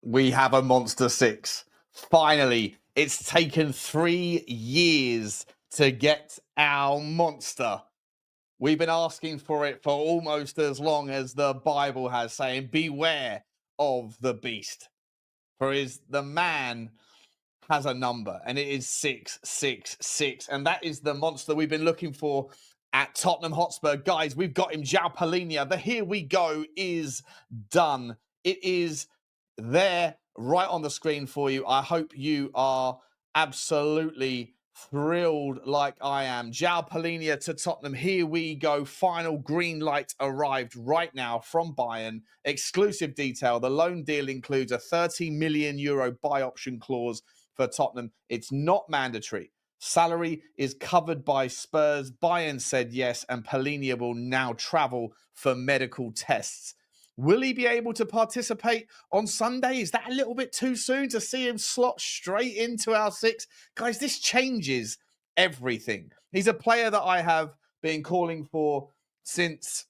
We have a Monster 6. Finally, it's taken 3 years to get our monster. We've been asking for it for almost as long as the Bible has, saying, beware of the beast. For the man has a number, and it is 666. And that is the monster we've been looking for at Tottenham Hotspur. Guys, we've got him, João Palhinha. The Here We Go is done. It is there right on the screen for you. I hope you are absolutely thrilled like I am. João Palhinha to Tottenham. Here we go. Final green light arrived right now from Bayern. Exclusive detail. The loan deal includes a €30 million buy option clause for Tottenham. It's not mandatory. Salary is covered by Spurs. Bayern said yes, and Palhinha will now travel for medical tests. Will he be able to participate on Sunday? Is that a little bit too soon to see him slot straight into our 6? Guys, this changes everything. He's a player that I have been calling for since,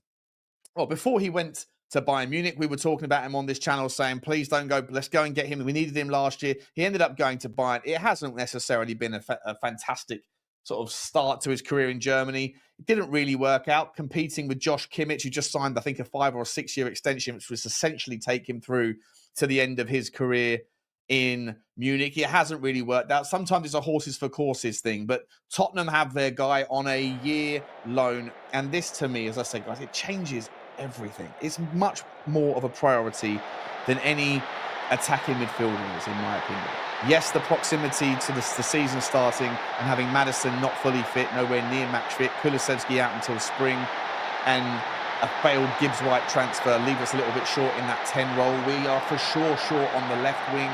well, before he went to Bayern Munich. We were talking about him on this channel saying, please don't go, let's go and get him. We needed him last year. He ended up going to Bayern. It hasn't necessarily been a fantastic sort of start to his career in Germany. It didn't really work out, competing with Josh Kimmich, who just signed, I think, a 5 or 6 year extension, which was essentially take him through to the end of his career in Munich. It hasn't really worked out. Sometimes it's a horses for courses thing, but Tottenham have their guy on a year loan. And this, to me, as I say, guys, it changes everything. It's much more of a priority than any attacking midfielders, in my opinion. Yes, the proximity to the season starting and having Maddison not fully fit, nowhere near match fit, Kulusevski out until spring, and a failed Gibbs-White transfer leave us a little bit short in that 10 role. We are for sure short on the left wing.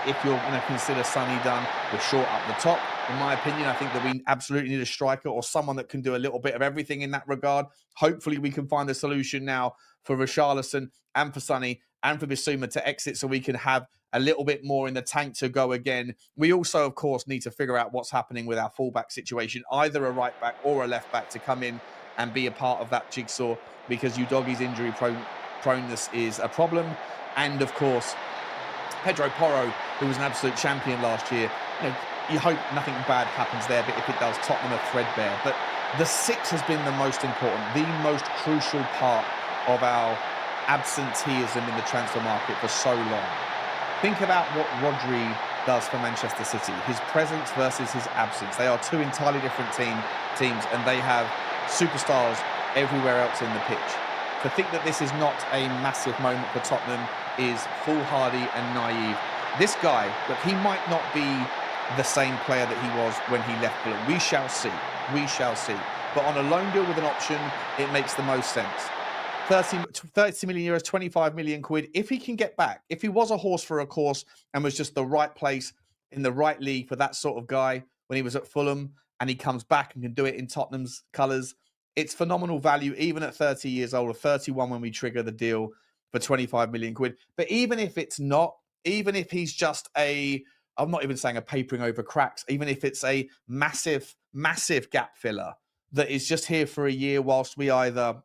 If you're going to consider Sonny Dunn, we're short up the top. In my opinion, I think that we absolutely need a striker or someone that can do a little bit of everything in that regard. Hopefully, we can find a solution now for Richarlison and for Sonny and for Bissouma to exit so we can have a little bit more in the tank to go again. We also, of course, need to figure out what's happening with our fullback situation, either a right back or a left back to come in and be a part of that jigsaw, because Udogie's injury proneness is a problem. And, of course, Pedro Porro, who was an absolute champion last year, you hope nothing bad happens there, but if it does, Tottenham are threadbare. But the 6 has been the most important, the most crucial part of our absenteeism in the transfer market for so long. Think about what Rodri does for Manchester City, his presence versus his absence. They are two entirely different teams, and they have superstars everywhere else in the pitch. To think that this is not a massive moment for Tottenham is foolhardy and naive. This guy, look, he might not be the same player that he was when he left Fulham. We shall see. We shall see. But on a loan deal with an option, it makes the most sense. 30 million euros, 25 million quid. If he can get back, if he was a horse for a course and was just the right place in the right league for that sort of guy when he was at Fulham, and he comes back and can do it in Tottenham's colours, it's phenomenal value, even at 30 years old, or 31 when we trigger the deal for 25 million quid. But even if it's not, even if he's just I'm not even saying a papering over cracks, even if it's a massive, massive gap filler that is just here for a year whilst we either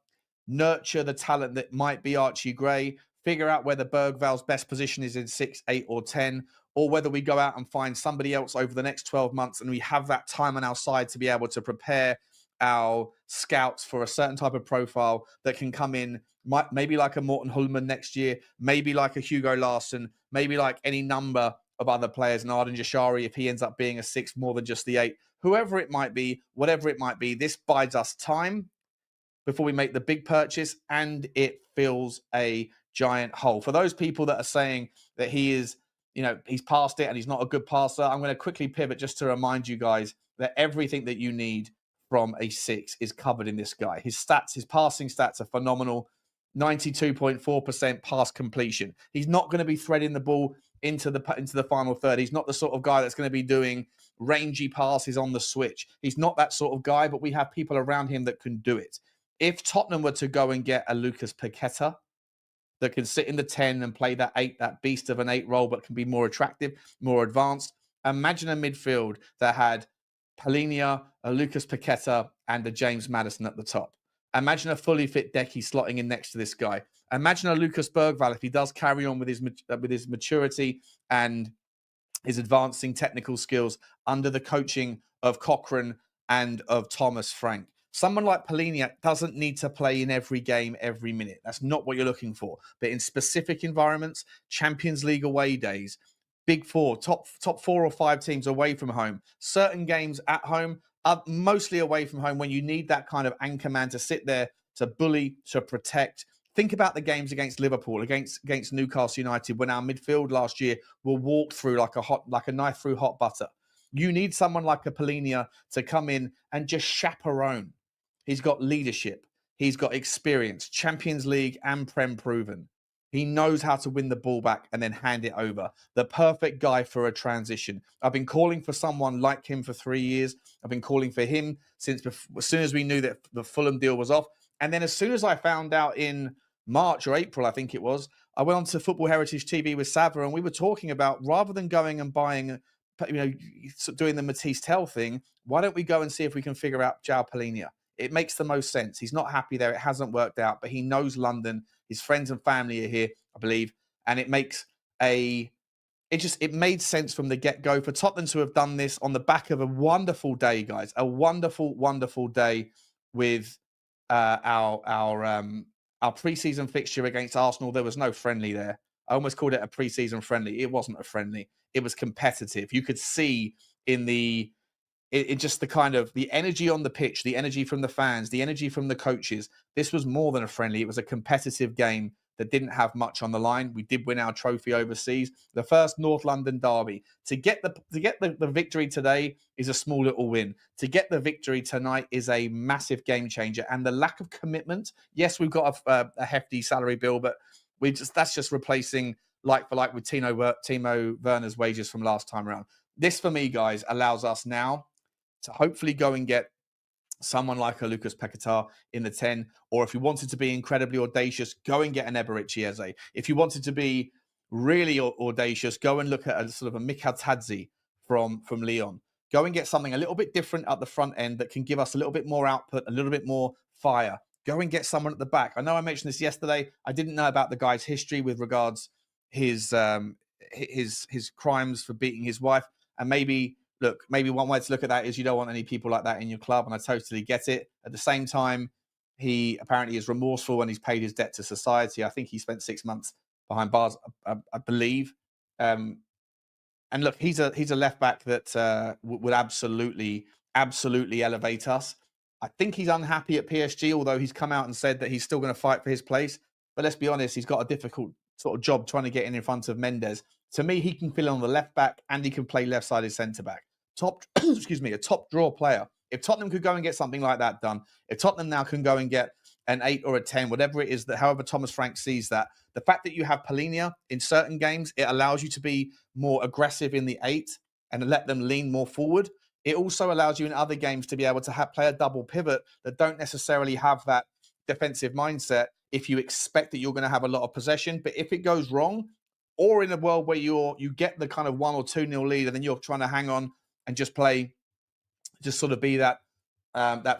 nurture the talent that might be Archie Gray, figure out whether Bergval's best position is in 6, 8 or 10, or whether we go out and find somebody else over the next 12 months and we have that time on our side to be able to prepare our scouts for a certain type of profile that can come in, maybe like a Morten Hulman next year, maybe like a Hugo Larsson, maybe like any number of other players, and Arden Jashari, if he ends up being a 6 more than just the 8, whoever it might be, whatever it might be, this buys us time before we make the big purchase, and it fills a giant hole. For those people that are saying that he is, he's past it and he's not a good passer, I'm going to quickly pivot just to remind you guys that everything that you need from a 6 is covered in this guy. His stats, his passing stats are phenomenal. 92.4% pass completion. He's not going to be threading the ball into the final third. He's not the sort of guy that's going to be doing rangy passes on the switch. He's not that sort of guy, but we have people around him that can do it. If Tottenham were to go and get a Lucas Paqueta that can sit in the 10 and play that 8, that beast of an 8 role, but can be more attractive, more advanced, imagine a midfield that had Palhinha, a Lucas Paqueta, and a James Maddison at the top. Imagine a fully fit Decky slotting in next to this guy. Imagine a Lucas Bergvall if he does carry on with his maturity and his advancing technical skills under the coaching of Cochrane and of Thomas Frank. Someone like Palhinha doesn't need to play in every game, every minute. That's not what you're looking for. But in specific environments, Champions League away days, Big Four, top 4 or 5 teams away from home, certain games at home, mostly away from home, when you need that kind of anchor man to sit there, to bully, to protect. Think about the games against Liverpool, against Newcastle United, when our midfield last year will walk through like a knife through hot butter. You need someone like a Palhinha to come in and just chaperone. He's got leadership. He's got experience, Champions League and Prem proven. He knows how to win the ball back and then hand it over. The perfect guy for a transition. I've been calling for someone like him for 3 years. I've been calling for him since as soon as we knew that the Fulham deal was off. And then as soon as I found out in March or April, I think it was, I went on to Football Heritage TV with Sava, and we were talking about, rather than going and buying, doing the Matisse Tell thing, why don't we go and see if we can figure out João Palhinha? It makes the most sense. He's not happy there. It hasn't worked out, but he knows London. His friends and family are here, I believe. And it made sense from the get-go for Tottenham to have done this on the back of a wonderful day, guys. A wonderful, wonderful day with our pre-season fixture against Arsenal. There was no friendly there. I almost called it a pre-season friendly. It wasn't a friendly. It was competitive. You could see in just the kind of the energy on the pitch, the energy from the fans, the energy from the coaches. This was more than a friendly. It was a competitive game that didn't have much on the line. We did win our trophy overseas. The first North London derby. To get the victory today is a small little win. To get the victory tonight is a massive game changer. And the lack of commitment. Yes, we've got a hefty salary bill, but that's just replacing like for like with Timo Werner's wages from last time around. This, for me, guys, allows us now to hopefully go and get someone like a Lucas Paquetá in the 10, or if you wanted to be incredibly audacious, go and get an Eberechi Eze. If you wanted to be really audacious, go and look at a sort of a Mikhail Tadzi from Lyon. Go and get something a little bit different at the front end that can give us a little bit more output, a little bit more fire. Go and get someone at the back. I know I mentioned this yesterday. I didn't know about the guy's history with regards his crimes for beating his wife, and maybe one way to look at that is you don't want any people like that in your club, and I totally get it. At the same time, he apparently is remorseful and he's paid his debt to society. I think he spent 6 months behind bars, I believe. And look, he's a left back that would absolutely elevate us. I think he's unhappy at PSG, although he's come out and said that he's still going to fight for his place. But let's be honest, he's got a difficult sort of job trying to get in front of Mendes. To me, he can fill in on the left back and he can play left-sided centre-back. A top draw player. If Tottenham could go and get something like that done, if Tottenham now can go and get an 8 or a 10, whatever it is, that however Thomas Frank sees that, the fact that you have Palhinha in certain games, it allows you to be more aggressive in the 8 and let them lean more forward. It also allows you in other games to be able to play a double pivot that don't necessarily have that defensive mindset if you expect that you're going to have a lot of possession. But if it goes wrong, or in a world where you get the kind of 1 or 2-0 lead and then you're trying to hang on and just sort of be that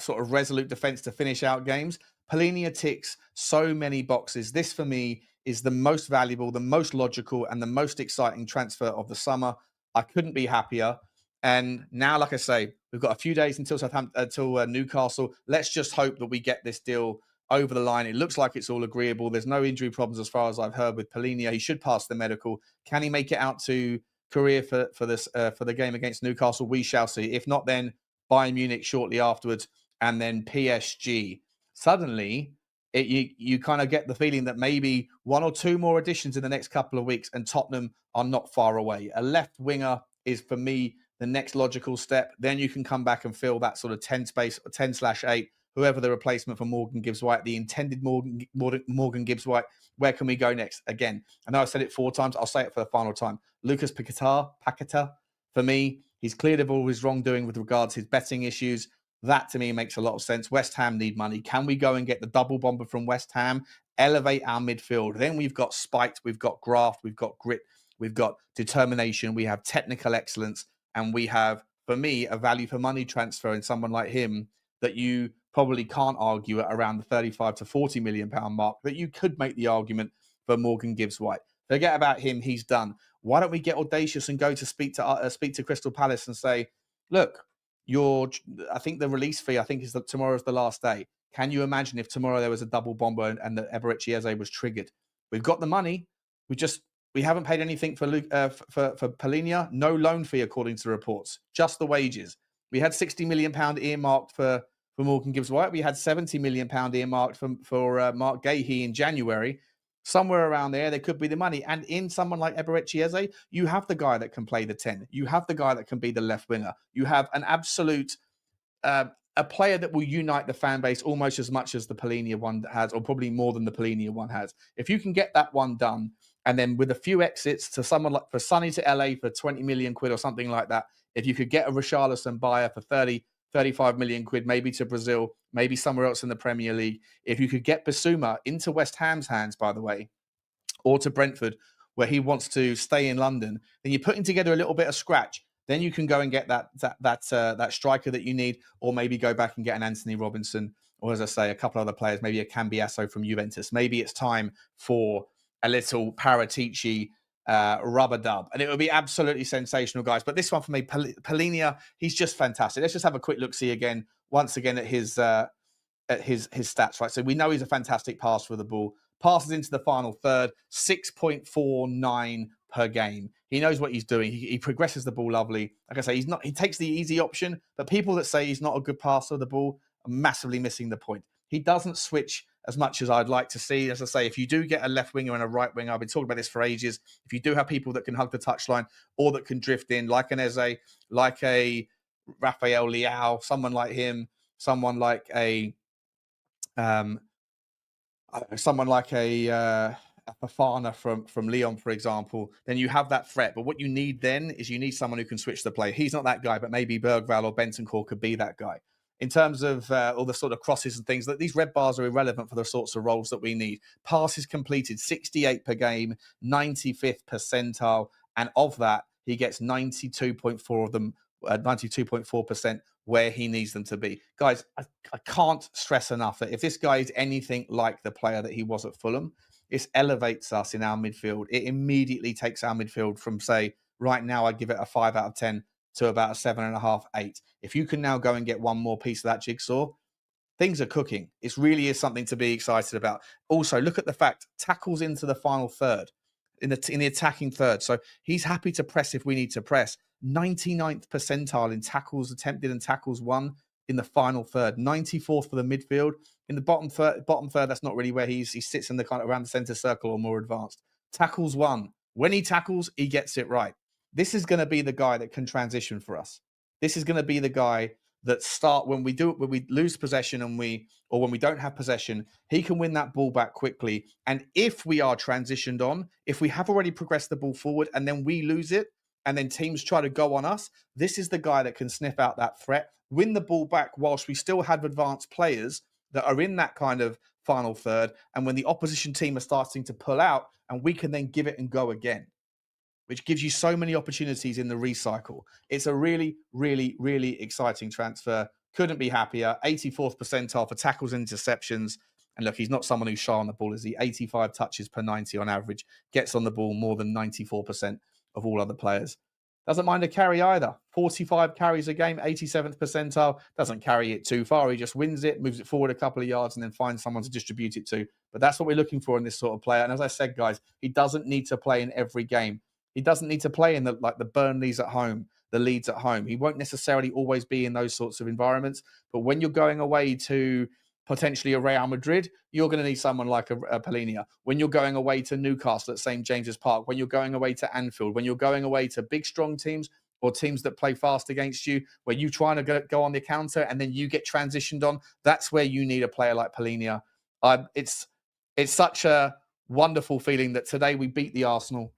sort of resolute defense to finish out games, Palhinha ticks so many boxes. This, for me, is the most valuable, the most logical, and the most exciting transfer of the summer. I couldn't be happier. And now, like I say, we've got a few days until Newcastle. Let's just hope that we get this deal over the line. It looks like it's all agreeable. There's no injury problems as far as I've heard with Palhinha. He should pass the medical. Can he make it out to Korea for the game against Newcastle? We shall see. If not, then Bayern Munich shortly afterwards, and then PSG. Suddenly, you kind of get the feeling that maybe 1 or 2 more additions in the next couple of weeks, and Tottenham are not far away. A left winger is, for me, the next logical step. Then you can come back and fill that sort of 10 space, 10/8, whoever the replacement for Morgan Gibbs-White, the intended Morgan Gibbs-White. Where can we go next? Again, I know I said it 4 times. I'll say it for the final time. Lucas Paquetá, for me, he's cleared of all his wrongdoing with regards to his betting issues. That, to me, makes a lot of sense. West Ham need money. Can we go and get the double bomber from West Ham? Elevate our midfield. Then we've got spite, we've got graft, we've got grit, we've got determination, we have technical excellence, and we have, for me, a value for money transfer in someone like him that you probably can't argue at around the 35 to 40 million pound mark, that you could make the argument for Morgan Gibbs White. Forget about him; he's done. Why don't we get audacious and go to speak to Crystal Palace and say, look, I think the release fee, I think is that tomorrow's the last day. Can you imagine if tomorrow there was a double bomber and that Eberechi Eze was triggered? We've got the money. We haven't paid anything for Palhinha. No loan fee, according to reports. Just the wages. We had £60 million earmarked for Morgan Gibbs White. We had £70 million earmarked for Mark Gahey in January. Somewhere around there could be the money. And in someone like Eberechi Eze, you have the guy that can play the 10. You have the guy that can be the left winger. You have an absolute a player that will unite the fan base almost as much as the Palhinha one has, or probably more than the Palhinha one has. If you can get that one done, and then with a few exits to someone like for Sonny to LA for 20 million quid or something like that, if you could get a Richarlison buyer for 30, 35 million quid, maybe to Brazil, maybe somewhere else in the Premier League, if you could get Bissouma into West Ham's hands, by the way, or to Brentford, where he wants to stay in London, then you're putting together a little bit of scratch. Then you can go and get that striker that you need, or maybe go back and get an Anthony Robinson, or as I say, a couple other players, maybe a Cambiasso from Juventus. Maybe it's time for a little Paratici rubber dub, and it would be absolutely sensational, guys. But this one for me, Palhinha, he's just fantastic. Let's just have a quick look see again, once again at his stats, right? So we know he's a fantastic passer with the ball. Passes into the final third, 6.49 per game. He knows what he's doing. He progresses the ball lovely. Like I say, he takes the easy option, but people that say he's not a good passer of the ball are massively missing the point. He doesn't switch as much as I'd like to see. As I say, if you do get a left winger and a right winger, I've been talking about this for ages. If you do have people that can hug the touchline or that can drift in, like an Eze, like a Rafael Leao, someone like him, someone like a Fofana from Lyon, for example, then you have that threat. But what you need then is you need someone who can switch the play. He's not that guy, but maybe Bergvall or Bentancur could be that guy. In terms of all the sort of crosses and things, that these red bars are irrelevant for the sorts of roles that we need. Passes completed, 68 per game, 95th percentile, and of that, he gets 92.4 of them, 92.4% where he needs them to be. Guys, I can't stress enough that if this guy is anything like the player that he was at Fulham, this elevates us in our midfield. It immediately takes our midfield from, say, right now, I'd give it a 5 out of 10 to about a 7.5, 8. If you can now go and get one more piece of that jigsaw, things are cooking. It really is something to be excited about. Also, look at the fact, tackles into the final third, in the attacking third. So he's happy to press if we need to press. 99th percentile in tackles attempted and tackles won in the final third. 94th for the midfield. In the bottom third, that's not really where he sits in the kind of around the center circle or more advanced. Tackles won. When he tackles, he gets it right. This is going to be the guy that can transition for us. This is going to be the guy that when we lose possession when we don't have possession, he can win that ball back quickly. And if we are transitioned on, if we have already progressed the ball forward and then we lose it, and then teams try to go on us, this is the guy that can sniff out that threat, win the ball back whilst we still have advanced players that are in that kind of final third. And when the opposition team are starting to pull out, and we can then give it and go again, which gives you so many opportunities in the recycle. It's a really, really, really exciting transfer. Couldn't be happier. 84th percentile for tackles and interceptions. And look, he's not someone who's shy on the ball, is he? 85 touches per 90 on average. Gets on the ball more than 94% of all other players. Doesn't mind a carry either. 45 carries a game, 87th percentile. Doesn't carry it too far. He just wins it, moves it forward a couple of yards, and then finds someone to distribute it to. But that's what we're looking for in this sort of player. And as I said, guys, he doesn't need to play in every game. He doesn't need to play in the Burnleys at home, the Leeds at home. He won't necessarily always be in those sorts of environments. But when you're going away to potentially a Real Madrid, you're going to need someone like a Palhinha. When you're going away to Newcastle at St. James's Park, when you're going away to Anfield, when you're going away to big, strong teams or teams that play fast against you, where you're trying to go on the counter and then you get transitioned on, that's where you need a player like Palhinha. It's such a wonderful feeling that today we beat the Arsenal,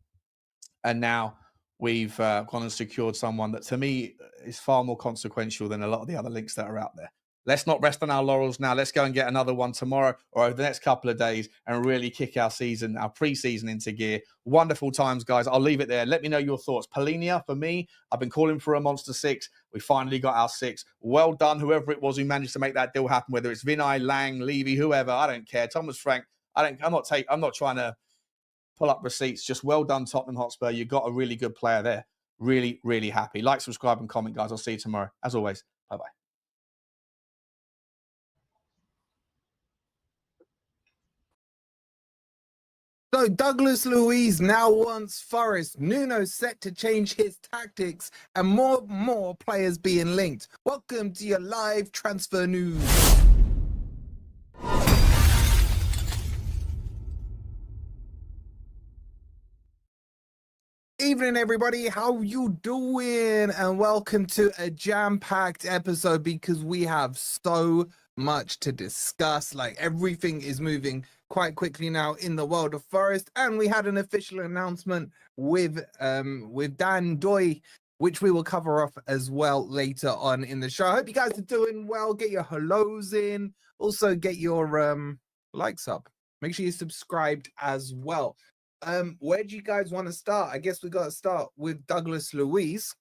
and now we've gone and secured someone that, to me, is far more consequential than a lot of the other links that are out there. let's not rest on our laurels now. Let's go and get another one tomorrow or over the next couple of days and really kick our season, our pre-season into gear. Wonderful times, guys. I'll leave it there. Let me know your thoughts. Polinia, for me, I've been calling for a Monster 6. We finally got our 6. Well done, whoever it was who managed to make that deal happen, whether it's Vinay, Lang, Levy, whoever. I don't care. Thomas Frank. I'm not trying to pull up receipts. Just well done, Tottenham Hotspur. You got a really good player there. Really, really happy. Like, subscribe, and comment, guys. I'll see you tomorrow. As always, bye-bye. So Douglas Luiz now wants Forest. Nuno set to change his tactics, and more players being linked. Welcome to your live transfer news. Evening, everybody. How you doing? And welcome to a jam-packed episode because we have so much to discuss. Like, everything is moving quite quickly now in the world of Forest, and we had an official announcement with Dan Doy, which we will cover off as well later on in the show. I hope you guys are doing well. Get your hellos in. Also, get your likes up. Make sure you're subscribed as well. Where do you guys want to start? I guess we got to start with Douglas Luiz.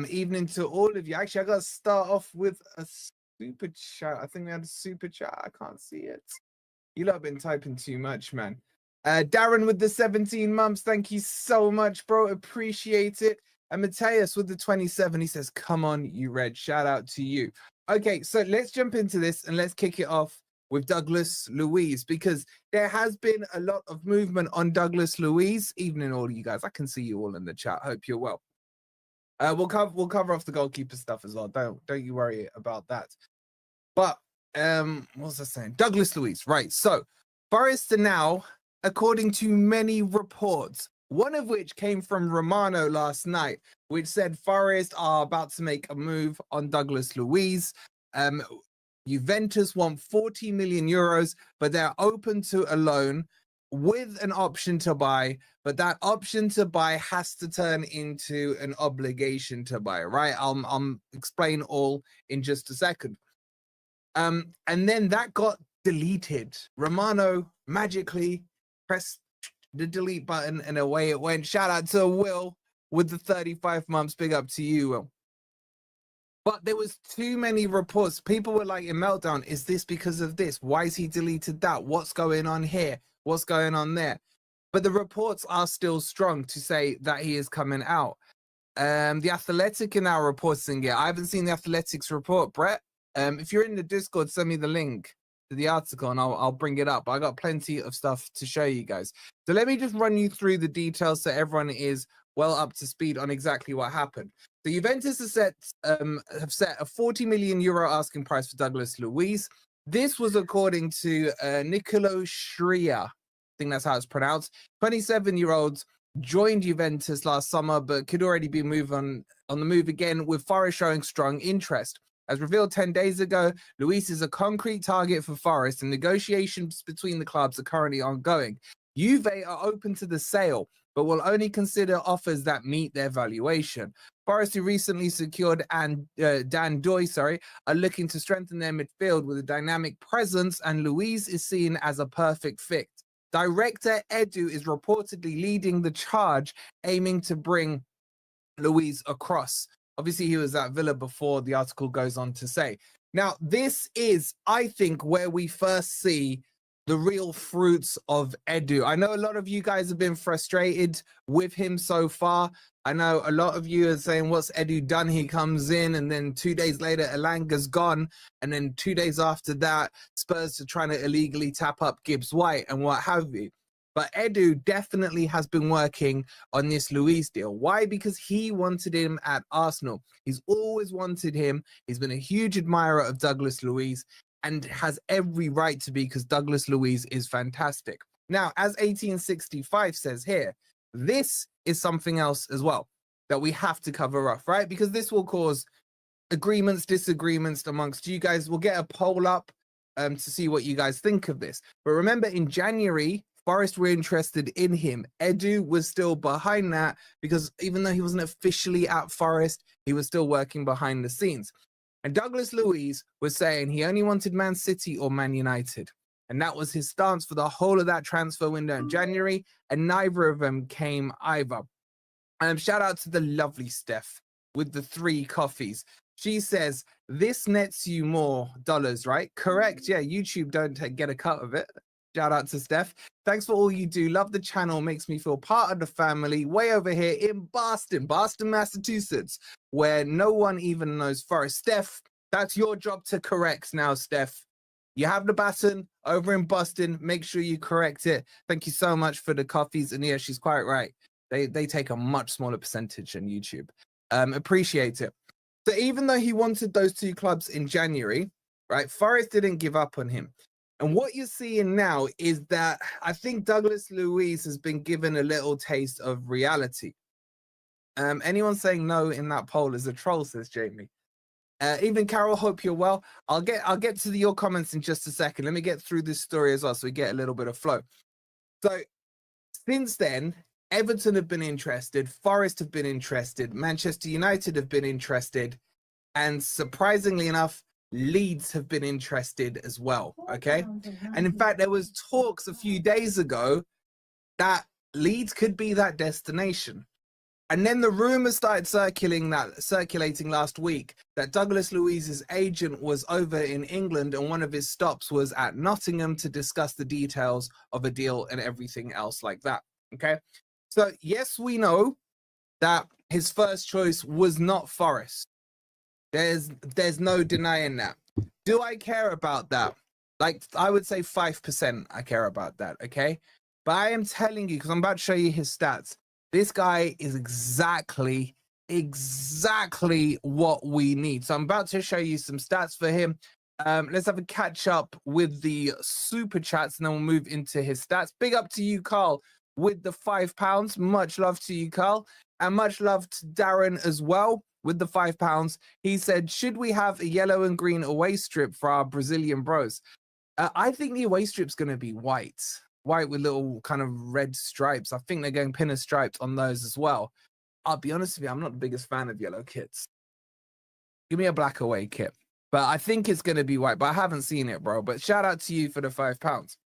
Evening to all of you. Actually, I got to start off with a super chat. I think we had a super chat. I can't see it. You lot have been typing too much, man. Darren with the 17 months. Thank you so much, bro. Appreciate it. And Mateus with the 27. He says, come on, you Red. Shout out to you. Okay, so let's jump into this and let's kick it off with Douglas Luiz, because there has been a lot of movement on Douglas Luiz. Evening, all of you guys. I can see you all in the chat. Hope you're well. We'll cover off the goalkeeper stuff as well. Don't you worry about that. But what was I saying? Douglas Luiz, right? So Forest are now, according to many reports, one of which came from Romano last night, which said Forest are about to make a move on Douglas Luiz. Juventus want 40 million euros, but they're open to a loan with an option to buy, but that option to buy has to turn into an obligation to buy, right? I'll explain all in just a second. And then that got deleted. Romano magically pressed the delete button and away it went. Shout out to Will with the 35 months. Big up to you, Will. But there was too many reports. People were like in meltdown. Is this because of this? Why is he deleted that? What's going on here? What's going on there? But the reports are still strong to say that he is coming out. The Athletic are now reporting it. I haven't seen the Athletics report, Brett. If you're in the Discord, send me the link to the article and I'll bring it up. I got plenty of stuff to show you guys. So let me just run you through the details so everyone is well up to speed on exactly what happened. The Juventus have set a 40 million euro asking price for Douglas Luiz. This was according to Nicolo Schria. I think that's how it's pronounced. 27-year-olds joined Juventus last summer, but could already be on the move again, with Forest showing strong interest. As revealed 10 days ago, Luiz is a concrete target for Forest, and negotiations between the clubs are currently ongoing. Juve are open to the sale, but will only consider offers that meet their valuation. Forest, who recently secured Dan Doy, are looking to strengthen their midfield with a dynamic presence, and Luiz is seen as a perfect fit. Director Edu is reportedly leading the charge, aiming to bring Luiz across. Obviously, he was at Villa before, the article goes on to say. Now, this is, I think, where we first see the real fruits of Edu. I know a lot of you guys have been frustrated with him so far. I know a lot of you are saying, what's Edu done? He comes in and then 2 days later, Elanga's gone. And then 2 days after that, Spurs are trying to illegally tap up Gibbs White and what have you. But Edu definitely has been working on this Luiz deal. Why? Because he wanted him at Arsenal. He's always wanted him. He's been a huge admirer of Douglas Luiz and has every right to be, because Douglas Luiz is fantastic. Now, as 1865 says here, this is something else as well that we have to cover off, right? Because this will cause agreements, disagreements amongst you guys. We'll get a poll up to see what you guys think of this. But remember, in January, Forest were interested in him. Edu was still behind that because even though he wasn't officially at Forest, he was still working behind the scenes. And Douglas Luiz was saying he only wanted Man City or Man United. And that was his stance for the whole of that transfer window in January. And neither of them came either. Shout out to the lovely Steph with the 3 coffees. She says, this nets you more dollars, right? Correct. Yeah, YouTube don't get a cut of it. Shout out to Steph. Thanks for all you do. Love the channel. Makes me feel part of the family. Way over here in Boston, Massachusetts, where no one even knows Forest. Steph, that's your job to correct now, Steph. You have the baton over in Boston. Make sure you correct it. Thank you so much for the coffees. And yeah, she's quite right. They take a much smaller percentage than YouTube. Appreciate it. So even though he wanted those 2 clubs in January, right, Forest didn't give up on him. And what you're seeing now is that I think Douglas Luiz has been given a little taste of reality. Anyone saying no in that poll is a troll, says Jamie. Even Carol, hope you're well. I'll get to your comments in just a second. Let me get through this story as well so we get a little bit of flow. So since then, Everton have been interested, Forest have been interested, Manchester United have been interested, and surprisingly enough, Leeds have been interested as well, okay? And in fact, there was talks a few days ago that Leeds could be that destination. And then the rumors started circulating last week that Douglas Luiz's agent was over in England and one of his stops was at Nottingham to discuss the details of a deal and everything else like that, okay? So yes, we know that his first choice was not Forest. There's no denying that. Do I care about that? Like, I would say 5% I care about that, okay? But I am telling you, because I'm about to show you his stats, this guy is exactly what we need. So I'm about to show you some stats for him. Let's have a catch up with the super chats and then we'll move into his stats. Big up to you, Carl, with the £5. Much love to you, Carl. And much love to Darren as well with the £5. He said, should we have a yellow and green away strip for our Brazilian bros? I think the away strip's going to be white with little kind of red stripes. I think they're going pinstripes on those as well. I'll be honest with you, I'm not the biggest fan of yellow kits. Give me a black away kit. But I think it's going to be white, but I haven't seen it, bro. But shout out to you for the £5.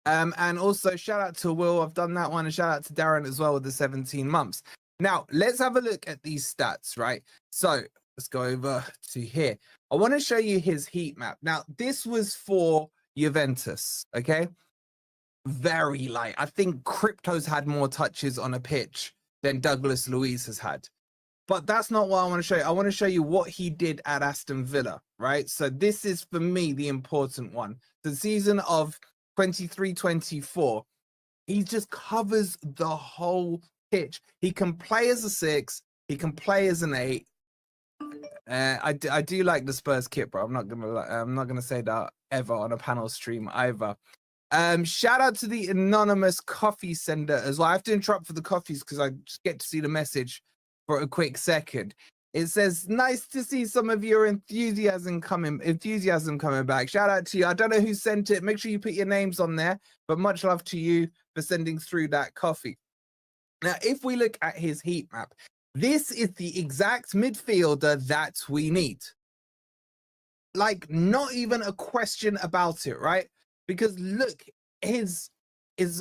And also shout out to Will. I've done that one. And shout out to Darren as well with the 17 months. Now, let's have a look at these stats, right? So let's go over to here. I want to show you his heat map. Now, this was for Juventus, okay? Very light. I think Crypto's had more touches on a pitch than Douglas Luiz has had. But that's not what I want to show you. I want to show you what he did at Aston Villa, right? So this is, for me, the important one. The season of 23-24, he just covers the whole pitch. He can play as a 6. He can play as an 8. I do like the Spurs kit, bro. I'm not gonna say that ever on a panel stream either. Shout out to the anonymous coffee sender as well. I have to interrupt for the coffees because I just get to see the message for a quick second. It says, nice to see some of your enthusiasm coming back. Shout out to you. I don't know who sent it. Make sure you put your names on there, but much love to you for sending through that coffee. Now, if we look at his heat map, this is the exact midfielder that we need. Like, not even a question about it, right? Because look, his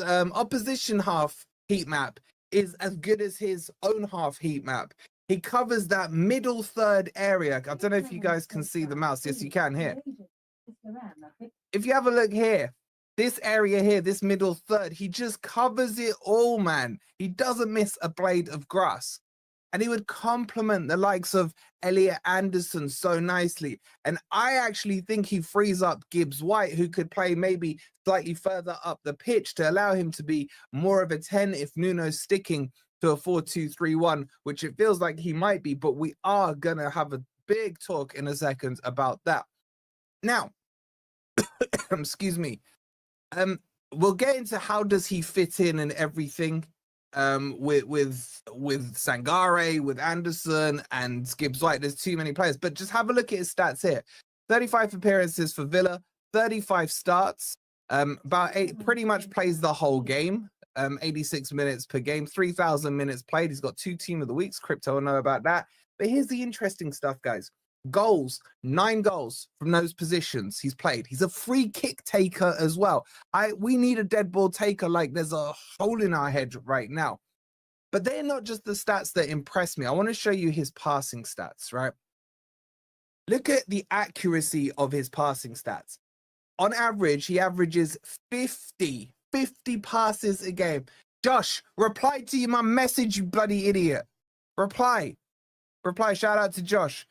opposition half heat map is as good as his own half heat map. He covers that middle third area. I don't know if you guys can see the mouse. Yes, you can here. If you have a look here, this area here, this middle third, he just covers it all, man. He doesn't miss a blade of grass. And he would complement the likes of Elliot Anderson so nicely. And I actually think he frees up Gibbs White, who could play maybe slightly further up the pitch to allow him to be more of a 10 if Nuno's sticking to a 4-2-3-1, which it feels like he might be. But we are going to have a big talk in a second about that. Now, excuse me. We'll get into how does he fit in and everything with Sangare, with Anderson and Gibbs White. There's too many players, but just have a look at his stats here. 35 appearances for Villa, 35 starts, about 8, pretty much plays the whole game, 86 minutes per game, 3,000 minutes played. He's got 2 team of the weeks. Crypto will know about that. But here's the interesting stuff, guys. Goals, 9 goals from those positions he's played. He's a free kick taker as well. We need a dead ball taker like there's a hole in our head right now. But they're not just the stats that impress me. I want to show you his passing stats, right? Look at the accuracy of his passing stats. On average, he averages 50 passes a game. Josh, reply to my message, you bloody idiot. Reply. Shout out to Josh.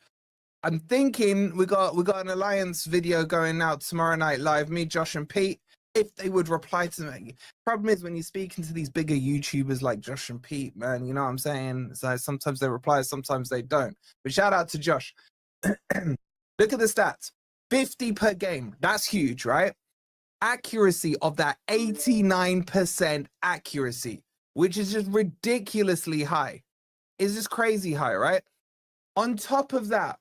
I'm thinking we got an Alliance video going out tomorrow night live, me, Josh, and Pete, if they would reply to me. Problem is when you're speaking to these bigger YouTubers like Josh and Pete, man, you know what I'm saying? So sometimes they reply, sometimes they don't. But shout out to Josh. Look at the stats. 50 per game. That's huge, right? Accuracy of that 89% accuracy, which is just ridiculously high. It's just crazy high, right? On top of that,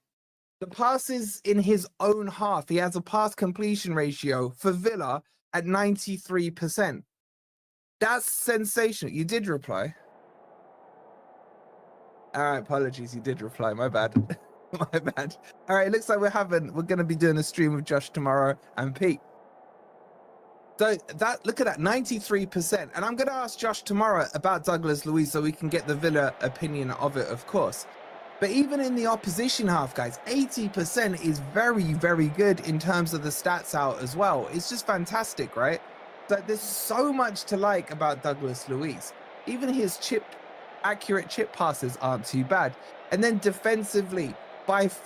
the passes in his own half, he has a pass completion ratio for Villa at 93%. That's sensational. You did reply. All right, apologies. You did reply. My bad. My bad. All right, it looks like we're going to be doing a stream with Josh tomorrow and Pete. So look at that, 93%. And I'm going to ask Josh tomorrow about Douglas Luiz so we can get the Villa opinion of it, of course. But even in the opposition half, guys, 80% is very, very good in terms of the stats out as well. It's just fantastic, right? So there's so much to like about Douglas Luiz. Even his accurate chip passes aren't too bad. And then defensively, 5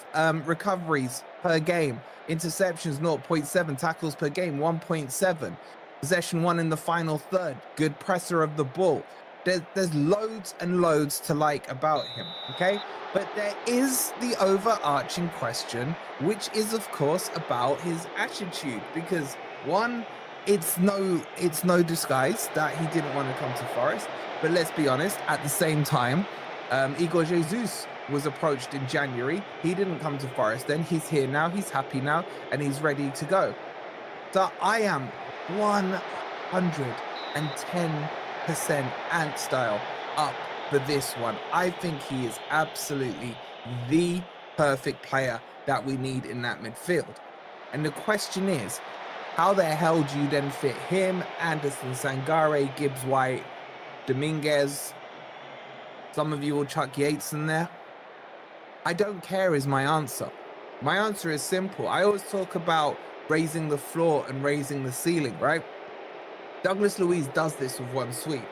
recoveries per game, interceptions 0.7, tackles per game 1.7, possession 1 in the final third, good presser of the ball. There's loads and loads to like about him, okay? But there is the overarching question, which is of course about his attitude, because one, it's no disguise that he didn't want to come to Forest, but let's be honest, at the same time, Igor Jesus was approached in January. He didn't come to Forest then. He's here now, he's happy now, and he's ready to go. So I am 110% Ant style up for this one. I think he is absolutely the perfect player that we need in that midfield. And the question is, how the hell do you then fit him, Anderson, Sangare, Gibbs White, Dominguez? Some of you will chuck Yates in there. I don't care is my answer. My answer is simple. I always talk about raising the floor and raising the ceiling, right? Douglas Luiz does this with one sweep.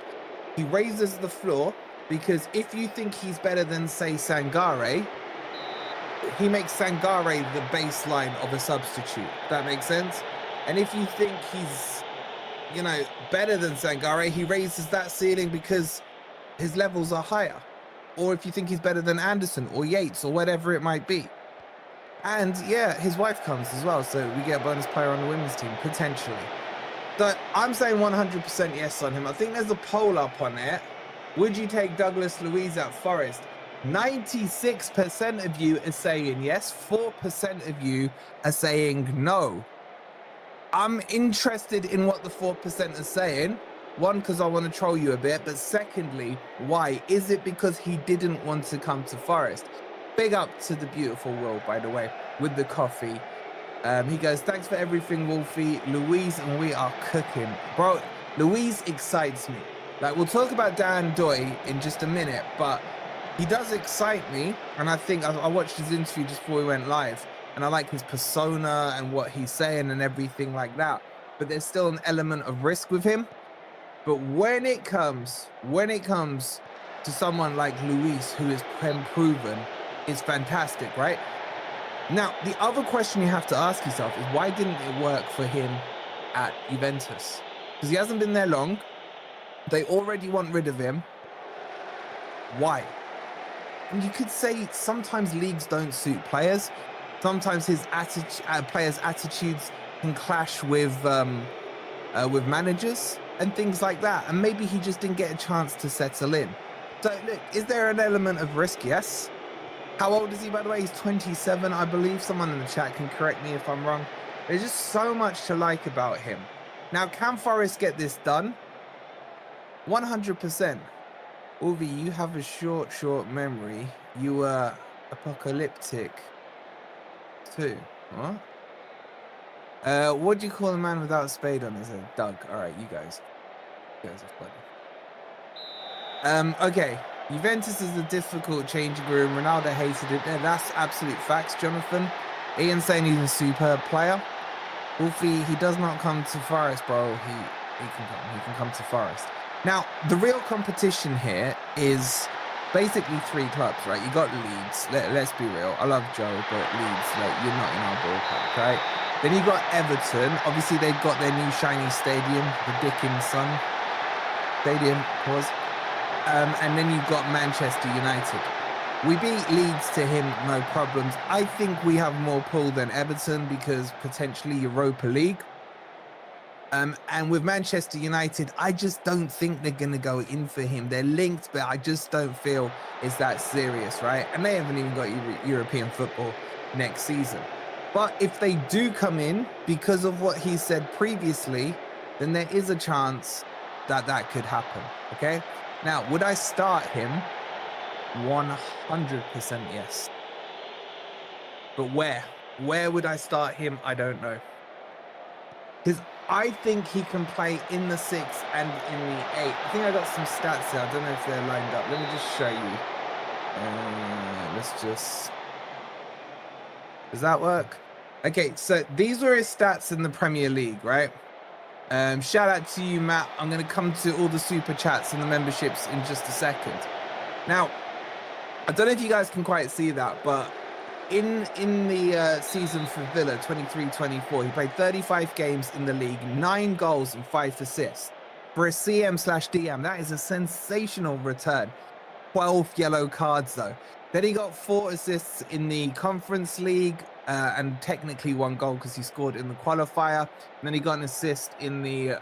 He raises the floor because if you think he's better than, say, Sangare, he makes Sangare the baseline of a substitute. That makes sense? And if you think he's, better than Sangare, he raises that ceiling because his levels are higher. Or if you think he's better than Anderson or Yates or whatever it might be. And yeah, his wife comes as well, so we get a bonus player on the women's team, potentially. But I'm saying 100% yes on him. I think there's a poll up on it. Would you take Douglas Luiz at Forest? 96% of you are saying yes, 4% of you are saying no. I'm interested in what the 4% are saying. One, because I want to troll you a bit, but secondly, why? Is it because he didn't want to come to Forest? Big up to the beautiful Will, by the way, with the coffee. He goes, thanks for everything, Wolfie. Luiz and we are cooking. Bro, Luiz excites me. Like, we'll talk about Dan Doy in just a minute, but he does excite me. And I think I watched his interview just before we went live, and I like his persona and what he's saying and everything like that. But there's still an element of risk with him. But when it comes to someone like Luiz, who is proven, is fantastic, right? Now, the other question you have to ask yourself is, why didn't it work for him at Juventus? Because he hasn't been there long. They already want rid of him. Why? And you could say sometimes leagues don't suit players. Sometimes his players' attitudes can clash with managers and things like that. And maybe he just didn't get a chance to settle in. So look, is there an element of risk? Yes. How old is he, by the way? He's 27, I believe. Someone in the chat can correct me if I'm wrong. There's just so much to like about him. Now, can Forest get this done? 100%. Ulvi, you have a short memory. You were apocalyptic. Who? What? What do you call a man without a spade on his head? Doug. All right, you guys. You guys are funny. Okay. Juventus is a difficult changing room. Ronaldo hated it. Yeah, that's absolute facts, Jonathan. Ian saying he's a superb player. Wolfie, he does not come to Forest, bro. He can come to Forest. Now, the real competition here is basically three clubs, right? You got Leeds. Let's be real. I love Joe, but Leeds, like, you're not in our ballpark, right? Then you got Everton. Obviously, they've got their new shiny stadium, the Dickinson Stadium, pause. And then you've got Manchester United. We beat Leeds to him, no problems. I think we have more pull than Everton because potentially Europa League. And with Manchester United, I just don't think they're going to go in for him. They're linked, but I just don't feel it's that serious, right? And they haven't even got European football next season. But if they do come in because of what he said previously, then there is a chance that that could happen, okay? Now, would I start him? 100% yes. But where? Where would I start him? I don't know. Because I think he can play in the 6 and in the 8. I think I got some stats here. I don't know if they're lined up. Let me just show you. Let's just... Does that work? Okay, so these were his stats in the Premier League, right? Shout out to you, Matt. I'm going to come to all the super chats and the memberships in just a second. Now, I don't know if you guys can quite see that, but in the season for Villa, 23-24, he played 35 games in the league, 9 goals and 5 assists. For a CM/DM, that is a sensational return. 12 yellow cards, though. Then he got 4 assists in the Conference League, and technically 1 goal because he scored in the qualifier. And then he got an assist in the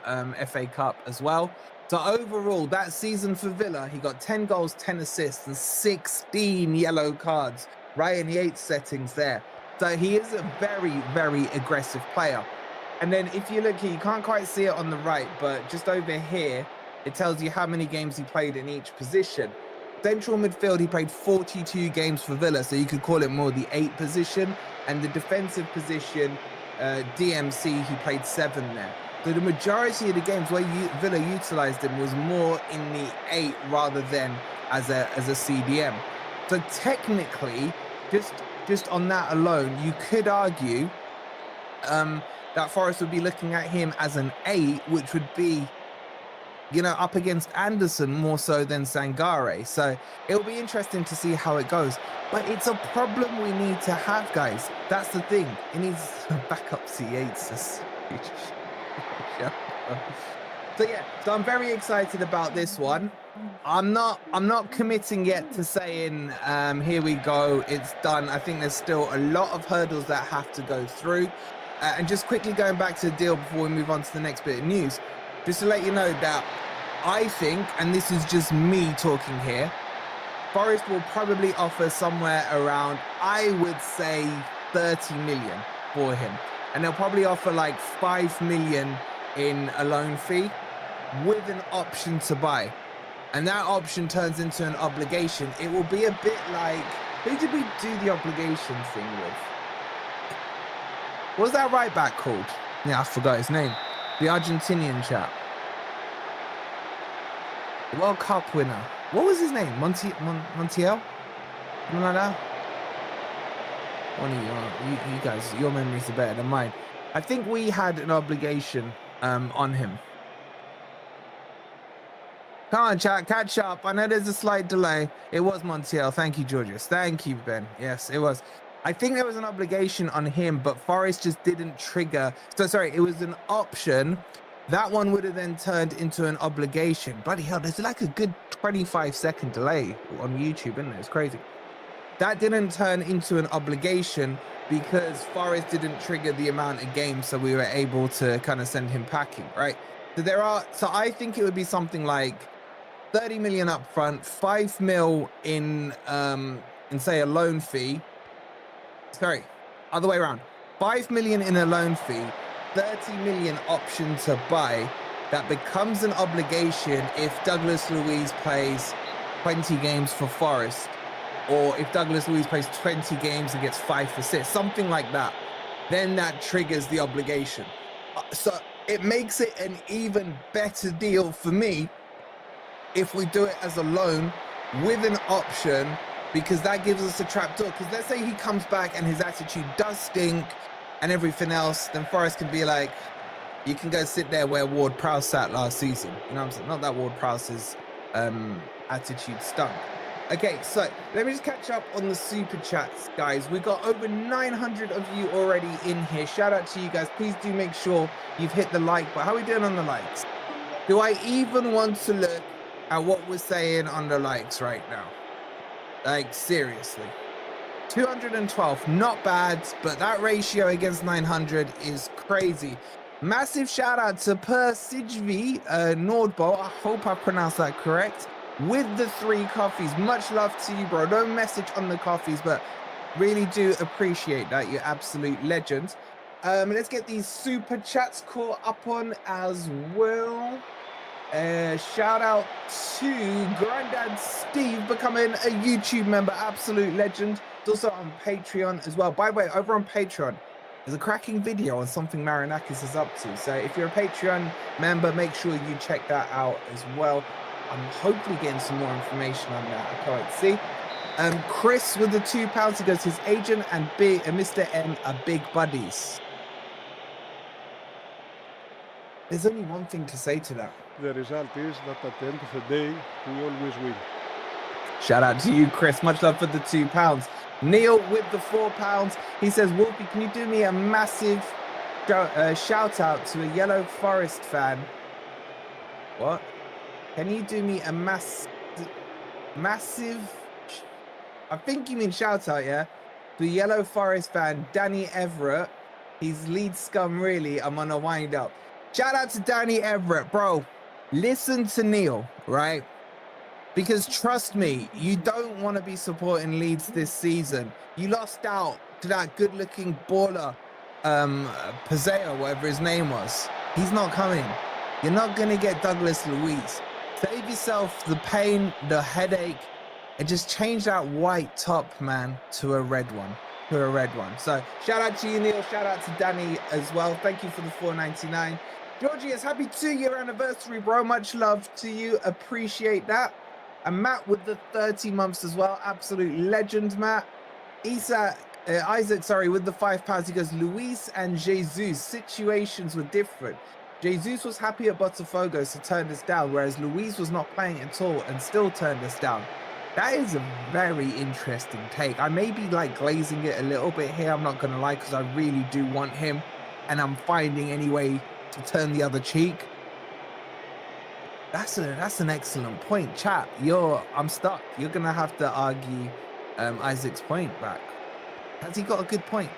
FA Cup as well. So overall, that season for Villa, he got 10 goals, 10 assists, and 16 yellow cards, right in the 8 settings there. So he is a very, very aggressive player. And then if you look here, you can't quite see it on the right, but just over here, it tells you how many games he played in each position. Central midfield, he played 42 games for Villa, so you could call it more the 8 position. And the defensive position, DMC, he played 7 there. So the majority of the games where Villa utilised him was more in the 8 rather than as a CDM. So technically, just on that alone, you could argue that Forest would be looking at him as an 8, which would be, you know, up against Anderson more so than Sangare. So it'll be interesting to see how it goes. But it's a problem we need to have, guys. That's the thing. It needs backup C8s. So I'm very excited about this one. I'm not committing yet to saying here we go, it's done. I think there's still a lot of hurdles that have to go through. And just quickly going back to the deal before we move on to the next bit of news, just to let you know that I think, and this is just me talking here, Forest will probably offer somewhere around, I would say, 30 million for him. And they'll probably offer like 5 million in a loan fee with an option to buy. And that option turns into an obligation. It will be a bit like, who did we do the obligation thing with? What was that right back called? Yeah, I forgot his name. The Argentinian chap. The World Cup winner. What was his name? Montiel? Something like that? One of you guys, your memories are better than mine. I think we had an obligation on him. Come on, chat, catch up. I know there's a slight delay. It was Montiel. Thank you, Georgios. Thank you, Ben. Yes, it was. I think there was an obligation on him, but Forest just didn't trigger. So, sorry, it was an option. That one would have then turned into an obligation. Bloody hell, there's like a good 25-second delay on YouTube, isn't it? It's crazy. That didn't turn into an obligation because Forest didn't trigger the amount of games, so we were able to kind of send him packing, right? So I think it would be something like 30 million up front, 5 mil in say a loan fee. Sorry, other way around. 5 million in a loan fee, 30 million option to buy. That becomes an obligation if Douglas Luiz plays 20 games for Forest. or if Douglas Luiz plays 20 games and gets 5 assists, something like that, then that triggers the obligation. So it makes it an even better deal for me if we do it as a loan with an option, because that gives us a trapdoor. Because let's say he comes back and his attitude does stink and everything else, then Forest can be like, you can go sit there where Ward-Prowse sat last season. You know what I'm saying? Not that Ward-Prowse's attitude stunk. Okay, so let me just catch up on the super chats, guys. We got over 900 of you already in here. Shout out to you guys. Please do make sure you've hit the like button. How are we doing on the likes? Do I even want to look at what we're saying on the likes right now? Like, seriously. 212, not bad, but that ratio against 900 is crazy. Massive shout out to Persijvi Nordbo. I hope I pronounced that correct. With the 3 coffees. Much love to you, bro. No message on the coffees, but really do appreciate that. You're absolute legends. Let's get these super chats caught up on as well. Shout out to Grandad Steve becoming a YouTube member. Absolute legend. It's also on Patreon as well. By the way, over on Patreon, there's a cracking video on something Marinakis is up to. So if you're a Patreon member, make sure you check that out as well. I'm hopefully getting some more information on that. I can't see. Chris with the £2, he goes, his agent and Mr. M are big buddies. There's only one thing to say to that. The result is that at the end of the day, we always win. Shout out to you, Chris. Much love for the £2. Neil with the £4. He says, Wolfie, can you do me a massive shout out to a Yellow Forest fan? What? Can you do me a massive, I think you mean shout out, yeah? The Yellow Forest fan, Danny Everett. He's lead scum, really. I'm on a wind up. Shout out to Danny Everett, bro. Listen to Neil, right? Because trust me, you don't want to be supporting Leeds this season. You lost out to that good-looking baller, Pizeo, whatever his name was. He's not coming. You're not going to get Douglas Luiz. Save yourself the pain, the headache, and just change that white top, man, to a red one. So shout out to you, Neil. Shout out to Danny as well. Thank you for the $4.99. Georgius, happy 2-year anniversary, bro. Much love to you. Appreciate that. And Matt with the 30 months as well. Absolute legend, Matt. Isaac, with the £5. He goes, Luis and Jesus, situations were different. Jesus was happy at Botafogo, so turned us down, whereas Luis was not playing at all and still turned us down. That is a very interesting take. I may be like glazing it a little bit here, I'm not going to lie, because I really do want him, and I'm finding any way to turn the other cheek. That's an excellent point, chat. I'm stuck. You're going to have to argue Isaac's point back. Has he got a good point?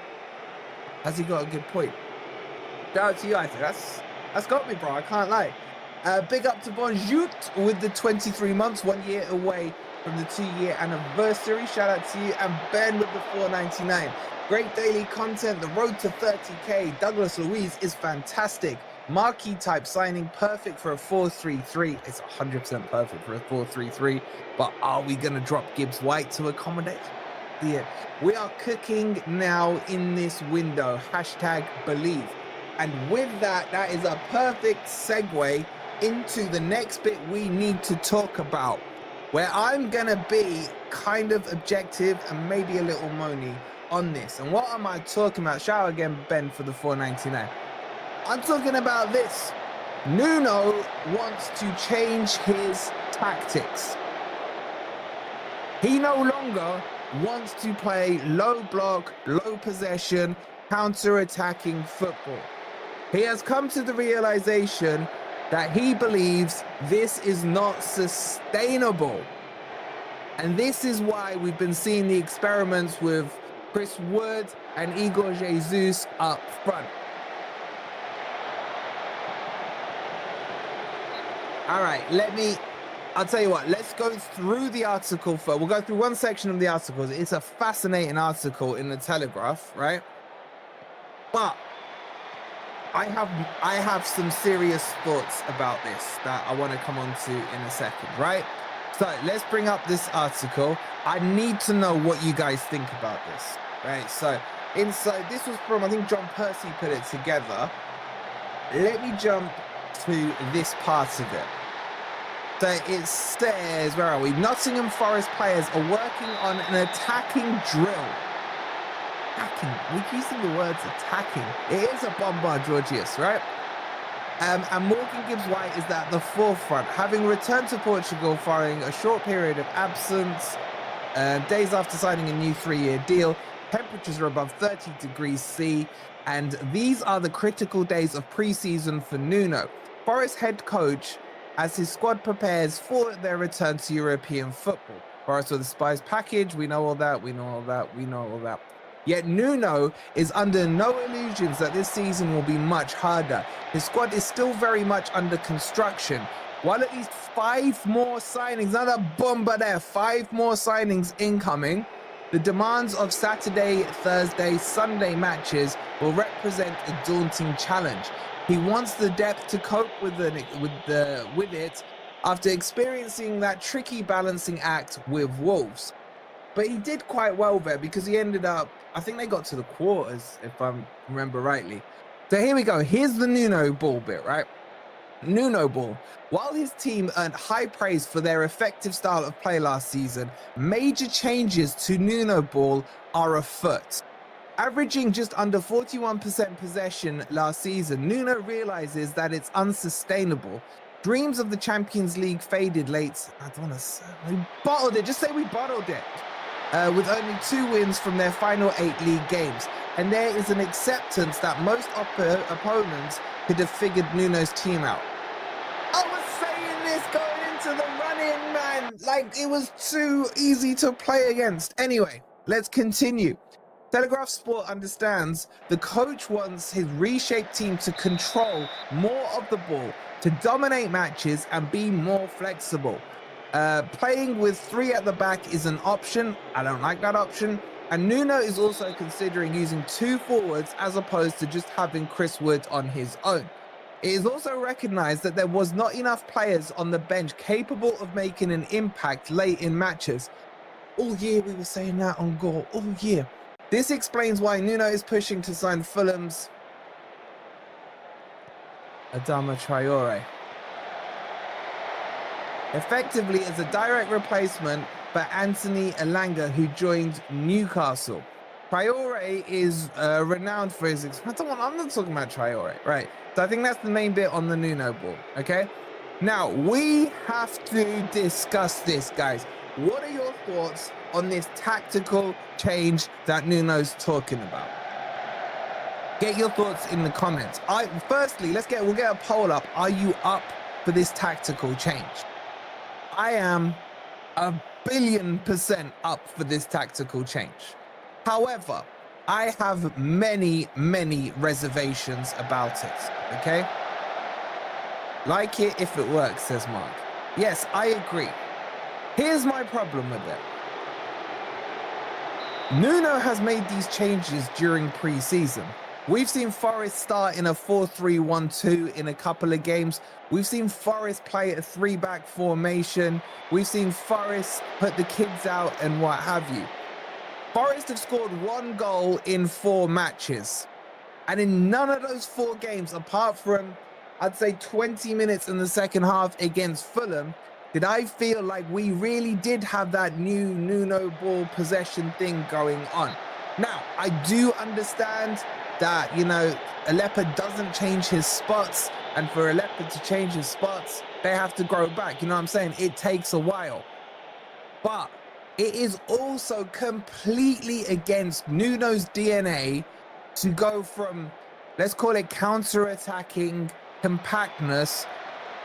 Shout out to you, Isaac. That's got me, bro. I can't lie. Big up to Bonjout with the 23 months, 1 year away from the 2-year anniversary. Shout out to you. And Ben with the $4.99. Great daily content. The road to 30K. Douglas Luiz is fantastic. Marquee type signing, perfect for a 4-3-3. It's 100% perfect for a 4-3-3. But are we going to drop Gibbs White to accommodate? Yeah. We are cooking now in this window. #believe. And with that, that is a perfect segue into the next bit we need to talk about, where I'm going to be kind of objective and maybe a little moany on this. And what am I talking about? Shout out again, Ben, for the $4.99. I'm talking about this. Nuno wants to change his tactics. He no longer wants to play low block, low possession, counter-attacking football. He has come to the realization that he believes this is not sustainable. And this is why we've been seeing the experiments with Chris Wood and Igor Jesus up front. All right, I'll tell you what, let's go through the article first. We'll go through one section of the article. It's a fascinating article in the Telegraph, right? But I have some serious thoughts about this that I want to come on to in a second, right? So let's bring up this article. I need to know what you guys think about this, right? So inside, this was from, I think John Percy put it together. Let me jump to this part of it. So it says, where are we? Nottingham Forest players are working on an attacking drill. Attacking, we're using the words attacking. It is a bombard, Georgius, right? And Morgan Gibbs-White is at the forefront, having returned to Portugal following a short period of absence, days after signing a new 3-year deal. Temperatures are above 30 degrees C, and these are the critical days of pre-season for Nuno, Forest head coach, as his squad prepares for their return to European football. Forest with the Spies package, we know all that, we know all that, we know all that. Yet Nuno is under no illusions that this season will be much harder. His squad is still very much under construction. While at least 5 more signings, another bomber there, 5 more signings incoming, the demands of Saturday, Thursday, Sunday matches will represent a daunting challenge. He wants the depth to cope with it after experiencing that tricky balancing act with Wolves. But he did quite well there because he ended up, I think they got to the quarters, if I remember rightly. So here we go. Here's the Nuno Ball bit, right? Nuno Ball. While his team earned high praise for their effective style of play last season, major changes to Nuno Ball are afoot. Averaging just under 41% possession last season, Nuno realizes that it's unsustainable. Dreams of the Champions League faded late. I don't want to say, we bottled it. Just say we bottled it. With only 2 wins from their final 8 league games. And there is an acceptance that most opponents could have figured Nuno's team out. I was saying this going into the run-in, man. Like, it was too easy to play against. Anyway, let's continue. Telegraph Sport understands the coach wants his reshaped team to control more of the ball, to dominate matches and be more flexible. Playing with 3 at the back is an option. I don't like that option. And Nuno is also considering using 2 forwards as opposed to just having Chris Wood on his own. It is also recognized that there was not enough players on the bench capable of making an impact late in matches. All year we were saying that on goal. All year. This explains why Nuno is pushing to sign Fulham's Adama Traore, effectively as a direct replacement for Anthony Elanga, who joined Newcastle. Traore is renowned for his... I'm not talking about Traore, right? So I think that's the main bit on the Nuno Ball, okay? Now, we have to discuss this, guys. What are your thoughts on this tactical change that Nuno's talking about? Get your thoughts in the comments. Firstly, we'll get a poll up. Are you up for this tactical change? I am 1,000,000,000% up for this tactical change. However, I have many reservations about it, okay? Like it if it works, says Mark. Yes, I agree. Here's my problem with it. Nuno has made these changes during pre-season. We've seen Forest start in a 4-3-1-2 in a couple of games. We've seen Forest play a 3-back formation. We've seen Forest put the kids out and what have you. Forest have scored 1 goal in 4 matches. And in none of those 4 games, apart from, I'd say 20 minutes in the second half against Fulham, did I feel like we really did have that new Nuno Ball possession thing going on. Now, I do understand that, you know, Aleppo doesn't change his spots, and for Aleppo to change his spots, they have to grow back. You know what I'm saying? It takes a while. But it is also completely against Nuno's DNA to go from, let's call it counter-attacking compactness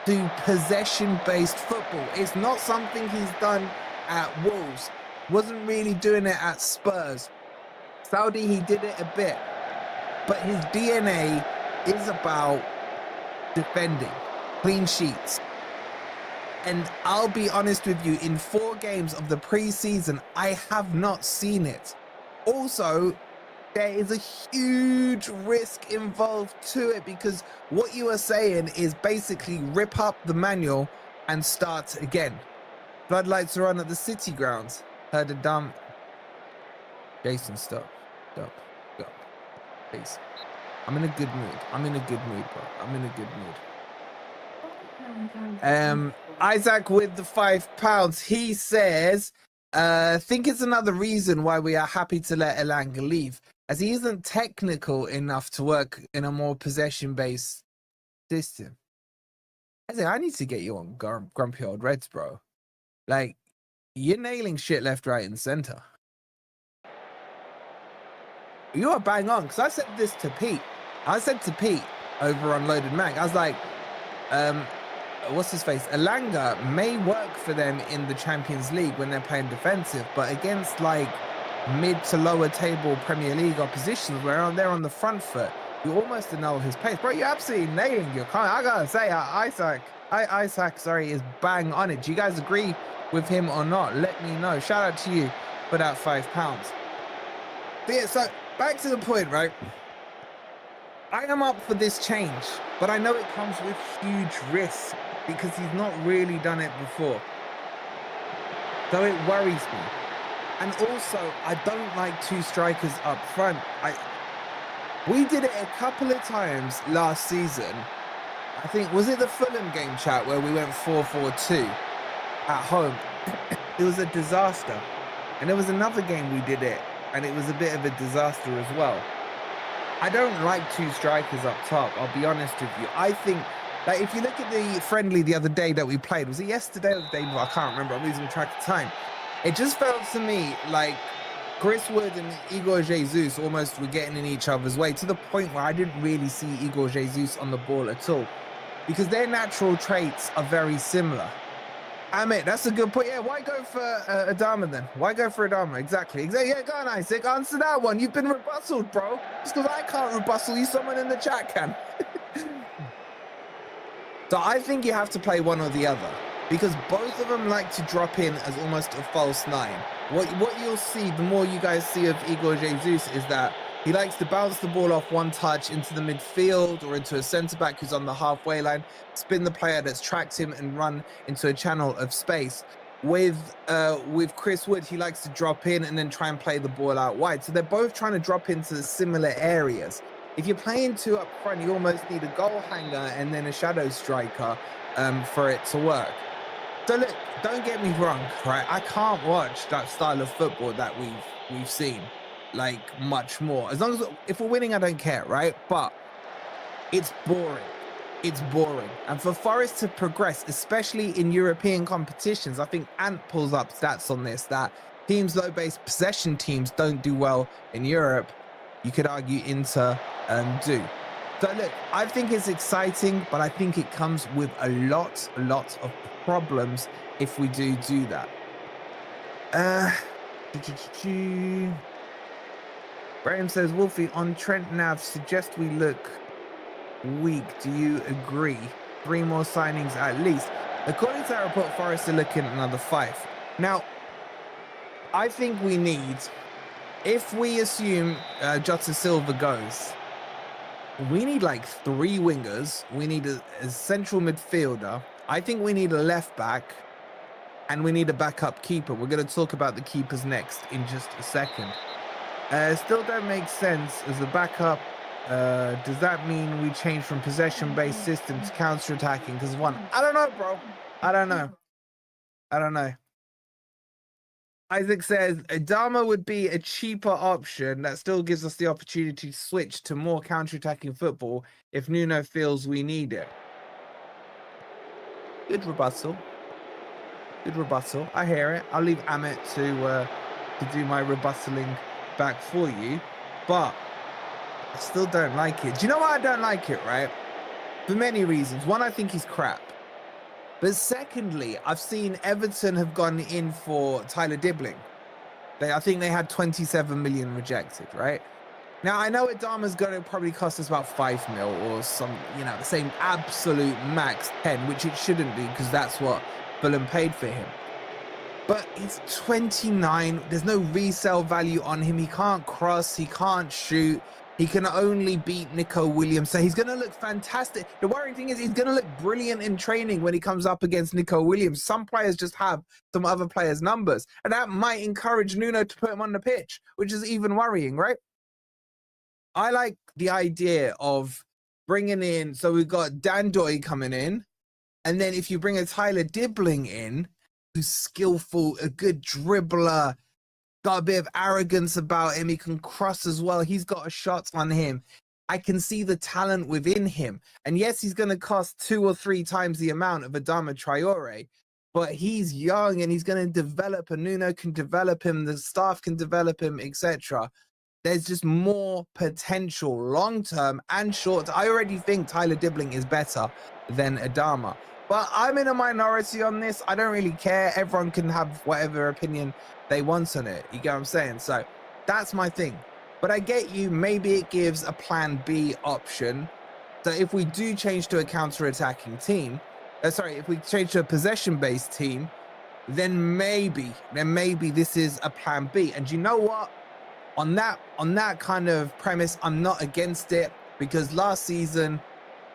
to possession-based football. It's not something he's done at Wolves. Wasn't really doing it at Spurs. Saudi, he did it a bit. But his DNA is about defending, clean sheets. And I'll be honest with you, in 4 games of the pre-season, I have not seen it. Also, there is a huge risk involved to it, because what you are saying is basically rip up the manual and start again. Floodlights are on at the City grounds. Heard a dumb. Jason, stop. Stop. Please. I'm in a good mood. I'm in a good mood, bro. I'm in a good mood. Isaac with the £5. He says, think it's another reason why we are happy to let Elanga leave, as he isn't technical enough to work in a more possession-based system. I need to get you on Grumpy Old Reds, bro. Like, you're nailing shit left, right, and center. You are bang on, because I said this to Pete. I said to Pete over on Loaded Mag, I was like, what's his face? Elanga may work for them in the Champions League when they're playing defensive, but against like mid to lower table Premier League oppositions where they're on the front foot, you almost annul his pace. Bro, you're absolutely nailing your comment. I gotta say, Isaac, sorry, is bang on it. Do you guys agree with him or not? Let me know. Shout out to you for that £5. But yeah, so back to the point, right? I am up for this change, but I know it comes with huge risks because he's not really done it before. So it worries me. And also, I don't like two strikers up front. We did it a couple of times last season. I think, was it the Fulham game, chat, where we went 4-4-2 at home? It was a disaster. And there was another game we did it, and it was a bit of a disaster as well. I don't like two strikers up top, I'll be honest with you. I think, like, if you look at the friendly the other day that we played, was it yesterday or the day before? I can't remember, I'm losing track of time. It just felt to me like Chris Wood and Igor Jesus almost were getting in each other's way, to the point where I didn't really see Igor Jesus on the ball at all, because their natural traits are very similar. Amit, that's a good point. Yeah, why go for Adama then? Why go for Adama? Exactly. Yeah, go on, Isaac. Answer that one. You've been rebutted, bro. Just because I can't rebuttal you, someone in the chat can. So I think you have to play one or the other, because both of them like to drop in as almost a false nine. What you'll see, the more you guys see of Igor Jesus, is that he likes to bounce the ball off one touch into the midfield or into a centre-back who's on the halfway line, spin the player that's tracked him and run into a channel of space. With Chris Wood, he likes to drop in and then try and play the ball out wide. So they're both trying to drop into similar areas. If you're playing two up front, you almost need a goal hanger and then a shadow striker for it to work. So look, don't get me wrong, right? I can't watch that style of football that we've seen. Like, much more. As long as, if we're winning, I don't care, right? But it's boring. It's boring. And for Forest to progress, especially in European competitions, I think Ant pulls up stats on this, that teams, low-based possession teams, don't do well in Europe. You could argue Inter do. So look, I think it's exciting, but I think it comes with a lot of problems if we do that. Graham says, Wolfie, on Trent Nav, suggest we look weak. Do you agree? 3 more signings at least. According to that report, Forest are looking at another 5. Now, I think we need, if we assume Jota Silva goes, we need like 3 wingers. We need a central midfielder. I think we need a left back, and we need a backup keeper. We're going to talk about the keepers next in just a second. Still don't make sense as a backup. Does that mean we change from possession-based system to counter-attacking? Because one, I don't know, bro. I don't know. Isaac says Adama would be a cheaper option that still gives us the opportunity to switch to more counter-attacking football if Nuno feels we need it. Good rebuttal. I hear it. I'll leave Amit to do my rebuttaling back for you, but I still don't like it. Do you know why I don't like it, right? For many reasons. One, I think he's crap. But secondly, I've seen Everton have gone in for Tyler Dibbling. I think they had 27 million rejected, right? Now, I know Adama's going to probably cost us about 5 mil or some, the same absolute max 10, which it shouldn't be because that's what Fulham paid for him. But he's 29. There's no resale value on him. He can't cross. He can't shoot. He can only beat Nico Williams. So he's going to look fantastic. The worrying thing is he's going to look brilliant in training when he comes up against Nico Williams. Some players just have some other players' numbers. And that might encourage Nuno to put him on the pitch, which is even worrying, right? I like the idea of bringing in, so we've got Dan Doy coming in. And then if you bring a Tyler Dibbling in, who's skillful, a good dribbler, got a bit of arrogance about him. He can cross as well. He's got a shot on him. I can see the talent within him. And yes, he's going to cost 2 or 3 times the amount of Adama Traore, but he's young and he's going to develop, and Nuno can develop him. The staff can develop him, etc. There's just more potential long-term and short. I already think Tyler Dibbling is better than Adama. But I'm in a minority on this. I don't really care. Everyone can have whatever opinion they want on it. You get what I'm saying? So that's my thing. But I get you. Maybe it gives a plan B option. So if we do change to a counter-attacking team, if we change to a possession-based team, then maybe this is a plan B. And you know what? On that kind of premise, I'm not against it, because last season,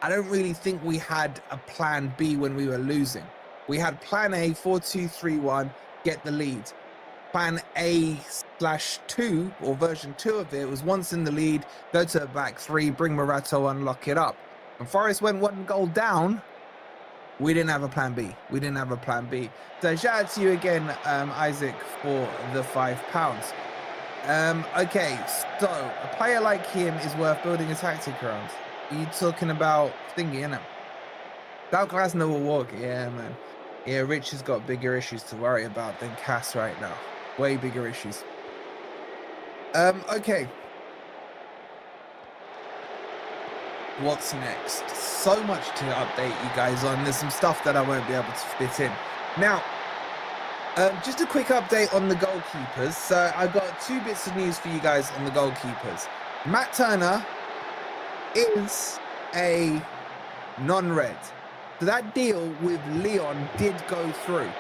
I don't really think we had a plan B when we were losing. We had plan A, 4-2-3-1, get the lead. Plan A/2 or version 2 of it was once in the lead, go to a back 3, bring Morato and lock it up. And Forest went 1 goal down. We didn't have a plan B. So shout out to you again, Isaac, for the £5. Okay, so a player like him is worth building a tactic around. You talking about thingy, innit? Gal Glasner will walk. Yeah, man. Yeah, Rich has got bigger issues to worry about than Cass right now. Way bigger issues. Okay. What's next? So much to update you guys on. There's some stuff that I won't be able to fit in. Now, just a quick update on the goalkeepers. So I've got 2 bits of news for you guys on the goalkeepers. Matt Turner is a non-red. So that deal with Leon did go through.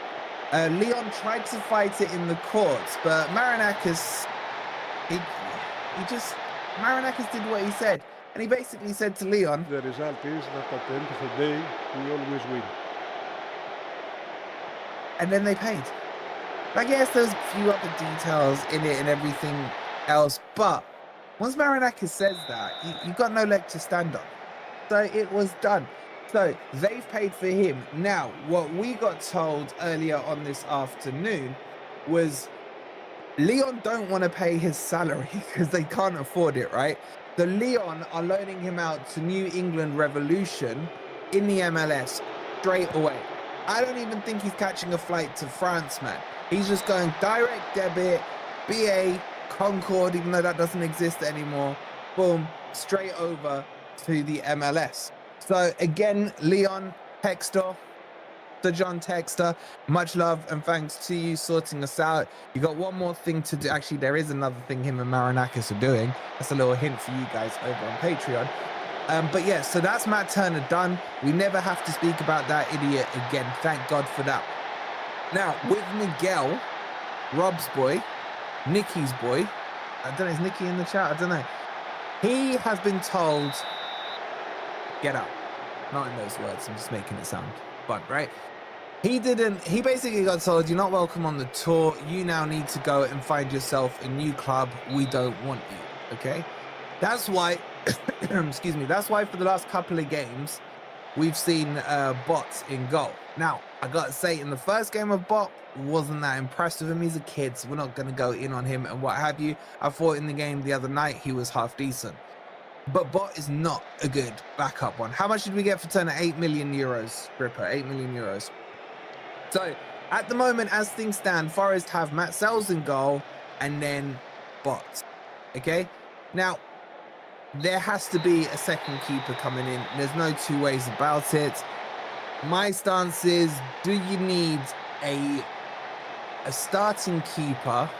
Leon tried to fight it in the courts, but Marinakis, Marinakis did what he said. And he basically said to Leon, The result is that at the end of the day, we always win. And then they paid. Like, yes, there's a few other details in it and everything else, but once Marinakis says that, you've got no leg to stand on. So it was done. So they've paid for him. Now, what we got told earlier on this afternoon was Leon don't want to pay his salary because they can't afford it, right? The Leon are loaning him out to New England Revolution in the MLS straight away. I don't even think he's catching a flight to France, man. He's just going direct debit, BA, Concord, even though that doesn't exist anymore. Boom, straight over to the MLS. So again, Leon Textor, Sir John Textor, much love and thanks to you sorting us out. You got one more thing to do. Actually, there is another thing him and Marinakis are doing. That's a little hint for you guys over on Patreon. But yeah, so that's Matt Turner done. We never have to speak about that idiot again. Thank God for that. Now, with Miguel, Rob's boy, Nicky's boy, I don't know, is Nicky in the chat? I don't know. He has been told, get out. Not in those words, I'm just making it sound fun, right? He basically got told, you're not welcome on the tour. You now need to go and find yourself a new club. We don't want you, okay? That's why, excuse me, that's why for the last couple of games, we've seen Bot in goal. Now, I got to say, in the first game of Bot, wasn't that impressed with him. He's a kid, so we're not going to go in on him and what have you. I thought in the game the other night, he was half decent. But Bot is not a good backup one. How much did we get for Turner? 8 million euros, Ripper, 8 million euros. So, at the moment, as things stand, Forest have Matt Sells in goal and then Bot, okay? Now, there has to be a second keeper coming in. There's no 2 ways about it. My stance is, do you need a starting keeper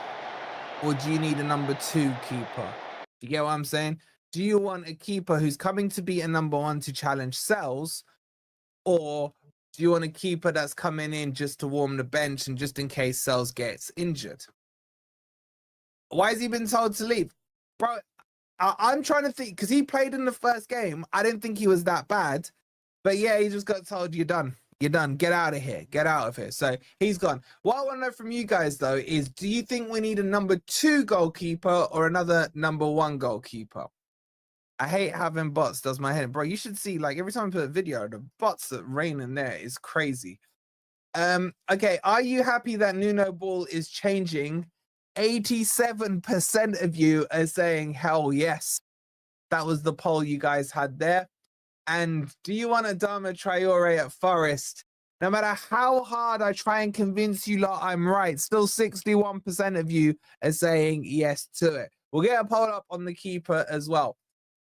or do you need a number 2 keeper? You get what I'm saying? Do you want a keeper who's coming to be a number 1 to challenge Sells, or do you want a keeper that's coming in just to warm the bench and just in case Sells gets injured? Why has he been told to leave? Bro, I'm trying to think because he played in the first game. I didn't think he was that bad, but yeah, he just got told you're done. You're done. Get out of here. Get out of here. So he's gone. What I want to know from you guys though is, do you think we need a number 2 goalkeeper or another number 1 goalkeeper? I hate having bots. Does my head, bro? You should see like every time I put a video, the bots that rain in there is crazy. Okay, are you happy that Nuno Ball is changing? 87% of you are saying hell yes. That was the poll you guys had there. And do you want Adama Traore at Forest? No matter how hard I try and convince you lot I'm right, still 61% of you are saying yes to it. We'll get a poll up on the keeper as well.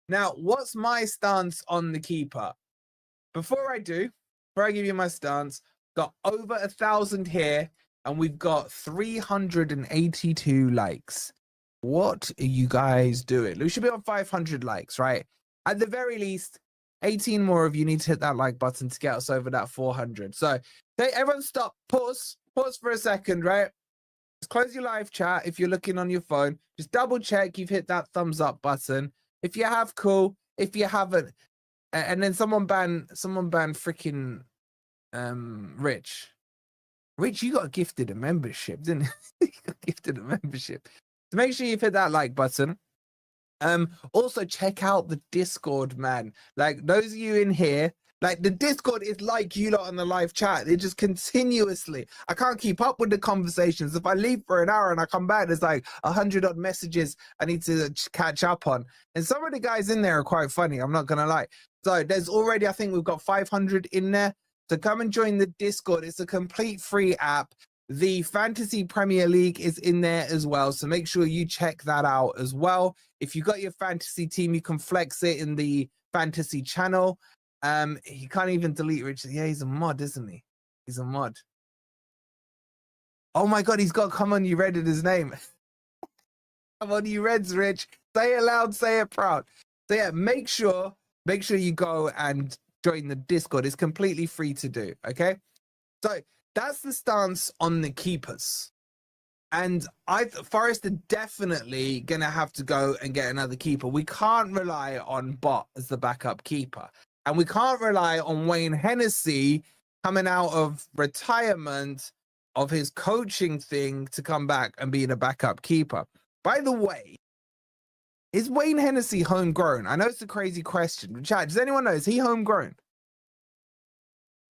Now, what's my stance on the keeper? Before I give you my stance, got over 1,000 here, and we've got 382 likes. What are you guys doing? We should be on 500 likes, right? At the very least, 18 more of you need to hit that like button to get us over that 400. So, okay, everyone stop, pause for a second, right? Just close your live chat if you're looking on your phone. Just double check you've hit that thumbs up button. If you have, cool. If you haven't, and then someone ban freaking Rich. Rich, you got gifted a membership, didn't you? You got gifted a membership. So make sure you've hit that like button. Also check out the Discord, man. Like those of you in here, like the Discord is like you lot on the live chat. They just continuously, I can't keep up with the conversations. If I leave for an hour and I come back, there's like 100 odd messages I need to catch up on. And some of the guys in there are quite funny, I'm not gonna lie. So there's already, I think we've got 500 in there. So come and join the Discord. It's a complete free app. The Fantasy Premier League is in there as well. So make sure you check that out as well. If you got your fantasy team, you can flex it in the fantasy channel. You can't even delete Richard. Yeah, he's a mod, isn't he? He's a mod. Oh my God, he's got Come On You Red in his name. Come On You Reds, Rich. Say it loud, say it proud. So yeah, make sure you go and join the Discord. It's completely free to do, okay? So that's the stance on the keepers. And Forest are definitely going to have to go and get another keeper. We can't rely on Bot as the backup keeper. And we can't rely on Wayne Hennessy coming out of retirement of his coaching thing to come back and being a backup keeper. By the way, is Wayne Hennessy homegrown? I know it's a crazy question. Chat, does anyone know? Is he homegrown?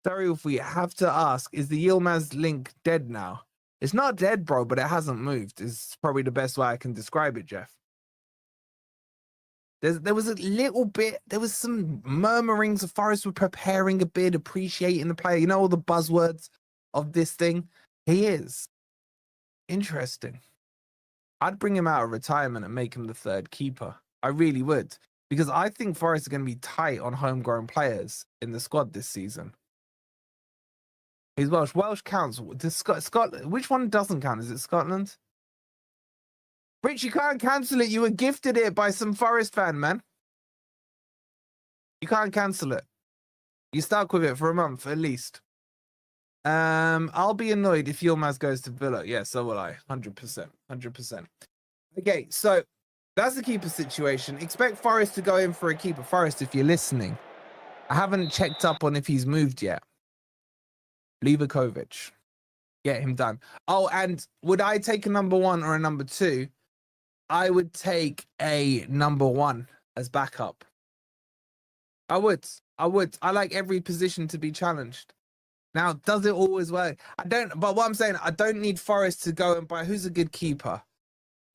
Sorry if we have to ask, is the Yilmaz link dead now? It's not dead, bro, but it hasn't moved. It's probably the best way I can describe it, Jeff. There was a little bit, there was some murmurings of Forest were preparing a bid, appreciating the player. You know all the buzzwords of this thing? He is. Interesting. I'd bring him out of retirement and make him the third keeper. I really would. Because I think Forest are going to be tight on homegrown players in the squad this season. He's Welsh. Welsh counts. Does Scotland? Which one doesn't count? Is it Scotland? Rich, you can't cancel it. You were gifted it by some Forest fan, man. You can't cancel it. You're stuck with it for a month at least. I'll be annoyed if Yilmaz goes to Villa. Yeah, so will I. 100%. 100%. Okay, so that's the keeper situation. Expect Forest to go in for a keeper. Forest, if you're listening, I haven't checked up on if he's moved yet. Livakovic. Get him done. Oh, and would I take a number 1 or a number 2? I would take a number 1 as backup. I would. I like every position to be challenged. Now, does it always work? But what I'm saying, I don't need Forest to go and buy who's a good keeper.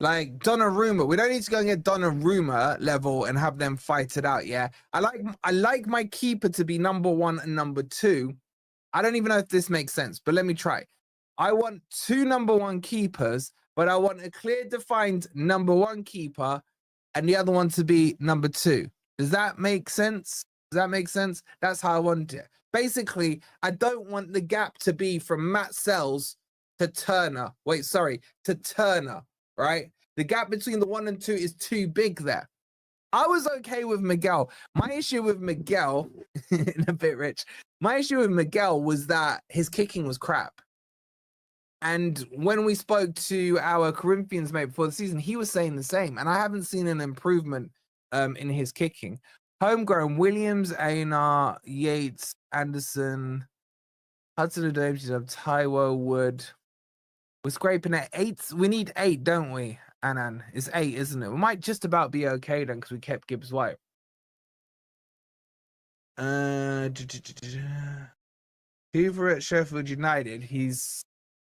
Like Donnarumma. We don't need to go and get Donnarumma level and have them fight it out, yeah? I like my keeper to be number 1 and number 2. I don't even know if this makes sense, but let me try. I want 2 number 1 keepers, but I want a clear defined number 1 keeper and the other one to be number 2. Does that make sense? Does that make sense? That's how I want it. Basically, I don't want the gap to be from Matt Sells to Turner. To Turner, right? The gap between the 1 and 2 is too big there. I was okay with Miguel. My issue with Miguel, in a bit, Rich, my issue with Miguel was that his kicking was crap. And when we spoke to our Corinthians mate before the season, he was saying the same. And I haven't seen an improvement in his kicking. Homegrown: Williams, Ainar, Yates, Anderson, Hudson Odoi, Taiwo, Wood. We're scraping at 8. We need 8, don't we, Anan? It's 8, isn't it? We might just about be okay then because we kept Gibbs White. Hoover at Sheffield United. He's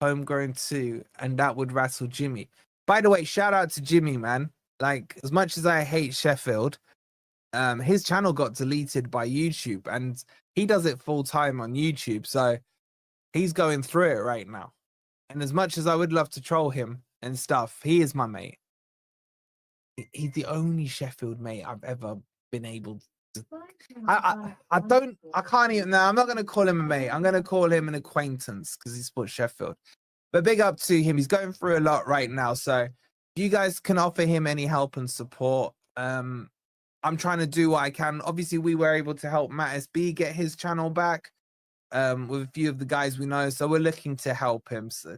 homegrown too, and that would rattle Jimmy. By the way, shout out to Jimmy, man. Like, as much as I hate Sheffield, his channel got deleted by YouTube, and he does it full time on YouTube, so he's going through it right now. And as much as I would love to troll him and stuff, he is my mate. He's the only Sheffield mate I've ever been able to. I can't even. No, I'm not going to call him a mate. I'm going to call him an acquaintance because he supports Sheffield. But big up to him. He's going through a lot right now. So if you guys can offer him any help and support, I'm trying to do what I can. Obviously, we were able to help Matt SB get his channel back with a few of the guys we know. So we're looking to help him. So,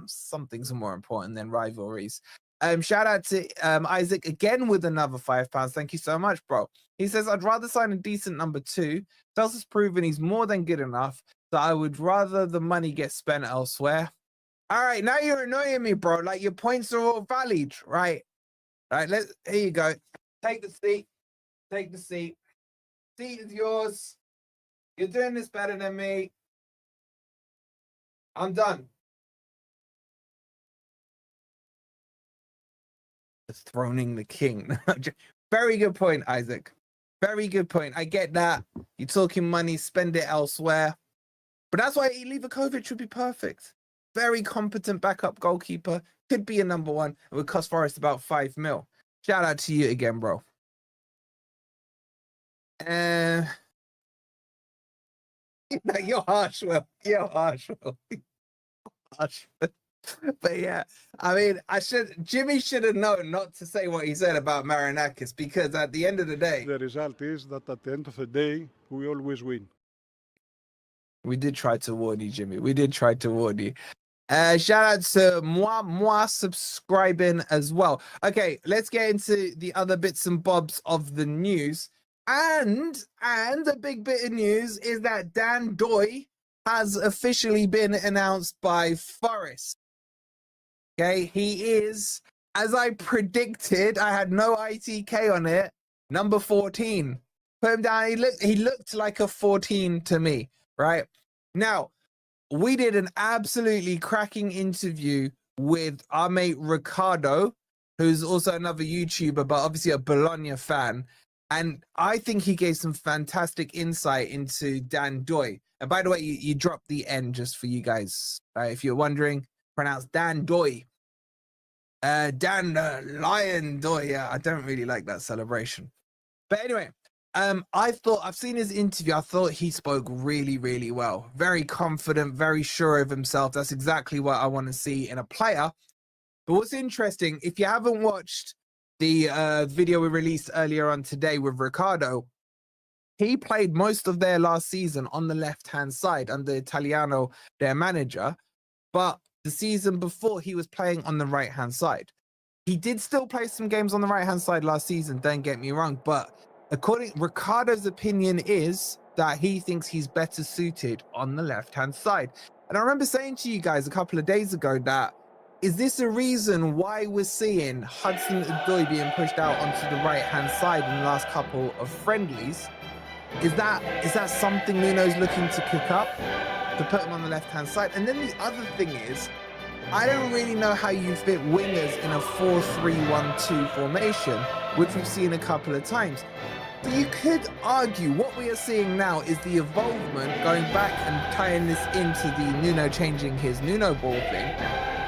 some things are more important than rivalries. Shout out to Isaac again with another £5. Thank you so much, bro. He says, I'd rather sign a decent number 2. Chelsea's proven he's more than good enough, so I would rather the money get spent elsewhere. All right, now you're annoying me, bro. Like, your points are all valid, right? All right, here you go. Take the seat. Take the seat. Seat is yours. You're doing this better than me. I'm done. Throning the king. Very good point, Isaac. Very good point. I get that. You're talking money, spend it elsewhere. But that's why Livakovic would be perfect. Very competent backup goalkeeper. Could be a number 1. It would cost Forest about 5 mil. Shout out to you again, bro. You're harsh, Will. You're harsh, Will. Harsh. But yeah, I mean, Jimmy should have known not to say what he said about Marinakis, because at the end of the day, The result is that at the end of the day, we always win. we did try to warn you, Jimmy. We did try to warn you. Shout out to moi subscribing as well. Okay, let's get into the other bits and bobs of the news. And the big bit of news is that Dan Doy has officially been announced by Forest. Okay, he is, as I predicted, I had no ITK on it, number 14. Put him down. He looked like a 14 to me, right? Now, we did an absolutely cracking interview with our mate Ricardo, who's also another YouTuber, but obviously a Bologna fan. And I think he gave some fantastic insight into Dan Doy. And by the way, you dropped the N just for you guys. If you're wondering, pronounced Dan Doy. Dan Lion Doy. Yeah, I don't really like that celebration. But anyway, I've seen his interview. I thought he spoke really, really well. Very confident, very sure of himself. That's exactly what I want to see in a player. But what's interesting, if you haven't watched the video we released earlier on today with Ricardo, he played most of their last season on the left-hand side under Italiano, their manager. But the season before, he was playing on the right-hand side. He did still play some games on the right-hand side last season, don't get me wrong. But Ricardo's opinion is that he thinks he's better suited on the left-hand side. And I remember saying to you guys a couple of days ago that, is this a reason why we're seeing Hudson Odoi being pushed out onto the right-hand side in the last couple of friendlies? Is that something Nuno's looking to cook up, to put him on the left-hand side? And then the other thing is, I don't really know how you fit wingers in a 4-3-1-2 formation, which we've seen a couple of times. So you could argue what we are seeing now is the evolvement, going back and tying this into the Nuno changing his Nuno ball thing,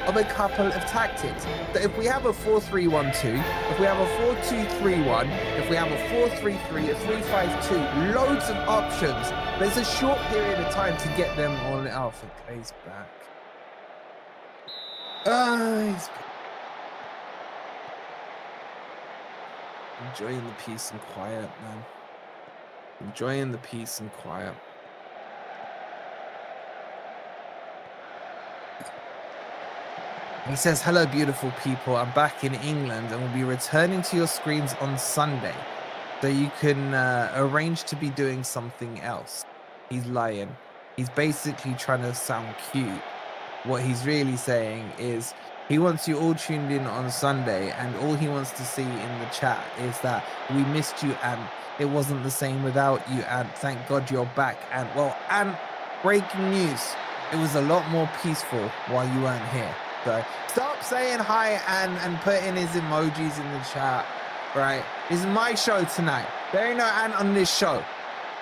of a couple of tactics. So if we have a 4-3-1-2, if we have a 4-2-3-1, if we have a 4-3-3, a 3-5-2, loads of options. There's a short period of time to get them all out. Oh, he's back. He's back. Enjoying the peace and quiet, man. Enjoying the peace and quiet. He says, hello, beautiful people. I'm back in England and will be returning to your screens on Sunday. So you can arrange to be doing something else. He's lying. He's basically trying to sound cute. What he's really saying is he wants you all tuned in on Sunday, and all he wants to see in the chat is that we missed you, and it wasn't the same without you, and thank God you're back. And well, and breaking news, it was a lot more peaceful while you weren't here. So stop saying hi and putting his emojis in the chat, right? This is my show tonight. There ain't no Ant on this show.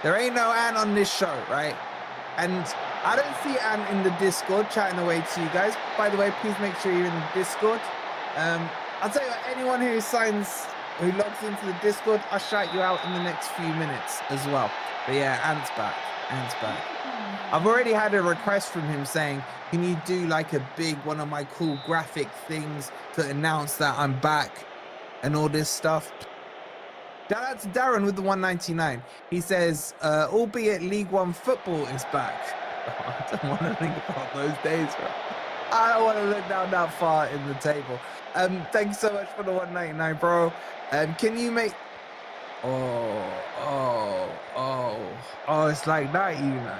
There ain't no Ant on this show, right? And I don't see Ant in the Discord chatting away to you guys. By the way, please make sure you're in the Discord. I'll tell you what, anyone who logs into the Discord, I'll shout you out in the next few minutes as well. But yeah, Ant's back. Ant's back. I've already had a request from him saying, can you do like a big one of my cool graphic things to announce that I'm back and all this stuff? Shout out to Darren with the 199. He says, albeit League One football is back. I don't want to think about those days, bro. I don't want to look down that far in the table. Thank you so much for the 199, bro. Can you make... Oh, it's like that, you know.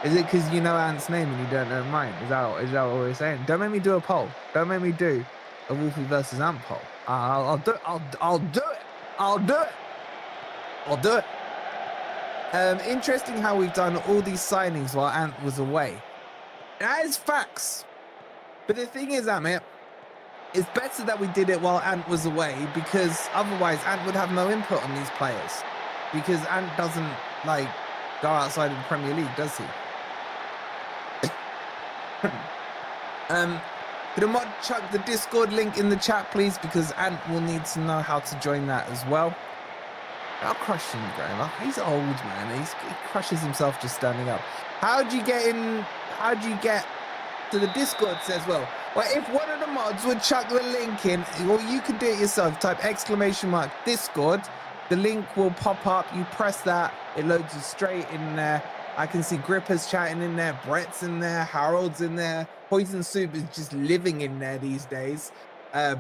Is it because you know Ant's name and you don't know mine? Is that what we're saying? Don't make me do a poll. Don't make me do a Wolfie versus Ant poll. I'll do it. I'll do it. I'll do it. I'll do it. Interesting how we've done all these signings while Ant was away. That is facts. But the thing is, Amit, it's better that we did it while Ant was away, because otherwise Ant would have no input on these players. Because Ant doesn't, like, go outside of the Premier League, does he? Could a mod chuck the Discord link in the chat, please? Because Ant will need to know how to join that as well. I'll crush him, Graham. He's old, man. He crushes himself just standing up. How'd you get to the Discord? Says, well, if one of the mods would chuck the link in, or you could do it yourself, type ! Discord. The link will pop up. You press that, it loads you straight in there. I can see Gripper's chatting in there, Brett's in there, Harold's in there. Poison Soup is just living in there these days.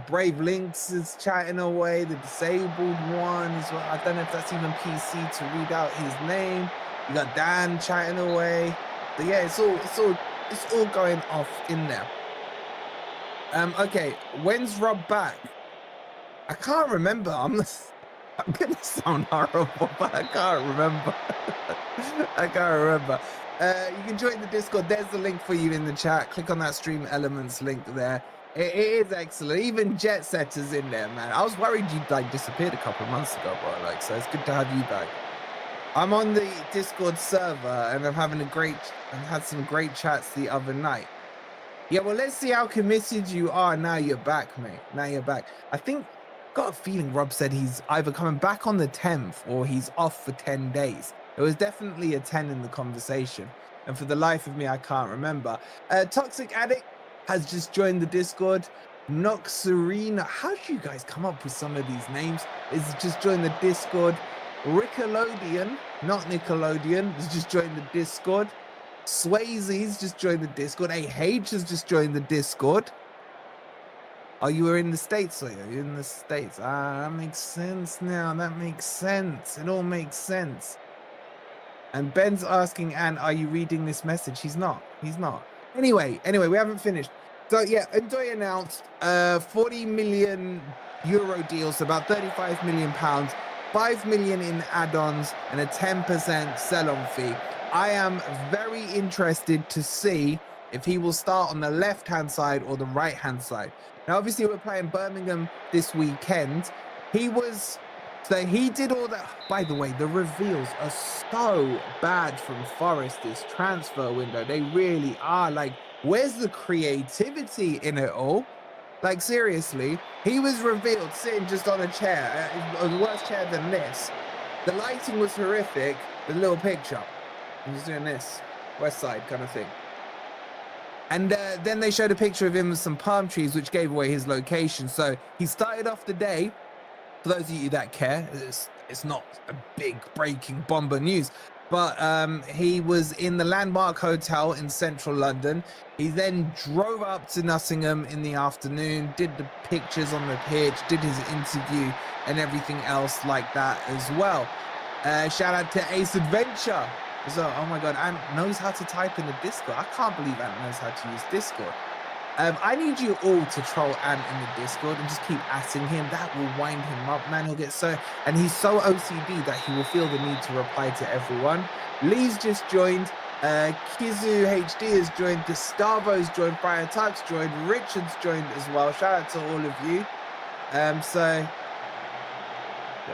Brave Links is chatting away. The disabled one is, well, I don't know if that's even PC to read out his name. You got Dan chatting away. But yeah, it's all going off in there. Okay, when's Rob back? I can't remember. I'm gonna sound horrible, but I can't remember. I can't remember. You can join the Discord. There's the link for you in the chat. Click on that Stream Elements link there. It is excellent. Even Jet Setter's in there, man. I was worried you'd like disappeared a couple of months ago, bro. Like, so it's good to have you back. I'm on the Discord server and I'm having had some great chats the other night. Yeah, well, let's see how committed you are now you're back, mate. Now you're back. I think, got a feeling Rob said he's either coming back on the 10th or he's off for 10 days. It was definitely a 10 in the conversation. And for the life of me, I can't remember. Toxic Addict has just joined the Discord. Noxarena, how do you guys come up with some of these names? Is just joined the Discord. Rickelodeon, not Nickelodeon, has just joined the Discord. Swayze's just joined the Discord. AH has just joined the Discord. Oh, you were in the States, are you? You're in the States. That makes sense now. That makes sense. It all makes sense. And Ben's asking, Anne, are you reading this message? He's not. He's not. Anyway, we haven't finished. So yeah, Ndoye announced 40 million euro deals, about 35 million pounds, 5 million in add-ons, and a 10% sell-on fee. I am very interested to see if he will start on the left-hand side or the right-hand side. Now, obviously, we're playing Birmingham this weekend. He did all that. By the way, the reveals are so bad from Forest this transfer window. They really are. Like, where's the creativity in it all? Like, seriously, he was revealed sitting just on a chair, a worse chair than this. The lighting was horrific. The little picture. He was doing this, West Side kind of thing. And then they showed a picture of him with some palm trees, which gave away his location. So he started off the day. For those of you that care, it's not a big breaking bomber news. but he was in the Landmark Hotel in central London. He then drove up to Nottingham in the afternoon, did the pictures on the pitch, did his interview and everything else like that as well. Shout out to Ace Adventure. So, oh my God, Ant knows how to type in the Discord. I can't believe Ant knows how to use Discord. I need you all to troll Ant in the Discord and just keep asking him. That will wind him up, man. He'll get so, and he's so OCD that he will feel the need to reply to everyone. Lee's just joined. Kizu HD has joined. Gustavo's joined. Brian Tuck's joined. Richard's joined as well. Shout out to all of you.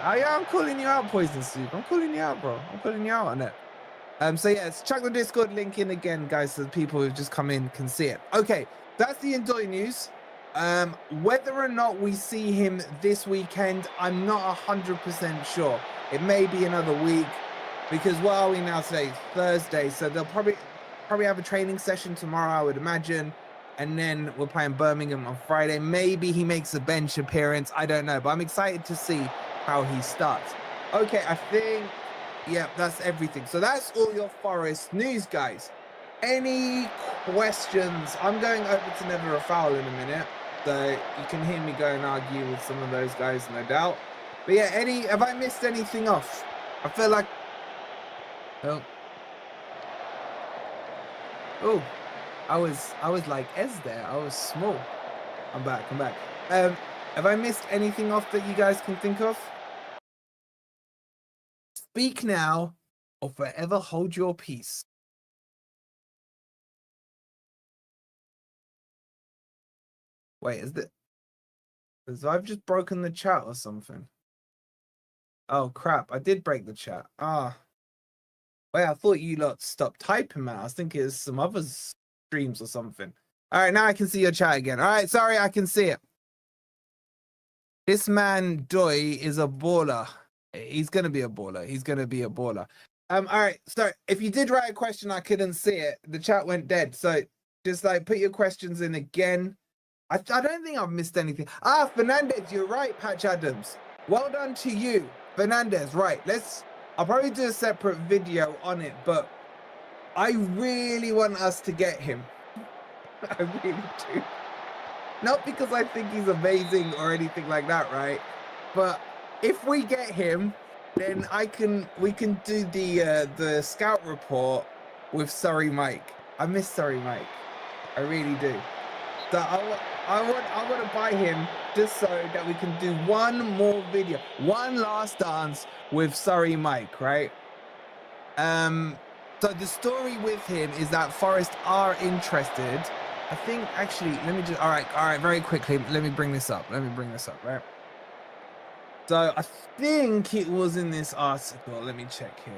I'm calling you out, Poison Soup. I'm calling you out, bro. I'm calling you out on it. So yeah, let's chuck the Discord link in again, guys, so the people who've just come in can see it. Okay. That's the Ndoye news. Whether or not we see him this weekend, I'm not 100% sure. It may be another week because what are we now today? Thursday. So they'll probably have a training session tomorrow, I would imagine. And then we're playing Birmingham on Friday. Maybe he makes a bench appearance. I don't know. But I'm excited to see how he starts. Okay, I think, yeah, that's everything. So that's all your Forest news, guys. Any questions? I'm going over to Never a Foul in a minute, so you can hear me go and argue with some of those guys, no doubt. But yeah, have I missed anything off? I feel like, oh, I was like Ez there. I was small. I'm back. Have I missed anything off that you guys can think of? Speak now, or forever hold your peace. Wait, is I've just broken the chat or something? Oh crap, I did break the chat. Wait, I thought you lot stopped typing, man. I was thinking it's some other streams or something. All right, now I can see your chat again. All right, sorry, I can see it. This man Ndoye is a baller. He's gonna be a baller. All right, so if you did write a question, I couldn't see it. The chat went dead. So just like put your questions in again. I don't think I've missed anything. Fernandez, you're right, Patch Adams. Well done to you, Fernandez. Right, I'll probably do a separate video on it, but I really want us to get him. I really do. Not because I think he's amazing or anything like that, right? But if we get him, then we can do the scout report with Surrey Mike. I miss Surrey Mike. I really do. So I want to buy him just so that we can do one more video, one last dance with Surrey Mike, right? So the story with him is that Forest are interested. I think actually, let me just, all right, very quickly, let me bring this up, right? So I think it was in this article. Let me check here,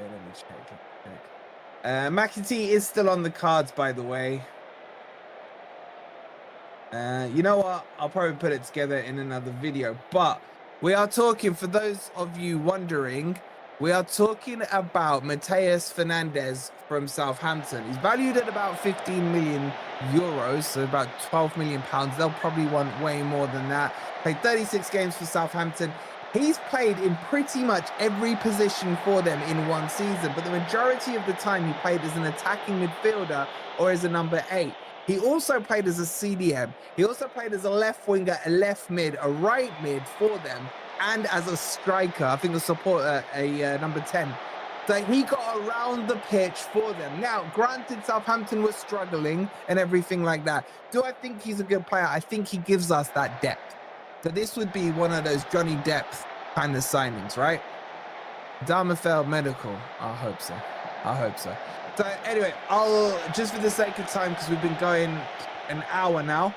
McAtee is still on the cards, by the way. You know what? I'll probably put it together in another video. But we are talking, for those of you wondering, we are talking about Mateus Fernandes from Southampton. He's valued at about 15 million euros, so about 12 million pounds. They'll probably want way more than that. Played 36 games for Southampton. He's played in pretty much every position for them in one season, but the majority of the time he played as an attacking midfielder or as a number 8. He also played as a CDM. He also played as a left winger, a left mid, a right mid for them, and as a striker. I think a supporter, a number 10. So he got around the pitch for them. Now, granted, Southampton was struggling and everything like that. Do I think he's a good player? I think he gives us that depth. So this would be one of those Johnny Depth kind of signings, right? Darmafeld Medical. I hope so. So anyway, I'll, just for the sake of time, because we've been going an hour now,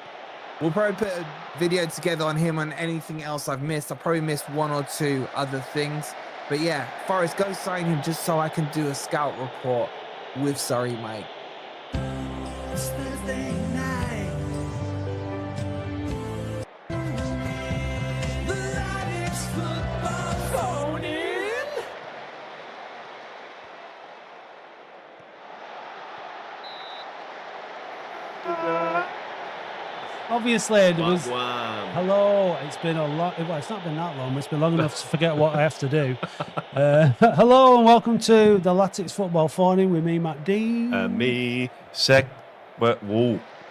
we'll probably put a video together on him and anything else I've missed. I probably missed one or two other things. But yeah, Forest, go sign him just so I can do a scout report with Surrey Mike. It's Thursday night. The Irish football phone in. obviously there was. Wow. Hello, it's been a lot. Well, it's not been that long. It's been long enough to forget what I have to do. Hello and welcome to the Latics Football Phone-In with me, Matt Dean. Whoa,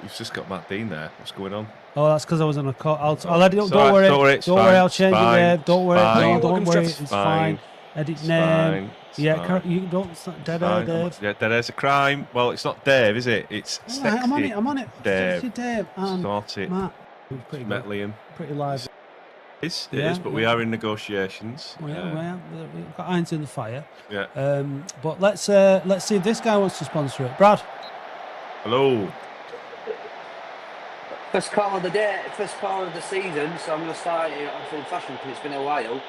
you've just got Matt Dean there. What's going on? Oh, that's because I was on a call. I'll let it. Don't Alright, worry. don't worry, it's Don't worry. fine, I'll it's change it fine, there. Don't worry. fine. No, don't worry. It's It's fine. fine. Edit It's name. fine, it's Yeah, fine. you don't. Dead air, Fine. Dave. Yeah, there's a crime. Well, it's not Dave, is it? It's All right, I'm on it. Dave. Sexy Dave and Sort it. Matt. Who's pretty good. Met Liam. Pretty live. It is, Yeah, but we yeah. are in negotiations. We've got irons in the fire. Yeah. But let's see if this guy wants to sponsor it. Brad. Hello. First call of the day, first call of the season, so I'm going to start it off in fashion because it's been a while.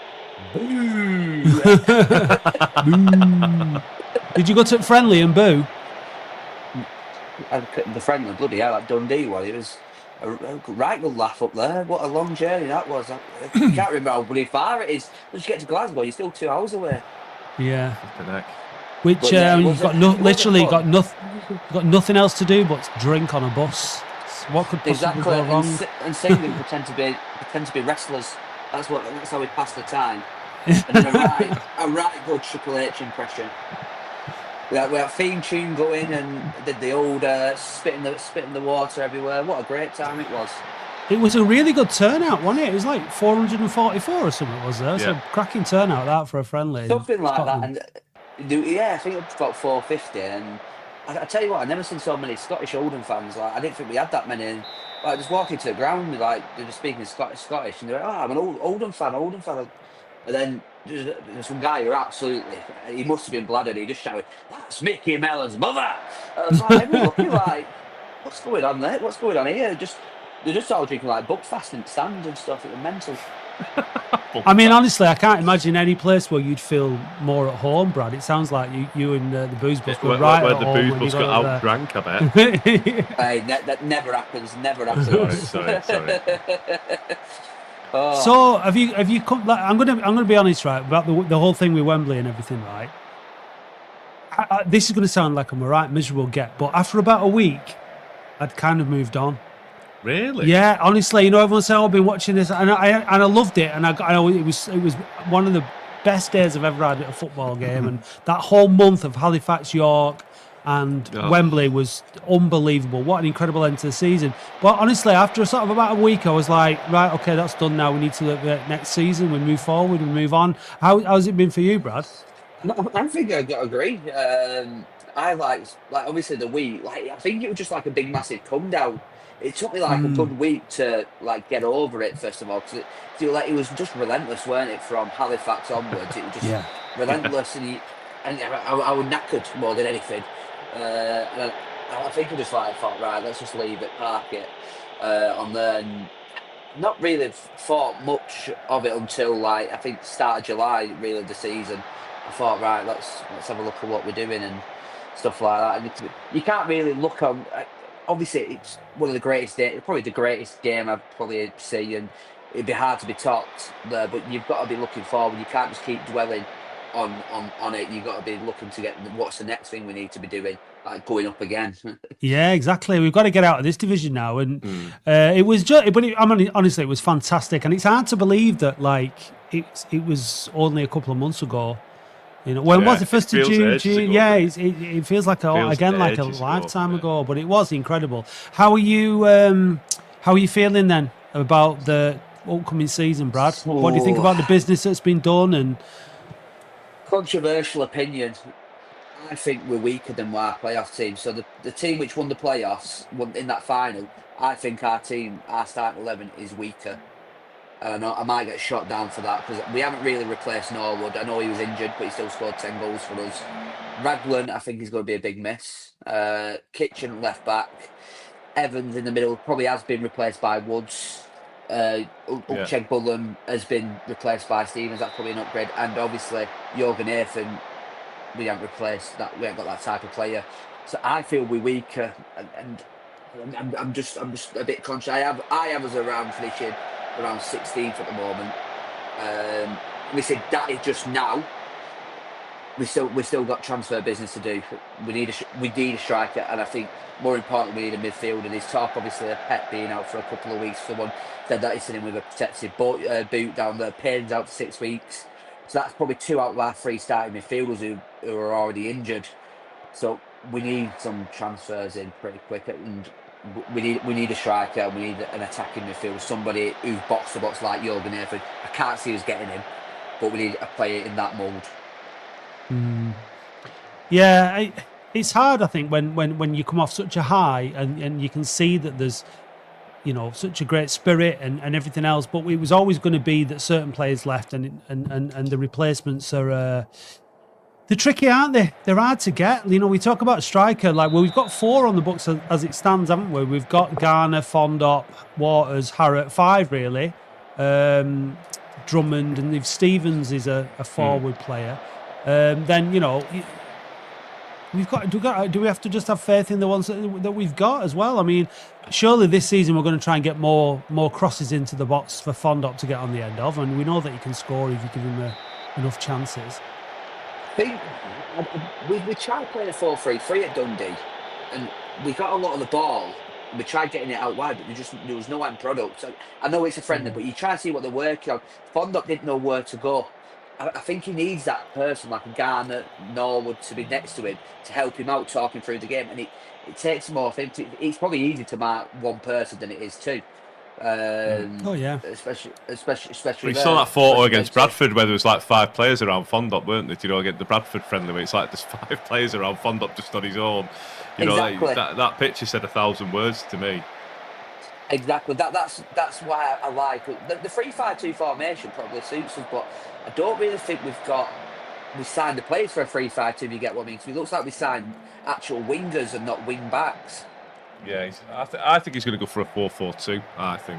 Did you go to friendly and boo? The friendly, bloody hell, that Dundee one, it was a right good laugh up there. What a long journey that was. I can't remember how bloody far it is. Once you get to Glasgow, you're still 2 hours away. Yeah. Flipping heck. Which But yeah, it you've was got a- no, it was a literally fun. got nothing else to do but drink on a bus. What could possibly Exactly, go and, wrong? and singing pretend to be wrestlers. That's how we pass the time. And then a right good Triple H impression. We had theme tune going and did the old spitting the water everywhere. What a great time it was. It was a really good turnout, wasn't it? It was like 444 or something, was there? So Yeah. cracking turnout that for a friendly. in Something like Scotland. that. And yeah, I think it was about 450. And I tell you what, I've never seen so many Scottish Oldham fans. Like, I didn't think we had that many. Like, just walking to the ground, like they were speaking Scottish, and they're like, "Oh, I'm an Oldham fan." And then there's some guy who absolutely, he must have been blooded. He just shouted, "That's Mickey Mellon's mother!" And I was like, everyone looking like, "What's going on there? What's going on here?" They're just all drinking like Buckfast in the stand and stuff. It was mental. I mean, honestly, I can't imagine any place where you'd feel more at home, Brad. It sounds like you and the booze bus were right where at the home booze when you bus got got out up drank, I bet. there. Hey, that never happens. Never happens. Sorry. Oh. So have you come? Like, I'm gonna be honest, right, about the whole thing with Wembley and everything, right? This is gonna sound like I'm a right miserable get, but after about a week, I'd kind of moved on. Really? Yeah, honestly, everyone said, "Oh, I've been watching this," and I loved it, and I know it was one of the best days I've ever had at a football game, and that whole month of Halifax, York, and Wembley was unbelievable. What an incredible end to the season! But honestly, after sort of about a week, I was like, right, okay, that's done now. We need to look at next season. We move forward. We move on. How's it been for you, Brad? I think I agree. I like obviously the week. Like, I think it was just like a big massive come down. It took me like a good week to like get over it. First of all, because it was just relentless, weren't it? From Halifax onwards, it was just relentless, and I was knackered more than anything. And I think I just thought, right, let's just leave it, park it on there. And not really thought much of it until like I think start of July, really the season. I thought, right, let's have a look at what we're doing and stuff like that. And you can't really look on. Obviously, it's one of the greatest days, probably the greatest game I've probably seen, and it'd be hard to be topped there. But you've got to be looking forward. You can't just keep dwelling on it. You've got to be looking to get what's the next thing we need to be doing, like going up again. Yeah, exactly. We've got to get out of this division now, and it was just. But honestly, it was fantastic, and it's hard to believe that like it was only a couple of months ago. You know, when was the 1st of June? June? Yeah, it feels like a lifetime ago, but it was incredible. How are you feeling then about the upcoming season, Brad? What do you think about the business that's been done? And controversial opinion. I think we're weaker than our playoff team. So the team which won the playoffs in that final, I think our starting 11 is weaker. And I know I might get shot down for that because we haven't really replaced Norwood. I know he was injured, but he still scored 10 goals for us. Raglan, I think, is going to be a big miss. Kitchen left back. Evans in the middle probably has been replaced by Woods. Ucheg Bullen has been replaced by Stevens. That's probably an upgrade. And obviously, Jorgen Nathan, we haven't replaced that. We haven't got that type of player. So I feel we're weaker, and I'm just a bit conscious. I have us around finishing around 16th at the moment. We said that is just now. we still got transfer business to do. We need a striker, and I think more importantly, we need a midfielder. There's talk, obviously, of Pep being out for a couple of weeks. Someone said that he's sitting with a protective boot down there. Payne's out for 6 weeks, so that's probably 2 out of our 3 starting midfielders who are already injured. So we need some transfers in pretty quick, and we need a striker, and we need an attacking midfielder, somebody who's box to box like Jurgen Erfurt. I can't see us getting him, but we need a player in that mould. Yeah, it's hard, I think, when you come off such a high and you can see that there's, you know, such a great spirit and everything else, but it was always going to be that certain players left and the replacements are they're tricky, aren't they? They're hard to get. You know, we talk about a striker, like, well, we've got 4 on the books as it stands, haven't we? We've got Garner, Fondop, Waters, Harrott, 5 really. Drummond, and if Stevens is a forward player, then, you know, do we have to just have faith in the ones that we've got as well? I mean, surely this season we're going to try and get more crosses into the box for Fondop to get on the end of, and we know that he can score if you give him enough chances. I think we tried playing a 4-3-3 at Dundee, and we got a lot of the ball. We tried getting it out wide, but there was no end product. So I know it's a friendly, but you try and see what they're working on. Fondop didn't know where to go. I think he needs that person like a Garner, Norwood to be next to him to help him out, talking through the game, and it takes more of him. It's probably easier to mark one person than it is 2. Especially. We saw that photo against Bradford where there was like 5 players around Fondop, weren't there? You know, against the Bradford friendly, where it's like there's 5 players around Fondop just on his own. You know, exactly. that picture said 1,000 words to me. Exactly. That's why I like it. The 3-5-2 formation probably suits us, but I don't really think we signed the players for a 3-5-2. If you get what I mean? Because it looks like we signed actual wingers and not wing backs. Yeah, I think he's going to go for a 4-4-2. I do.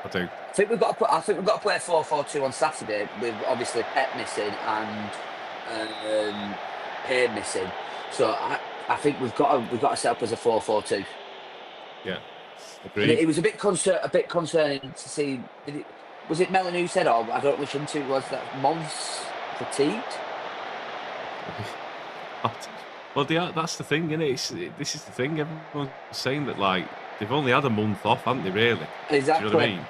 I think we've got to play a 4-4-2 on Saturday with obviously Pep missing and Payne missing. So I think we've got to set up as a 4-4-2. Yeah, agreed. It was a bit concerning to see. Was it Mellon who said, "Oh, I don't know which into it was that Mons fatigued"? Well, that's the thing, isn't it? This is the thing. Everyone's saying that, like, they've only had a month off, haven't they? Really? Exactly. Do you know what I mean?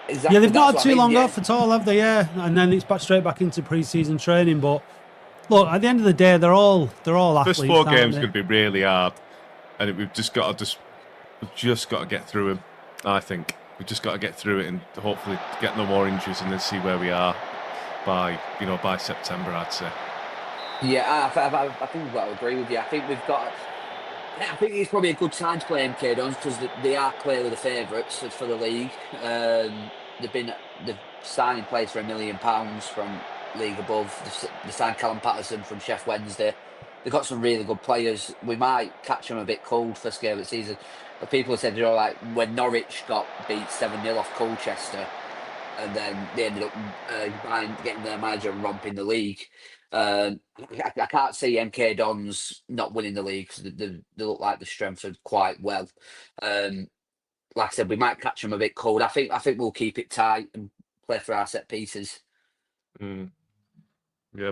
Exactly. Yeah, they've not had too long off at all, have they? Yeah, and then it's straight back into pre-season training. But look, at the end of the day, they're all athletes. First 4 games are going to be really hard, and we've just got to get through them. I think we've just got to get through it and hopefully get no more injuries, and then see where we are by September, I'd say. Yeah, I think we've got to agree with you. I think it's probably a good time to play MK Dons because they are clearly the favourites for the league. They've signing players for £1 million from league above. They signed Callum Patterson from Sheff Wednesday. They've got some really good players. We might catch them a bit cold first game of the season. But people have said, you know, like when Norwich got beat 7-0 off Colchester, and then they ended up getting their manager and romping the league. I can't see MK Dons not winning the league because they look like they're strengthened quite well. Like I said, we might catch them a bit cold. I think we'll keep it tight and play for our set pieces. Yeah,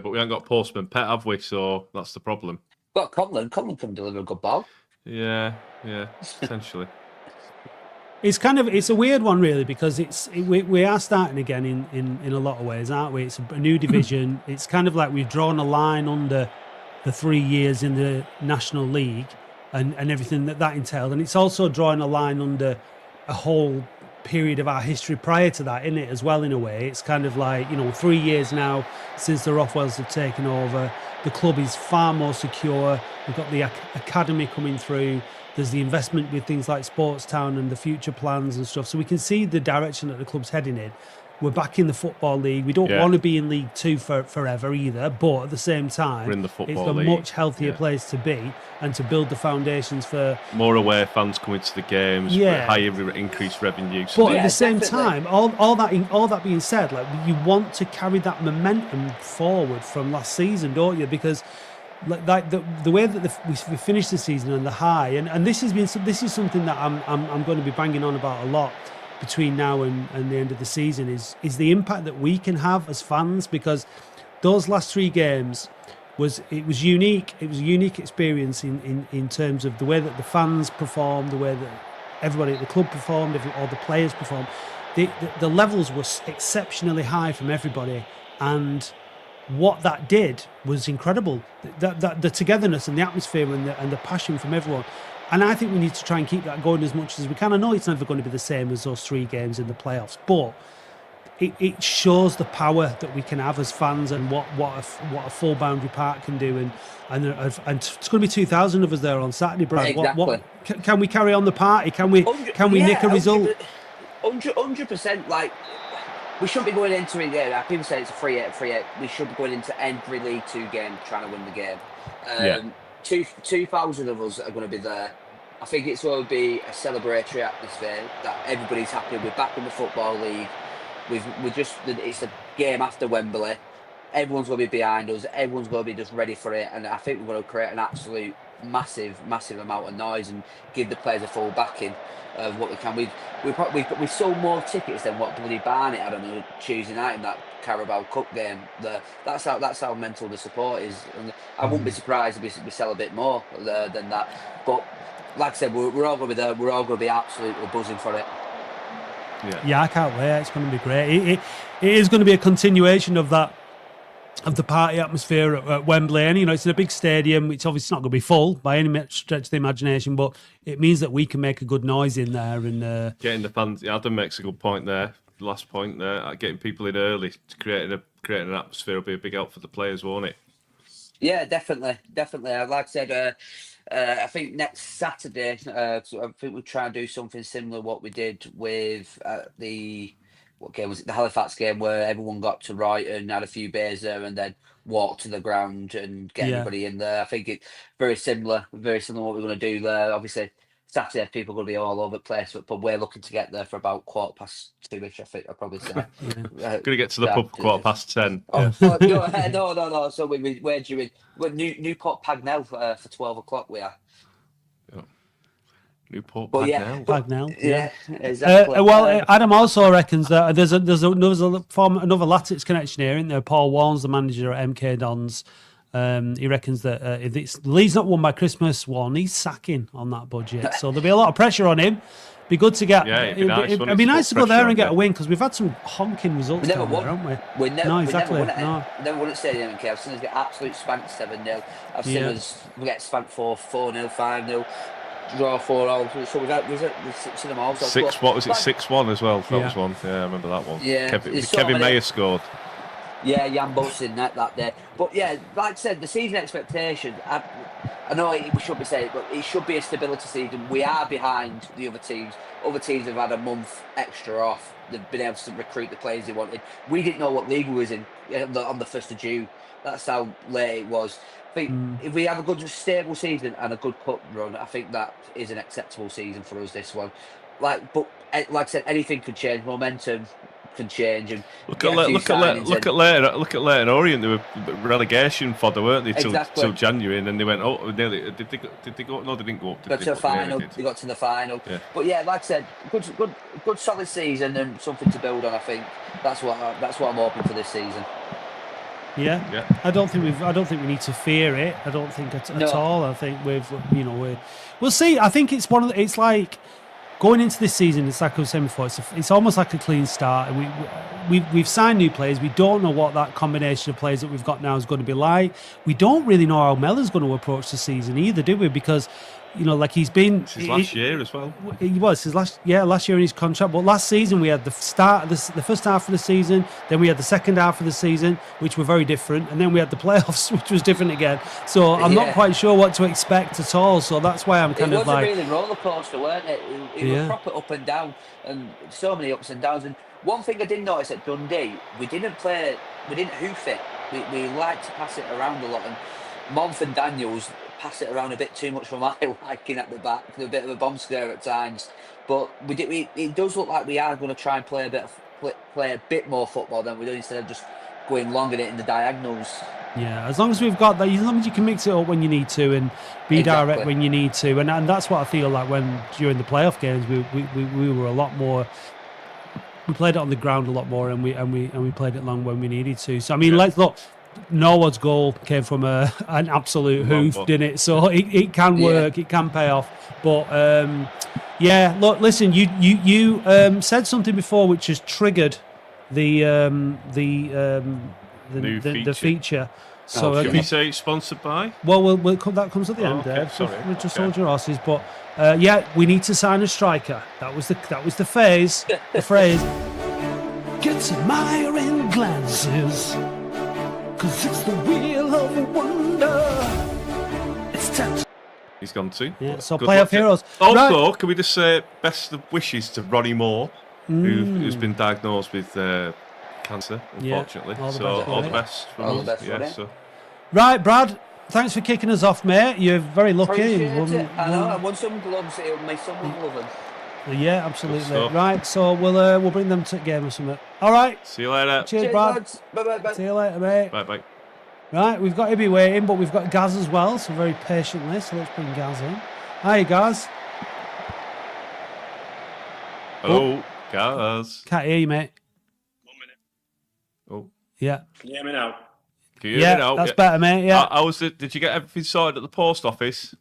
but we haven't got Postman Pet, have we? So that's the problem. But Conlon can deliver a good ball. Yeah, potentially. It's a weird one really because we are starting again in a lot of ways, aren't we? It's a new division. It's kind of like we've drawn a line under the 3 years in the National League and everything that entailed, and it's also drawing a line under a whole period of our history prior to that, isn't it, as well, in a way. It's kind of like, you know, 3 years now since the Rothwells have taken over. The club is far more secure. We've got the academy coming through. There's the investment with things like Sportstown and the future plans and stuff. So we can see the direction that the club's heading in. We're back in the Football League. We don't want to be in League 2 forever either. But at the same time, we're in the Football League. Much healthier Yeah. place to be and to build the foundations for More aware fans coming to the games, higher increased revenue. But Yeah, at the same definitely. time, all that being said, like, you want to carry that momentum forward from last season, don't you? Because like the way that we finished the season and the high, and this is something that I'm going to be banging on about a lot between now and the end of the season is the impact that we can have as fans, because those last 3 games was unique. It was a unique experience in terms of the way that the fans performed, the way that everybody at the club performed, all the players performed. The levels were exceptionally high from everybody, and what that did was incredible. The togetherness and the atmosphere and the passion from everyone. And I think we need to try and keep that going as much as we can. I know it's never going to be the same as those 3 games in the playoffs, but it shows the power that we can have as fans and what a full Boundary Park can do. And it's going to be 2,000 of us there on Saturday, Brad. Exactly. Can we carry on the party? Can we nick a result? 100%. Like, we shouldn't be going into it. Yeah, people say it's a 3-8. We should be going into every League 2 game trying to win the game. 2,000 of us are going to be there. I think it's going to be a celebratory atmosphere that everybody's happy. We're back in the Football League. It's a game after Wembley. Everyone's going to be behind us. Everyone's going to be just ready for it. And I think we're going to create an absolute massive amount of noise and give the players a full backing of what we can. We sold more tickets than what bloody Barnet had on a Tuesday night in that Carabao Cup game. That's how mental the support is. And I wouldn't be surprised if we sell a bit more than that. But like I said, we're all going to be there. We're all going to be absolutely buzzing for it. Yeah, I can't wait. It's going to be great. It is going to be a continuation of that, of the party atmosphere at Wembley. And, it's in a big stadium. It's obviously not going to be full by any stretch of the imagination, but it means that we can make a good noise in there. And getting the fans, Adam makes a good point there. Last point there, getting people in early to create an atmosphere will be a big help for the players, won't it? Yeah, definitely. Like I said, I think next Saturday, I think we'll try and do something similar to what we did with what game was it? The Halifax game, where everyone got to Brighton, had a few beers there, and then walked to the ground and get everybody in there. I think it's very similar to what we're going to do there. Obviously, Saturday people are going to be all over the place, but we're looking to get there for about 2:15. I think I'll probably say. Going to get to the pub 10:15. Oh, no. So we're due Newport Pagnell for 12 o'clock. We are. Newport Pagnell. Yeah, exactly. Adam also reckons that there's another Latics connection here, isn't there? Paul Warnes, the manager at MK Dons. He reckons that if Leeds not won by Christmas, he's sacking on that budget. So there'll be a lot of pressure on him. Be good to get. Yeah, it'd be nice to go there and get a win, because we've had some honking results down there, haven't we? We never won at Stadium MK. I've seen us get absolute spanked 7-0. I've seen us get spanked 4-0, 5-0. Draw 4-all. So we've seen them all. 6. What was it? 6-1 as well. That was one. Yeah, I remember that one. Yeah, Kevin Mayer scored. Yeah, Jan Bolt's in that day. But yeah, like I said, the season expectation, I know we should be saying it, but it should be a stability season. We are behind the other teams. Other teams have had a month extra off. They've been able to recruit the players they wanted. We didn't know what league we was in on the 1st of June. That's how late it was. I think if we have a good, stable season and a good cup run, I think that is an acceptable season for us, this one. Like I said, anything could change. Momentum can change. And look at Leyton Orient. They were relegation fodder, weren't they? Till January, and then they went. Oh, nearly. Did they go? No, they didn't go up. They got to the final. Yeah. But yeah, like I said, good solid season and something to build on. I think that's what I'm hoping for this season. Yeah. I don't think we need to fear it. I don't think at all. I think we'll see. I think it's like going into this season. It's like I was saying before. It's almost like a clean start. We've signed new players. We don't know what that combination of players that we've got now is going to be like. We don't really know how Mellor's going to approach the season either, do we? Because like he's been. It's his last year as well. He was his last year in his contract. But last season we had the first half of the season, then we had the second half of the season, which were very different, and then we had the playoffs, which was different again. So I'm not quite sure what to expect at all. So that's why I'm kind of like. It was a really roller coaster, weren't it? It was proper up and down, and so many ups and downs. And one thing I did notice at Dundee, we didn't hoof it. We liked to pass it around a lot, and Month and Daniels pass it around a bit too much for my liking at the back. A bit of a bomb scare at times, but it does look like we are going to try and play a bit more football than we do, instead of just going long at it in the diagonals. Yeah, as long as we've got that, as long as you can mix it up when you need to and be direct when you need to, and that's what I feel like when during the playoff games we were a lot more. We played it on the ground a lot more, and we played it long when we needed to. So I mean, let's look. Norwood's goal came from an absolute hoof, didn't it? So it can work, it can pay off. But yeah, look, listen, you said something before which has triggered the feature. So Should we say it's sponsored by? Well, that comes at the end, Dave. Sorry. We'll just hold your horses. But yeah, we need to sign a striker. That was the phase. The phrase. Gets admiring glances, 'cause it's the wheel of wonder. It's time. He's gone too. Yeah, so Good playoff luck to- heroes. Also, Right. can we just say best of wishes to Ronnie Moore, who's been diagnosed with cancer, unfortunately. all the So best, all the Ronnie. best from All the us. best, Yeah, Ronnie. so Right, Brad. Thanks for kicking us off, mate. You're very lucky. Appreciate it. I know. I want some gloves. It'll make someone love them. Yeah, absolutely. stuff. Right, so we'll bring them to the game or something. All right. see you later. Cheers, Brad. lads. Bye. See you later, mate. Bye. Right, we've got Ibby waiting, but we've got Gaz as well, so very patiently. So let's bring Gaz in. Hi, Gaz. Oh, Gaz. Can't hear you, mate. 1 minute. Oh, Yeah. Can you hear me now? can you hear Yeah, me now? that's better, mate. Yeah. How was it? Did you get everything sorted at the post office?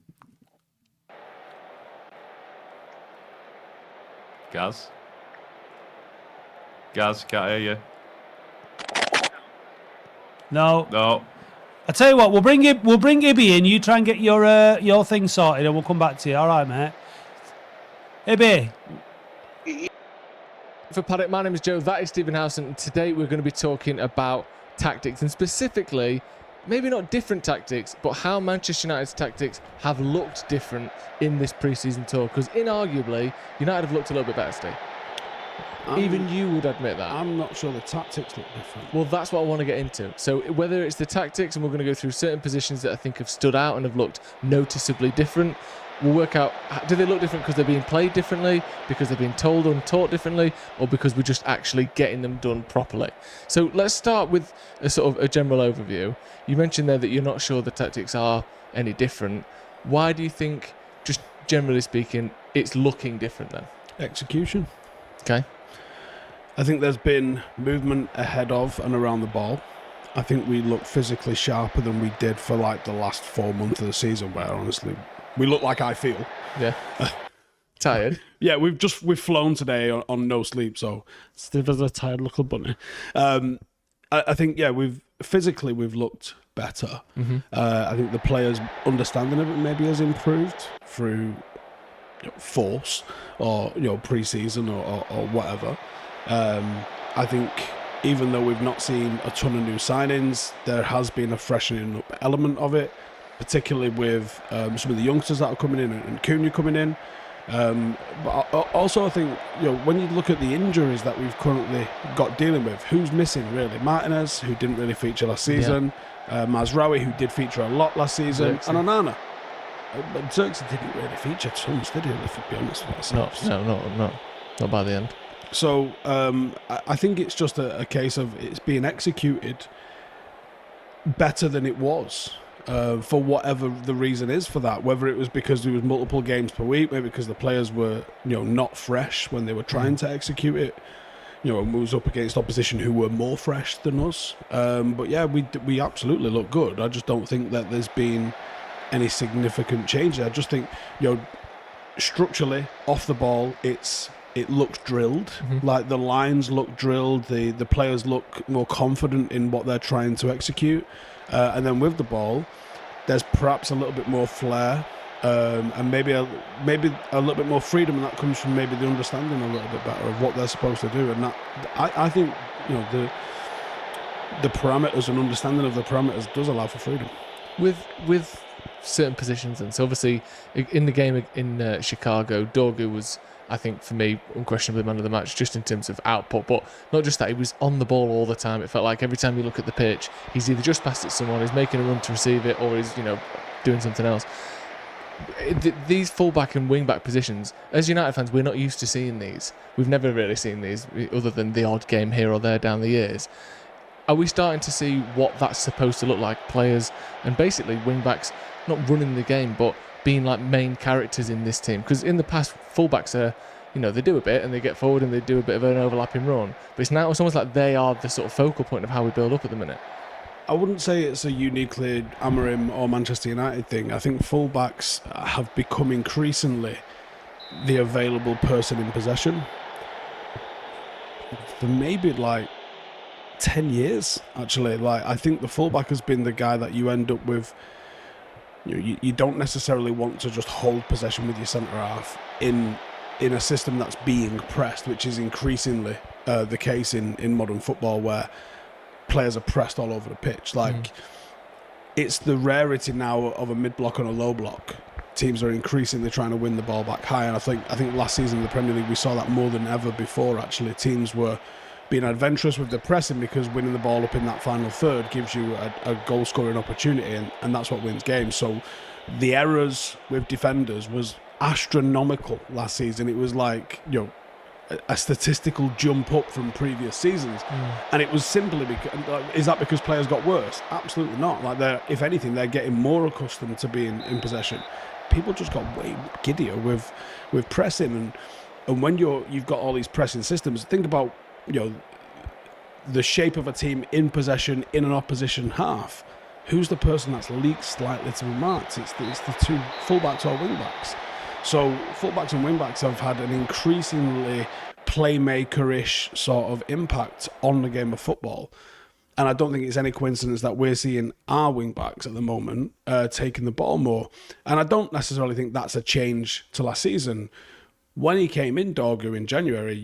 Gaz? Gaz, can't hear you. No. No. I tell you what, we'll bring Ibby in. You try and get your thing sorted, and we'll come back to you. All right, mate. Ibby. For Paddock, my name is Joe, that is Stephen Howson, and today we're going to be talking about tactics, and specifically, maybe not different tactics, but how Manchester United's tactics have looked different in this pre-season tour, because inarguably, United have looked a little bit better, Steve. Even you would admit that. I'm not sure the tactics look different. Well, that's what I want to get into. So whether it's the tactics, and we're going to go through certain positions that I think have stood out and have looked noticeably different, we'll work out, do they look different because they're being played differently, because they're being told and taught differently, or because we're just actually getting them done properly? So let's start with a sort of a general overview. You mentioned there that you're not sure the tactics are any different. Why do you think, just generally speaking, it's looking different then? Execution. Okay. I think there's been movement ahead of and around the ball. I think we look physically sharper than we did for like the last 4 months of the season, where honestly we look like I feel. Yeah. Tired. Yeah, we've flown today on no sleep, so Steve is a tired little bunny. I think we've looked better. I think the players' understanding of it maybe has improved through force or pre-season or whatever. I think even though we've not seen a ton of new signings, there has been a freshening up element of it, particularly with some of the youngsters that are coming in and Cunha coming in. But also I think when you look at the injuries that we've currently got dealing with, who's missing really? Martinez, who didn't really feature last season, Mazraoui, who did feature a lot last season, and Onana. But Xerxes didn't really feature too much, did he? If we be honest with ourselves. Not by the end. So I think it's just a case of it's being executed better than it was, for whatever the reason is for that. Whether it was because there was multiple games per week, maybe because the players were not fresh when they were trying to execute it. And we was up against opposition who were more fresh than us. But yeah, we absolutely look good. I just don't think that there's been any significant change. I just think structurally off the ball, it looks drilled. Like the lines look drilled. The players look more confident in what they're trying to execute. And then with the ball, there's perhaps a little bit more flair, and maybe a little bit more freedom, and that comes from maybe the understanding a little bit better of what they're supposed to do. And that I think the parameters and understanding of the parameters does allow for freedom. With certain positions, and so obviously in the game in Chicago, Dorgu was, I think, for me, unquestionably man of the match, just in terms of output. But not just that, he was on the ball all the time. It felt like every time you look at the pitch, he's either just passed it to someone, he's making a run to receive it, or he's doing something else. These fullback and wingback positions, as United fans, we're not used to seeing these. We've never really seen these, other than the odd game here or there down the years. Are we starting to see what that's supposed to look like? Players and basically wingbacks not running the game, but being like main characters in this team. Because in the past, fullbacks are, they do a bit and they get forward and they do a bit of an overlapping run. But it's now it's almost like they are the sort of focal point of how we build up at the minute. I wouldn't say it's a uniquely Amorim or Manchester United thing. I think fullbacks have become increasingly the available person in possession for maybe like 10 years, actually. Like, I think the fullback has been the guy that you end up with. You don't necessarily want to just hold possession with your centre half in a system that's being pressed, which is increasingly the case in modern football, where players are pressed all over the pitch. Like, it's the rarity now of a mid-block and a low block. Teams are increasingly trying to win the ball back high, and I think last season in the Premier League we saw that more than ever before. Actually, teams were being adventurous with the pressing, because winning the ball up in that final third gives you a goal scoring opportunity, and that's what wins games. So the errors with defenders was astronomical last season. It was like, a statistical jump up from previous seasons, and it was simply because, is that because players got worse? Absolutely not. Like, if anything, they're getting more accustomed to being in possession. People just got way giddier with pressing, and when you've got all these pressing systems, think about the shape of a team in possession in an opposition half. Who's the person that's least likely to be marked? It's the two fullbacks or wingbacks. So fullbacks and wingbacks have had an increasingly playmaker-ish sort of impact on the game of football. And I don't think it's any coincidence that we're seeing our wingbacks at the moment taking the ball more. And I don't necessarily think that's a change to last season. When he came in, Dorgu, in January,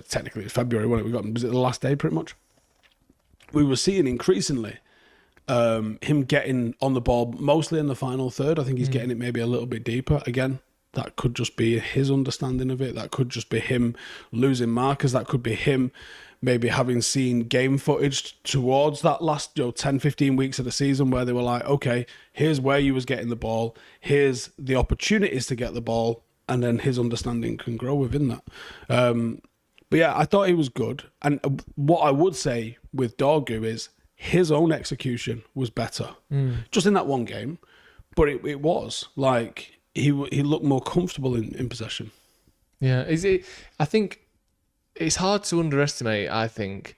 technically it's February, was it the last day pretty much? We were seeing increasingly him getting on the ball, mostly in the final third. I think he's getting it maybe a little bit deeper. Again, that could just be his understanding of it. That could just be him losing markers. That could be him maybe having seen game footage towards that last 10, 15 weeks of the season where they were like, okay, here's where you was getting the ball. Here's the opportunities to get the ball. And then his understanding can grow within that. But yeah, I thought he was good. And what I would say with Dorgu is his own execution was better. Just in that one game. But it was. Like, he looked more comfortable in possession. Yeah. I think it's hard to underestimate, I think,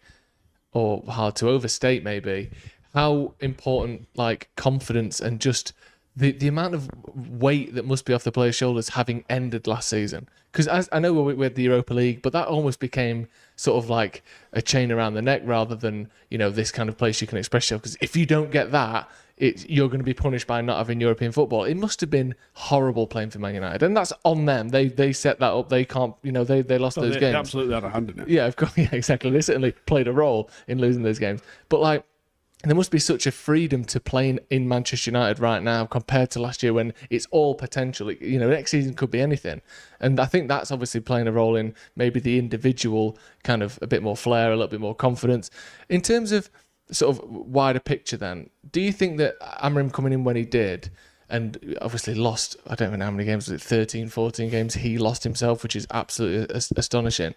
or hard to overstate maybe, how important, like, confidence and just the amount of weight that must be off the players' shoulders having ended last season. Because I know we had the Europa League, but that almost became sort of like a chain around the neck rather than, this kind of place you can express yourself. Because if you don't get that, you're going to be punished by not having European football. It must have been horrible playing for Man United. And that's on them. They set that up. They can't, they lost those games. They absolutely had a hand in it. Yeah, of course. Yeah, exactly. They certainly played a role in losing those games. But, like, there must be such a freedom to play in Manchester United right now compared to last year when it's all potential. Next season could be anything. And I think that's obviously playing a role in maybe the individual kind of a bit more flair, a little bit more confidence. In terms of sort of wider picture then, do you think that Amorim coming in when he did and obviously lost, I don't know how many games, was it 13, 14 games he lost himself, which is absolutely astonishing.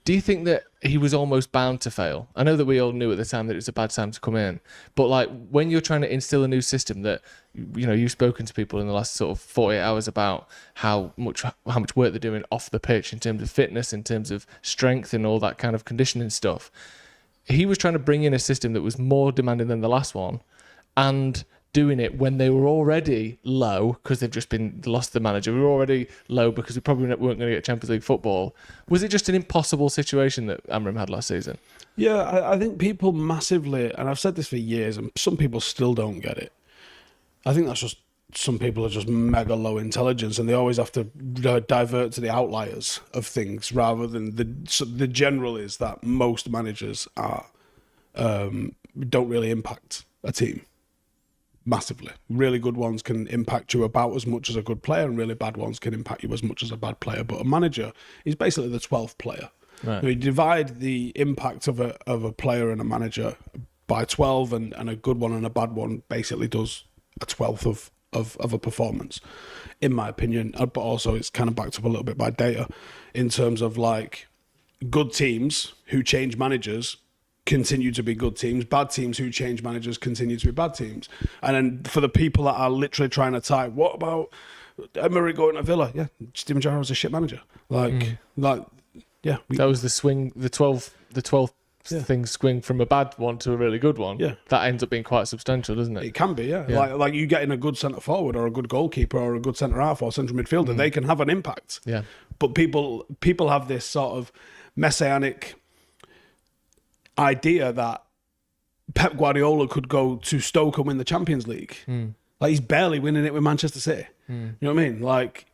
Do you think that he was almost bound to fail? I know that we all knew at the time that it was a bad time to come in, but like when you're trying to instill a new system that, you've spoken to people in the last sort of 48 hours about how much work they're doing off the pitch in terms of fitness, in terms of strength and all that kind of conditioning stuff. He was trying to bring in a system that was more demanding than the last one and doing it when they were already low because they've just been lost the manager. We were already low because we probably weren't going to get Champions League football. Was it just an impossible situation that Amorim had last season? Yeah, I think people massively, and I've said this for years, and some people still don't get it. I think that's just some people are just mega low intelligence, and they always have to divert to the outliers of things rather than the general is that most managers are don't really impact a team massively. Really good ones can impact you about as much as a good player, and really bad ones can impact you as much as a bad player. But a manager is basically the 12th player. Right. You divide the impact of a player and a manager by 12, and a good one and a bad one basically does a 12th of a performance, in my opinion. But also it's kind of backed up a little bit by data in terms of like good teams who change managers continue to be good teams. Bad teams who change managers continue to be bad teams. And then for the people that are literally trying to type, what about Emery going to Villa? Yeah, Steven Gerrard was a shit manager. Yeah. That was the swing, the 12th things swing from a bad one to a really good one, Yeah. that ends up being quite substantial, doesn't it? It can be, yeah. Yeah. Like you getting a good centre forward or a good goalkeeper or a good centre half or central midfielder, they can have an impact. Yeah. But people have this sort of messianic idea that Pep Guardiola could go to Stoke and win the Champions League. Like he's barely winning it with Manchester City. You know what I mean? Like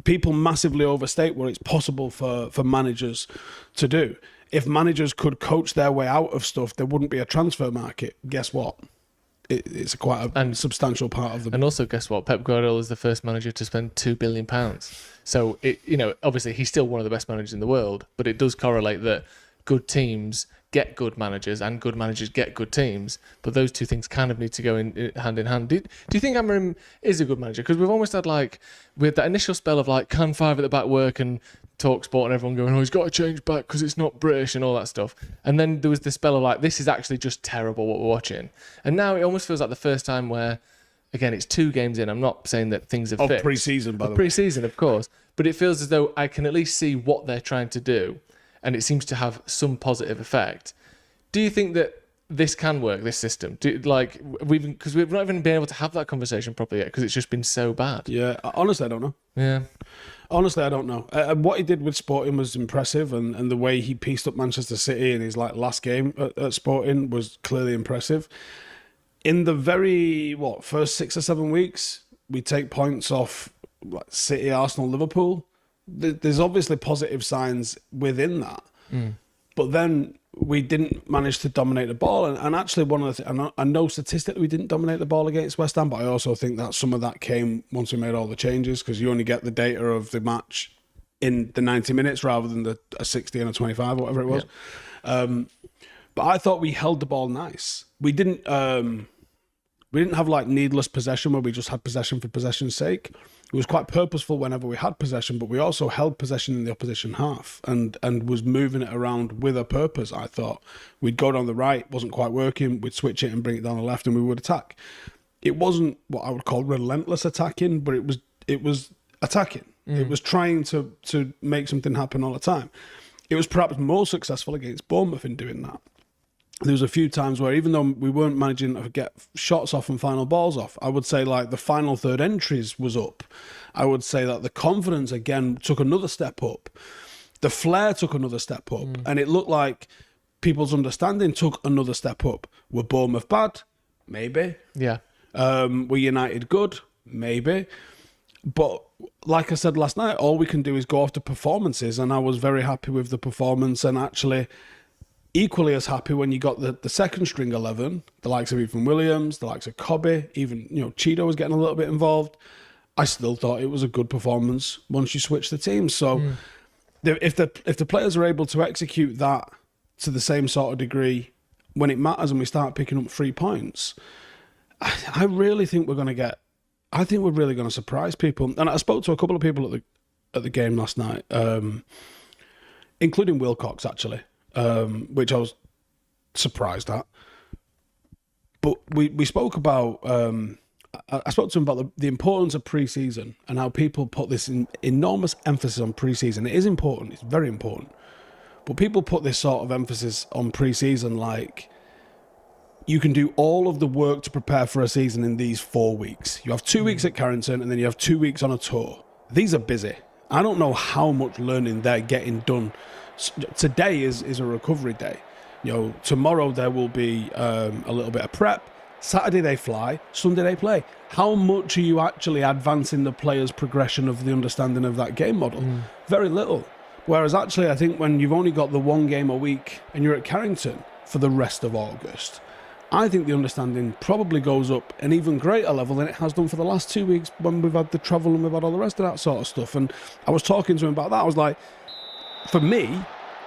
people massively overstate what it's possible for managers to do. If managers could coach their way out of stuff, there wouldn't be a transfer market. Guess what? It's quite a substantial part of the. And also, guess what? Pep Guardiola is the first manager to spend £2 billion. So, obviously, he's still one of the best managers in the world, but it does correlate that good teams get good managers and good managers get good teams. But those two things kind of need to go in hand in hand. Do you think Amorim is a good manager? Because we've almost had with that initial spell of can five at the back work and Talk Sport and everyone going, oh, he's got to change back because it's not British and all that stuff. And then there was this spell of this is actually just terrible what we're watching. And now it almost feels like the first time where, again, it's 2 games in. I'm not saying that things are fixed. Pre-season, by the way. Pre-season, of course. But it feels as though I can at least see what they're trying to do. And it seems to have some positive effect. Do you think that this can work, this system? Because we've not even been able to have that conversation properly yet because it's just been so bad. Yeah, honestly, I don't know. Yeah. Honestly, I don't know. What he did with Sporting was impressive, and the way he pieced up Manchester City in his last game at Sporting was clearly impressive. In the very first 6 or 7 weeks, we take points off City, Arsenal, Liverpool. There's obviously positive signs within that, but then we didn't manage to dominate the ball. And actually, one of the I know statistically we didn't dominate the ball against West Ham, but I also think that some of that came once we made all the changes because you only get the data of the match in the 90 minutes rather than a 60 and a 25 or whatever it was. Yeah. But I thought we held the ball nice. We didn't have needless possession where we just had possession for possession's sake. It was quite purposeful whenever we had possession, but we also held possession in the opposition half and was moving it around with a purpose, I thought. We'd go down the right, wasn't quite working, we'd switch it and bring it down the left and we would attack. It wasn't what I would call relentless attacking, but it was attacking. It was trying to make something happen all the time. It was perhaps more successful against Bournemouth in doing that. There was a few times where even though we weren't managing to get shots off and final balls off, I would say the final third entries was up. I would say that the confidence again took another step up. The flair took another step up. And it looked like people's understanding took another step up. Were Bournemouth bad? Maybe. Yeah. Were United good? Maybe. But like I said last night, all we can do is go after performances. And I was very happy with the performance and actually equally as happy when you got the second string 11, the likes of Ethan Williams, the likes of Cobby, even Cheeto was getting a little bit involved. I still thought it was a good performance once you switch the teams. So if the players are able to execute that to the same sort of degree when it matters and we start picking up 3 points, I really think we're going to I think we're really going to surprise people. And I spoke to a couple of people at the game last night, including Wilcox actually. Which I was surprised at. But we spoke about, I spoke to him about the importance of pre-season and how people put this enormous emphasis on pre-season. It is important, it's very important. But people put this sort of emphasis on pre-season like you can do all of the work to prepare for a season in these 4 weeks. You have 2 weeks at Carrington and then you have 2 weeks on a tour. These are busy. I don't know how much learning they're getting done. Today is a recovery day. Tomorrow there will be a little bit of prep. Saturday they fly, Sunday they play. How much are you actually advancing the players' progression of the understanding of that game model? Very little. Whereas actually I think when you've only got the 1 game a week and you're at Carrington for the rest of August, I think the understanding probably goes up an even greater level than it has done for the last 2 weeks when we've had the travel and we've had all the rest of that sort of stuff. And I was talking to him about that. I was like, for me,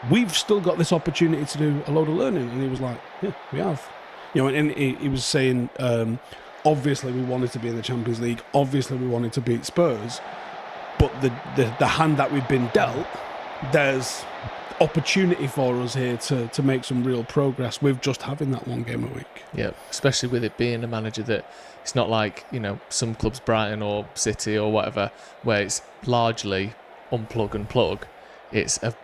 we've still got this opportunity to do a load of learning. And he was like, yeah, we have. And he was saying, obviously we wanted to be in the Champions League. Obviously we wanted to beat Spurs. But the hand that we've been dealt, there's opportunity for us here to make some real progress with just having that 1 game a week. Yeah, especially with it being a manager that it's not like, some clubs, Brighton or City or whatever, where it's largely unplug and plug. it's a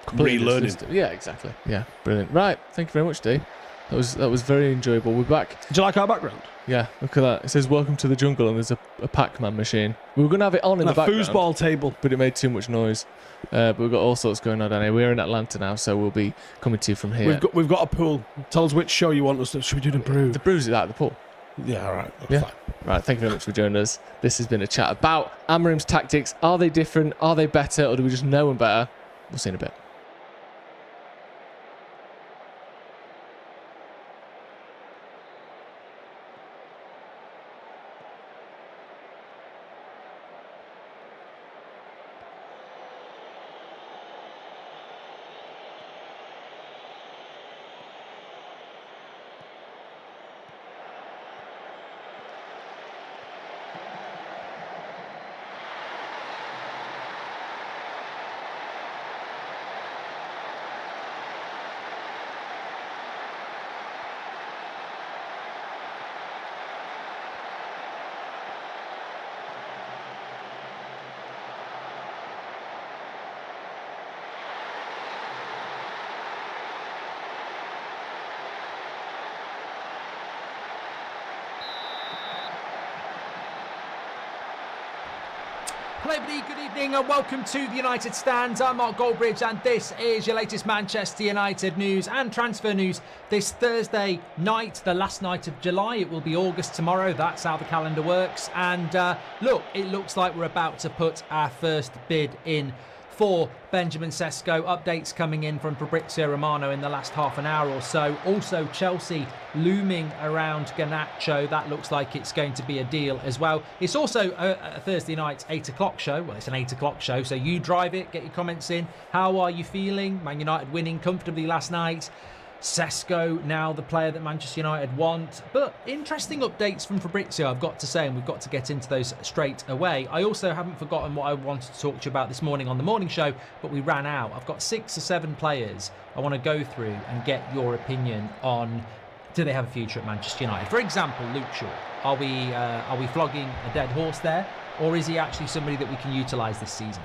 completely Relearning. different- Yeah, exactly. Yeah, brilliant. Right, thank you very much, Dee. That was very enjoyable. We're back. Do you like our background? Yeah, look at that. It says "Welcome to the Jungle" and there's a Pac-Man machine. We were going to have it on in And the a background, foosball table. but it made too much noise. But we've got all sorts going on down here. We're in Atlanta now, so we'll be coming to you from here. We've got a pool. Tell us which show you want us to. Should we do the brew? The Brews is out of the pool. Yeah, all right. Yeah. Fine. Right, thank you very much for joining us. This has been a chat about Amarim's tactics. Are they different? Are they better? Or do we just know them better? We'll see in a bit. Hello everybody, good evening and welcome to the United Stands. I'm Mark Goldbridge and this is your latest Manchester United news and transfer news this Thursday night, the last night of July. It will be August tomorrow, that's how the calendar works. And look, it looks like we're about to put our first bid in for Benjamin Sesko. Updates coming in from Fabrizio Romano in the last half an hour or so. Also Chelsea looming around Garnacho. That looks like it's going to be a deal as well. It's also a Thursday night 8 o'clock show. Well, it's an 8 o'clock show, so you drive it, get your comments in. How are you feeling? Man United winning comfortably last night. Sesko now the player that Manchester United want. But interesting updates from Fabrizio, I've got to say, and we've got to get into those straight away. I also haven't forgotten what I wanted to talk to you about this morning on the morning show, but we ran out. I've got 6 or 7 players I want to go through and get your opinion on, do they have a future at Manchester United? For example, Luke Shaw. Are we flogging a dead horse there, or is he actually somebody that we can utilise this season?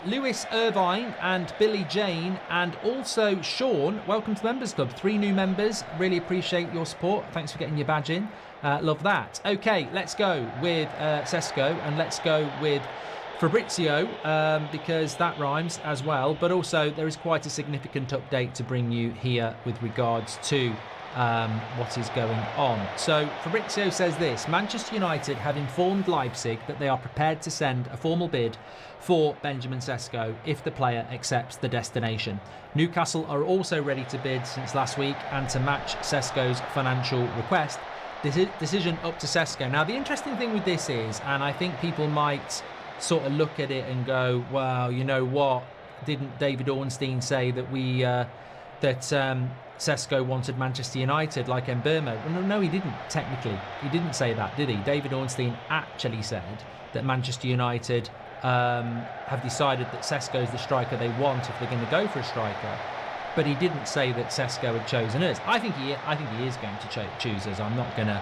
Lewis Irvine and Billy Jane and also Sean, welcome to the Members Club. 3 new members, really appreciate your support. Thanks for getting your badge in, love that. Okay, let's go with Sesko and let's go with Fabrizio because that rhymes as well, but also there is quite a significant update to bring you here with regards to what is going on. So Fabrizio says this: Manchester United have informed Leipzig that they are prepared to send a formal bid for Benjamin Sesko if the player accepts the destination. Newcastle are also ready to bid since last week and to match Sesko's financial request. Decision up to Sesko. Now the interesting thing with this is, and I think people might sort of look at it and go, well, you know what, didn't David Ornstein say that Sesko wanted Manchester United like Mbeumo? Well, no, he didn't, technically. He didn't say that, did he? David Ornstein actually said that Manchester United have decided that Sesko is the striker they want if they're going to go for a striker. But he didn't say that Sesko had chosen us. I think he is going to choose us. I'm not going to,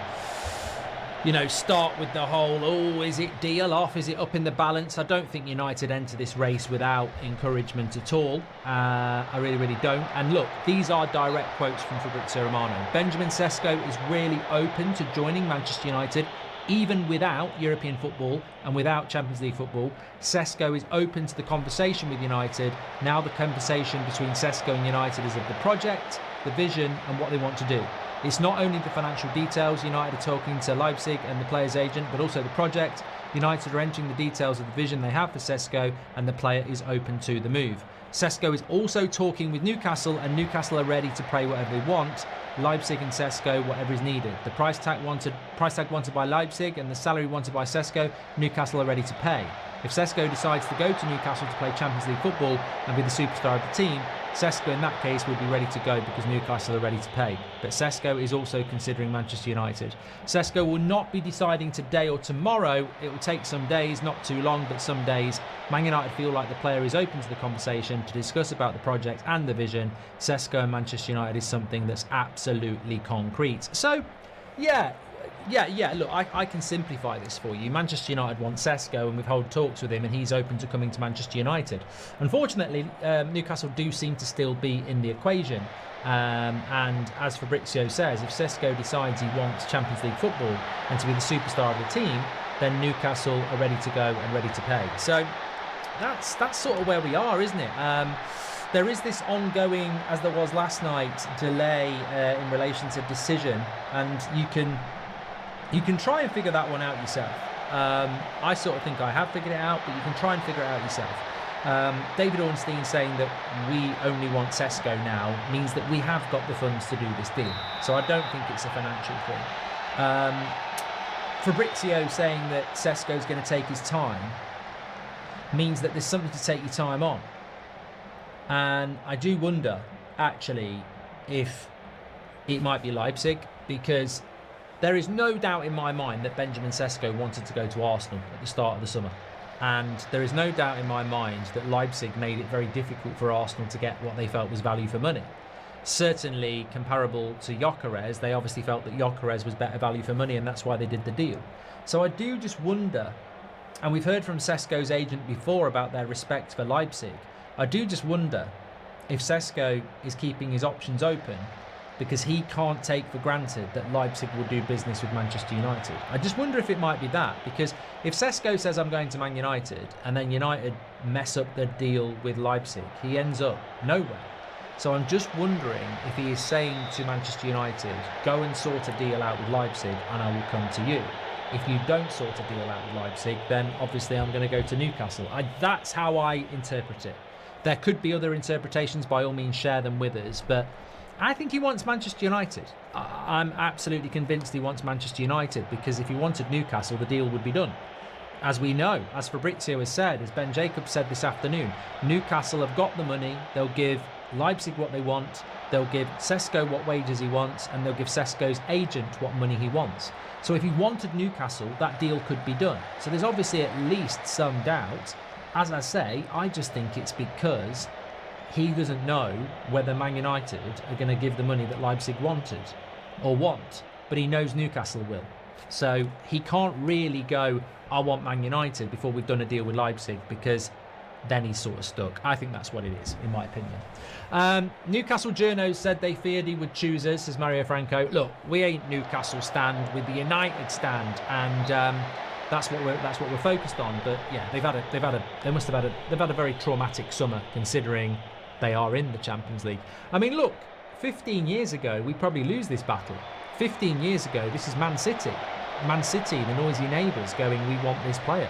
start with the whole, is it deal off? Is it up in the balance? I don't think United enter this race without encouragement at all. I really, really don't. And look, these are direct quotes from Fabrizio Romano. Benjamin Sesko is really open to joining Manchester United, even without European football and without Champions League football. Sesko is open to the conversation with United. Now the conversation between Sesko and United is of the project, the vision and what they want to do. It's not only the financial details. United are talking to Leipzig and the player's agent, but also the project. United are entering the details of the vision they have for Sesko, and the player is open to the move. Sesko is also talking with Newcastle, and Newcastle are ready to pay whatever they want. Leipzig and Sesko, whatever is needed. The price tag wanted by Leipzig and the salary wanted by Sesko, Newcastle are ready to pay. If Sesko decides to go to Newcastle to play Champions League football and be the superstar of the team, Sesko in that case would be ready to go because Newcastle are ready to pay. But Sesko is also considering Manchester United. Sesko will not be deciding today or tomorrow. It will take some days, not too long, but some days. Man United feel like the player is open to the conversation to discuss about the project and the vision. Sesko and Manchester United is something that's absolutely concrete. So, yeah, Yeah. Look, I can simplify this for you. Manchester United want Sesko, and we've held talks with him, and he's open to coming to Manchester United. Unfortunately, Newcastle do seem to still be in the equation. And as Fabrizio says, if Sesko decides he wants Champions League football and to be the superstar of the team, then Newcastle are ready to go and ready to pay. So that's sort of where we are, isn't it? There is this ongoing, as there was last night, delay in relation to decision, and you can try and figure that one out yourself. I sort of think I have figured it out, but you can try and figure it out yourself. David Ornstein saying that we only want Sesko now means that we have got the funds to do this deal. So I don't think it's a financial thing. Fabrizio saying that Sesko's going to take his time means that there's something to take your time on. And I do wonder, actually, if it might be Leipzig, because there is no doubt in my mind that Benjamin Sesko wanted to go to Arsenal at the start of the summer. And there is no doubt in my mind that Leipzig made it very difficult for Arsenal to get what they felt was value for money. Certainly comparable to Gyökeres, they obviously felt that Gyökeres was better value for money, and that's why they did the deal. So I do just wonder, and we've heard from Sesko's agent before about their respect for Leipzig, I do just wonder if Sesko is keeping his options open because he can't take for granted that Leipzig will do business with Manchester United. I just wonder if it might be that, because if Sesko says I'm going to Man United and then United mess up the deal with Leipzig, he ends up nowhere. So I'm just wondering if he is saying to Manchester United, go and sort a deal out with Leipzig and I will come to you. If you don't sort a deal out with Leipzig, then obviously I'm going to go to Newcastle. That's how I interpret it. There could be other interpretations, by all means share them with us, but I think he wants Manchester United. I'm absolutely convinced he wants Manchester United, because if he wanted Newcastle, the deal would be done. As we know, as Fabrizio has said, as Ben Jacobs said this afternoon, Newcastle have got the money. They'll give Leipzig what they want. They'll give Sesko what wages he wants, and they'll give Sesko's agent what money he wants. So if he wanted Newcastle, that deal could be done. So there's obviously at least some doubt. As I say, I just think it's because he doesn't know whether Man United are going to give the money that Leipzig wanted or want, but he knows Newcastle will. So he can't really go, I want Man United before we've done a deal with Leipzig, because then he's sort of stuck. I think that's what it is, in my opinion. Newcastle journos said they feared he would choose us, says Mario Franco. Look, we ain't Newcastle stand, with the United stand, and that's what we're focused on. But yeah, they've had a very traumatic summer, considering they are in the Champions League. I mean, look, 15 years ago, we probably lose this battle. 15 years ago, this is Man City. Man City, the noisy neighbours, going, we want this player.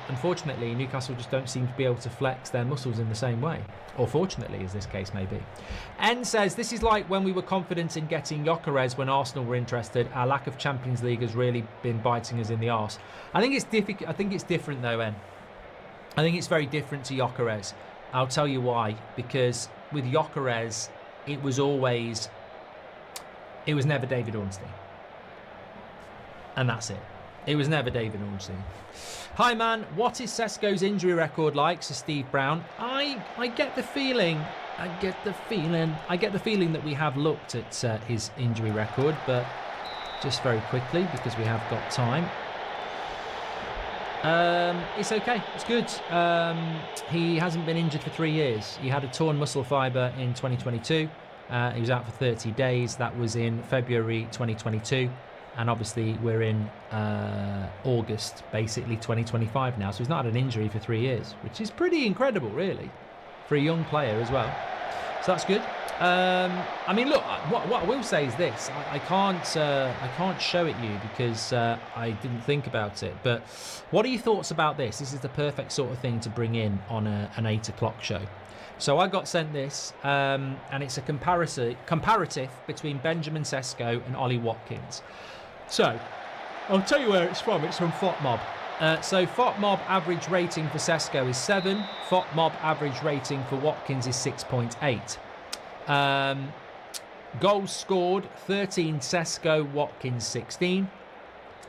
Unfortunately, Newcastle just don't seem to be able to flex their muscles in the same way. Or fortunately, as this case may be. N says, this is like when we were confident in getting Gyökeres when Arsenal were interested. Our lack of Champions League has really been biting us in the arse. I think it's different though, N. I think it's very different to Gyökeres. I'll tell you why. Because with Gyökeres, it was never David Ornstein. And that's it. It was never David Ornstein. Hi man, what is Sesko's injury record like? Says Steve Brown. I get the feeling that we have looked at his injury record, but just very quickly, because we have got time. It's okay. It's good. He hasn't been injured for 3 years. He had a torn muscle fibre in 2022. He was out for 30 days. That was in February 2022. And obviously we're in August, basically 2025 now. So he's not had an injury for 3 years, which is pretty incredible, really, for a young player as well. So that's good. I mean, look, what I will say is this: I can't show it you because I didn't think about it. But what are your thoughts about this? This is the perfect sort of thing to bring in on an 8 o'clock show. So I got sent this, and it's a comparative between Benjamin Sesko and Ollie Watkins. So I'll tell you where it's from. It's from FOTMob. So FOTMob average rating for Sesko is 7. FOTMob average rating for Watkins is 6.8. Goals scored 13 Sesko, Watkins 16.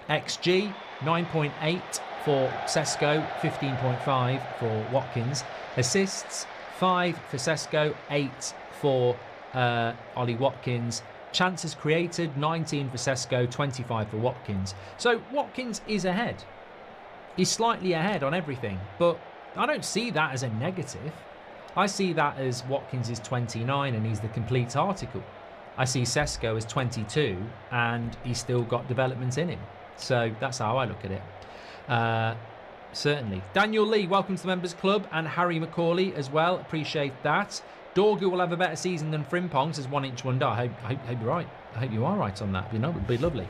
XG 9.8 for Sesko, 15.5 for Watkins. Assists 5 for Sesko, 8 for Ollie Watkins. Chances created, 19 for Sesko, 25 for Watkins. So Watkins is ahead. He's slightly ahead on everything, but I don't see that as a negative. I see that as Watkins is 29 and he's the complete article. I see Sesko as 22 and he's still got development in him. So that's how I look at it. Certainly. Daniel Lee, welcome to the Members Club, and Harry Macaulay as well. Appreciate that. Dorgu will have a better season than Frimpong, says 1 Inch Wonder. I hope you're right. I hope you are right on that. You know, it would be lovely.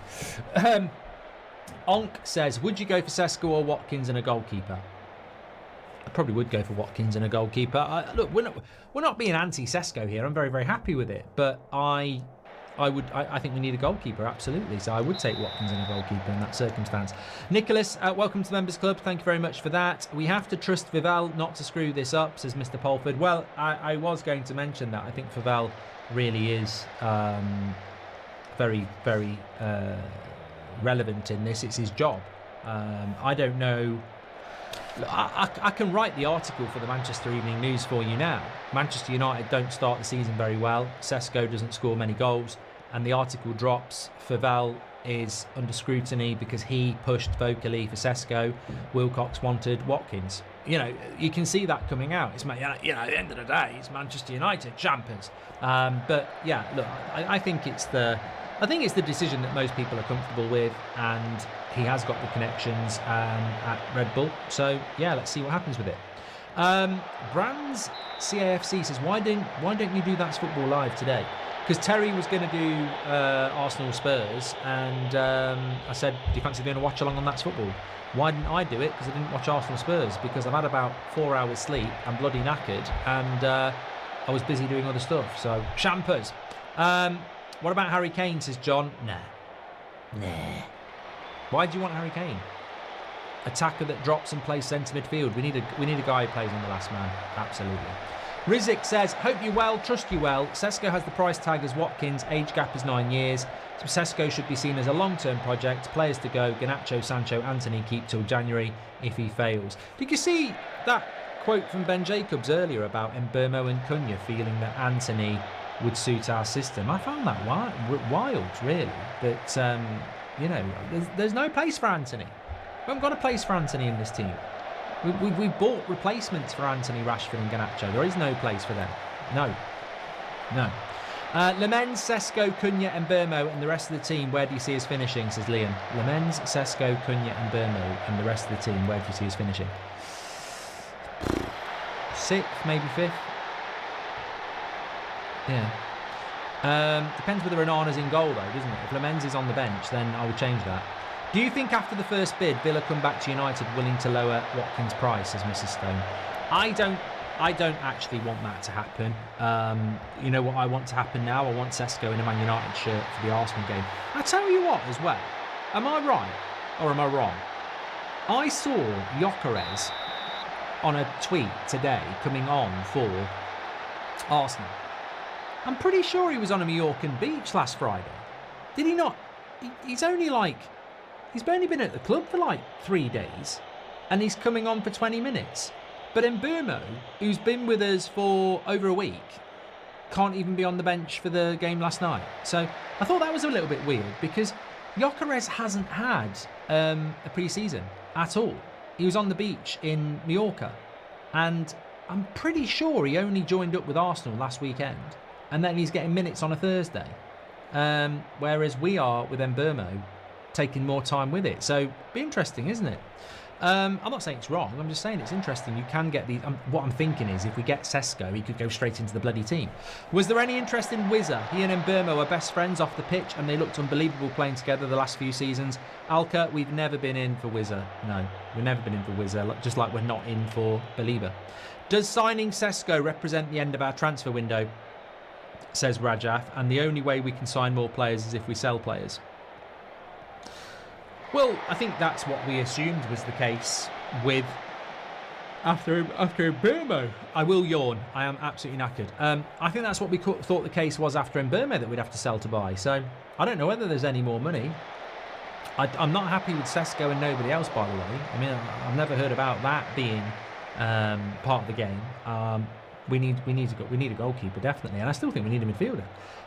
Onk says, would you go for Sesko or Watkins and a goalkeeper? I probably would go for Watkins and a goalkeeper. Look, we're not being anti-Sesko here. I'm very, very happy with it. But I think we need a goalkeeper, absolutely. So I would take Watkins and a goalkeeper in that circumstance. Nicholas, welcome to the Members Club. Thank you very much for that. We have to trust Vivel not to screw this up, says Mr. Polford. Well, I was going to mention that. I think Vivel really is very, very relevant in this. It's his job. I don't know. I can write the article for the Manchester Evening News for you now. Manchester United don't start the season very well. Sesko doesn't score many goals, and the article drops. Vivel is under scrutiny because he pushed vocally for Sesko. Wilcox wanted Watkins. You know, you can see that coming out. It's, you know, at the end of the day, it's Manchester United champions. But yeah, look, I think it's the decision that most people are comfortable with, and he has got the connections at Red Bull. So yeah, let's see what happens with it. Brands CAFC says, why don't you do That's Football Live today? Because Terry was going to do Arsenal Spurs, and I said, do you fancy doing a watch along on That's Football? Why didn't I do it? Because I didn't watch Arsenal Spurs, because I've had about 4 hours sleep. I'm bloody knackered, and I was busy doing other stuff. So champers. What about Harry Kane, says John? Nah. Why do you want Harry Kane? Attacker that drops and plays centre midfield. We need a guy who plays on the last man. Absolutely. Rizik says, hope you well, trust you well. Sesko has the price tag as Watkins. Age gap is 9 years. So Sesko should be seen as a long-term project. Players to go. Garnacho, Sancho, Anthony keep till January if he fails. Did you see that quote from Ben Jacobs earlier about Mbeumo and Cunha feeling that Anthony would suit our system? I found that wild, really. That, you know, there's no place for Anthony. We haven't got a place for Anthony in this team. We bought replacements for Anthony, Rashford and Garnacho. There is no place for them. No. Lemens, Sesko, Cunha and Mbeumo and the rest of the team, where do you see us finishing, says Liam. Lemens, Sesko, Cunha and Mbeumo and the rest of the team, where do you see us finishing? 6th, maybe 5th. Yeah. Depends whether Onana's in goal, though, doesn't it? If Lemens is on the bench, then I would change that. Do you think after the first bid, Villa come back to United willing to lower Watkins' price, says Mrs. Stone? I don't actually want that to happen. You know what I want to happen now? I want Sesko in a Man United shirt for the Arsenal game. I tell you what, as well. Am I right or am I wrong? I saw Gyökeres on a tweet today coming on for Arsenal. I'm pretty sure he was on a Mallorcan beach last Friday. Did he not? He's only been at the club for like 3 days, and he's coming on for 20 minutes. But Mbeumo, who's been with us for over a week, can't even be on the bench for the game last night. So I thought that was a little bit weird, because Gyökeres hasn't had a pre-season at all. He was on the beach in Mallorca, and I'm pretty sure he only joined up with Arsenal last weekend, and then he's getting minutes on a Thursday. Whereas we are with Mbeumo taking more time with it. So be interesting, isn't it? I'm not saying it's wrong, I'm just saying it's interesting. You can get these. What I'm thinking is, if we get Sesko, he could go straight into the bloody team. Was there any interest in Wizza? He and Mbeumo are best friends off the pitch, and they looked unbelievable playing together the last few seasons. Alka, we've never been in for Wizza. No, we've never been in for Wizza, just like we're not in for Belieber. Does signing Sesko represent the end of our transfer window, says Rajaf, and the only way we can sign more players is if we sell players? Well, I think that's what we assumed was the case with after Mbeumo. I will yawn. I am absolutely knackered. I think that's what we thought the case was after Mbeumo, that we'd have to sell to buy. So I don't know whether there's any more money. I'm not happy with Sesko and nobody else, by the way. I mean, I've never heard about that being part of the game. We need a goalkeeper, definitely, and I still think we need a midfielder.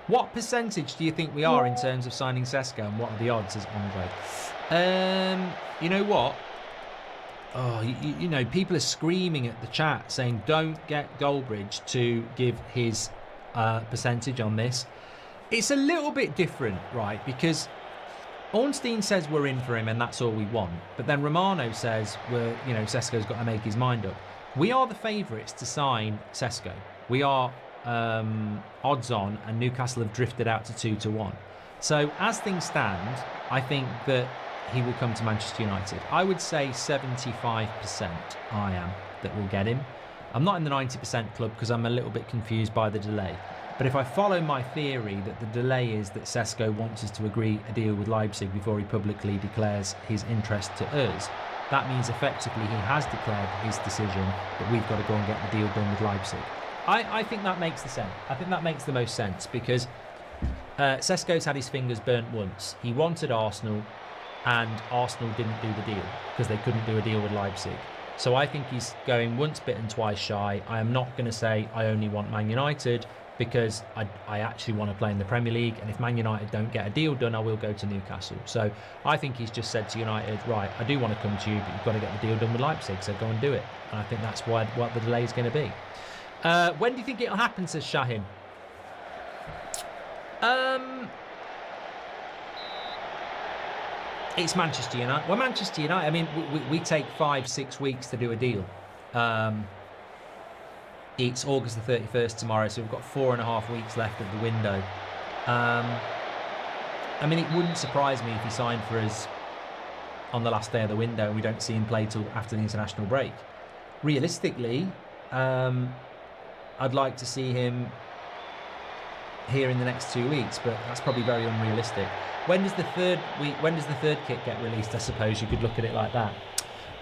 What percentage do you think we are in terms of signing Sesko, and what are the odds as Andre? You know what? Oh, you know, people are screaming at the chat saying don't get Goldbridge to give his percentage on this. It's a little bit different, right? Because Ornstein says we're in for him and that's all we want, but then Romano says Sesko's got to make his mind up. We are the favourites to sign Sesko. We are odds on, and Newcastle have drifted out to 2-1. So as things stand, I think that he will come to Manchester United. I would say 75% I am that will get him. I'm not in the 90% club because I'm a little bit confused by the delay. But if I follow my theory that the delay is that Sesko wants us to agree a deal with Leipzig before he publicly declares his interest to us, that means effectively he has declared his decision that we've got to go and get the deal done with Leipzig. I think that makes the sense. I think that makes the most sense because Sesko's had his fingers burnt once. He wanted Arsenal, and Arsenal didn't do the deal because they couldn't do a deal with Leipzig. So I think he's going once bitten, twice shy. I am not going to say I only want Man United because I actually want to play in the Premier League, and if Man United don't get a deal done, I will go to Newcastle. So I think he's just said to United, right, I do want to come to you, but you've got to get the deal done with Leipzig, so go and do it. And I think that's what the delay is going to be. When do you think it'll happen, says Shahin? It's Manchester United. Well, Manchester United, I mean, we take 5-6 weeks to do a deal. It's August the 31st tomorrow, so we've got 4.5 weeks left of the window. I mean, it wouldn't surprise me if he signed for us on the last day of the window and we don't see him play till after the international break. Realistically, I'd like to see him here in the next 2 weeks, but that's probably very unrealistic. When does the third kit get released? I suppose you could look at it like that.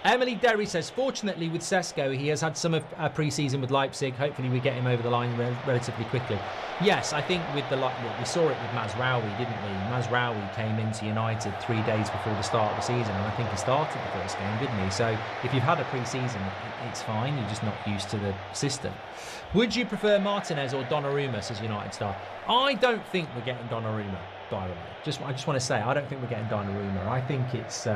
Emily Derry says, fortunately with Sesko, he has had some of pre-season with Leipzig. Hopefully we get him over the line relatively quickly. Yes, I think with we saw it with Mazraoui, didn't we? Mazraoui came into United 3 days before the start of the season, and I think he started the first game, didn't he? So if you've had a pre-season, it's fine. You're just not used to the system. Would you prefer Martinez or Donnarumma, says United star? I don't think we're getting Donnarumma, by the way. I just want to say, I don't think we're getting Donnarumma. I think it's...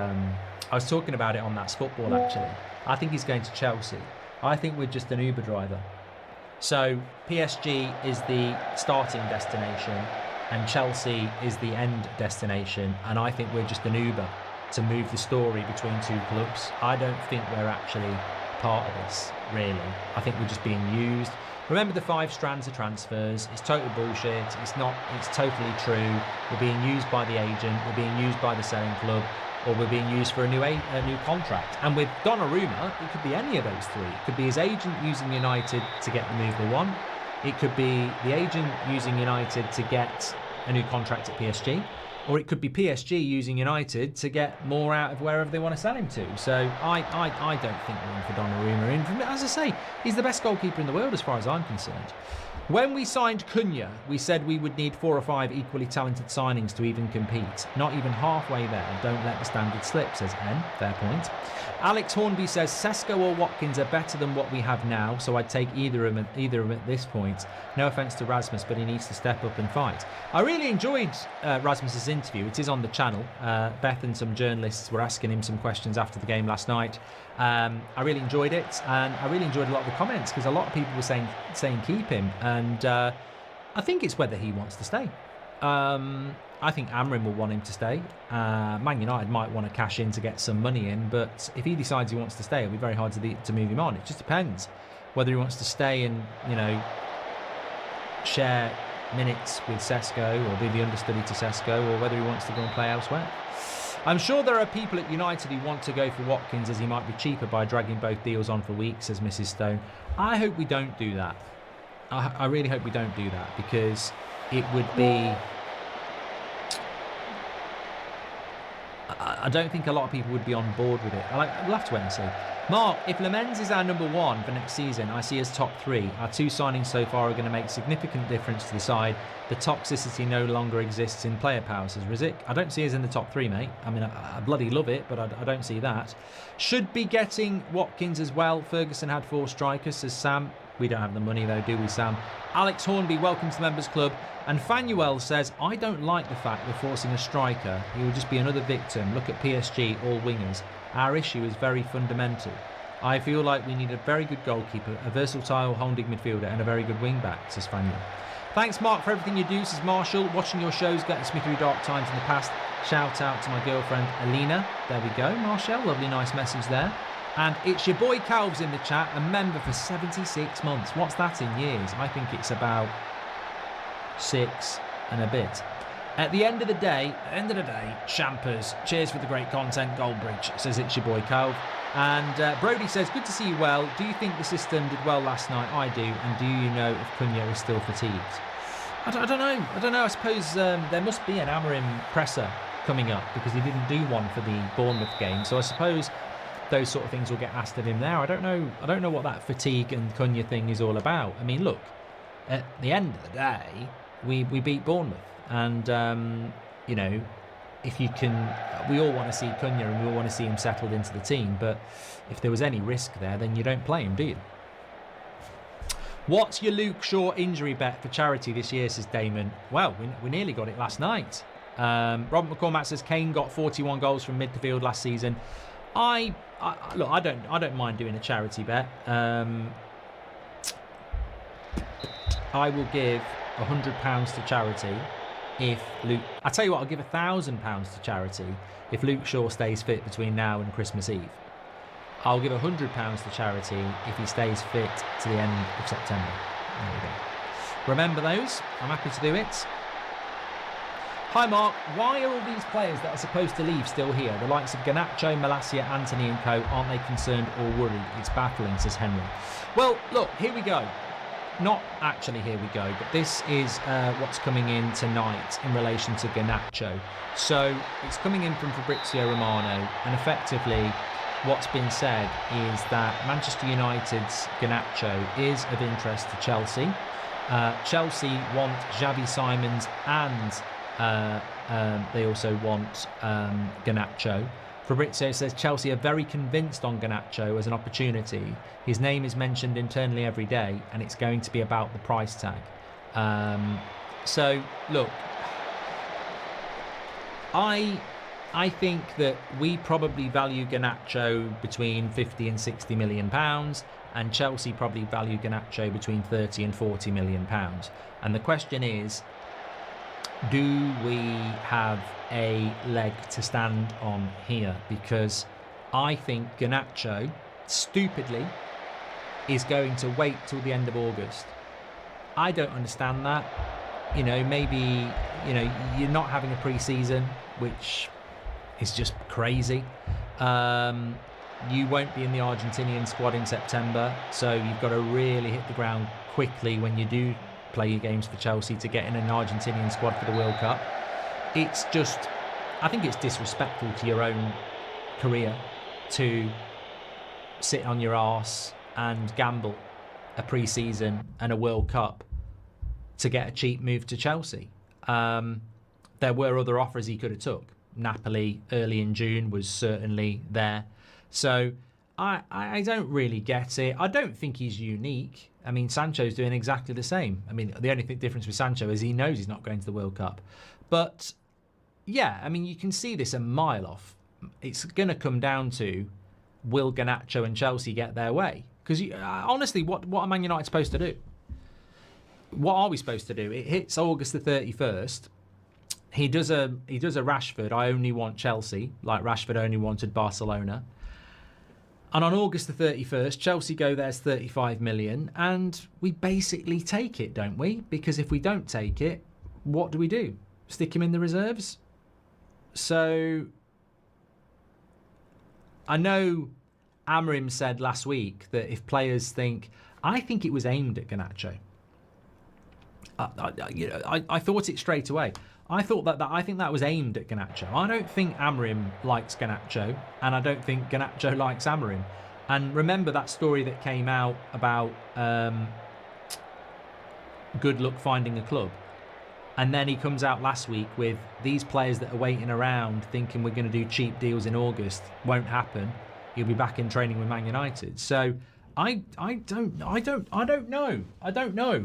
I was talking about it on That's Football, actually. I think he's going to Chelsea. I think we're just an Uber driver. So PSG is the starting destination and Chelsea is the end destination. And I think we're just an Uber to move the story between two clubs. I don't think we're actually part of this, really. I think we're just being used. Remember the 5 strands of transfers. It's total bullshit. It's totally true. We're being used by the agent. We're being used by the selling club. Or we're being used for a new contract. And with Donnarumma, it could be any of those 3. It could be his agent using United to get the move they want. It could be the agent using United to get a new contract at PSG. Or it could be PSG using United to get more out of wherever they want to sell him to. So I don't think we're in for Donnarumma. As I say, he's the best goalkeeper in the world as far as I'm concerned. When we signed Cunha, we said we would need 4 or 5 equally talented signings to even compete. Not even halfway there. Don't let the standard slip, says N. Fair point. Alex Hornby says Sesko or Watkins are better than what we have now, so I'd take either of them at this point. No offence to Rasmus, but he needs to step up and fight. I really enjoyed Rasmus's interview. It is on the channel. Beth and some journalists were asking him some questions after the game last night. I really enjoyed it, and I really enjoyed a lot of the comments because a lot of people were saying keep him, and I think it's whether he wants to stay. I think Amrin will want him to stay. Man United might want to cash in to get some money in, but if he decides he wants to stay, it'll be very hard to move him on. It just depends whether he wants to stay and share minutes with Sesko or be the understudy to Sesko, or whether he wants to go and play elsewhere. I'm sure there are people at United who want to go for Watkins as he might be cheaper by dragging both deals on for weeks, says Mrs. Stone. I hope we don't do that. I really hope we don't do that, because it would be... I don't think a lot of people would be on board with it. We'll have to wait and see. Mark, if Lamens is our number 1 for next season, I see as top 3. Our 2 signings so far are going to make significant difference to the side. The toxicity no longer exists in player power, says Rizik. I don't see us in the top 3, mate. I mean, I bloody love it, but I don't see that. Should be getting Watkins as well. Ferguson had 4 strikers, says Sam. We don't have the money though, do we, Sam? Alex Hornby, welcome to the Members Club. And Fanuel says, I don't like the fact we're forcing a striker. He will just be another victim. Look at PSG, all wingers. Our issue is very fundamental. I feel like we need a very good goalkeeper, a versatile holding midfielder, and a very good wing back, says Fanuel. Thanks, Mark, for everything you do, says Marshall. Watching your shows gets me through dark times in the past. Shout out to my girlfriend, Alina. There we go, Marshall. Lovely, nice message there. And it's your boy Calves in the chat, a member for 76 months. What's that in years? I think it's about 6 and a bit. At the end of the day, Champers, cheers for the great content, Goldbridge, says it's your boy Calv. And Brody says, good to see you well. Do you think the system did well last night? I do. And do you know if Cunha is still fatigued? I don't know. I suppose there must be an Amorim presser coming up because he didn't do one for the Bournemouth game. So I suppose those sort of things will get asked of him now. I don't know what that fatigue and Cunha thing is all about. I mean, look, at the end of the day, we beat Bournemouth. And, you know, if you can, we all want to see Cunha and we all want to see him settled into the team. But if there was any risk there, then you don't play him, do you? What's your Luke Shaw injury bet for charity this year, says Damon? Well, we nearly got it last night. Robert McCormack says Kane got 41 goals from midfield last season. Look, I don't mind doing a charity bet. I will give £100 to charity if Luke. I tell you what, I'll give £1,000 to charity if Luke Shaw stays fit between now and Christmas Eve. I'll give £100 to charity if he stays fit to the end of September. There we go. Remember those? I'm happy to do it. Hi Mark, why are all these players that are supposed to leave still here? The likes of Garnacho, Malacia, Anthony and co, aren't they concerned or worried? It's baffling, says Henry. Well, look, here we go. Not actually here we go, but this is what's coming in tonight in relation to Garnacho. So it's coming in from Fabrizio Romano, and effectively what's been said is that Manchester United's Garnacho is of interest to Chelsea. Chelsea want Xavi Simons and they also want Garnacho. Fabrizio says Chelsea are very convinced on Garnacho as an opportunity. His name is mentioned internally every day, and it's going to be about the price tag. So, look, I think that we probably value Garnacho between 50 and 60 million pounds, and Chelsea probably value Garnacho between 30 and 40 million pounds. And the question is, do we have a leg to stand on here? Because I think Garnacho, stupidly, is going to wait till the end of August. I don't understand that. You know, maybe, you know, you're not having a pre-season, which is just crazy. You won't be in the Argentinian squad in September, so you've got to really hit the ground quickly when you do play your games for Chelsea to get in an Argentinian squad for the World Cup. It's just, I think it's disrespectful to your own career to sit on your arse and gamble a pre-season and a World Cup to get a cheap move to Chelsea. There were other offers he could have took. Napoli early in June was certainly there. So I don't really get it. I don't think he's unique. I mean, Sancho's doing exactly the same. I mean, the only difference with Sancho is he knows he's not going to the World Cup. But, yeah, I mean, you can see this a mile off. It's going to come down to, will Garnacho and Chelsea get their way? Because, honestly, what are Man United supposed to do? What are we supposed to do? It hits August the 31st. He does a Rashford, I only want Chelsea, like Rashford only wanted Barcelona. And on August the 31st, Chelsea go, there's 35 million, and we basically take it, don't we? Because if we don't take it, what do? Stick him in the reserves? So, I know Amorim said last week that if players think, I think it was aimed at Garnacho. I thought it straight away. I thought I think that was aimed at Garnacho. I don't think Amorim likes Garnacho, and I don't think Garnacho likes Amorim. And remember that story that came out about good luck finding a club. And then he comes out last week with these players that are waiting around thinking we're going to do cheap deals in August. Won't happen. He'll be back in training with Man United. So I don't know.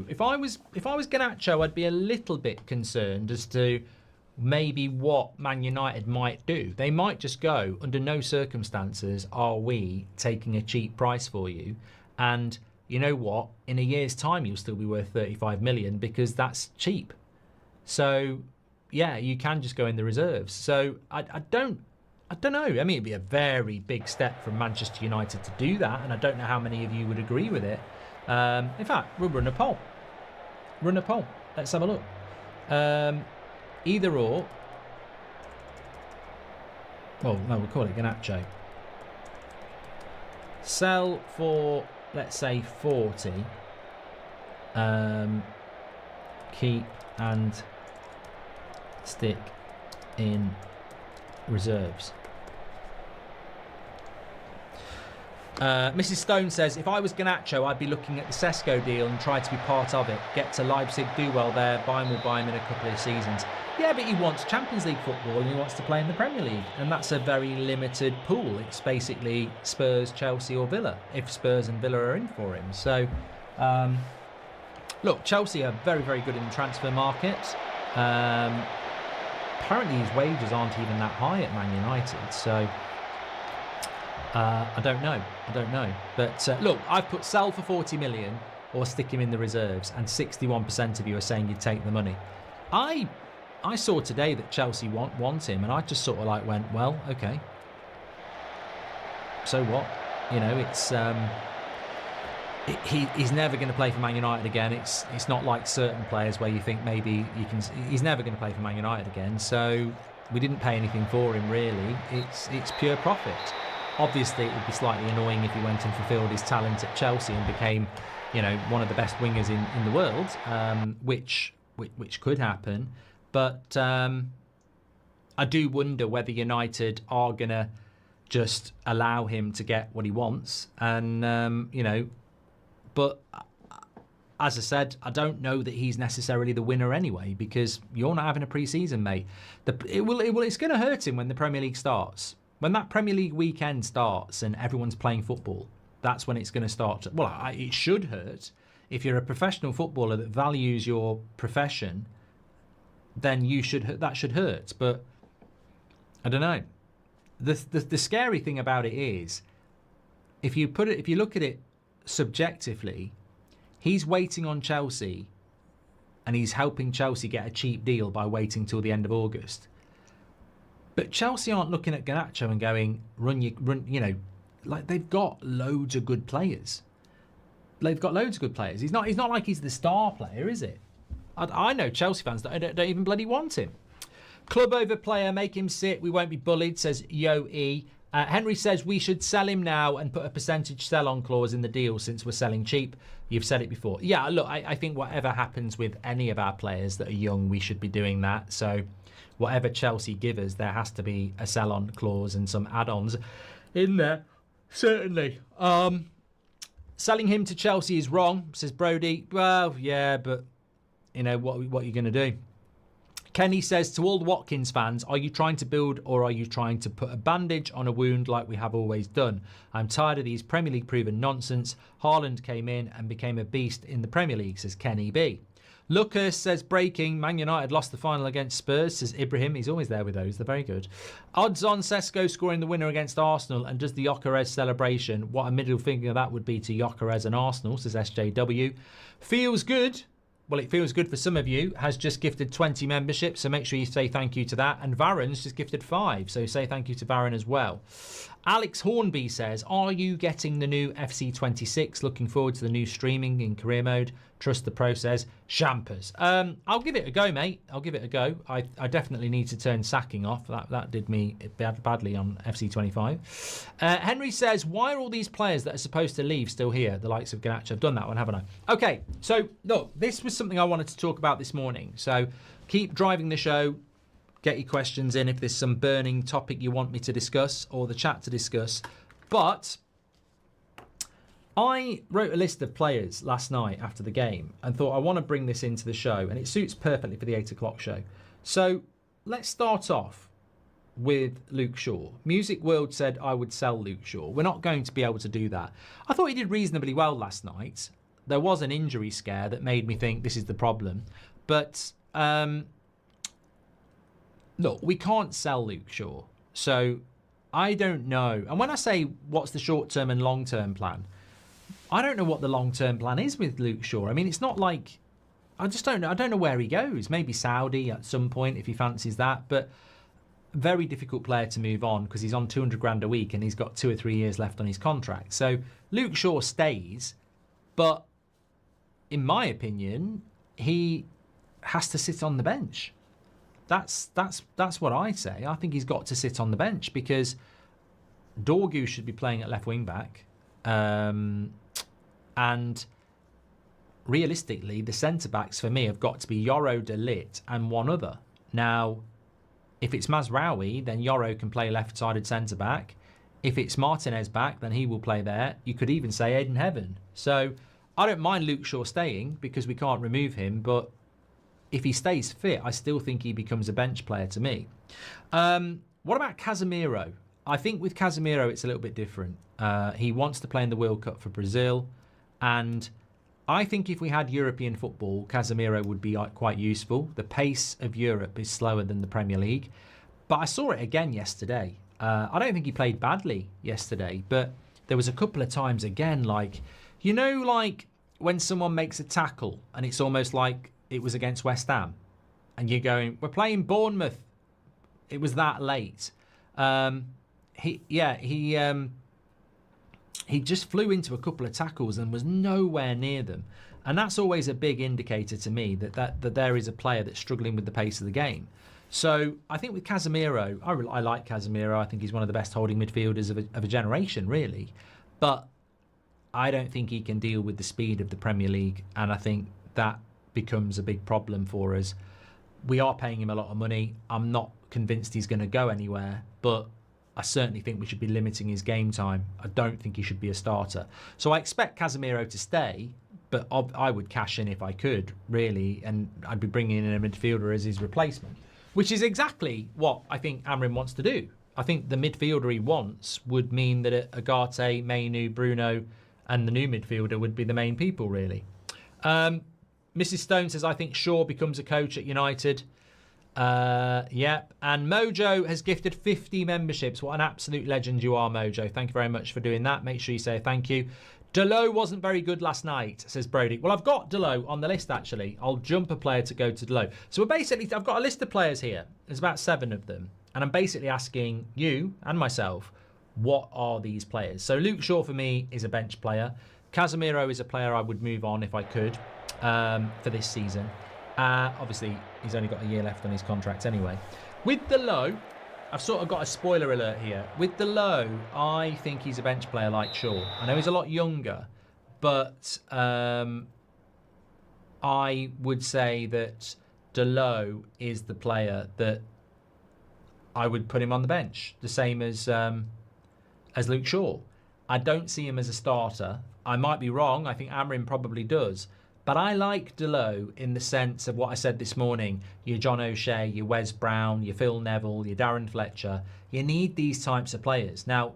If I was Garnacho, I'd be a little bit concerned as to maybe what Man United might do. They might just go, under no circumstances are we taking a cheap price for you, and you know what? In a year's time, you'll still be worth 35 million because that's cheap. So yeah, you can just go in the reserves. So I don't know. I mean, it'd be a very big step from Manchester United to do that, and I don't know how many of you would agree with it. In fact, we'll run a poll. Let's have a look. Either or. Well, no, we'll call it Garnacho. Sell for, let's say, 40. Keep and stick in reserves. Mrs. Stone says, if I was Garnacho, I'd be looking at the Sesko deal and try to be part of it. Get to Leipzig, do well there. Bayern will buy him in a couple of seasons. Yeah, but he wants Champions League football and he wants to play in the Premier League. And that's a very limited pool. It's basically Spurs, Chelsea or Villa, if Spurs and Villa are in for him. So, look, Chelsea are very, very good in the transfer market. Apparently his wages aren't even that high at Man United. So, I don't know. But look, I've put sell for 40 million or stick him in the reserves, and 61% of you are saying you'd take the money. I saw today that Chelsea want him, and I just sort of like went, well, okay. So what? You know, it's he's never going to play for Man United again. It's not like certain players where you think maybe you can. He's never going to play for Man United again. So we didn't pay anything for him really. It's pure profit. Obviously, it would be slightly annoying if he went and fulfilled his talent at Chelsea and became, you know, one of the best wingers in the world, which could happen. But I do wonder whether United are going to just allow him to get what he wants. And, you know, but as I said, I don't know that he's necessarily the winner anyway, because you're not having a pre-season, mate. It's going to hurt him when the Premier League starts. When that Premier League weekend starts and everyone's playing football, that's when it's going to start. It should hurt. If you're a professional footballer that values your profession, then that should hurt. But I don't know. The scary thing about it is, if you look at it subjectively, he's waiting on Chelsea, and he's helping Chelsea get a cheap deal by waiting till the end of August. But Chelsea aren't looking at Garnacho and going, run, you know, like they've got loads of good players. He's not like he's the star player, is it? I know Chelsea fans that don't even bloody want him. Club over player, make him sit. We won't be bullied, says Yo E. Henry says we should sell him now and put a percentage sell-on clause in the deal since we're selling cheap. You've said it before. Yeah, look, I think whatever happens with any of our players that are young, we should be doing that. So whatever Chelsea give us, there has to be a sell-on clause and some add-ons in there, certainly. Selling him to Chelsea is wrong, says Brody. Well, yeah, but, you know, what are you going to do? Kenny says, to all the Watkins fans, are you trying to build or are you trying to put a bandage on a wound like we have always done? I'm tired of these Premier League proven nonsense. Haaland came in and became a beast in the Premier League, says Kenny B. Lucas says, breaking, Man United lost the final against Spurs, says Ibrahim. He's always there with those. They're very good. Odds on Sesko scoring the winner against Arsenal, and does the Gyökeres celebration. What a middle finger that would be to Gyökeres and Arsenal, says SJW. Feels good. Well, it feels good for some of you. Has just gifted 20 memberships, so make sure you say thank you to that. And Varron's just gifted 5, so say thank you to Varron as well. Alex Hornby says, are you getting the new FC26? Looking forward to the new streaming in career mode. Trust the process. Champers. I'll give it a go, mate. I'll give it a go. I definitely need to turn sacking off. That did me badly on FC25. Henry says, why are all these players that are supposed to leave still here? The likes of Garnacho. I've done that one, haven't I? Okay, so look, this was something I wanted to talk about this morning. So keep driving the show. Get your questions in if there's some burning topic you want me to discuss or the chat to discuss. But I wrote a list of players last night after the game and thought I want to bring this into the show, and it suits perfectly for the 8 o'clock show. So let's start off with Luke Shaw. Music World said I would sell Luke Shaw. We're not going to be able to do that. I thought he did reasonably well last night. There was an injury scare that made me think this is the problem. But look, we can't sell Luke Shaw. So I don't know. And when I say what's the short-term and long-term plan, I don't know what the long-term plan is with Luke Shaw. I mean, it's not like... I just don't know. I don't know where he goes. Maybe Saudi at some point if he fancies that. But very difficult player to move on because he's on 200 grand a week and he's got 2 or 3 years left on his contract. So Luke Shaw stays, but in my opinion, he has to sit on the bench. That's what I say. I think he's got to sit on the bench because Dorgu should be playing at left wing back, and realistically, the centre backs for me have got to be Yoro, De Ligt, and one other. Now, if it's Mazraoui, then Yoro can play left-sided centre back. If it's Martinez back, then he will play there. You could even say Aiden Heaven. So I don't mind Luke Shaw staying because we can't remove him, but if he stays fit, I still think he becomes a bench player to me. What about Casemiro? I think with Casemiro, it's a little bit different. He wants to play in the World Cup for Brazil, and I think if we had European football, Casemiro would be quite useful. The pace of Europe is slower than the Premier League. But I saw it again yesterday. I don't think he played badly yesterday, but there was a couple of times again, like when someone makes a tackle and it's almost like it was against West Ham and you're going, we're playing Bournemouth. It was that late. He just flew into a couple of tackles and was nowhere near them. And that's always a big indicator to me that there is a player that's struggling with the pace of the game. So I think with Casemiro, I like Casemiro. I think he's one of the best holding midfielders of a generation, really. But I don't think he can deal with the speed of the Premier League. And I think that becomes a big problem for us. We are paying him a lot of money. I'm not convinced he's going to go anywhere, but I certainly think we should be limiting his game time. I don't think he should be a starter. So I expect Casemiro to stay, but I would cash in if I could, really, and I'd be bringing in a midfielder as his replacement, which is exactly what I think Amrin wants to do. I think the midfielder he wants would mean that Agate, Mainu, Bruno, and the new midfielder would be the main people, really. Mrs. Stone says, I think Shaw becomes a coach at United. Yep. And Mojo has gifted 50 memberships. What an absolute legend you are, Mojo. Thank you very much for doing that. Make sure you say thank you. Delo wasn't very good last night, says Brody. Well, I've got Delo on the list, actually. I'll jump a player to go to Delo. So I've got a list of players here. There's about 7 of them. And I'm basically asking you and myself, what are these players? So Luke Shaw, for me, is a bench player. Casemiro is a player I would move on if I could for this season. Obviously, he's only got a year left on his contract anyway. With Delo, I've sort of got a spoiler alert here. With Delo, I think he's a bench player like Shaw. I know he's a lot younger, but I would say that Delo is the player that I would put him on the bench, the same as Luke Shaw. I don't see him as a starter. I might be wrong. I think Amrin probably does. But I like Delo in the sense of what I said this morning. Your John O'Shea, your Wes Brown, your Phil Neville, your Darren Fletcher. You need these types of players. Now,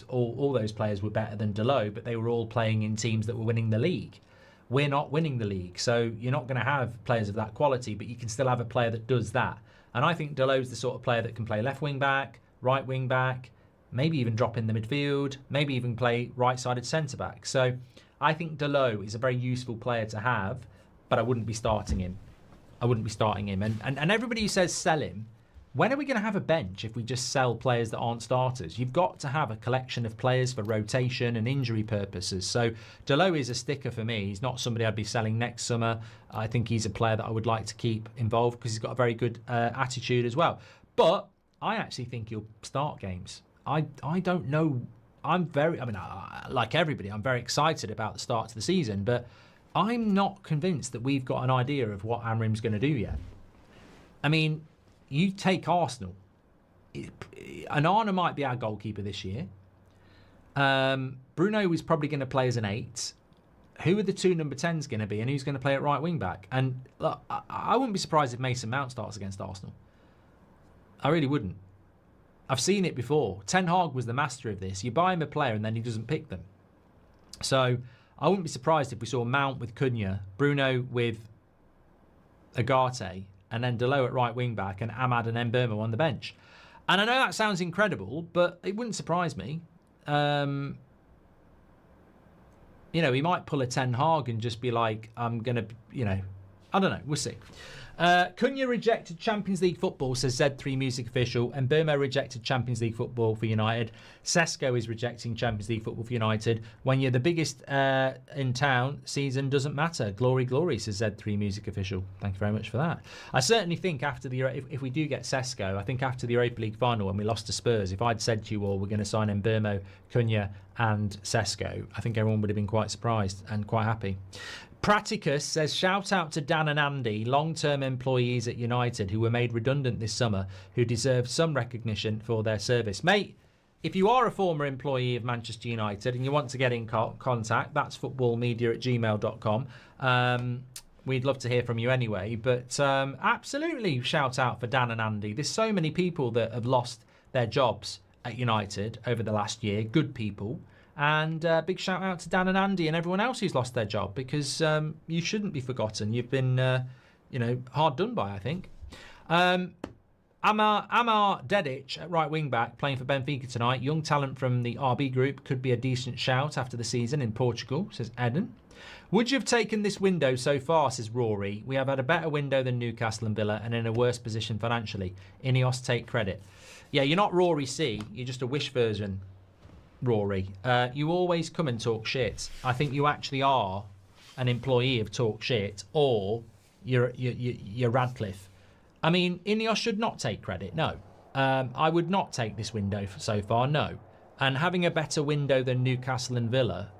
all those players were better than Delo, but they were all playing in teams that were winning the league. We're not winning the league, so you're not going to have players of that quality, but you can still have a player that does that. And I think Delo's the sort of player that can play left wing back, right wing back, maybe even drop in the midfield, maybe even play right-sided centre back. So I think Delo is a very useful player to have, but I wouldn't be starting him. And everybody who says sell him, when are we going to have a bench if we just sell players that aren't starters? You've got to have a collection of players for rotation and injury purposes. So Delo is a sticker for me. He's not somebody I'd be selling next summer. I think he's a player that I would like to keep involved because he's got a very good attitude as well. But I actually think he'll start games. I don't know. Like everybody, I'm very excited about the start to the season, but I'm not convinced that we've got an idea of what Amrim's going to do yet. I mean, you take Arsenal. Onana might be our goalkeeper this year. Bruno is probably going to play as an 8. Who are the 2 number 10s going to be, and who's going to play at right wing back? And look, I wouldn't be surprised if Mason Mount starts against Arsenal. I really wouldn't. I've seen it before. Ten Hag was the master of this. You buy him a player and then he doesn't pick them. So I wouldn't be surprised if we saw Mount with Cunha, Bruno with Agate, and then Dalot at right wing back and Ahmad and Mbeumo on the bench. And I know that sounds incredible, but it wouldn't surprise me. You know, he might pull a Ten Hag and just be like, I'm going to, you know, I don't know. We'll see. Cunha rejected Champions League football, says Z3 Music Official. And Mbeumo rejected Champions League football for United. Sesko is rejecting Champions League football for United. When you're the biggest in town, season doesn't matter. Glory, glory, says Z3 Music Official. Thank you very much for that. I certainly think after the if we do get Sesko, I think after the Europa League final when we lost to Spurs, if I'd said to you all we're going to sign Mbeumo, Cunha and Sesko, I think everyone would have been quite surprised and quite happy. Praticus says, shout out to Dan and Andy, long-term employees at United who were made redundant this summer, who deserve some recognition for their service. Mate, if you are a former employee of Manchester United and you want to get in contact, that's footballmedia@gmail.com. We'd love to hear from you anyway. But absolutely shout out for Dan and Andy. There's so many people that have lost their jobs at United over the last year, good people. And big shout out to Dan and Andy and everyone else who's lost their job, because you shouldn't be forgotten. You've been, hard done by, I think. Amar Dedic at right wing back, playing for Benfica tonight. Young talent from the RB group, could be a decent shout after the season in Portugal, says Eden. Would you have taken this window so far, says Rory. We have had a better window than Newcastle and Villa and in a worse position financially. Ineos take credit. Yeah, you're not Rory C, you're just a wish version. Rory, you always come and talk shit. I think you actually are an employee of Talk Shit, or you're Radcliffe. I mean, Ineos should not take credit. No, I would not take this window so far. No, and having a better window than Newcastle and Villa.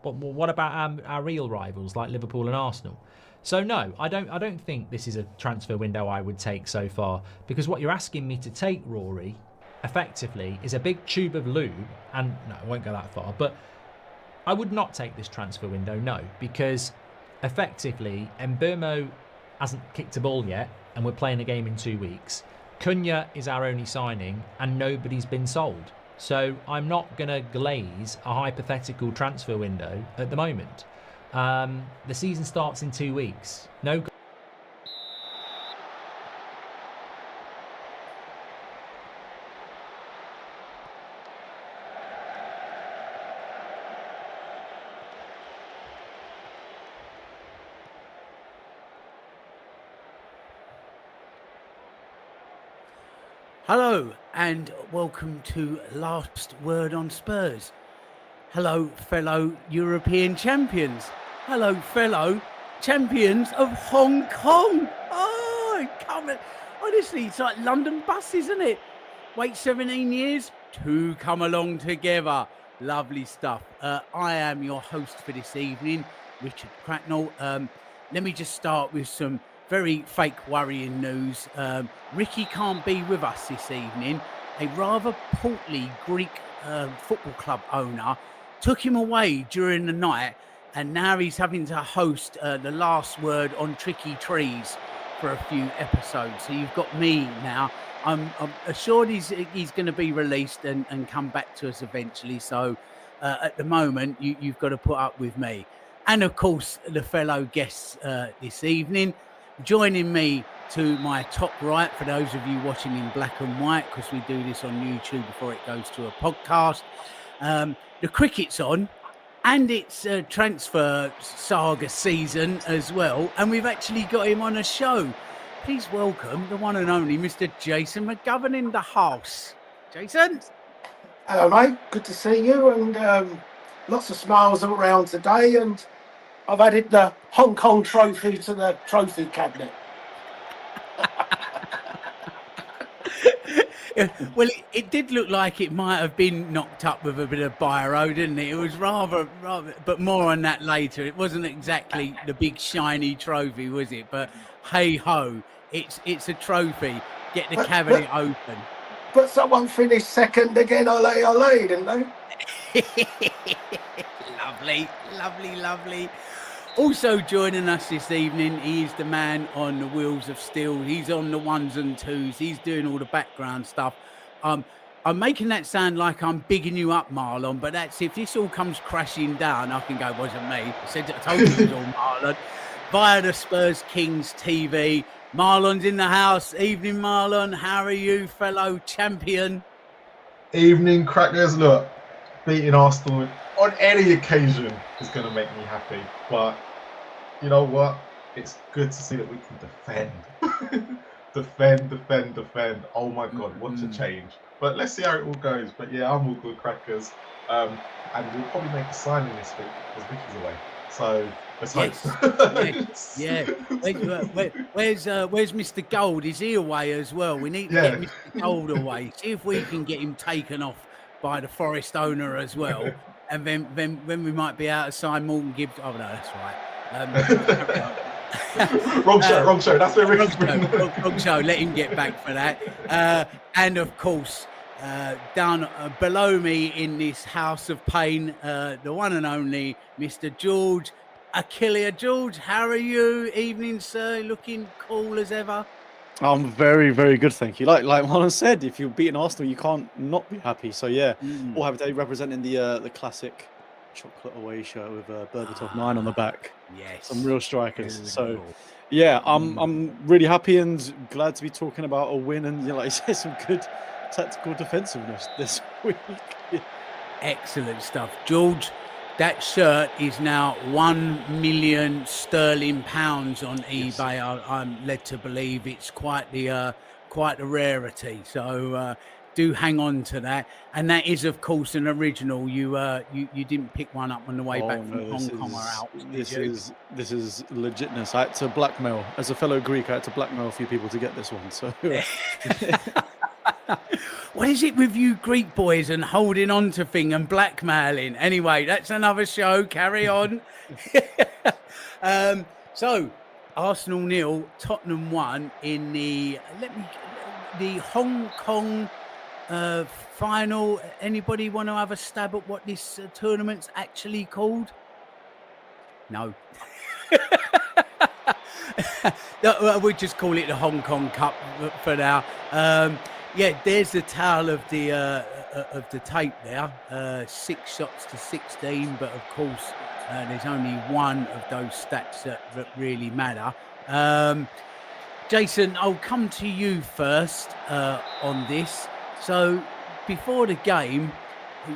But what about our real rivals like Liverpool and Arsenal? So no, I don't think this is a transfer window I would take so far, because what you're asking me to take, Rory, effectively is a big tube of lube, and no, I won't go that far, but I would not take this transfer window, no, because effectively Mbeumo hasn't kicked a ball yet and we're playing a game in 2 weeks. Cunha is our only signing and nobody's been sold. So I'm not going to glaze a hypothetical transfer window at the moment. The season starts in 2 weeks. No. Hello and welcome to Last Word on Spurs. Hello, fellow European champions. Hello, fellow champions of Hong Kong. Oh, come on. Honestly, it's like London buses, isn't it? Wait 17 years, two come along together. Lovely stuff. I am your host for this evening, Richard Cracknell. Let me just start with some very fake worrying news. Ricky can't be with us this evening. A rather portly Greek football club owner took him away during the night, and now he's having to host the Last Word on Tricky Trees for a few episodes. So you've got me now. I'm assured he's going to be released and come back to us eventually. So at the moment, you've got to put up with me. And of course, the fellow guests this evening. Joining me to my top right, for those of you watching in black and white, because we do this on YouTube before it goes to a podcast. The cricket's on, and it's a transfer saga season as well. And we've actually got him on a show. Please welcome the one and only Mr. Jason McGovern in the house. Jason? Hello, mate. Good to see you, and lots of smiles all around today. And I've added the Hong Kong trophy to the trophy cabinet. Well, it did look like it might have been knocked up with a bit of biro, didn't it? It was rather, but more on that later. It wasn't exactly the big shiny trophy, was it? But hey ho, it's a trophy. Get the cabinet open. But someone finished second again, ole, didn't they? Lovely, lovely, lovely. Also joining us this evening, he is the man on the wheels of steel. He's on the ones and twos. He's doing all the background stuff. I'm making that sound like I'm bigging you up, Marlon, but that's if this all comes crashing down, I can go, it wasn't me. I told you it was all Marlon. Via the Spurs Kings TV. Marlon's in the house. Evening, Marlon. How are you, fellow champion? Evening, crackers. Look, beating Arsenal on any occasion is going to make me happy. But you know what? It's good to see that we can defend. defend. Oh my God, what a change. But let's see how it all goes. But yeah, I'm all good, crackers. And we'll probably make a signing this week because Vicky's away. So let's hope. Yeah. Where's Mr. Gold? Is he away as well? We need to get Mr. Gold away. See if we can get him taken off by the Forest owner as well. And then we might be able to sign Morgan Gibbs. Oh no, that's right. Wrong show. That's where wrong show. Let him get back for that. And of course, down below me in this house of pain, the one and only Mr. George Achillea. George, how are you? Evening, sir. Looking cool as ever. I'm very, very good, thank you. Like Marlon said, if you're beating Arsenal, you can't not be happy. So yeah, all happy day representing the classic chocolate away shirt with Berbatov 9 on the back. Yes, some real strikers. So yeah, I'm really happy and glad to be talking about a win and like you said, some good tactical defensiveness this week. Excellent stuff, George. That shirt is now £1 million sterling on eBay. I'm led to believe it's quite the rarity. So do hang on to that. And that is, of course, an original. You didn't pick one up on the way back from Hong Kong or out. This is legitness. I had to blackmail, as a fellow Greek, I had to blackmail a few people to get this one. So. What is it with you Greek boys and holding on to thing and blackmailing? Anyway, that's another show. Carry on. So, Arsenal 0, Tottenham 1 in the Hong Kong final. Anybody want to have a stab at what this tournament's actually called? No. We just call it the Hong Kong Cup for now. Yeah, there's the tale of the tape there. 6 shots to 16, but of course there's only one of those stats that really matter. Jason, I'll come to you first on this. So before the game,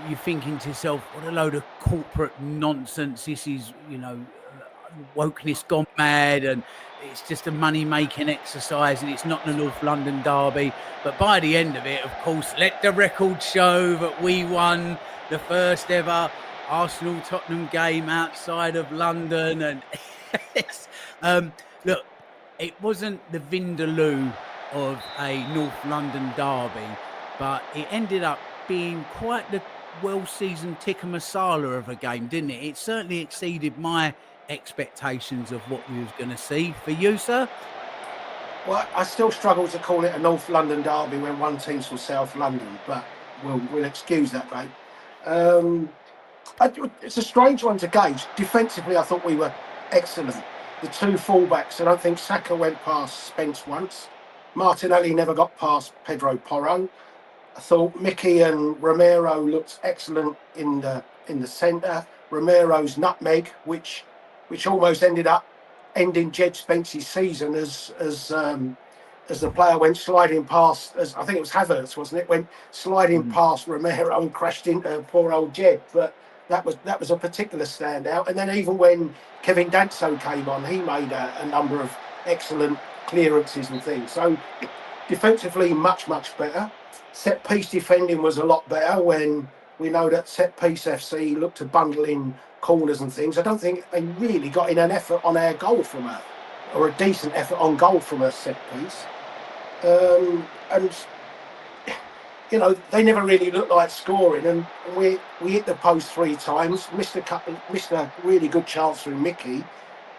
you're thinking to yourself, what a load of corporate nonsense. This is, wokeness gone mad and it's just a money-making exercise and it's not the North London derby. But by the end of it, of course, let the record show that we won the first ever Arsenal-Tottenham game outside of London. And look, it wasn't the Vindaloo of a North London derby, but it ended up being quite the well-seasoned tikka masala of a game, didn't it? It certainly exceeded my expectations of what we was going to see. For you, sir? Well, I still struggle to call it a North London derby when one team's from South London, but we'll excuse that, mate. It's a strange one to gauge. Defensively, I thought we were excellent. The two fullbacks, I don't think Saka went past Spence once. Martinelli never got past Pedro Porro. I thought Mickey and Romero looked excellent in the centre. Romero's nutmeg, which almost ended up ending Jed Spence's season as the player went sliding past, as I think it was Havertz, wasn't it? Went sliding past Romero and crashed into poor old Jed. But that was a particular standout. And then even when Kevin Danso came on, he made a number of excellent clearances and things. So defensively, much better. Set piece defending was a lot better when we know that set piece FC looked to bundle in corners and things. I don't think they really got in an effort on our goal or a decent effort on goal from a set piece. And they never really looked like scoring. And we hit the post 3 times, missed a really good chance through Mickey,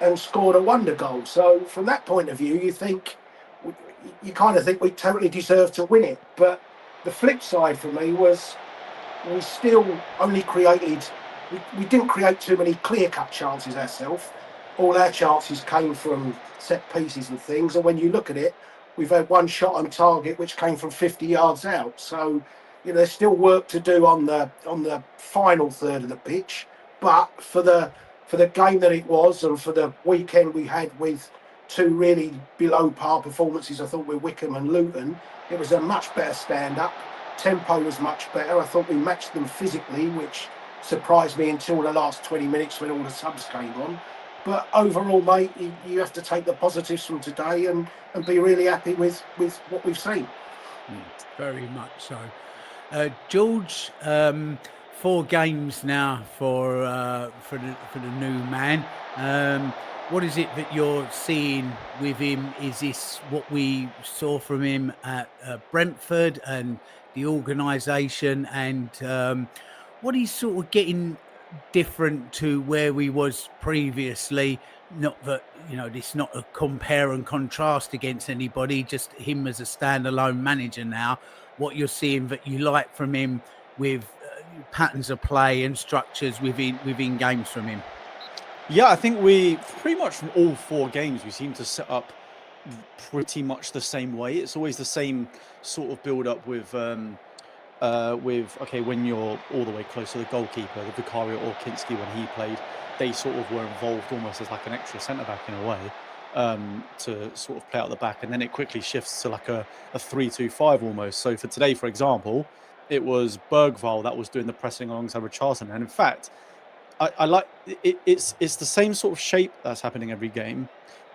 and scored a wonder goal. So from that point of view, you kind of think we totally deserved to win it. But the flip side for me was we still only created. We didn't create too many clear-cut chances ourselves. All our chances came from set pieces and things. And when you look at it, we've had one shot on target which came from 50 yards out. So, you know, there's still work to do on the final third of the pitch. But for the game that it was, and for the weekend we had with two really below par performances, I thought, with Wycombe and Luton, it was a much better stand-up. Tempo was much better. I thought we matched them physically, which surprised me until the last 20 minutes when all the subs came on. But overall, mate, you have to take the positives from today and be really happy with what we've seen. Very much so. George, 4 games now for the new man. What is it that you're seeing with him? Is this what we saw from him at Brentford and the organisation, and what he's sort of getting different to where we was previously? Not that, you know, this is not a compare and contrast against anybody, just him as a standalone manager now. What you're seeing that you like from him with patterns of play and structures within games from him. Yeah, I think we pretty much from all 4 games we seem to set up pretty much the same way. It's always the same sort of build up with okay, when you're all the way close to the goalkeeper, the Vicario or Kinski, when he played, they sort of were involved almost as like an extra centre back in a way, to sort of play out the back, and then it quickly shifts to like a 3-2-5 almost. So for today, for example, it was Bergvall that was doing the pressing alongside Richarlison, and in fact, I like it. It's the same sort of shape that's happening every game,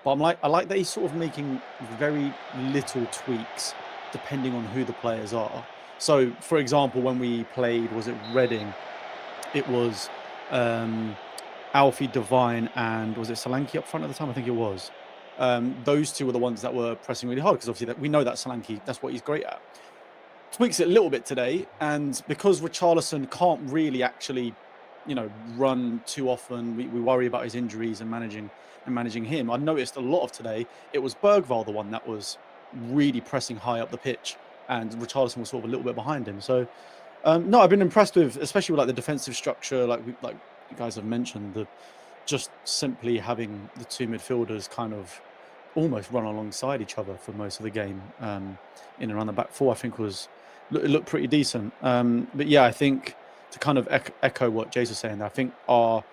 but I like that he's sort of making very little tweaks depending on who the players are. So, for example, when we played, was it Reading? It was Alfie Devine and was it Solanke up front at the time? I think it was. Those two were the ones that were pressing really hard, because obviously we know that Solanke, that's what he's great at. Tweaks it a little bit today, and because Richarlison can't really actually, you know, run too often, we worry about his injuries and managing him. I noticed a lot of today, it was Bergvall, the one that was really pressing high up the pitch, and Richarlison was sort of a little bit behind him. So, no, I've been impressed with, especially with like the defensive structure, like you guys have mentioned, the just simply having the 2 midfielders kind of almost run alongside each other for most of the game. In and around the back 4, I think it looked pretty decent. But yeah, I think to kind of echo what Jace was saying, I think our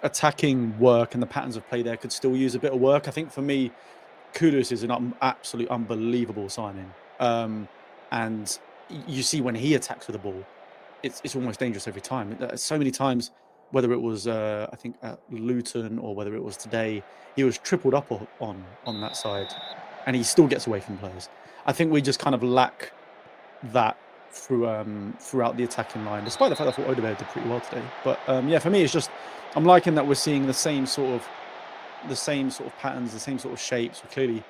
attacking work and the patterns of play there could still use a bit of work. I think for me, Kudus is an absolute unbelievable signing. And you see when he attacks with the ball, it's almost dangerous every time. So many times, whether it was I think at Luton or whether it was today, he was tripled up on that side, and he still gets away from players. I think we just kind of lack that throughout the attacking line, despite the fact I thought Odegaard did pretty well today. But yeah, for me, it's just I'm liking that we're seeing the same sort of patterns, the same sort of shapes. Clearly,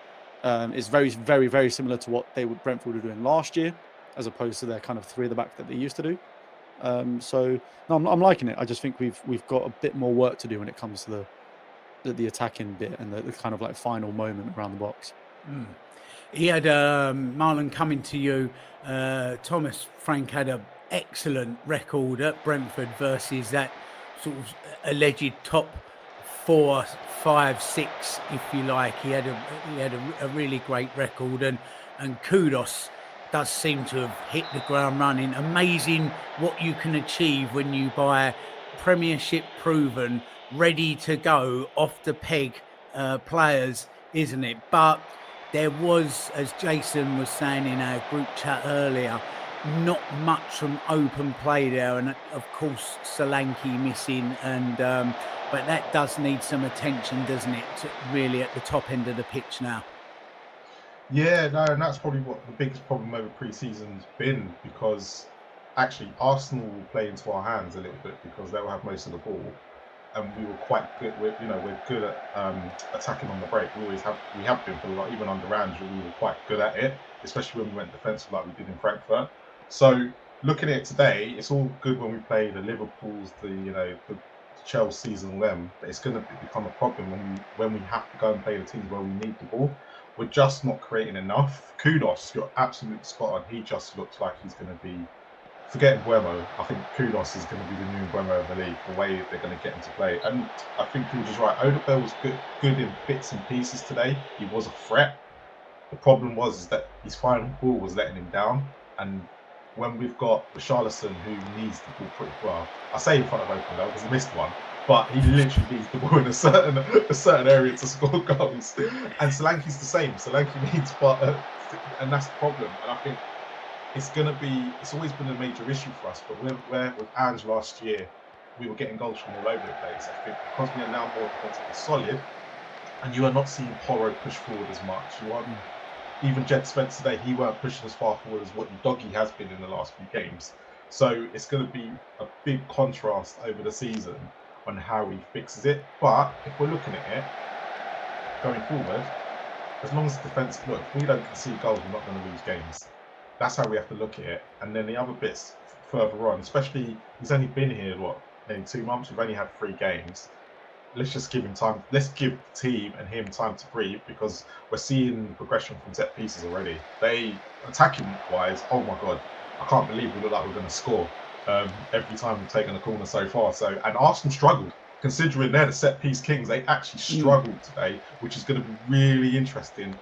it's very, very, very similar to what Brentford were doing last year, as opposed to their kind of 3 at the back that they used to do. So no, I'm liking it. I just think we've got a bit more work to do when it comes to the attacking bit and the kind of like final moment around the box. He had Marlon coming to you. Thomas Frank had an excellent record at Brentford versus that sort of alleged top 4, 5, 6, if you like. He had a really great record, and Kudus does seem to have hit the ground running. Amazing what you can achieve when you buy Premiership proven, ready to go, off the peg players, isn't it? But there was, as Jason was saying in our group chat earlier, not much from open play there, and of course Solanke missing, and but that does need some attention, doesn't it, really at the top end of the pitch now? Yeah, no, and that's probably what the biggest problem over pre-season's been, because actually Arsenal will play into our hands a little bit because they'll have most of the ball, and we were quite good. We're good at attacking on the break. We have been for like, even under Andrew, we were quite good at it, especially when we went defensive like we did in Frankfurt. So looking at it today, it's all good when we play the Liverpools, the Chelsea's and them, but it's going to become a problem when we have to go and play the teams where we need the ball. We're just not creating enough. Kudus, you're absolutely spot on. He just looks like he's going to be, forgetting Buemo, I think Kudus is going to be the new Buemo of the league, the way they're going to get him to play. And I think he was right. Odegaard was good in bits and pieces today. He was a threat. The problem was that his final ball was letting him down, and when we've got Richarlison who needs the ball pretty well, I say in front of open goal because he missed one, but he literally needs the ball in a certain area to score goals. And Solanke's the same. Solanke needs, and that's the problem. And I think it's always been a major issue for us. But where with Ange last year, we were getting goals from all over the place. I think because we are now more defensively solid, and you are not seeing Porro push forward as much. You aren't. Even Jed Spence today, he weren't pushing as far forward as what Doggy has been in the last few games. So it's going to be a big contrast over the season on how he fixes it. But if we're looking at it going forward, as long as the defence, look, if we don't concede goals, we're not going to lose games. That's how we have to look at it. And then the other bits further on, especially he's only been here, nearly 2 months. We've only had 3 games. Let's just give him time. Let's give the team and him time to breathe, because we're seeing progression from set pieces already. They, attacking wise, oh my God, I can't believe we look like we're going to score every time we've taken a corner so far. So, and Arsenal struggled, considering they're the set piece kings. They actually struggled today, which is going to be really interesting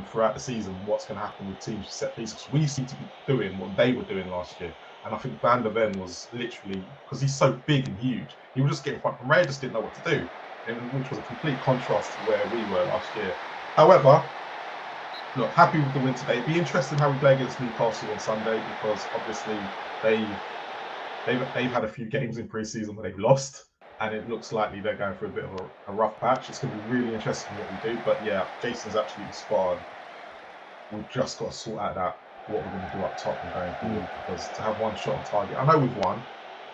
throughout the season. What's going to happen with teams with set pieces? We seem to be doing what they were doing last year. And I think Van der Ven was literally, because he's so big and huge, he would just get in front from Ray, just didn't know what to do, which was a complete contrast to where we were last year. However, look, happy with the win today. It'd be interesting how we play against Newcastle on Sunday, because obviously they've had a few games in pre-season where they've lost, and it looks likely they're going through a bit of a rough patch. It's going to be really interesting what we do. But yeah, Jason's absolutely spot on. We've just got to sort out what we're going to do up top and going forward, because to have one shot on target, I know we've won,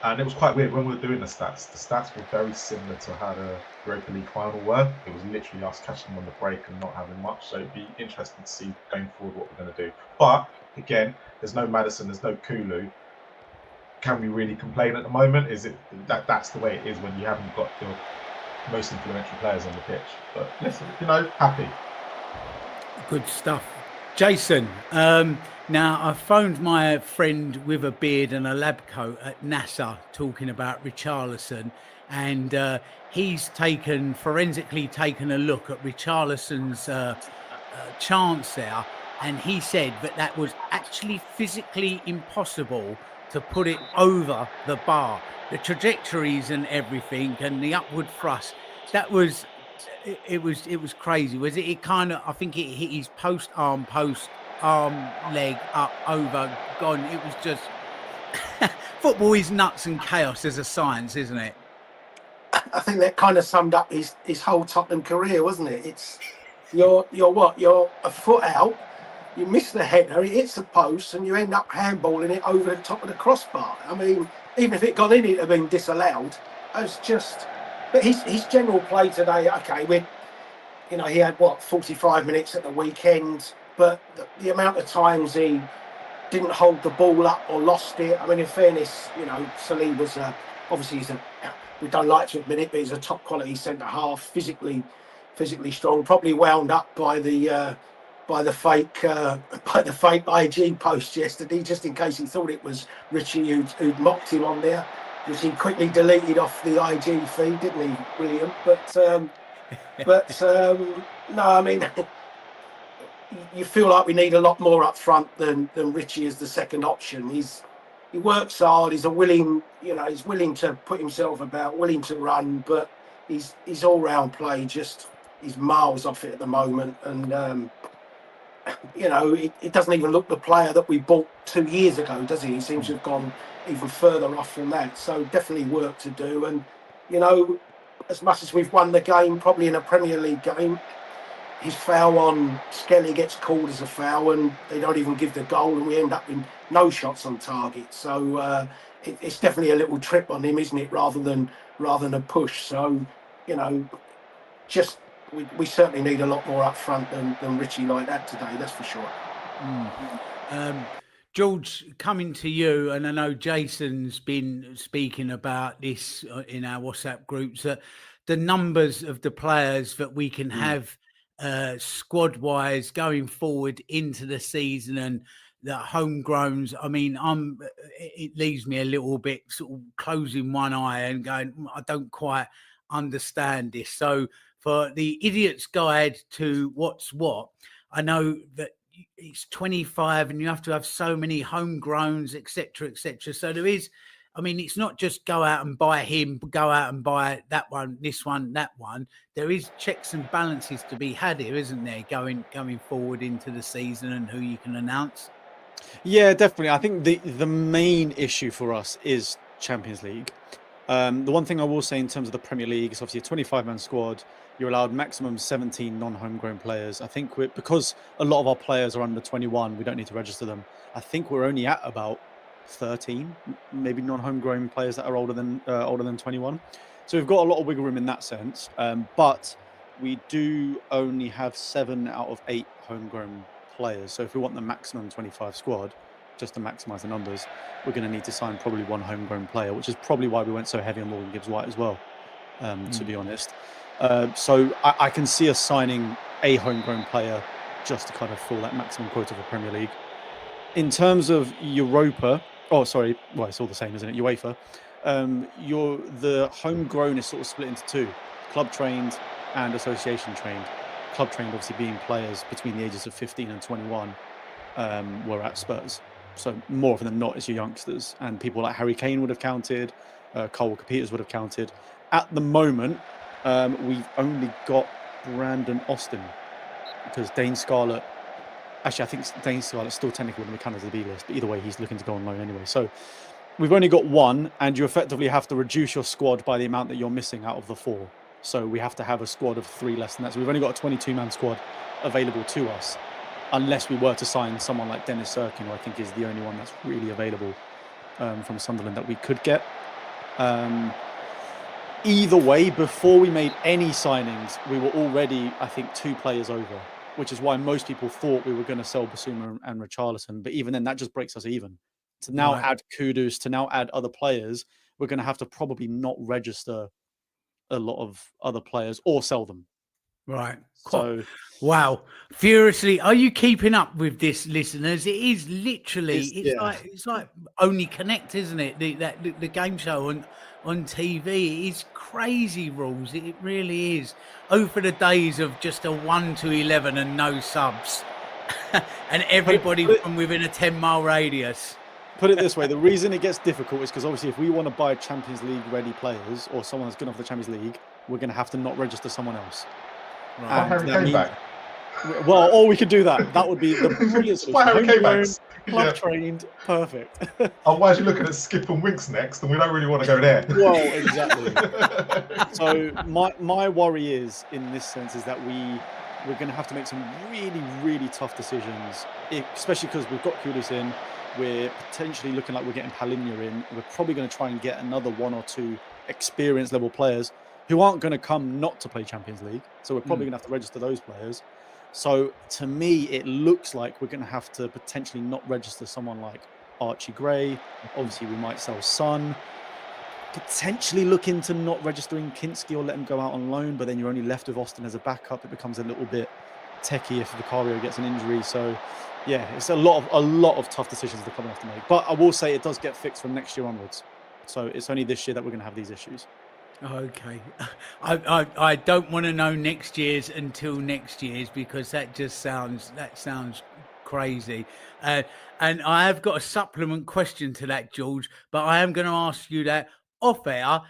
and it was quite weird when we were doing the stats were very similar to how the Europa League final were. It was literally us catching them on the break and not having much, so it'd be interesting to see going forward what we're going to do. But again, there's no Maddison, there's no Kulu. Can we really complain at the moment? Is it that's the way it is when you haven't got your most influential players on the pitch? But listen, happy. Good stuff. Jason, now I phoned my friend with a beard and a lab coat at NASA talking about Richarlison, and he's forensically taken a look at Richarlison's chance there, and he said that was actually physically impossible to put it over the bar. The trajectories and everything and the upward thrust, it was crazy. Was it? It kind of, I think it hit his post arm, leg up, over, gone. It was just football is nuts and chaos as a science, isn't it? I think that kind of summed up his whole Tottenham career, wasn't it? It's you're a foot out, you miss the header, it hits the post, and you end up handballing it over the top of the crossbar. I mean, even if it got in, it'd have been disallowed. It's just. But his general play today, okay, he had 45 minutes at the weekend, but the amount of times he didn't hold the ball up or lost it. I mean, in fairness, Saliba's obviously we don't like to admit it, but he's a top quality centre half, physically strong, probably wound up by the fake IG post yesterday, just in case he thought it was Richie who'd mocked him on there, which he quickly deleted off the IG feed, didn't he, William? But no, I mean, you feel like we need a lot more up front than Richie as the second option. He works hard. He's willing to put himself about, willing to run, but his all-round play he's miles off it at the moment, and it doesn't even look the player that we bought 2 years ago, does he? He seems to have gone even further off from that. So definitely work to do. And, as much as we've won the game, probably in a Premier League game, his foul on Skelly gets called as a foul and they don't even give the goal, and we end up with no shots on target. So it's definitely a little trip on him, isn't it, rather than a push. So, we certainly need a lot more up front than Richie like that today, that's for sure. George, coming to you, and I know Jason's been speaking about this in our WhatsApp groups, that the numbers of the players that we can have squad-wise going forward into the season, and the homegrowns, I mean, it leaves me a little bit sort of closing one eye and going, I don't quite understand this. So for the idiot's guide to what's what, I know that it's 25 and you have to have so many homegrowns, etc., etc. So there is, I mean, it's not just go out and buy him, go out and buy that one, this one, that one. There is checks and balances to be had here, isn't there, going forward into the season and who you can announce? Yeah, definitely. I think the main issue for us is Champions League. The one thing I will say in terms of the Premier League is obviously a 25-man squad. You're allowed maximum 17 non-homegrown players. I think because a lot of our players are under 21, we don't need to register them. I think we're only at about 13, maybe non-homegrown players that are older than 21. So we've got a lot of wiggle room in that sense. But we do only have 7 out of 8 homegrown players. So if we want the maximum 25 squad, just to maximise the numbers, we're going to need to sign probably 1 homegrown player, which is probably why we went so heavy on Morgan Gibbs-White as well, to be honest. So I can see us signing a homegrown player just to kind of fill that maximum quota for Premier League. In terms of Europa, it's all the same, isn't it? UEFA. The homegrown is sort of split into 2, club trained and association trained. Club trained obviously being players between the ages of 15 and 21 were at Spurs. So more often than not, it's your youngsters, and people like Harry Kane would have counted, Cole Walker-Peters would have counted. At the moment, we've only got Brandon Austin, because Dane Scarlett, actually I think Dane Scarlett's still technically going to be counted as the B list, but either way he's looking to go on loan anyway. So we've only got 1, and you effectively have to reduce your squad by the amount that you're missing out of the 4. So we have to have a squad of 3 less than that. So we've only got a 22-man squad available to us, unless we were to sign someone like Dennis Sirkin, who I think is the only one that's really available from Sunderland that we could get. Either way, before we made any signings, we were already, I think, 2 players over, which is why most people thought we were going to sell Basuma and Richarlison. But even then, that just breaks us even. To now add Kudus, to now add other players, we're going to have to probably not register a lot of other players or sell them. Right. So, wow. Furiously, are you keeping up with this, listeners? It is literally, it's like Only Connect, isn't it? The game show on TV. It is crazy rules. It really is. Oh, for the days of just a 1 to 11 and no subs, and everybody from within a 10-mile radius. Put it this way, the reason it gets difficult is because obviously if we want to buy Champions League ready players or someone that's good enough for the Champions League, we're going to have to not register someone else. Right. Harry Kane back. Well, or we could do that. That would be the brilliant Harry Kane back. Club trained, perfect. Otherwise, you're looking at Skip and Winks next, and we don't really want to go there. Well, exactly. So my worry is, in this sense, is that we're going to have to make some really, really tough decisions, especially because we've got Kudus in. We're potentially looking like we're getting Palinha in. We're probably going to try and get another 1 or 2 experienced level players who aren't going to come not to play Champions League. So we're probably going to have to register those players. So to me, it looks like we're going to have to potentially not register someone like Archie Gray. Obviously, we might sell Son. Potentially look into not registering Kinski or let him go out on loan, but then you're only left with Austin as a backup. It becomes a little bit techie if Vicario gets an injury. So yeah, it's a lot of tough decisions they're coming to have to make. But I will say it does get fixed from next year onwards. So it's only this year that we're going to have these issues. Okay, I don't want to know next year's until next year's, because that sounds crazy. And I have got a supplement question to that, George, but I am going to ask you that off air,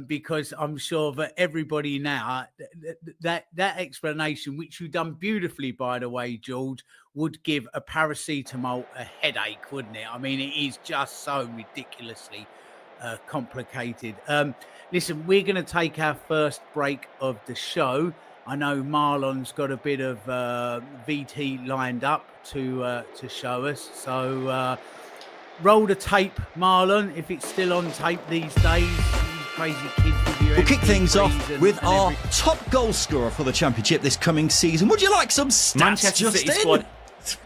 because I'm sure that everybody now that explanation, which you've done beautifully, by the way, George, would give a paracetamol a headache, wouldn't it? I mean, it is just so ridiculously complicated. Listen, we're going to take our first break of the show. I know Marlon's got a bit of VT lined up to show us. So roll the tape, Marlon, if it's still on tape these days. You crazy kids with your We'll kick things off with our everything. top goal scorer for the Championship this coming season. Would you like some stats, Manchester City Justin? squad.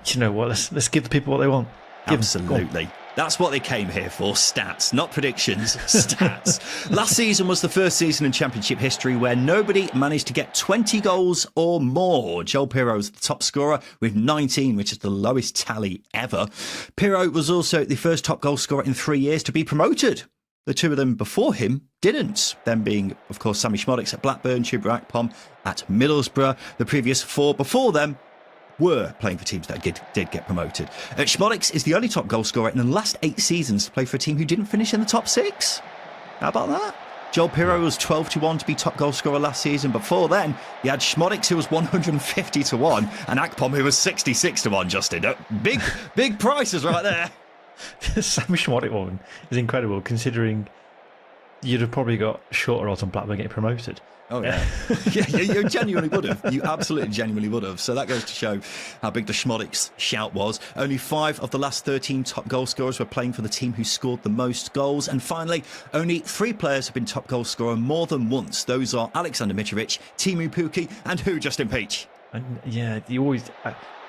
Do you know what? Let's give the people what they want. Give 'em. Absolutely. That's what they came here for, stats, not predictions, stats. Last season was the first season in Championship history where nobody managed to get 20 goals or more. Joel Pirro was the top scorer with 19, which is the lowest tally ever. Pirro was also the first top goal scorer in 3 years to be promoted. The 2 of them before him didn't, them being, of course, Sammy Szmodics at Blackburn, Chuba Akpom at Middlesbrough. The previous 4 before them were playing for teams that did get promoted. Schmodix is the only top goal scorer in the last 8 seasons to play for a team who didn't finish in the top 6. How about that? Joel Pirro was 12-1 to be top goal scorer last season. Before then, you had Schmodix, who was 150-1, and Akpom, who was 66-1, Justin. Big prices right there. The Sam Schmodix one is incredible, considering you'd have probably got shorter odds on Blackburn getting promoted. Oh, yeah. You genuinely would have. You absolutely genuinely would have. So that goes to show how big the Schmodix shout was. Only 5 of the last 13 top goal scorers were playing for the team who scored the most goals. And finally, only 3 players have been top goal scorer more than once. Those are Alexander Mitrovic, Timu Pukki, and who, Justin Peach? And yeah, you always...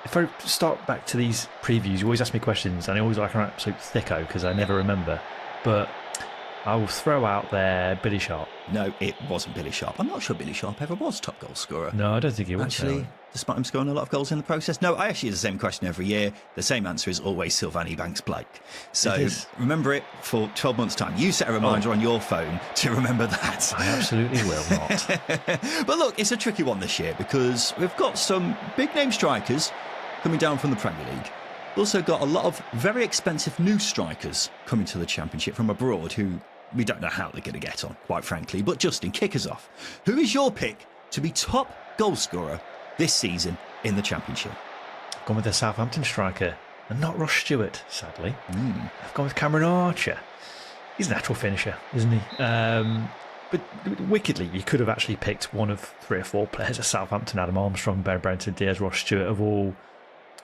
if I start back to these previews, you always ask me questions, and I always like an absolute thicko because I never remember. But I will throw out there Billy Sharp. No, it wasn't Billy Sharp. I'm not sure Billy Sharp ever was top goal scorer. No, I don't think he was. Actually, despite him scoring a lot of goals in the process. No, I actually ask the same question every year. The same answer is always Sylvain Ebanks-Blake. So remember it for 12 months' time. You set a reminder on your phone to remember that. I absolutely will not. But look, it's a tricky one this year because we've got some big-name strikers coming down from the Premier League. We've also got a lot of very expensive new strikers coming to the Championship from abroad who we don't know how they're going to get on, quite frankly. But Justin, kick us off. Who is your pick to be top goal scorer this season in the Championship? I've gone with the Southampton striker, and not Ross Stewart, sadly. I've gone with Cameron Archer. He's a natural finisher, isn't he? But wickedly, you could have actually picked one of 3 or 4 players at Southampton: Adam Armstrong, Ben Brereton, Diaz, Ross Stewart, have all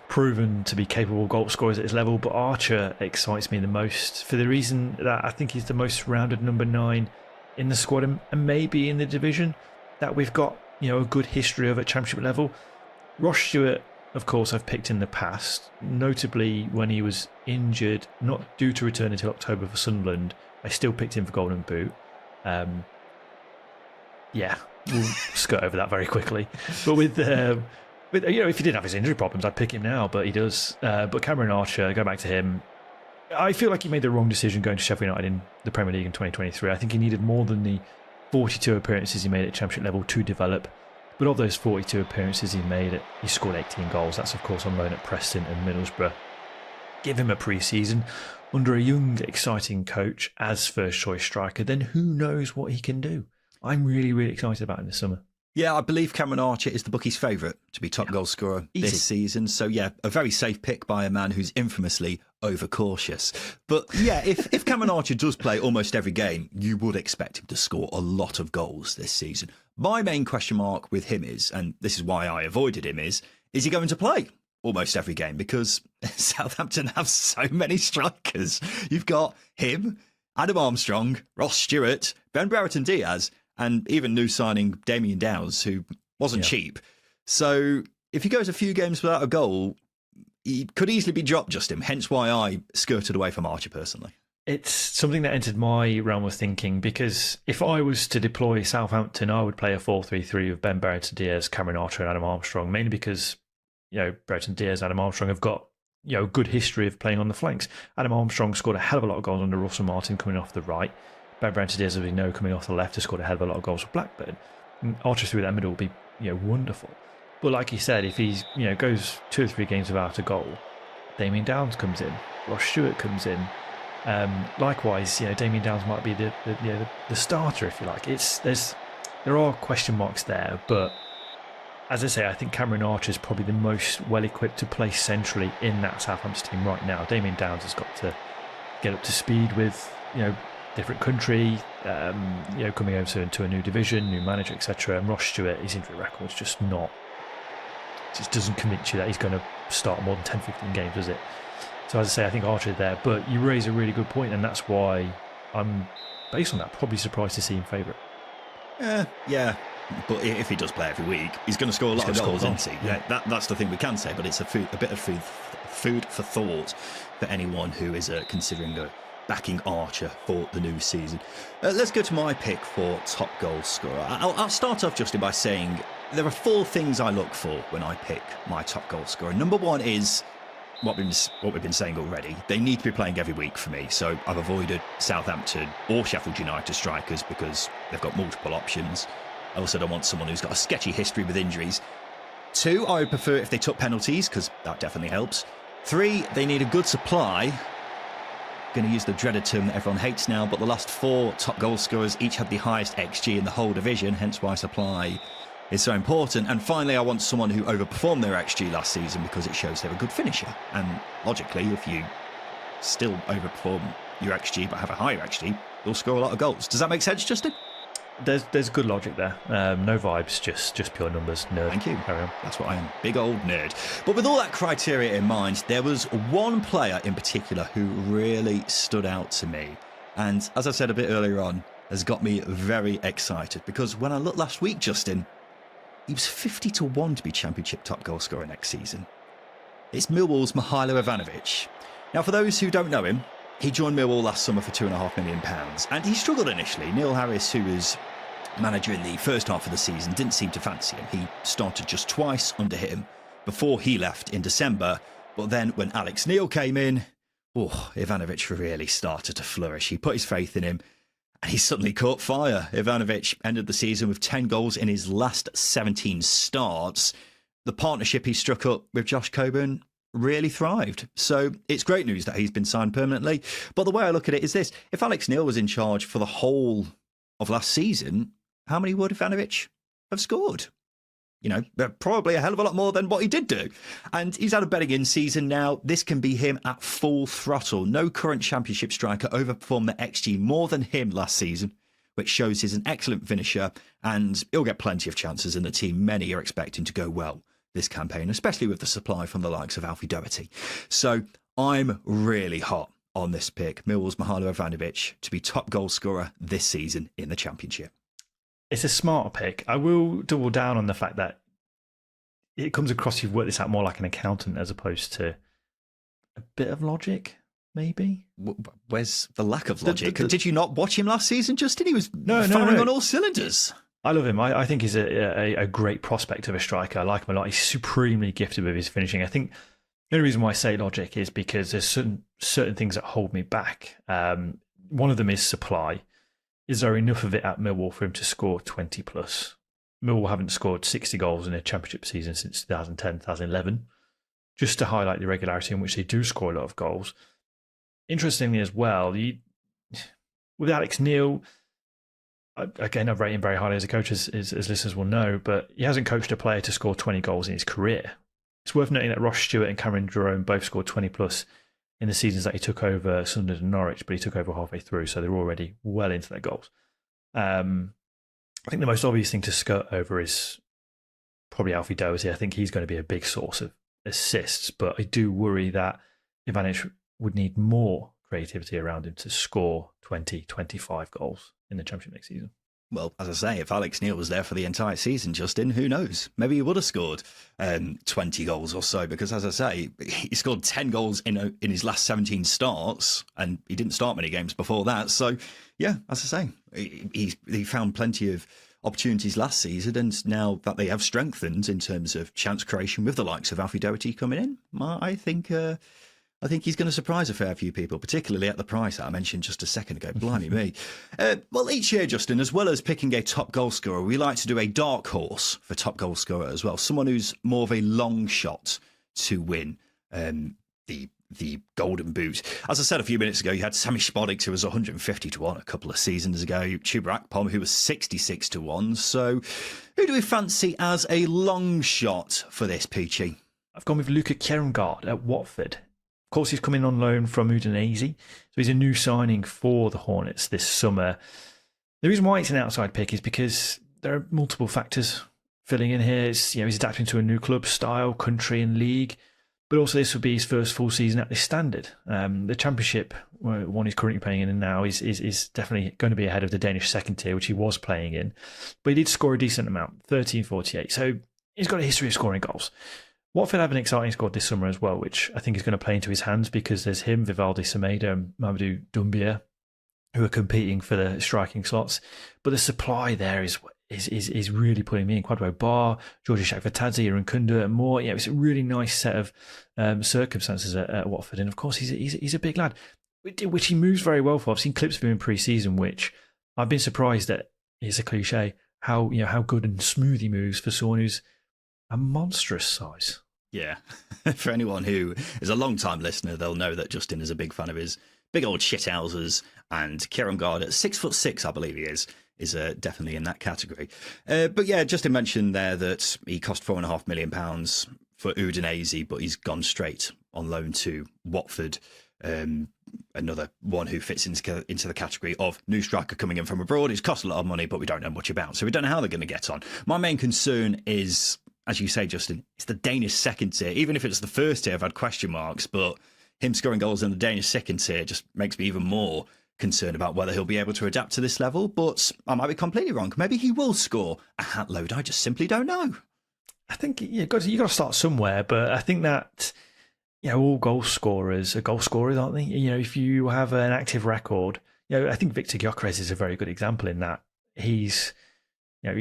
proven to be capable goal scorers at his level, but Archer excites me the most for the reason that I think he's the most rounded number 9 in the squad and maybe in the division that we've got, a good history of at Championship level. Ross Stewart, of course, I've picked in the past, notably when he was injured, not due to return until October for Sunderland. I still picked him for Golden Boot. We'll skirt over that very quickly. But with if he didn't have his injury problems, I'd pick him now, but he does. But Cameron Archer, go back to him. I feel like he made the wrong decision going to Sheffield United in the Premier League in 2023. I think he needed more than the 42 appearances he made at Championship level to develop. But of those 42 appearances he made, he scored 18 goals. That's, of course, on loan at Preston and Middlesbrough. Give him a pre-season under a young, exciting coach as first choice striker, then who knows what he can do. I'm really, really excited about him this summer. Yeah, I believe Cameron Archer is the bookies' favourite to be top goal scorer this season. So, yeah, a very safe pick by a man who's infamously overcautious. But, yeah, if Cameron Archer does play almost every game, you would expect him to score a lot of goals this season. My main question mark with him is, and this is why I avoided him, is he going to play almost every game? Because Southampton have so many strikers. You've got him, Adam Armstrong, Ross Stewart, Ben Brereton Diaz, and even new signing Damien Downs, who wasn't cheap. So if he goes a few games without a goal, he could easily be dropped, Justin. Hence why I skirted away from Archer personally. It's something that entered my realm of thinking, because if I was to deploy Southampton, I would play a 4-3-3 with Ben Brereton Diaz, Cameron Archer and Adam Armstrong, mainly because Brereton Diaz, Adam Armstrong have got good history of playing on the flanks. Adam Armstrong scored a hell of a lot of goals under Russell Martin coming off the right. Ben Brereton Diaz, as we know, coming off the left, has scored a hell of a lot of goals for Blackburn. And Archer through that middle will be wonderful. But like you said, if he's goes 2 or 3 games without a goal, Damien Downs comes in, Ross Stewart comes in. Likewise, Damien Downs might be the starter, if you like. There are question marks there, but as I say, I think Cameron Archer is probably the most well equipped to play centrally in that Southampton team right now. Damien Downs has got to get up to speed with different country, coming over to a new division, new manager, etc. And Ross Stewart, his injury record's just doesn't convince you that he's going to start more than 10-15 games, does it? So as I say, I think Archer there, but you raise a really good point, and that's why I'm, based on that, probably surprised to see him favourite. Yeah. But if he does play every week, he's going to score a lot of goals, isn't he? Yeah, that's the thing we can say, but it's a bit of food for thought for anyone who is considering backing Archer for the new season. Let's go to my pick for top goal scorer. I'll start off, Justin, by saying there are 4 things I look for when I pick my top goal scorer. Number 1 is what we've been saying already. They need to be playing every week for me. So I've avoided Southampton or Sheffield United strikers because they've got multiple options. I also don't want someone who's got a sketchy history with injuries. 2, I would prefer if they took penalties, because that definitely helps. 3, they need a good supply. Going to use the dreaded term that everyone hates now, but the last 4 top goal scorers each had the highest XG in the whole division, hence why supply is so important. And finally, I want someone who overperformed their XG last season because it shows they're a good finisher. And logically, if you still overperform your XG but have a higher XG, you'll score a lot of goals. Does that make sense, Justin? There's good logic there. No vibes, just pure numbers. Nerd. Thank you. Carry on. That's what I am. Big old nerd. But with all that criteria in mind, there was one player in particular who really stood out to me. And as I said a bit earlier on, has got me very excited. Because when I looked last week, Justin, he was 50 to 1 to be Championship top goal scorer next season. It's Millwall's Mihailo Ivanovic. Now, for those who don't know him, he joined Millwall last summer for £2.5 million. And he struggled initially. Neil Harris, who was manager in the first half of the season, didn't seem to fancy him. He started just twice under him before he left in December. But then when Alex Neil came in, Ivanovic really started to flourish. He put his faith in him and he suddenly caught fire. Ivanovic ended the season with 10 goals in his last 17 starts. The partnership he struck up with Josh Coburn really thrived. So it's great news that he's been signed permanently. But the way I look at it is this. If Alex Neil was in charge for the whole of last season, how many would Ivanovic have scored? You know, probably a hell of a lot more than what he did do. And he's had a betting in season now. This can be him at full throttle. No current Championship striker overperformed the XG more than him last season, which shows he's an excellent finisher and he'll get plenty of chances in the team. Many are expecting to go well this campaign, especially with the supply from the likes of Alfie Doherty. So I'm really hot on this pick, Millwall's Mihailo Ivanovic, to be top goal scorer this season in the Championship. It's a smart pick. I will double down on the fact that it comes across you've worked this out more like an accountant as opposed to a bit of logic, maybe. Where's the lack of logic? Did you not watch him last season, Justin? He was firing on all cylinders. I love him. I think he's a great prospect of a striker. I like him a lot. He's supremely gifted with his finishing. I think the only reason why I say logic is because there's certain things that hold me back. One of them is supply. Is there enough of it at Millwall for him to score 20 plus? Millwall haven't scored 60 goals in a Championship season since 2010, 2011, just to highlight the regularity in which they do score a lot of goals. Interestingly as well, with Alex Neil, again, I rate him very highly as a coach, as listeners will know, but he hasn't coached a player to score 20 goals in his career. It's worth noting that Ross Stewart and Cameron Jerome both scored 20 plus in the seasons that he took over Sunderland and Norwich, but he took over halfway through, so they're already well into their goals. I think the most obvious thing to skirt over is probably Alfie Doherty. I think he's going to be a big source of assists, but I do worry that Ivanovic would need more creativity around him to score 20, 25 goals in the Championship next season. Well, as I say, if Alex Neil was there for the entire season, Justin, who knows? Maybe he would have scored 20 goals or so, because as I say, he scored 10 goals in his last 17 starts, and he didn't start many games before that. So, yeah, as I say, he found plenty of opportunities last season, and now that they have strengthened in terms of chance creation with the likes of Alfie Doherty coming in, I think he's going to surprise a fair few people, particularly at the price that I mentioned just a second ago. Blimey me. Well, each year, Justin, as well as picking a top goal scorer, we like to do a dark horse for top goal scorer as well. Someone who's more of a long shot to win the Golden Boot. As I said a few minutes ago, you had Sami Spodek, who was 150 to 1 a couple of seasons ago. Chuba Akpom, who was 66 to 1. So who do we fancy as a long shot for this, Peachy? I've gone with Luca Kjermgaard at Watford. Of course, he's coming on loan from Udinese, so he's a new signing for the Hornets this summer. The reason why it's an outside pick is because there are multiple factors filling in here. He's adapting to a new club, style, country and league, but also this would be his first full season at this standard. The Championship, one he's currently playing in now, is definitely going to be ahead of the Danish second tier, which he was playing in. But he did score a decent amount, 13.48, so he's got a history of scoring goals. Watford have an exciting squad this summer as well, which I think is going to play into his hands because there's him, Vivaldi Semedo and Mamadou Doumbia, who are competing for the striking slots. But the supply there is really putting me in. Kwadwo Bar, Georgi Shakvatadze, Aaron Kunda and more. Yeah, it's a really nice set of circumstances at Watford. And of course, he's a big lad, which he moves very well for. I've seen clips of him in pre-season, which I've been surprised at. It's a cliche how good and smooth he moves for someone who's a monstrous size. Yeah. For anyone who is a long-time listener, they'll know that Justin is a big fan of his big old shithousers, and Kieran Gard at 6'6", I believe he is definitely in that category. But yeah, Justin mentioned there that he cost £4.5 million for Udinese, but he's gone straight on loan to Watford. Another one who fits into the category of new striker coming in from abroad. He's cost a lot of money, but we don't know much about, so we don't know how they're going to get on. My main concern is, as you say, Justin, it's the Danish second tier. Even if it's the first tier, I've had question marks, but him scoring goals in the Danish second tier just makes me even more concerned about whether he'll be able to adapt to this level. But I might be completely wrong. Maybe he will score a hat load. I just simply don't know. I think you've got to start somewhere, but I think that all goal scorers are goal scorers, aren't they? If you have an active record, I think Victor Gyökeres is a very good example in that. He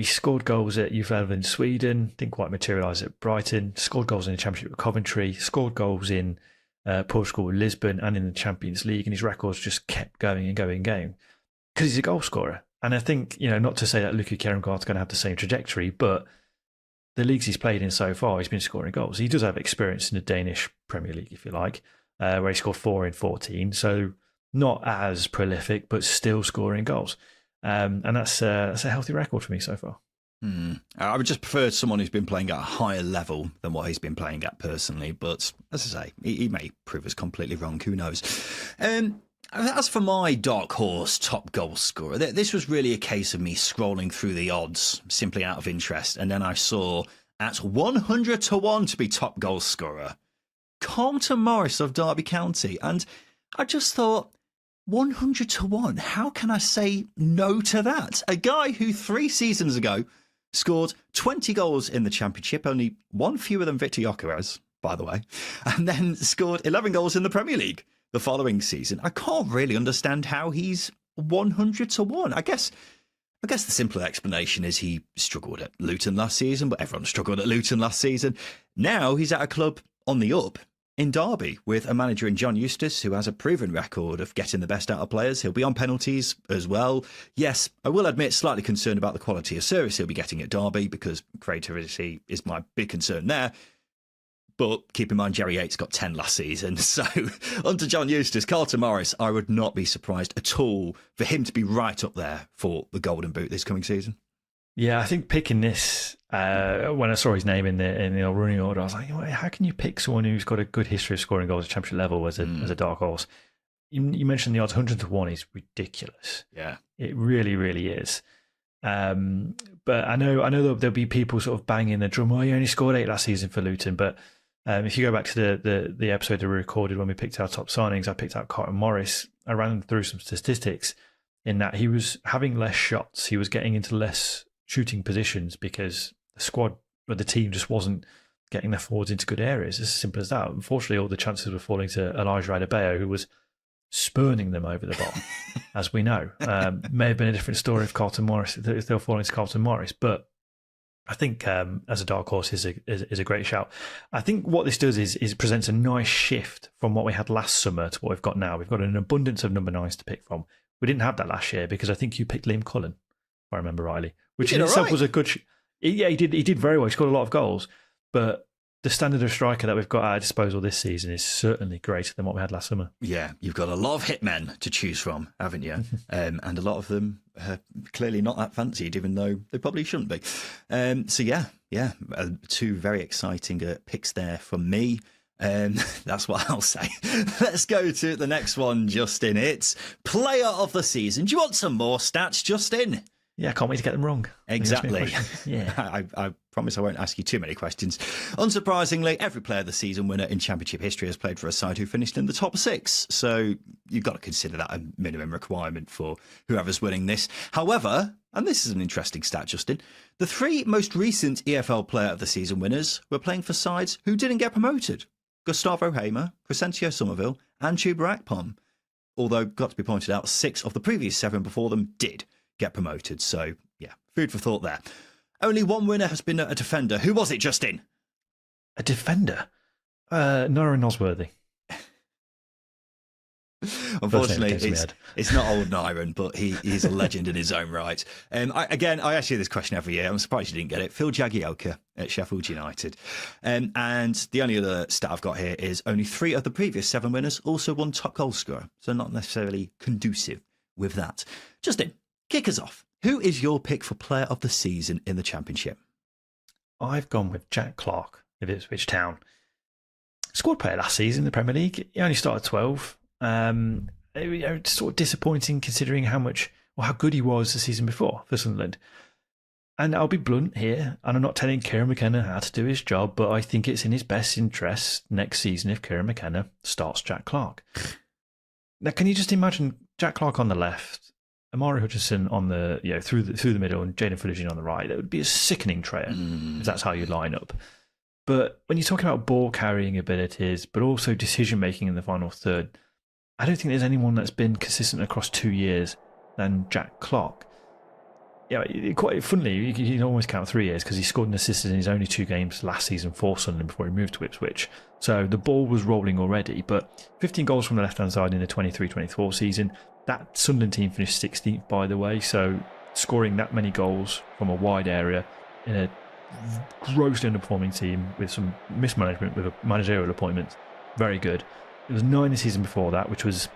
scored goals at Youth Level in Sweden, didn't quite materialise at Brighton, scored goals in the Championship with Coventry, scored goals in Portugal with Lisbon and in the Champions League, and his records just kept going and going and going because he's a goal scorer. And I think, not to say that Luka Kjermgaard's going to have the same trajectory, but the leagues he's played in so far, he's been scoring goals. He does have experience in the Danish Premier League, if you like, where he scored 4 in 14, so not as prolific, but still scoring goals. And that's a healthy record for me so far. I would just prefer someone who's been playing at a higher level than what he's been playing at personally. But as I say, he may prove us completely wrong. Who knows? As for my dark horse top goal scorer, this was really a case of me scrolling through the odds simply out of interest. And then I saw at 100 to 1 to be top goal scorer, Carlton Morris of Derby County. And I just thought, 100 to 1, how can I say no to that? A guy who 3 seasons ago scored 20 goals in the Championship, only one fewer than Victor Gyökeres, by the way, and then scored 11 goals in the Premier League the following season. I can't really understand how he's 100 to 1. I guess the simpler explanation is he struggled at Luton last season, but everyone struggled at Luton last season. Now he's at a club on the up in Derby with a manager in John Eustace who has a proven record of getting the best out of players. He'll be on penalties as well. Yes, I will admit slightly concerned about the quality of service he'll be getting at Derby because creativity is my big concern there. But keep in mind, Jerry Yates got 10 last season. So under John Eustace, Carlton Morris, I would not be surprised at all for him to be right up there for the Golden Boot this coming season. Yeah, I think picking this, when I saw his name in the running order, I was like, how can you pick someone who's got a good history of scoring goals at Championship level as a dark horse? You mentioned the odds 100 to 1 is ridiculous. Yeah. It really, really is. But I know there'll be people sort of banging the drum, he only scored 8 last season for Luton. But if you go back to the episode that we recorded when we picked our top signings, I picked out Carlton Morris. I ran through some statistics in that he was having less shots. He was getting into less shooting positions because the squad or the team just wasn't getting their forwards into good areas. It's as simple as that. Unfortunately, all the chances were falling to Elijah Adebayo, who was spurning them over the bar, as we know. May have been a different story if they were falling to Carlton Morris, but I think as a dark horse is a great shout. I think what this does is it presents a nice shift from what we had last summer to what we've got now. We've got an abundance of number 9s to pick from. We didn't have that last year because I think you picked Liam Cullen, if I remember rightly, which in itself was a good... Yeah, he did very well. He scored a lot of goals, but the standard of striker that we've got at our disposal this season is certainly greater than what we had last summer. Yeah, you've got a lot of hitmen to choose from, haven't you? And a lot of them are clearly not that fancied, even though they probably shouldn't be. So yeah, 2 very exciting picks there from me. That's what I'll say. Let's go to the next one, Justin. It's Player of the Season. Do you want some more stats, Justin? Yeah, I can't wait to get them wrong. Exactly. Yeah. I promise I won't ask you too many questions. Unsurprisingly, every Player of the Season winner in Championship history has played for a side who finished in the top 6. So you've got to consider that a minimum requirement for whoever's winning this. However, and this is an interesting stat, Justin, the 3 most recent EFL Player of the Season winners were playing for sides who didn't get promoted. Gustavo Hamer, Crescencio Somerville and Chuba Akpom. Although, got to be pointed out, 6 of the previous 7 before them did get promoted. So, yeah, food for thought there. Only one winner has been a defender. Who was it, Justin? A defender? Norrin Nosworthy. Unfortunately, it's not old Nyron, but he's a legend in his own right. I ask you this question every year. I'm surprised you didn't get it. Phil Jagielka at Sheffield United. And the only other stat I've got here is only 3 of the previous 7 winners also won top goal scorer. So not necessarily conducive with that. Justin, kick us off. Who is your pick for player of the season in the Championship? I've gone with Jack Clarke of Ipswich Town. Squad player last season in the Premier League. He only started 12. It's sort of disappointing considering how good he was the season before for Sunderland. And I'll be blunt here, and I'm not telling Kieran McKenna how to do his job, but I think it's in his best interest next season if Kieran McKenna starts Jack Clarke. Now, can you just imagine Jack Clarke on the left, Amari Hutchinson on the through the middle, and Jaden Philogene on the right? That would be a sickening trio if that's how you line up. But when you're talking about ball carrying abilities, but also decision making in the final third, I don't think there's anyone that's been consistent across 2 years than Jack Clarke. Quite funnily, you can almost count 3 years because he scored an assist in his only 2 games last season for Sunderland before he moved to Ipswich. So the ball was rolling already, but 15 goals from the left-hand side in the 23-24 season. That Sunderland team finished 16th, by the way, so scoring that many goals from a wide area in a grossly underperforming team with some mismanagement with a managerial appointment, very good. It was 9 the season before that, which was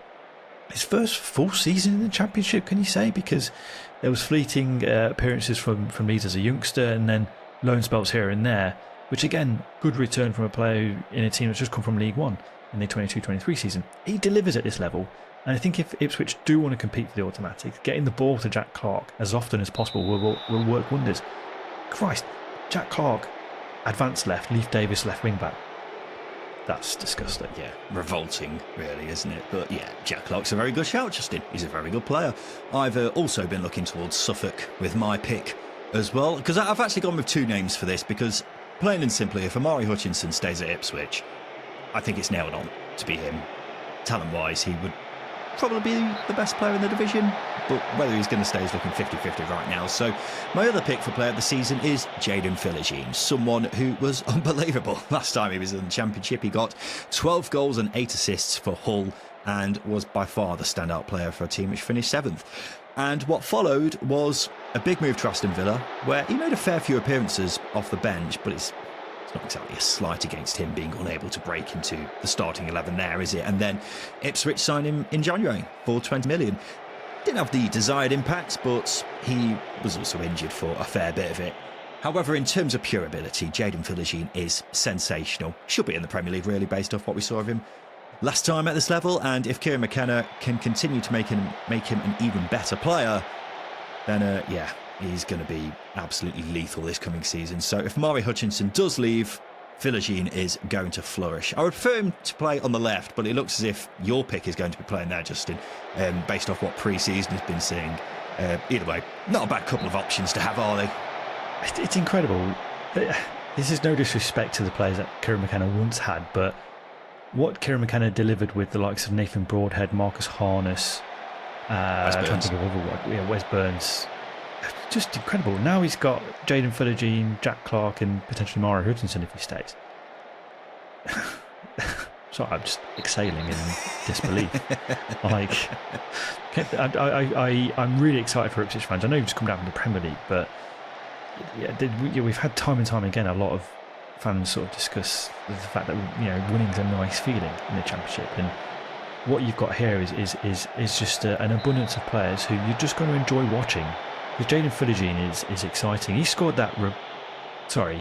his first full season in the Championship, can you say? Because there was fleeting appearances from Leeds as a youngster and then loan spells here and there, which again, good return from a player in a team that's just come from League One in the 22-23 season. He delivers at this level, and I think if Ipswich do want to compete for the automatic, getting the ball to Jack Clarke as often as possible will work wonders. Christ, Jack Clarke, advanced left, Leif Davis left wing back. That's disgusting. Yeah, revolting, really, isn't it? But yeah, Jack Clarke's a very good shout, Justin. He's a very good player. I've also been looking towards Suffolk with my pick as well, because I've actually gone with 2 names for this, because plain and simply, if Amari Hutchinson stays at Ipswich, I think it's nailed on to be him. Talent-wise, he would probably be the best player in the division, but whether he's going to stay is looking 50-50 right now. So my other pick for player of the season is Jaden Philogene, someone who was unbelievable. Last time he was in the Championship, he got 12 goals and 8 assists for Hull and was by far the standout player for a team which finished 7th. And what followed was a big move to Aston Villa, where he made a fair few appearances off the bench, but it's not exactly a slight against him being unable to break into the starting 11 there, is it? And then Ipswich signed him in January for 20 million. Didn't have the desired impact, but he was also injured for a fair bit of it. However, in terms of pure ability, Jaden Philogene is sensational. Should be in the Premier League, really, based off what we saw of him last time at this level. And if Kieran McKenna can continue to make him an even better player, then he's going to be absolutely lethal this coming season. So if Amari Hutchinson does leave, Philogene is going to flourish. I would prefer him to play on the left, but it looks as if your pick is going to be playing there, Justin, based off what pre-season has been seeing. Either way, not a bad couple of options to have, are they? It's incredible. This is no disrespect to the players that Kieran McKenna once had, but what Kieran McKenna delivered with the likes of Nathan Broadhead, Marcus Harness, Wes Burns, just incredible. Now he's got Jaden Philogene, Jack Clarke, and potentially Amari Hutchinson if he stays. Sorry, I'm just exhaling in disbelief. I'm really excited for Ipswich fans. I know you've just come down from the Premier League, but we've had time and time again a lot of fans sort of discuss the fact that winning's a nice feeling in the Championship, and what you've got here is just an abundance of players who you're just going to enjoy watching. Because Jaden Philogene is exciting. He scored that.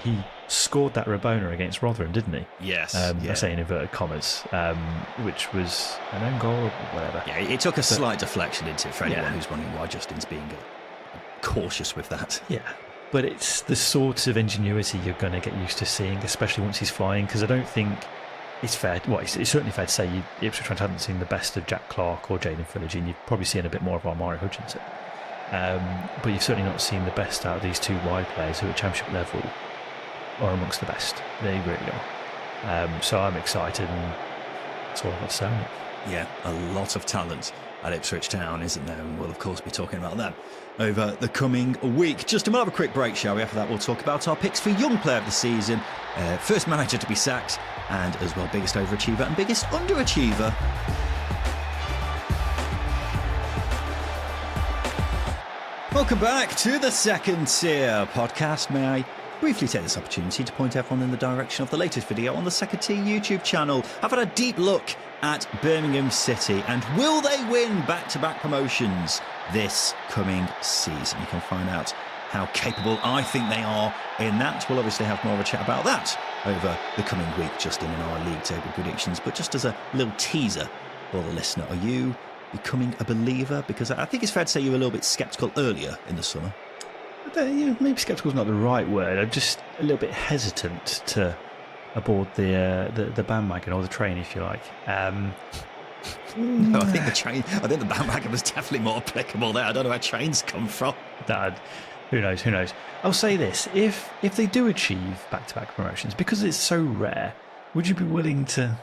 He scored that Rabona against Rotherham, didn't he? Yes. I say in inverted commas, which was an own goal or whatever. Yeah, it took a slight deflection into it for anyone who's wondering why Justin's being cautious with that. Yeah, but it's the sort of ingenuity you're going to get used to seeing, especially once he's flying. Because I don't think it's fair. Well, it's certainly fair to say Ipswich fans haven't seen the best of Jack Clarke or Jaden Philogene. You've probably seen a bit more of Amari Hutchinson. But you've certainly not seen the best out of these 2 wide players who at Championship level are amongst the best. They really are. So I'm excited, and that's all I've got to say on it. Yeah, a lot of talent at Ipswich Town, isn't there? And we'll, of course, be talking about them over the coming week. Justin, we'll have a quick break, shall we? After that, we'll talk about our picks for Young Player of the Season, first manager to be sacked, and as well, biggest overachiever and biggest underachiever. Welcome back to the Second Tier podcast. May I briefly take this opportunity to point everyone in the direction of the latest video on the Second Tier YouTube channel. I've had a deep look at Birmingham City and will they win back-to-back promotions this coming season? You can find out how capable I think they are in that. We'll obviously have more of a chat about that over the coming week, Justin, in our league table predictions. But just as a little teaser for the listener, are you becoming a believer? Because I think it's fair to say you were a little bit sceptical earlier in the summer. Maybe sceptical is not the right word. I'm just a little bit hesitant to aboard the bandwagon or the train, if you like. No, I think the bandwagon was definitely more applicable there. I don't know where trains come from. Who knows? I'll say this: if they do achieve back-to-back promotions, because it's so rare, would you be willing to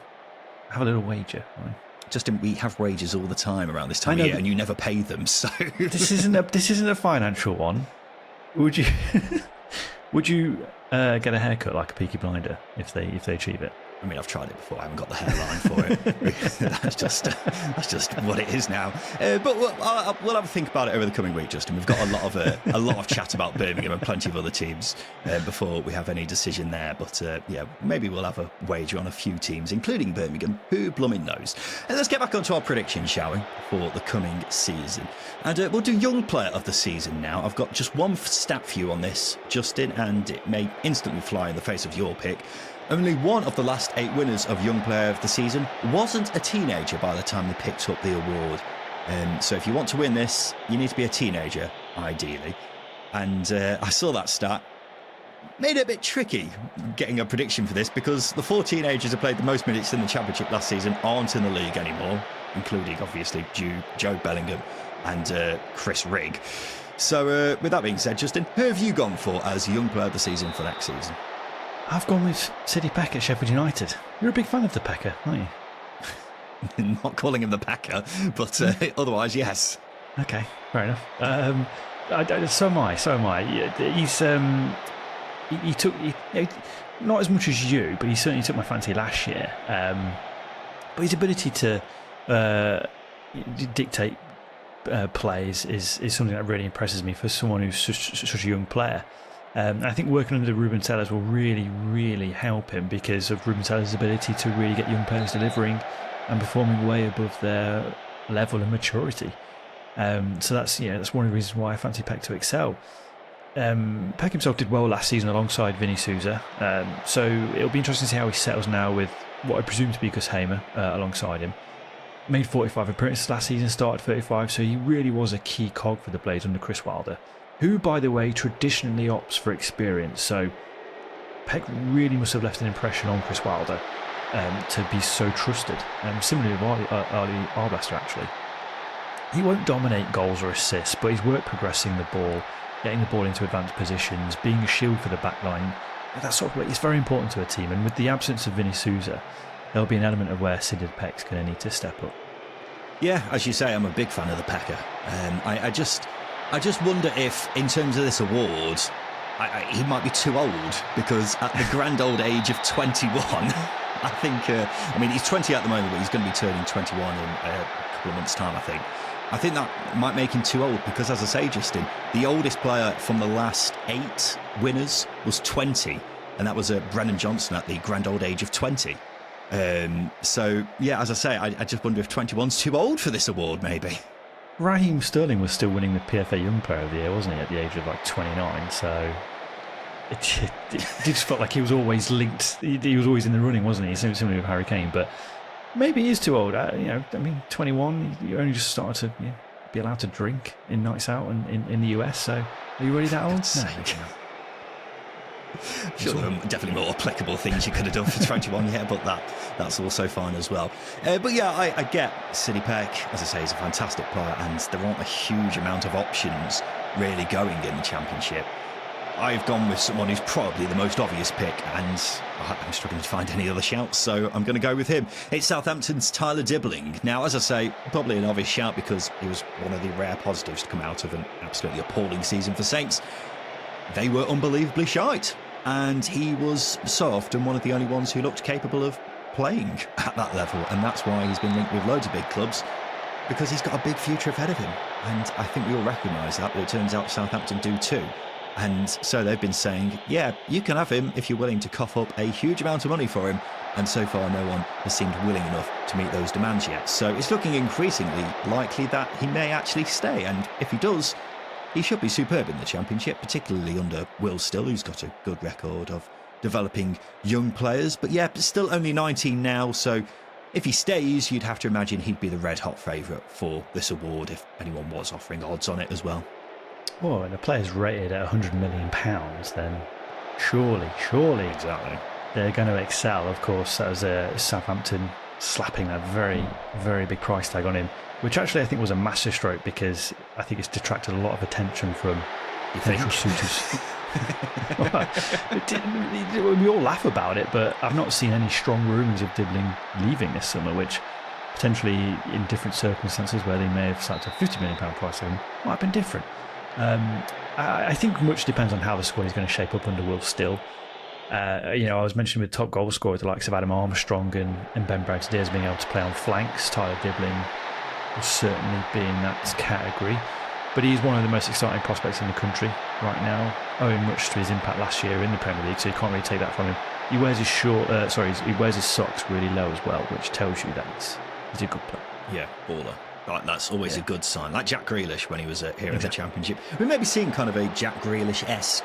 have a little wager? Justin, we have wages all the time around this time of year, and you never pay them. So this isn't a financial one. Would you get a haircut like a Peaky Blinder if they achieve it? I mean, I've tried it before. I haven't got the hairline for it. that's just what it is now. But we'll have a think about it over the coming week, Justin. We've got a lot of chat about Birmingham and plenty of other teams before we have any decision there. But maybe we'll have a wager on a few teams, including Birmingham. Who blooming knows? And let's get back onto our predictions, shall we, for the coming season? And we'll do Young Player of the Season now. I've got just one stat for you on this, Justin, and it may instantly fly in the face of your pick. Only one of the last 8 winners of Young Player of the Season wasn't a teenager by the time they picked up the award. So if you want to win this, you need to be a teenager, ideally. And I saw that stat. Made it a bit tricky getting a prediction for this because the 4 teenagers who played the most minutes in the Championship last season aren't in the league anymore, including, obviously, Joe Bellingham and Chris Rigg. So with that being said, Justin, who have you gone for as Young Player of the Season for next season? I've gone with Sidney Peck at Sheffield United. You're a big fan of the Pecker, aren't you? Not calling him the Pecker, but otherwise, yes. Okay, fair enough. So am I. He's he took not as much as you, but he certainly took my fancy last year. But his ability to dictate plays is something that really impresses me for someone who's such a young player. I think working under Ruben Tellez will really, really help him because of Ruben Tellez's ability to really get young players delivering and performing way above their level and maturity. So that's one of the reasons why I fancy Peck to excel. Peck himself did well last season alongside Vinny Souza, so it'll be interesting to see how he settles now with what I presume to be Gus Hamer alongside him. Made 45 appearances last season, started 35, so he really was a key cog for the Blades under Chris Wilder, who, by the way, traditionally opts for experience. So Peck really must have left an impression on Chris Wilder to be so trusted. Similarly with Ali Arblaster, actually. He won't dominate goals or assists, but his work progressing the ball, getting the ball into advanced positions, being a shield for the back line, that sort of it's very important to a team. And with the absence of Vinny Souza, there'll be an element of where Sidney Peck's going to need to step up. Yeah, as you say, I'm a big fan of the Pecker. I just wonder if, in terms of this award, he might be too old because at the grand old age of 21, I think, he's 20 at the moment, but he's going to be turning 21 in a couple of months' time, I think. I think that might make him too old because, as I say, Justin, the oldest player from the last 8 winners was 20, and that was Brennan Johnson at the grand old age of 20. So, yeah, as I say, I just wonder if 21's too old for this award, maybe. Raheem Sterling was still winning the PFA Young Player of the Year, wasn't he, at the age of 29? So it just felt like he was always linked. He was always in the running, wasn't he? Similarly with Harry Kane, but maybe he is too old. 21. You only just started to be allowed to drink in nights out in the US. So are you really that old? No. Sure, there are definitely more applicable things you could have done for 21, but that's also fine as well. But yeah, I get Sidney Peck. As I say, he's a fantastic player, and there aren't a huge amount of options really going in the Championship. I've gone with someone who's probably the most obvious pick, and I'm struggling to find any other shouts, so I'm going to go with him. It's Southampton's Tyler Dibbling. Now, as I say, probably an obvious shout because he was one of the rare positives to come out of an absolutely appalling season for Saints. They were unbelievably shite, and he was so often one of the only ones who looked capable of playing at that level, and that's why he's been linked with loads of big clubs. because he's got a big future ahead of him. And I think we all recognise that, but it turns out Southampton do too. And so they've been saying, yeah, you can have him if you're willing to cough up a huge amount of money for him. And so far, no one has seemed willing enough to meet those demands yet. So it's looking increasingly likely that he may actually stay. And if he does, he should be superb in the Championship, particularly under Will Still, who's got a good record of developing young players. But yeah, still only 19 now, so if he stays, you'd have to imagine he'd be the red-hot favourite for this award if anyone was offering odds on it as well. Well, when a player's rated at £100 million, then surely exactly they're going to excel. Of course, that was Southampton slapping a very, very big price tag on him, which actually I think was a massive stroke because I think it's detracted a lot of attention from potential suitors. We all laugh about it, but I've not seen any strong rumours of Dibbling leaving this summer, which potentially in different circumstances where they may have slapped a £50 million price on him might have been different. I think much depends on how the squad is going to shape up under Will Still. I was mentioning with top goal scorers, the likes of Adam Armstrong and Ben Brereton Diaz being able to play on flanks. Tyler Dibbling will certainly be in that category. But he's one of the most exciting prospects in the country right now, owing much to his impact last year in the Premier League, so you can't really take that from him. He wears his he wears his socks really low as well, which tells you that he's a good player. Yeah, baller. Like, that's always a good sign. Like Jack Grealish when he was here in the Championship. We may be seeing kind of a Jack Grealish-esque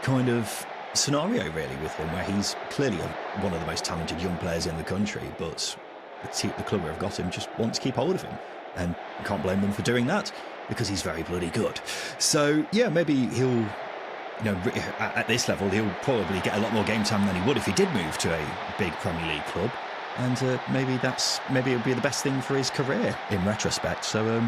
kind of scenario really with him, where he's clearly one of the most talented young players in the country, but the club who have got him just want to keep hold of him, and you can't blame them for doing that because he's very bloody good. So yeah, maybe he'll, at this level, he'll probably get a lot more game time than he would if he did move to a big Premier League club. And maybe it'll be the best thing for his career in retrospect. So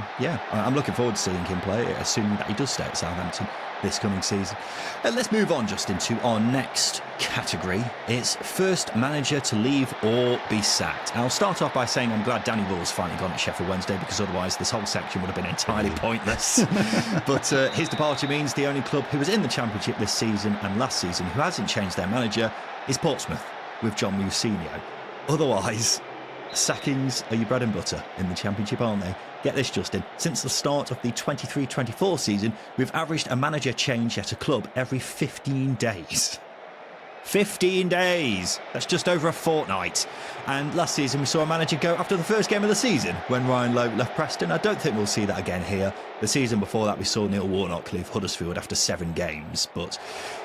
I'm looking forward to seeing him play, assuming that he does stay at Southampton this coming season. Let's move on, Justin, to our next category. It's first manager to leave or be sacked. I'll start off by saying I'm glad Danny Röhl's finally gone at Sheffield Wednesday, because otherwise this whole section would have been entirely pointless. But his departure means the only club who was in the Championship this season and last season who hasn't changed their manager is Portsmouth, with John Mousinho. Otherwise, sackings are your bread and butter in the Championship, aren't they? Get this, Justin. Since the start of the 23-24 season, we've averaged a manager change at a club every 15 days. 15 days! That's just over a fortnight. And last season we saw a manager go after the first game of the season when Ryan Lowe left Preston. I don't think we'll see that again here. The season before that we saw Neil Warnock leave Huddersfield after 7 games, but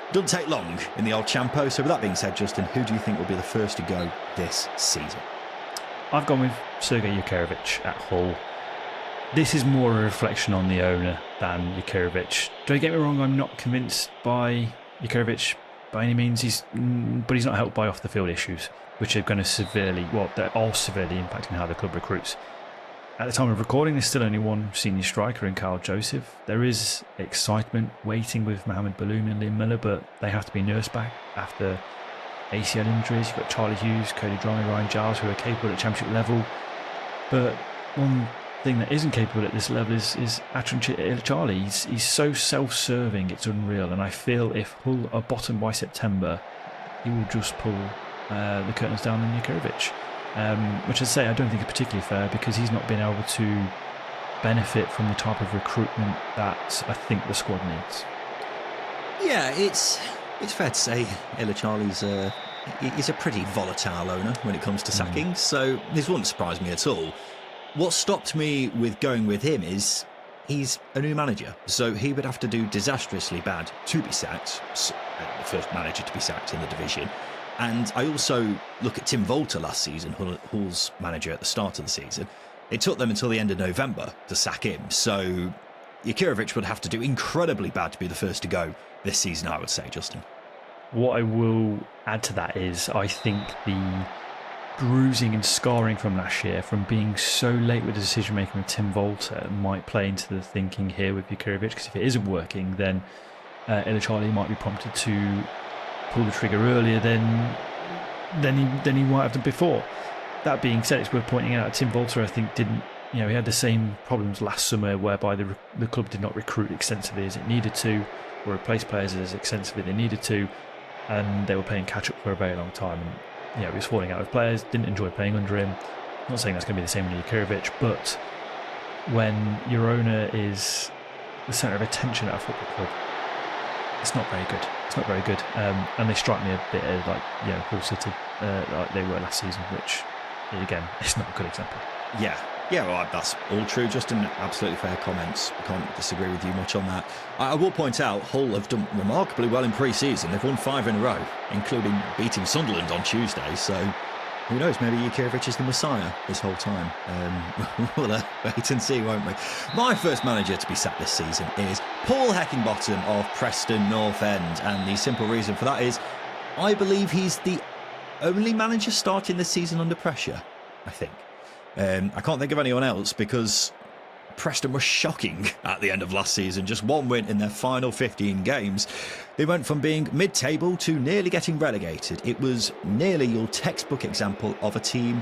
it doesn't take long in the old Champo. So with that being said, Justin, who do you think will be the first to go this season? I've gone with Sergei Yukirevich at Hull. This is more a reflection on the owner than Yukirevich. Don't get me wrong, I'm not convinced by Yukirevich by any means, but he's not helped by off-the-field issues, which are going to severely impacting how the club recruits. At the time of recording, there's still only one senior striker in Kyle Joseph. There is excitement waiting with Mohamed Balloum and Liam Miller, but they have to be nursed back after ACL injuries. You've got Charlie Hughes, Cody Drameh, Ryan Giles, who are capable at Championship level. But one thing that isn't capable at this level is Atron Charlie. He's so self-serving, it's unreal. And I feel if Hull are bottom by September, he will just pull the curtains down on Yukirevich. Which I say I don't think is particularly fair, because he's not been able to benefit from the type of recruitment that I think the squad needs. Yeah, it's fair to say Ella Charlie's he's a pretty volatile owner when it comes to sackings, so this wouldn't surprise me at all. What stopped me with going with him is he's a new manager, so he would have to do disastrously bad to be sacked, the first manager to be sacked in the division. And I also look at Tim Volter last season, Hull's manager at the start of the season. It took them until the end of November to sack him, so Yukirevich would have to do incredibly bad to be the first to go this season, I would say, Justin. What I will add to that is I think the bruising and scarring from last year, from being so late with the decision making with Tim Volter, might play into the thinking here with Yukirevich, because if it isn't working, then Ella Charlie might be prompted to pull the trigger earlier than he might have done before. That being said, it's worth pointing out Tim Volter, I think, he had the same problems last summer, whereby the club did not recruit extensively as it needed to, or replace players as extensively as they needed to, and they were playing catch up for a very long time. And he was falling out with players, didn't enjoy playing under him. I'm not saying that's going to be the same with Yukirevich, but when your owner is the centre of attention at a football club, it's not very good. It's not very good. And they strike me a bit like, Hull City, like they were last season, which, again, is not a good example. Yeah, well, that's all true. Justin, absolutely fair comments. I can't disagree with you much on that. I will point out, Hull have done remarkably well in pre-season. They've won 5 in a row, including beating Sunderland on Tuesday. So, who knows, maybe Jurkiewicz is the Messiah this whole time. We'll wait and see, won't we? My first manager to be sacked this season is Paul Heckingbottom of Preston North End. And the simple reason for that is, I believe he's the only manager starting this season under pressure, I think. I can't think of anyone else because Preston were shocking at the end of last season. Just one win in their final 15 games. They went from being mid-table to nearly getting relegated. It was nearly your textbook example of a team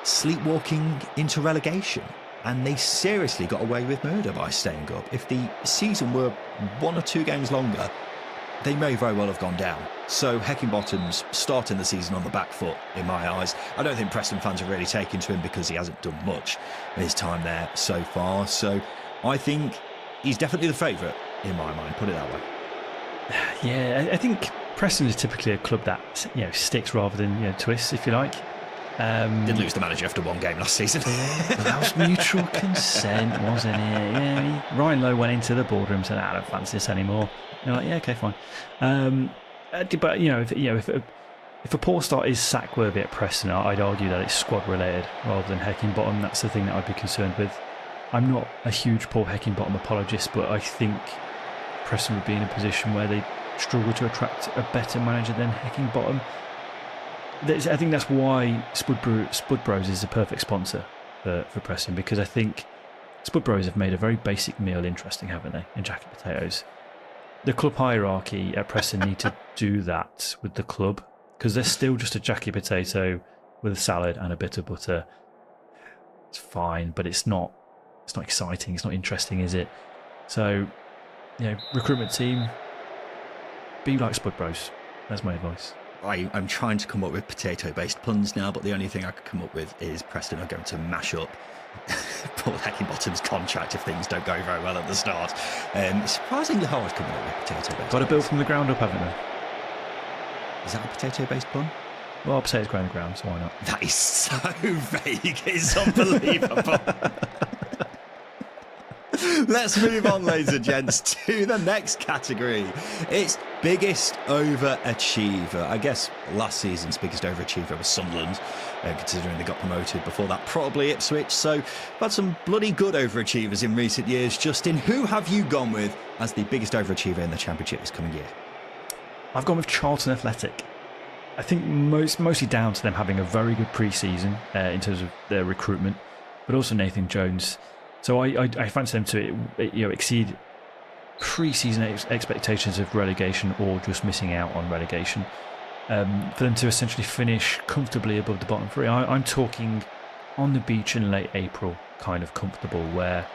sleepwalking into relegation. And they seriously got away with murder by staying up. If the season were 1 or 2 games longer, they may very well have gone down. So Heckingbottom's starting the season on the back foot, in my eyes. I don't think Preston fans have really taken to him because he hasn't done much in his time there so far. So I think he's definitely the favourite, in my mind, put it that way. Yeah, I think Preston is typically a club that sticks rather than twists, if you like. Did lose the manager after 1 game last season. That was mutual consent, wasn't it? Yeah, Ryan Lowe went into the boardroom and said, I don't fancy this anymore. You're like, yeah, okay, fine. But if a poor start is sack worthy at Preston, I'd argue that it's squad related rather than Heckingbottom. That's the thing that I'd be concerned with. I'm not a huge Paul Heckingbottom apologist, but I think Preston would be in a position where they struggle to attract a better manager than Heckingbottom. I think that's why Spud Bros is the perfect sponsor for Preston, because I think Spud Bros have made a very basic meal interesting, haven't they, in jacket potatoes. The club hierarchy at Preston need to do that with the club, because they're still just a jacket potato with a salad and a bit of butter. It's fine, but it's not exciting, it's not interesting, is it? So, recruitment team, be like Spud Bros. That's my advice. I'm trying to come up with potato-based puns now, but the only thing I could come up with is Preston are going to mash up Paul Heckingbottom's contract if things don't go very well at the start. It's surprisingly hard coming up with potato-based. Got to build from the ground up, haven't they? Is that a potato-based pun? Well, potatoes grow in the ground, so why not? That is so vague. It's unbelievable. Let's move on, ladies and gents, to the next category. It's biggest overachiever. I guess last season's biggest overachiever was Sunderland, considering they got promoted. Before that, probably Ipswich. So we've had some bloody good overachievers in recent years. Justin, who have you gone with as the biggest overachiever in the Championship this coming year? I've gone with Charlton Athletic. I think mostly down to them having a very good pre-season in terms of their recruitment, but also Nathan Jones. So I fancy them to exceed pre-season expectations of relegation or just missing out on relegation. For them to essentially finish comfortably above the bottom three. I'm talking on the beach in late April, kind of comfortable, where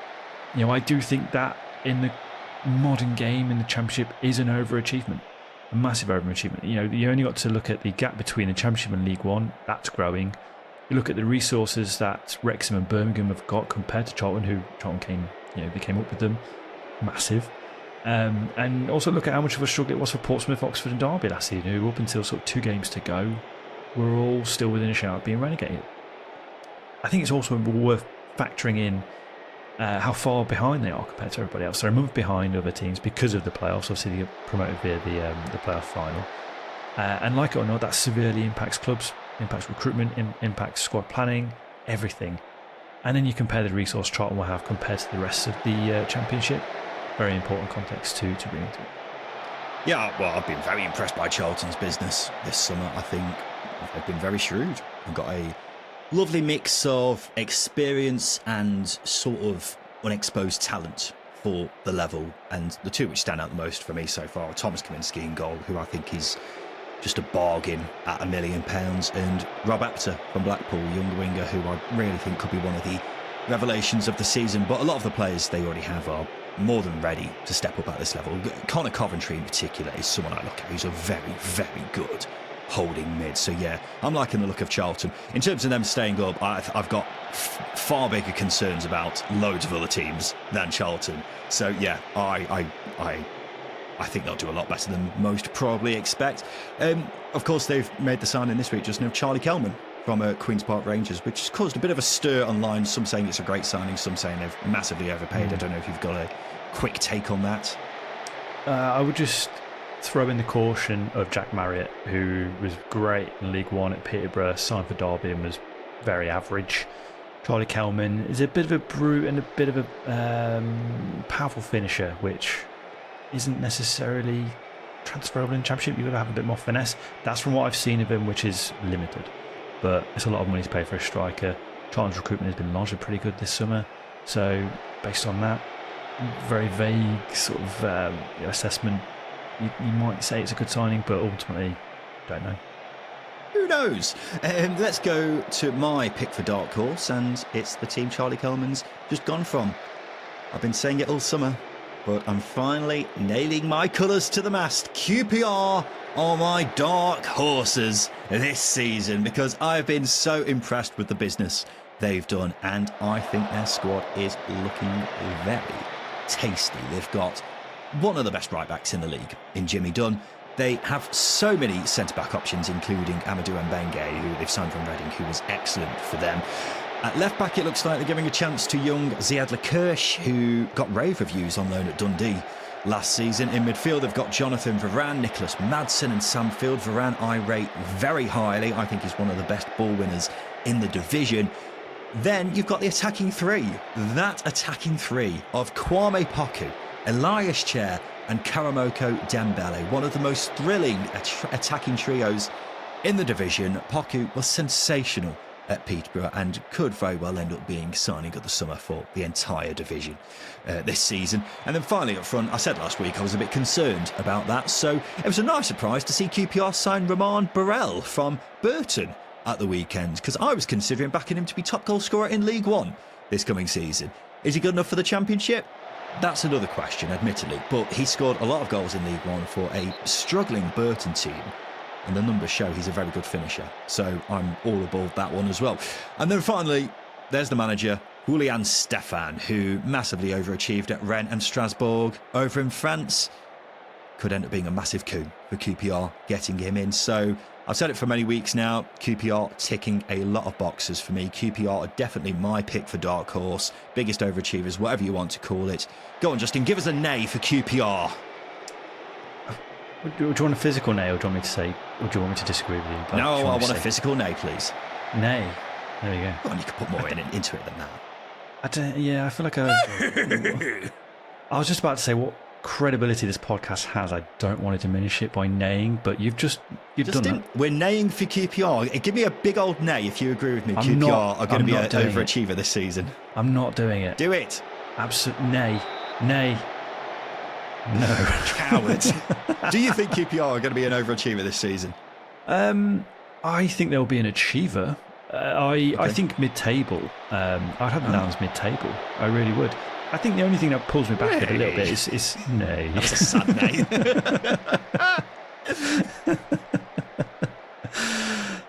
I do think that in the modern game in the Championship is an overachievement, a massive overachievement. You only got to look at the gap between the Championship and League One. That's growing. You look at the resources that Wrexham and Birmingham have got compared to Charlton, who Charlton came up with them, massive. And also look at how much of a struggle it was for Portsmouth, Oxford and Derby last season, who up until sort of 2 games to go were all still within a shout of being relegated. I think it's also worth factoring in how far behind they are compared to everybody else. They're a month behind other teams because of the playoffs. Obviously, they get promoted via the playoff final. And like it or not, that severely impacts clubs, impacts recruitment, impacts squad planning, everything. And then you compare the resource Charlton will have compared to the rest of the Championship. Very important context to bring into it. Yeah, well, I've been very impressed by Charlton's business this summer. I think they've been very shrewd. They've got a lovely mix of experience and sort of unexposed talent for the level. And the two which stand out the most for me so far are Thomas Kaminski in goal, who I think is just a bargain at £1 million, and Rob Apter from Blackpool, young winger, who I really think could be one of the revelations of the season. But a lot of the players they already have are more than ready to step up at this level. Connor Coventry in particular is someone I look at who's a very, very good holding mid. So yeah, I'm liking the look of Charlton. In terms of them staying up, I've got far bigger concerns about loads of other teams than Charlton. So yeah, I think they'll do a lot better than most probably expect. Of course, they've made the signing this week just now, Charlie Kelman from Queen's Park Rangers, which has caused a bit of a stir online. Some saying it's a great signing, some saying they've massively overpaid. I don't know if you've got a quick take on that. I would just throw in the caution of Jack Marriott, who was great in League One at Peterborough, signed for Derby and was very average. Charlie Kelman is a bit of a brute and a bit of a powerful finisher, which isn't necessarily transferable in Championship. You've got to have a bit more finesse. That's from what I've seen of him, which is limited. But it's a lot of money to pay for a striker. Charlton's recruitment has been largely pretty good this summer. So based on that, very vague sort of assessment, you might say it's a good signing, but ultimately, don't know. Who knows? Let's go to my pick for Dark Horse, and it's the team Charlie Kelman's just gone from. I've been saying it all summer, but I'm finally nailing my colours to the mast. QPR are my dark horses this season because I've been so impressed with the business they've done, and I think their squad is looking very tasty. They've got one of the best right-backs in the league in Jimmy Dunn. They have so many centre-back options, including Amadou Mbenge, who they've signed from Reading, who was excellent for them. At left-back, it looks like they're giving a chance to young Ziad Lekirch, who got rave reviews on loan at Dundee last season. In midfield, they've got Jonathan Varane, Nicholas Madsen and Sam Field. Varane I rate very highly. I think he's one of the best ball winners in the division. Then you've got the attacking three. That attacking three of Kwame Poku, Elias Chair and Karamoko Dembele. One of the most thrilling attacking trios in the division. Poku was sensational at Peterborough and could very well end up being signing of the summer for the entire division this season. And then finally up front, I said last week I was a bit concerned about that, so it was a nice surprise to see QPR sign Roman Burrell from Burton at the weekend, because I was considering backing him to be top goal scorer in League One this coming season. Is he good enough for the Championship? That's another question, admittedly, but he scored a lot of goals in League One for a struggling Burton team, and the numbers show he's a very good finisher, so I'm all aboard that one as well. And then finally, there's the manager, Julian Stéphan, who massively overachieved at Rennes and Strasbourg over in France. Could end up being a massive coup for QPR getting him in. So I've said it for many weeks now, QPR ticking a lot of boxes for me. QPR are definitely my pick for Dark Horse, biggest overachievers, whatever you want to call it. Go on, Justin, give us a nay for QPR. Do you want a physical nay, or do you want me to say, or do you want me to disagree with you? Like, No, I want a say physical nay, please. nay? There you go. Go on, you could put more into it than that. I feel like I was just about to say what credibility this podcast has. I don't want to diminish it by naying, but you've done that. We're naying for QPR. Give me a big old nay if you agree with me. QPR are going to be an overachiever this season. I'm not doing it. Do it. Absolutely nay. No. Cowards. Do you think QPR are going to be an overachiever this season? I think they'll be an achiever. I think mid-table. I'd have them down as mid-table. I really would. I think the only thing that pulls me back a little bit is nay. That's a sad nay.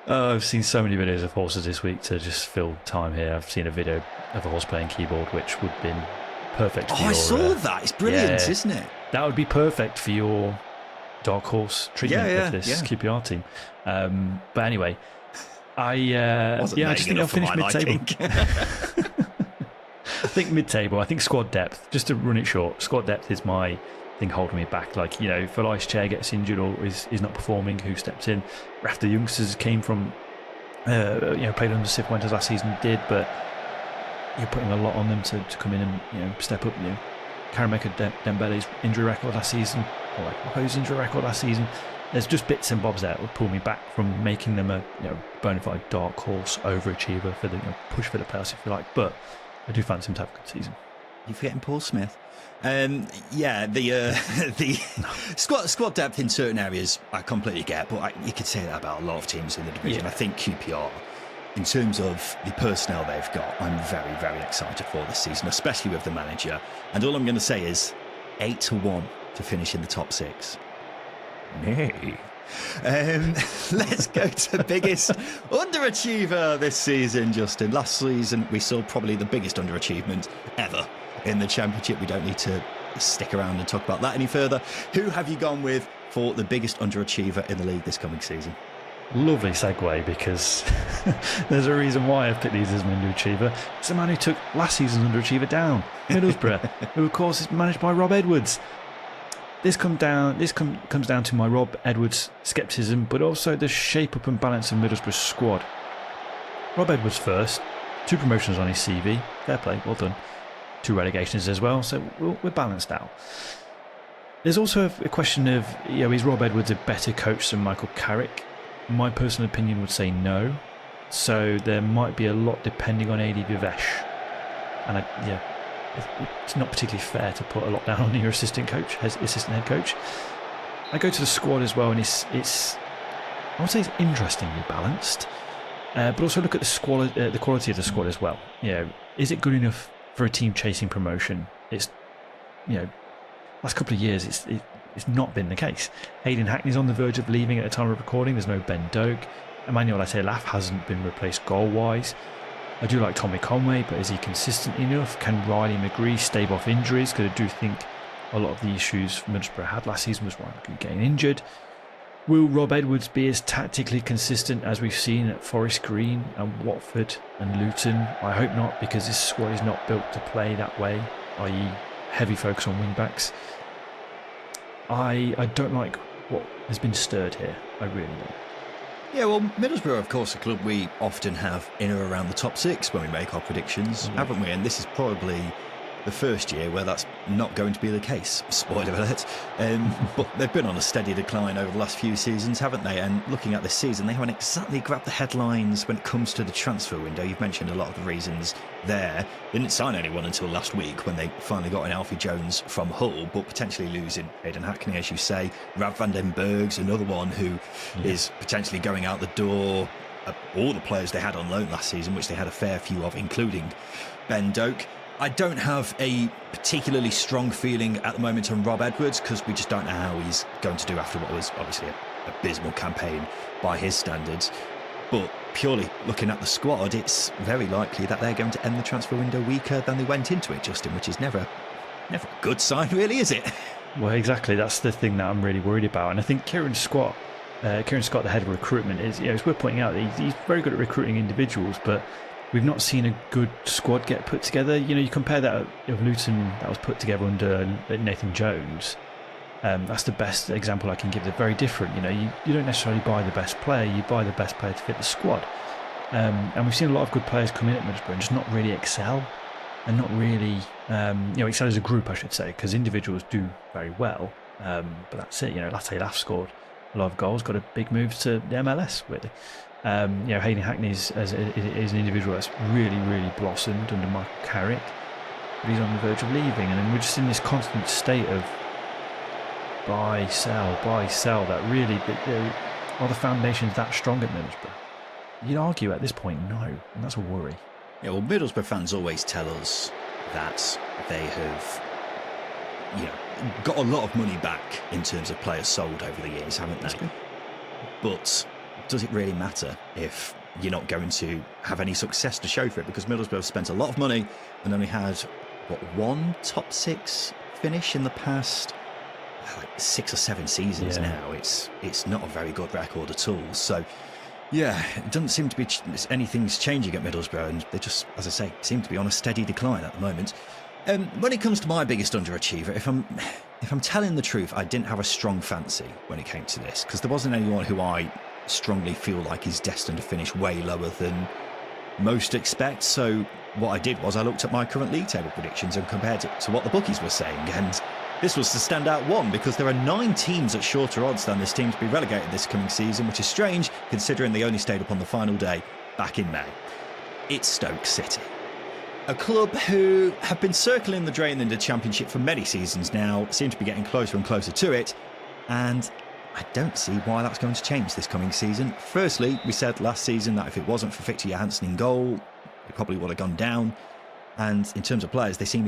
I've seen so many videos of horses this week to just fill time here. I've seen a video of a horse playing keyboard, which would have been perfect for your... I saw that. It's brilliant, isn't it? That would be perfect for your dark horse treatment of this QPR team. But anyway, I just think they'll finish mid-table. I think mid-table. I think squad depth. Just to run it short, squad depth is my thing holding me back. Like, you know, if Elias Chair gets injured or is not performing, who steps in? Rafter youngsters came from, played under Cifuentes last season, but you're putting a lot on them to come in and step up. Karamoko Dembele's injury record last season, or Poku's injury record last season. There's just bits and bobs that would pull me back from making them a bona fide dark horse overachiever for the push for the playoffs, if you like. But I do fancy him to have a good season. You're forgetting Paul Smith. The squad depth in certain areas I completely get, but you could say that about a lot of teams in the division. Yeah. I think QPR, in terms of the personnel they've got, I'm very, very excited for this season, especially with the manager. And all I'm going to say is 8-1 to finish in the top 6. Nay. Let's go to biggest underachiever this season, Justin. Last season, we saw probably the biggest underachievement ever in the Championship. We don't need to stick around and talk about that any further. Who have you gone with for the biggest underachiever in the league this coming season? Lovely segue, because there's a reason why I've picked these as an underachiever. It's the man who took last season's underachiever down, Middlesbrough, who of course is managed by Rob Edwards. This comes down to my Rob Edwards scepticism, but also the shape up and balance of Middlesbrough's squad. Rob Edwards first, 2 promotions on his CV, fair play, well done. 2 relegations as well, so we're balanced out. There's also a question of, is Rob Edwards a better coach than Michael Carrick? My personal opinion would say no. So there might be a lot depending on Adi Vivesh. And it's not particularly fair to put a lot down on your assistant head coach. I go to the squad as well, and it's I would say it's interestingly balanced. But also look at the quality of the squad as well. Is it good enough for a team chasing promotion? It's last couple of years it's not been the case. Hayden Hackney's on the verge of leaving at the time of recording. There's no Ben Doak. Emmanuel Atelaf hasn't been replaced goal-wise. I do like Tommy Conway, but is he consistent enough? Can Riley McGree stave off injuries? Because I do think a lot of the issues Middlesbrough had last season was Ryan McGree getting injured. Will Rob Edwards be as tactically consistent as we've seen at Forest Green and Watford and Luton? I hope not, because this squad is not built to play that way, i.e. heavy focus on wing-backs. I don't like what has been stirred here. I really don't. Yeah, well, Middlesbrough, of course, a club we often have in or around the top 6 when we make our predictions, haven't we? And this is probably the first year where that's not going to be the case. Spoiler alert. But they've been on a steady decline over the last few seasons, haven't they? And looking at this season, they haven't exactly grabbed the headlines when it comes to the transfer window. You've mentioned a lot of the reasons there. They didn't sign anyone until last week when they finally got an Alfie Jones from Hull, but potentially losing Hayden Hackney, as you say. Rav van den Berg's another one who is potentially going out the door. All the players they had on loan last season, which they had a fair few of, including Ben Doak. I don't have a particularly strong feeling at the moment on Rob Edwards, because we just don't know how he's going to do after what was obviously an abysmal campaign by his standards. But purely looking at the squad, it's very likely that they're going to end the transfer window weaker than they went into it, Justin, which is never a good sign, really, is it? Well, exactly. That's the thing that I'm really worried about. And I think Kieran Scott, the head of recruitment, is it's worth pointing out that he's very good at recruiting individuals, but we've not seen a good squad get put together. You compare that of Luton that was put together under Nathan Jones. That's the best example I can give. They're very different. You don't necessarily buy the best player, you buy the best player to fit the squad. And we've seen a lot of good players come in at Middlesbrough and just not really excel, and not really excel as a group, I should say, because individuals do very well. But that's it. Latte Laff scored a lot of goals, got a big move to the MLS, really. Hayden Hackney is an individual that's really, really blossomed under Michael Carrick, but he's on the verge of leaving, and then we're just in this constant state of buy, sell. That really, are the foundations that strong at Middlesbrough? You'd argue at this point, no, and that's a worry. Yeah, well, Middlesbrough fans always tell us that they have, got a lot of money back in terms of players sold over the years, haven't they? But does it really matter if you're not going to have any success to show for it? Because Middlesbrough have spent a lot of money and only had, one top 6 finish in the past 6 or 7 seasons now. It's not a very good record at all. So, it doesn't seem to be anything's changing at Middlesbrough, and they just, as I say, seem to be on a steady decline at the moment. When it comes to my biggest underachiever, if I'm telling the truth, I didn't have a strong fancy when it came to this, because there wasn't anyone who I strongly feel like is destined to finish way lower than most expect. So what I did was I looked at my current league table predictions and compared it to what the bookies were saying, and this was the standout one, because there are 9 teams at shorter odds than this team to be relegated this coming season, which is strange considering they only stayed up on the final day back in May. It's Stoke City, a club who have been circling the drain in the Championship for many seasons now, seem to be getting closer and closer to it, and I don't see why that's going to change this coming season. Firstly, we said last season that if it wasn't for Victor Johansson in goal, it probably would have gone down. And in terms of players, they seem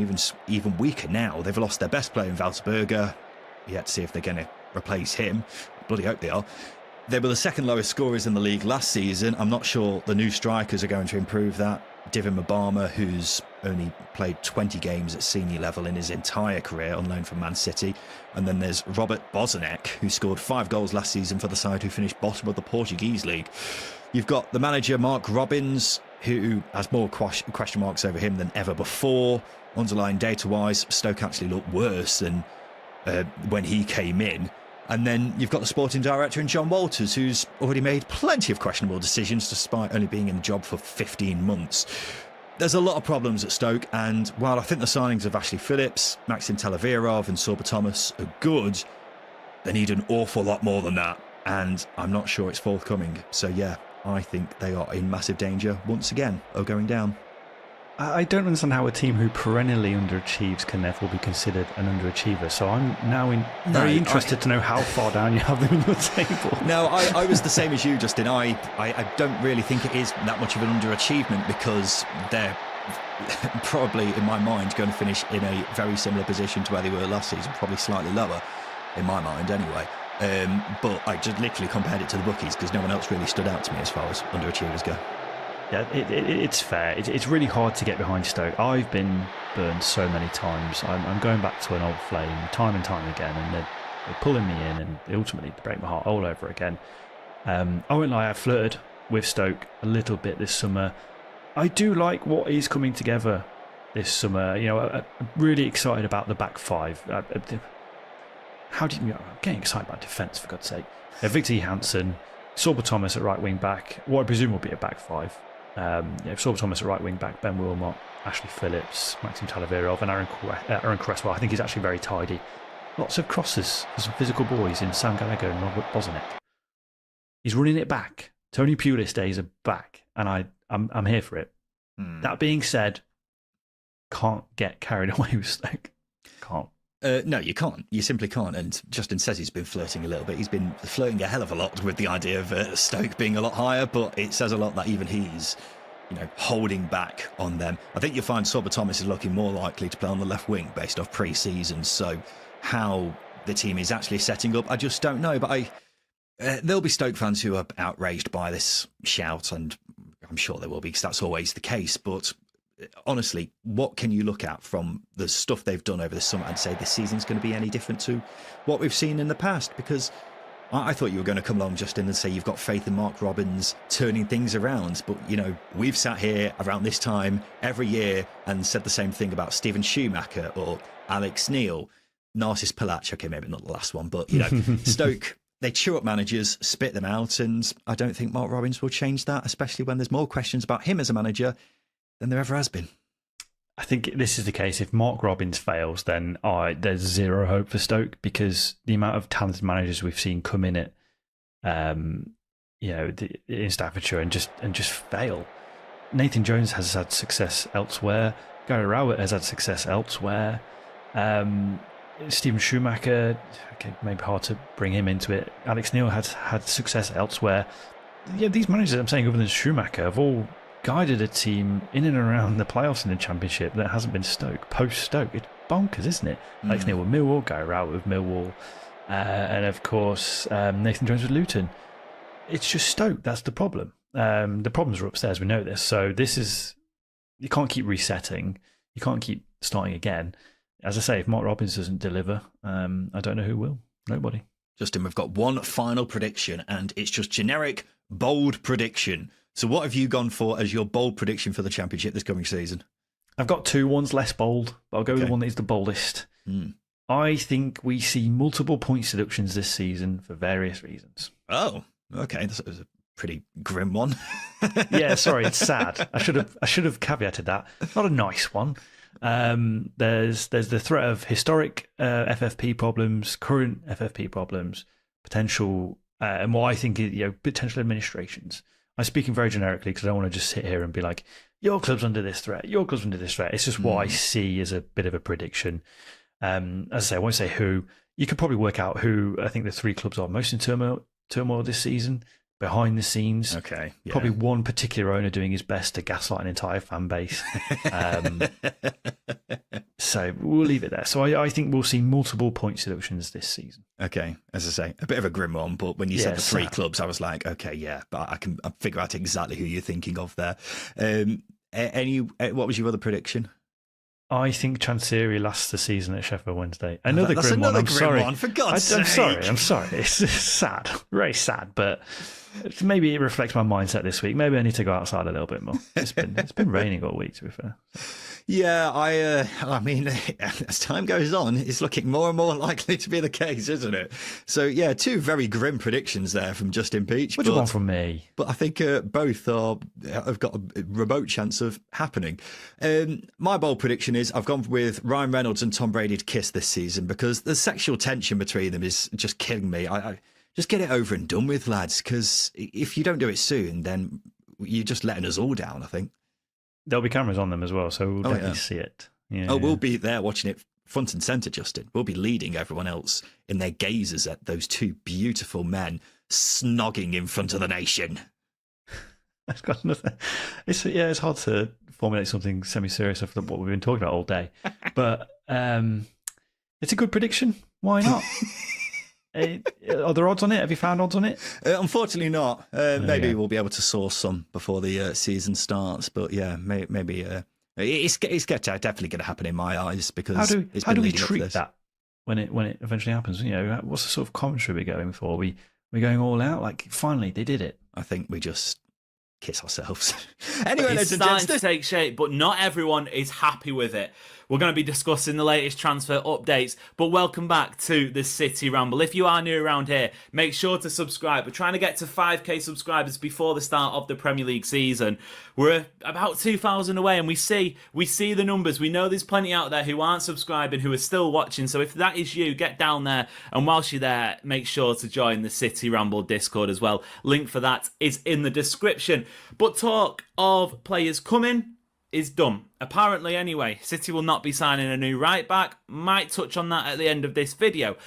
even weaker now. They've lost their best player in Walter Berger. Yet to see if they're going to replace him. Bloody hope they are. They were the second lowest scorers in the league last season. I'm not sure the new strikers are going to improve that. Divin Mabama, who's only played 20 games at senior level in his entire career on loan from Man City. And then there's Robert Bozanek, who scored 5 goals last season for the side who finished bottom of the Portuguese league. You've got the manager, Mark Robbins, who has more question marks over him than ever before. Underlying data-wise, Stoke actually looked worse than when he came in. And then you've got the sporting director in John Walters, who's already made plenty of questionable decisions despite only being in the job for 15 months. There's a lot of problems at Stoke, and while I think the signings of Ashley Phillips, Maxim Talavirov and Sorba Thomas are good, they need an awful lot more than that, and I'm not sure it's forthcoming. So yeah, I think they are in massive danger once again of going down. I don't understand how a team who perennially underachieves can therefore be considered an underachiever. So I'm now very interested to know how far down you have them in your table. No, I was the same as you, Justin. I don't really think it is that much of an underachievement because they're probably, in my mind, going to finish in a very similar position to where they were last season, probably slightly lower, in my mind anyway. But I just literally compared it to the bookies because no one else really stood out to me as far as underachievers go. Yeah, it's fair. It's really hard to get behind Stoke. I've been burned so many times. I'm going back to an old flame time and time again, and they're pulling me in, and they ultimately break my heart all over again. I won't lie, I flirted with Stoke a little bit this summer. I do like what is coming together this summer. You know, I'm really excited about the back five. I'm getting excited about defence, for God's sake. Victor Johansson, Sorba Thomas at right wing back, what I presume will be a back five. Sorba Thomas at right wing back, Ben Wilmot, Ashley Phillips, Maxim Talavirov, and Aaron Cresswell. I think he's actually very tidy. Lots of crosses for some physical boys in Sam Gallagher and Robert Bozanek. He's running it back. Tony Pulis days are back, and I'm here for it. That being said, can't get carried away with Stoke. Can't. No, you can't. You simply can't. And Justin says he's been flirting a little bit. He's been flirting a hell of a lot with the idea of Stoke being a lot higher, but it says a lot that even he's, holding back on them. I think you'll find Sorba Thomas is looking more likely to play on the left wing based off pre-season. So how the team is actually setting up, I just don't know. But there'll be Stoke fans who are outraged by this shout, and I'm sure there will be because that's always the case. But honestly, what can you look at from the stuff they've done over the summer and say this season's going to be any different to what we've seen in the past? Because I thought you were going to come along, Justin, and say you've got faith in Mark Robbins turning things around. But, we've sat here around this time every year and said the same thing about Steven Schumacher or Alex Neil, Narcis Palac. Okay, maybe not the last one, but, Stoke, they chew up managers, spit them out, and I don't think Mark Robbins will change that, especially when there's more questions about him as a manager than there ever has been. I think this is the case. If Mark Robbins fails, then there's zero hope for Stoke because the amount of talented managers we've seen come in at, in Staffordshire and just fail. Nathan Jones has had success elsewhere. Gary Rowett has had success elsewhere. Steven Schumacher, okay, maybe hard to bring him into it. Alex Neil has had success elsewhere. Yeah, these managers I'm saying other than Schumacher have all guided a team in and around the playoffs in the Championship that hasn't been Stoke. Post-Stoke, it's bonkers, isn't it? Alex Neil with Millwall, Gary Rowett with Millwall, and of course Nathan Jones with Luton. It's just Stoke, that's the problem. The problems are upstairs, we know this. So you can't keep resetting. You can't keep starting again. As I say, if Mark Robbins doesn't deliver, I don't know who will. Nobody. Justin, we've got one final prediction, and it's just generic, bold prediction. So what have you gone for as your bold prediction for the Championship this coming season? I've got two. One's less bold, but I'll go with the one that is the boldest. I think we see multiple point deductions this season for various reasons. Oh, okay. That was a pretty grim one. Yeah, sorry, it's sad. I should have caveated that. Not a nice one. There's the threat of historic FFP problems, current FFP problems, potential, and what I think is potential administrations. I'm speaking very generically because I don't want to just sit here and be like, your club's under this threat, your club's under this threat. It's just what I see as a bit of a prediction. As I say, I won't say who. You could probably work out who I think the three clubs are most in turmoil this season, behind the scenes. Okay. Yeah. Probably one particular owner doing his best to gaslight an entire fan base. So we'll leave it there. So I think we'll see multiple point deductions this season. Okay, as I say, a bit of a grim one, but when you said the three clubs, I was like, okay, yeah, but I can figure out exactly who you're thinking of there. What was your other prediction? I think Chancery lasts the season at Sheffield Wednesday. Another That's grim another one. I'm grim sorry. one, for God's I'm sorry. It's sad, very sad. But maybe it reflects my mindset this week. Maybe I need to go outside a little bit more. It's been raining all week, to be fair. Yeah, I mean, as time goes on, it's looking more and more likely to be the case, isn't it? So, yeah, two very grim predictions there from Justin Peach. Which one from me? But I think both have got a remote chance of happening. My bold prediction is I've gone with Ryan Reynolds and Tom Brady to kiss this season because the sexual tension between them is just killing me. I just get it over and done with, lads, because if you don't do it soon, then you're just letting us all down, I think. There'll be cameras on them as well, so we'll definitely see it. Yeah, we'll be there watching it front and centre, Justin. We'll be leading everyone else in their gazes at those two beautiful men snogging in front of the nation. I've got nothing. It's hard to formulate something semi-serious after what we've been talking about all day. But it's a good prediction. Why not? Are there odds on it? Have you found odds on it? Unfortunately not. Maybe we'll be able to source some before the season starts. But yeah, maybe it's definitely going to happen in my eyes because how do we treat that when it eventually happens? You know, what's the sort of commentary we're going for? We're going all out. Like finally they did it. I think we just kiss ourselves. Anyway, it's starting to take shape, but not everyone is happy with it. We're going to be discussing the latest transfer updates, but welcome back to the City Ramble. If you are new around here, make sure to subscribe. We're trying to get to 5k subscribers before the start of the Premier League season. We're about 2,000 away, and we see the numbers. We know there's plenty out there who aren't subscribing, who are still watching. So if that is you, get down there, and whilst you're there, make sure to join the City Ramble Discord as well. Link for that is in the description. But talk of players coming is done. Apparently, anyway, City will not be signing a new right back. Might touch on that at the end of this video.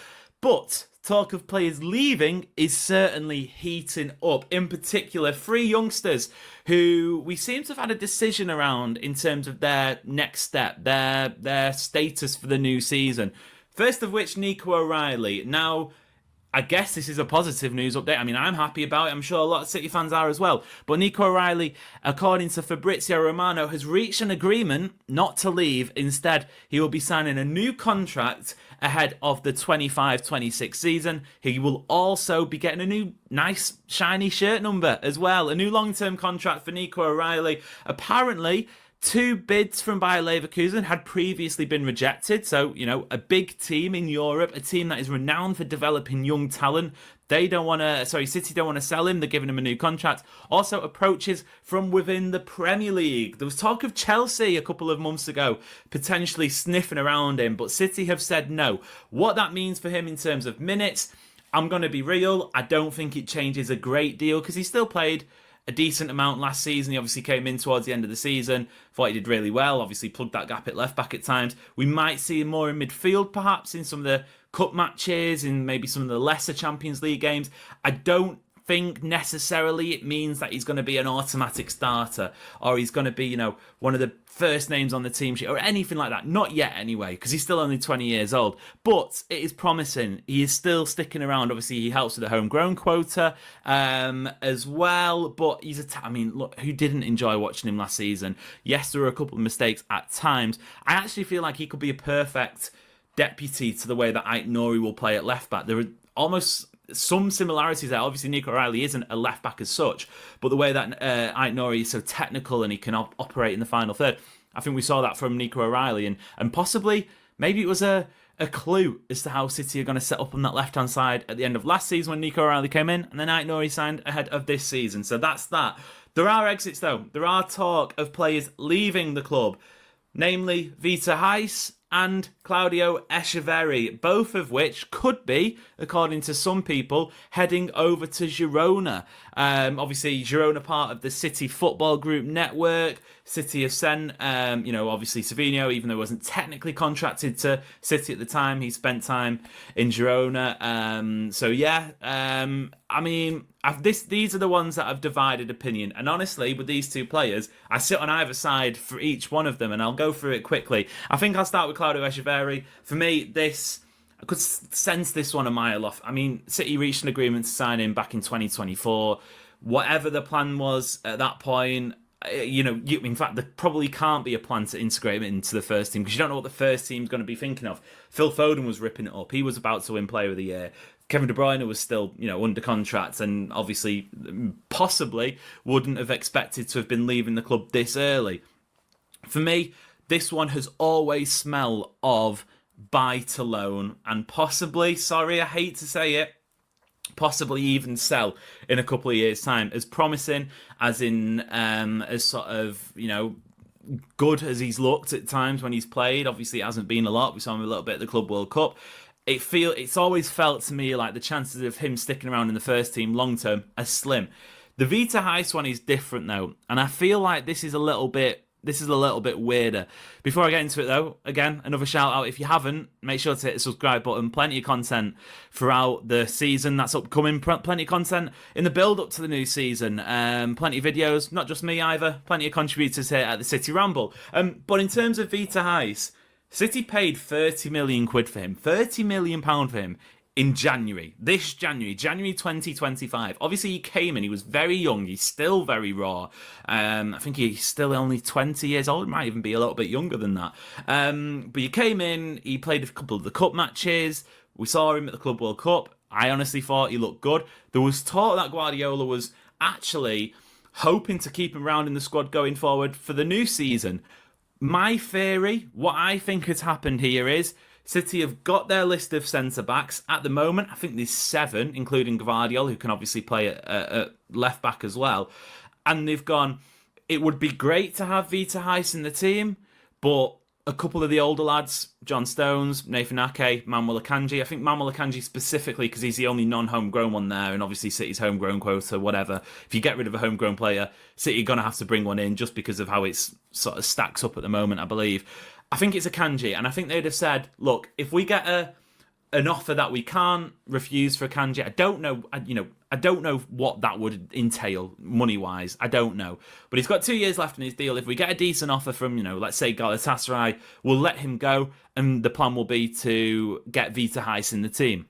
But talk of players leaving is certainly heating up. In particular, 3 youngsters who we seem to have had a decision around in terms of their next step, their status for the new season. First of which, Nico O'Reilly. Now, I guess this is a positive news update. I mean, I'm happy about it. I'm sure a lot of City fans are as well. But Nico O'Reilly, according to Fabrizio Romano, has reached an agreement not to leave. Instead, he will be signing a new contract ahead of the 25-26 season. He will also be getting a new nice shiny shirt number as well. A new long-term contract for Nico O'Reilly. Apparently, 2 bids from Bayer Leverkusen had previously been rejected. So, you know, a big team in Europe, a team that is renowned for developing young talent. City don't want to sell him. They're giving him a new contract. Also, approaches from within the Premier League. There was talk of Chelsea a couple of months ago potentially sniffing around him, but City have said no. What that means for him in terms of minutes, I'm going to be real. I don't think it changes a great deal because he still played a decent amount last season. He obviously came in towards the end of the season. Thought he did really well. Obviously plugged that gap at left back at times. We might see him more in midfield perhaps in some of the cup matches, in maybe some of the lesser Champions League games. I don't think necessarily it means that he's going to be an automatic starter or he's going to be, you know, one of the first names on the team sheet or anything like that. Not yet anyway, because he's still only 20 years old. But it is promising. He is still sticking around. Obviously, he helps with the homegrown quota as well. But he's look, who didn't enjoy watching him last season? Yes, there were a couple of mistakes at times. I actually feel like he could be a perfect deputy to the way that Ait Nouri will play at left back. There are almost some similarities there. Obviously, Nico O'Reilly isn't a left back as such, but the way that Ait Nouri is so technical and he can operate in the final third, I think we saw that from Nico O'Reilly, and possibly maybe it was a clue as to how City are going to set up on that left hand side at the end of last season when Nico O'Reilly came in, and then Ait Nouri signed ahead of this season. So that's that. There are exits though. There are talk of players leaving the club, namely Vita Heiss and Claudio Echeverri, both of which could be, according to some people, heading over to Girona. Obviously, Girona part of the City Football Group network. City have sent, obviously Savinho, even though he wasn't technically contracted to City at the time, he spent time in Girona. These are the ones that have divided opinion. And honestly, with these two players, I sit on either side for each one of them, and I'll go through it quickly. I think I'll start with Claudio Echeverri. For me, I could sense this one a mile off. I mean, City reached an agreement to sign him back in 2024. Whatever the plan was at that point, in fact, there probably can't be a plan to integrate him into the first team because you don't know what the first team's going to be thinking of. Phil Foden was ripping it up. He was about to win Player of the Year. Kevin De Bruyne was still, under contract and obviously possibly wouldn't have expected to have been leaving the club this early. For me, this one has always smelled of buy to loan and possibly, sorry, I hate to say it, possibly even sell in a couple of years' time. As promising as in, as sort of, good as he's looked at times when he's played. Obviously, it hasn't been a lot. We saw him a little bit at the Club World Cup. It's always felt to me like the chances of him sticking around in the first team long term are slim. The Vita Heist one is different though, and I feel like this is a little bit weirder. Before I get into it though, again, another shout out. If you haven't, make sure to hit the subscribe button. Plenty of content throughout the season that's upcoming. Plenty of content in the build up to the new season. Plenty of videos, not just me either. Plenty of contributors here at the City Ramble. But in terms of Vita Heist, City paid 30 million quid for him, £30 million for him in January. This January 2025. Obviously, he came in, he was very young, he's still very raw. I think he's still only 20 years old, might even be a little bit younger than that. But he came in, he played a couple of the cup matches, we saw him at the Club World Cup. I honestly thought he looked good. There was talk that Guardiola was actually hoping to keep him around in the squad going forward for the new season. My theory, what I think has happened here is City have got their list of centre-backs. At the moment, I think there's 7, including Gvardiol, who can obviously play at left-back as well. And they've gone, it would be great to have Vita Heist in the team, but a couple of the older lads, John Stones, Nathan Ake, Manuel Akanji. I think Manuel Akanji specifically because he's the only non-homegrown one there, and obviously City's homegrown quota, whatever. If you get rid of a homegrown player, City are going to have to bring one in just because of how it's sort of stacks up at the moment, I believe. I think it's Akanji, and I think they'd have said, look, if we get an offer that we can't refuse for Akanji, I don't know what that would entail money-wise. I don't know. But he's got 2 years left in his deal. If we get a decent offer from, let's say Galatasaray, we'll let him go, and the plan will be to get Vita Heist in the team.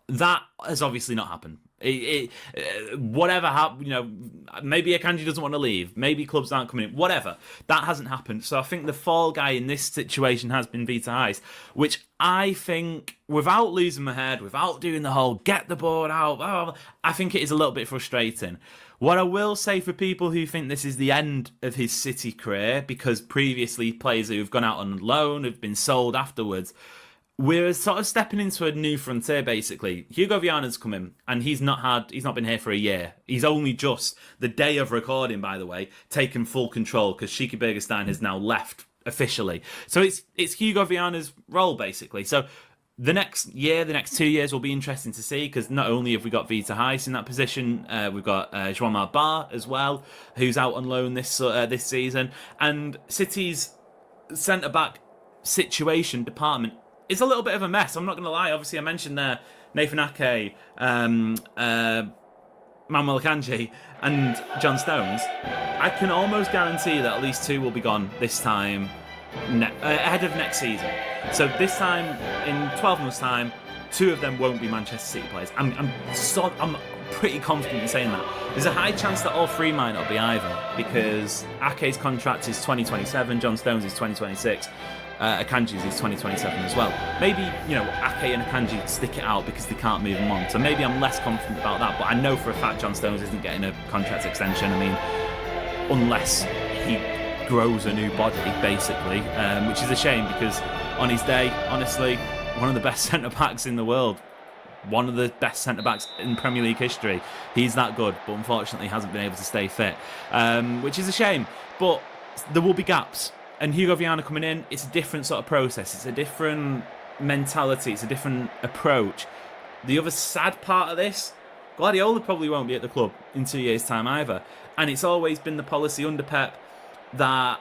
That has obviously not happened. Whatever happened, maybe Akanji doesn't want to leave. Maybe clubs aren't coming in. Whatever. That hasn't happened. So I think the fall guy in this situation has been Vita Heist, which I think, without losing my head, without doing the whole get the board out, I think it is a little bit frustrating. What I will say for people who think this is the end of his City career, because previously players who have gone out on loan have been sold afterwards, we're sort of stepping into a new frontier, basically. Hugo Viana's come in, and he's not been here for a year. He's only just, the day of recording, by the way, taken full control because Shiki Bergestein has now left officially. So it's Hugo Viana's role, basically. So the next 2 years will be interesting to see, because not only have we got Vita Heist in that position, we've got João Marbar as well, who's out on loan this season. And City's centre-back situation department it's a little bit of a mess. I'm not going to lie. Obviously, I mentioned there Nathan Ake, Manuel Akanji, and John Stones. I can almost guarantee that at least 2 will be gone this time, ahead of next season. So this time, in 12 months' time, 2 of them won't be Manchester City players. I'm pretty confident in saying that. There's a high chance that all 3 might not be either, because Ake's contract is 2027, John Stones is 2026. Akanji's is 2027 as well. Maybe, Ake and Akanji stick it out because they can't move him on. So maybe I'm less confident about that, but I know for a fact John Stones isn't getting a contract extension. I mean, unless he grows a new body, basically, which is a shame because on his day, honestly, one of the best centre-backs in the world. One of the best centre-backs in Premier League history. He's that good, but unfortunately hasn't been able to stay fit, which is a shame. But there will be gaps. And Hugo Viana coming in, it's a different sort of process. It's a different mentality. It's a different approach. The other sad part of this, Guardiola probably won't be at the club in 2 years' time either. And it's always been the policy under Pep that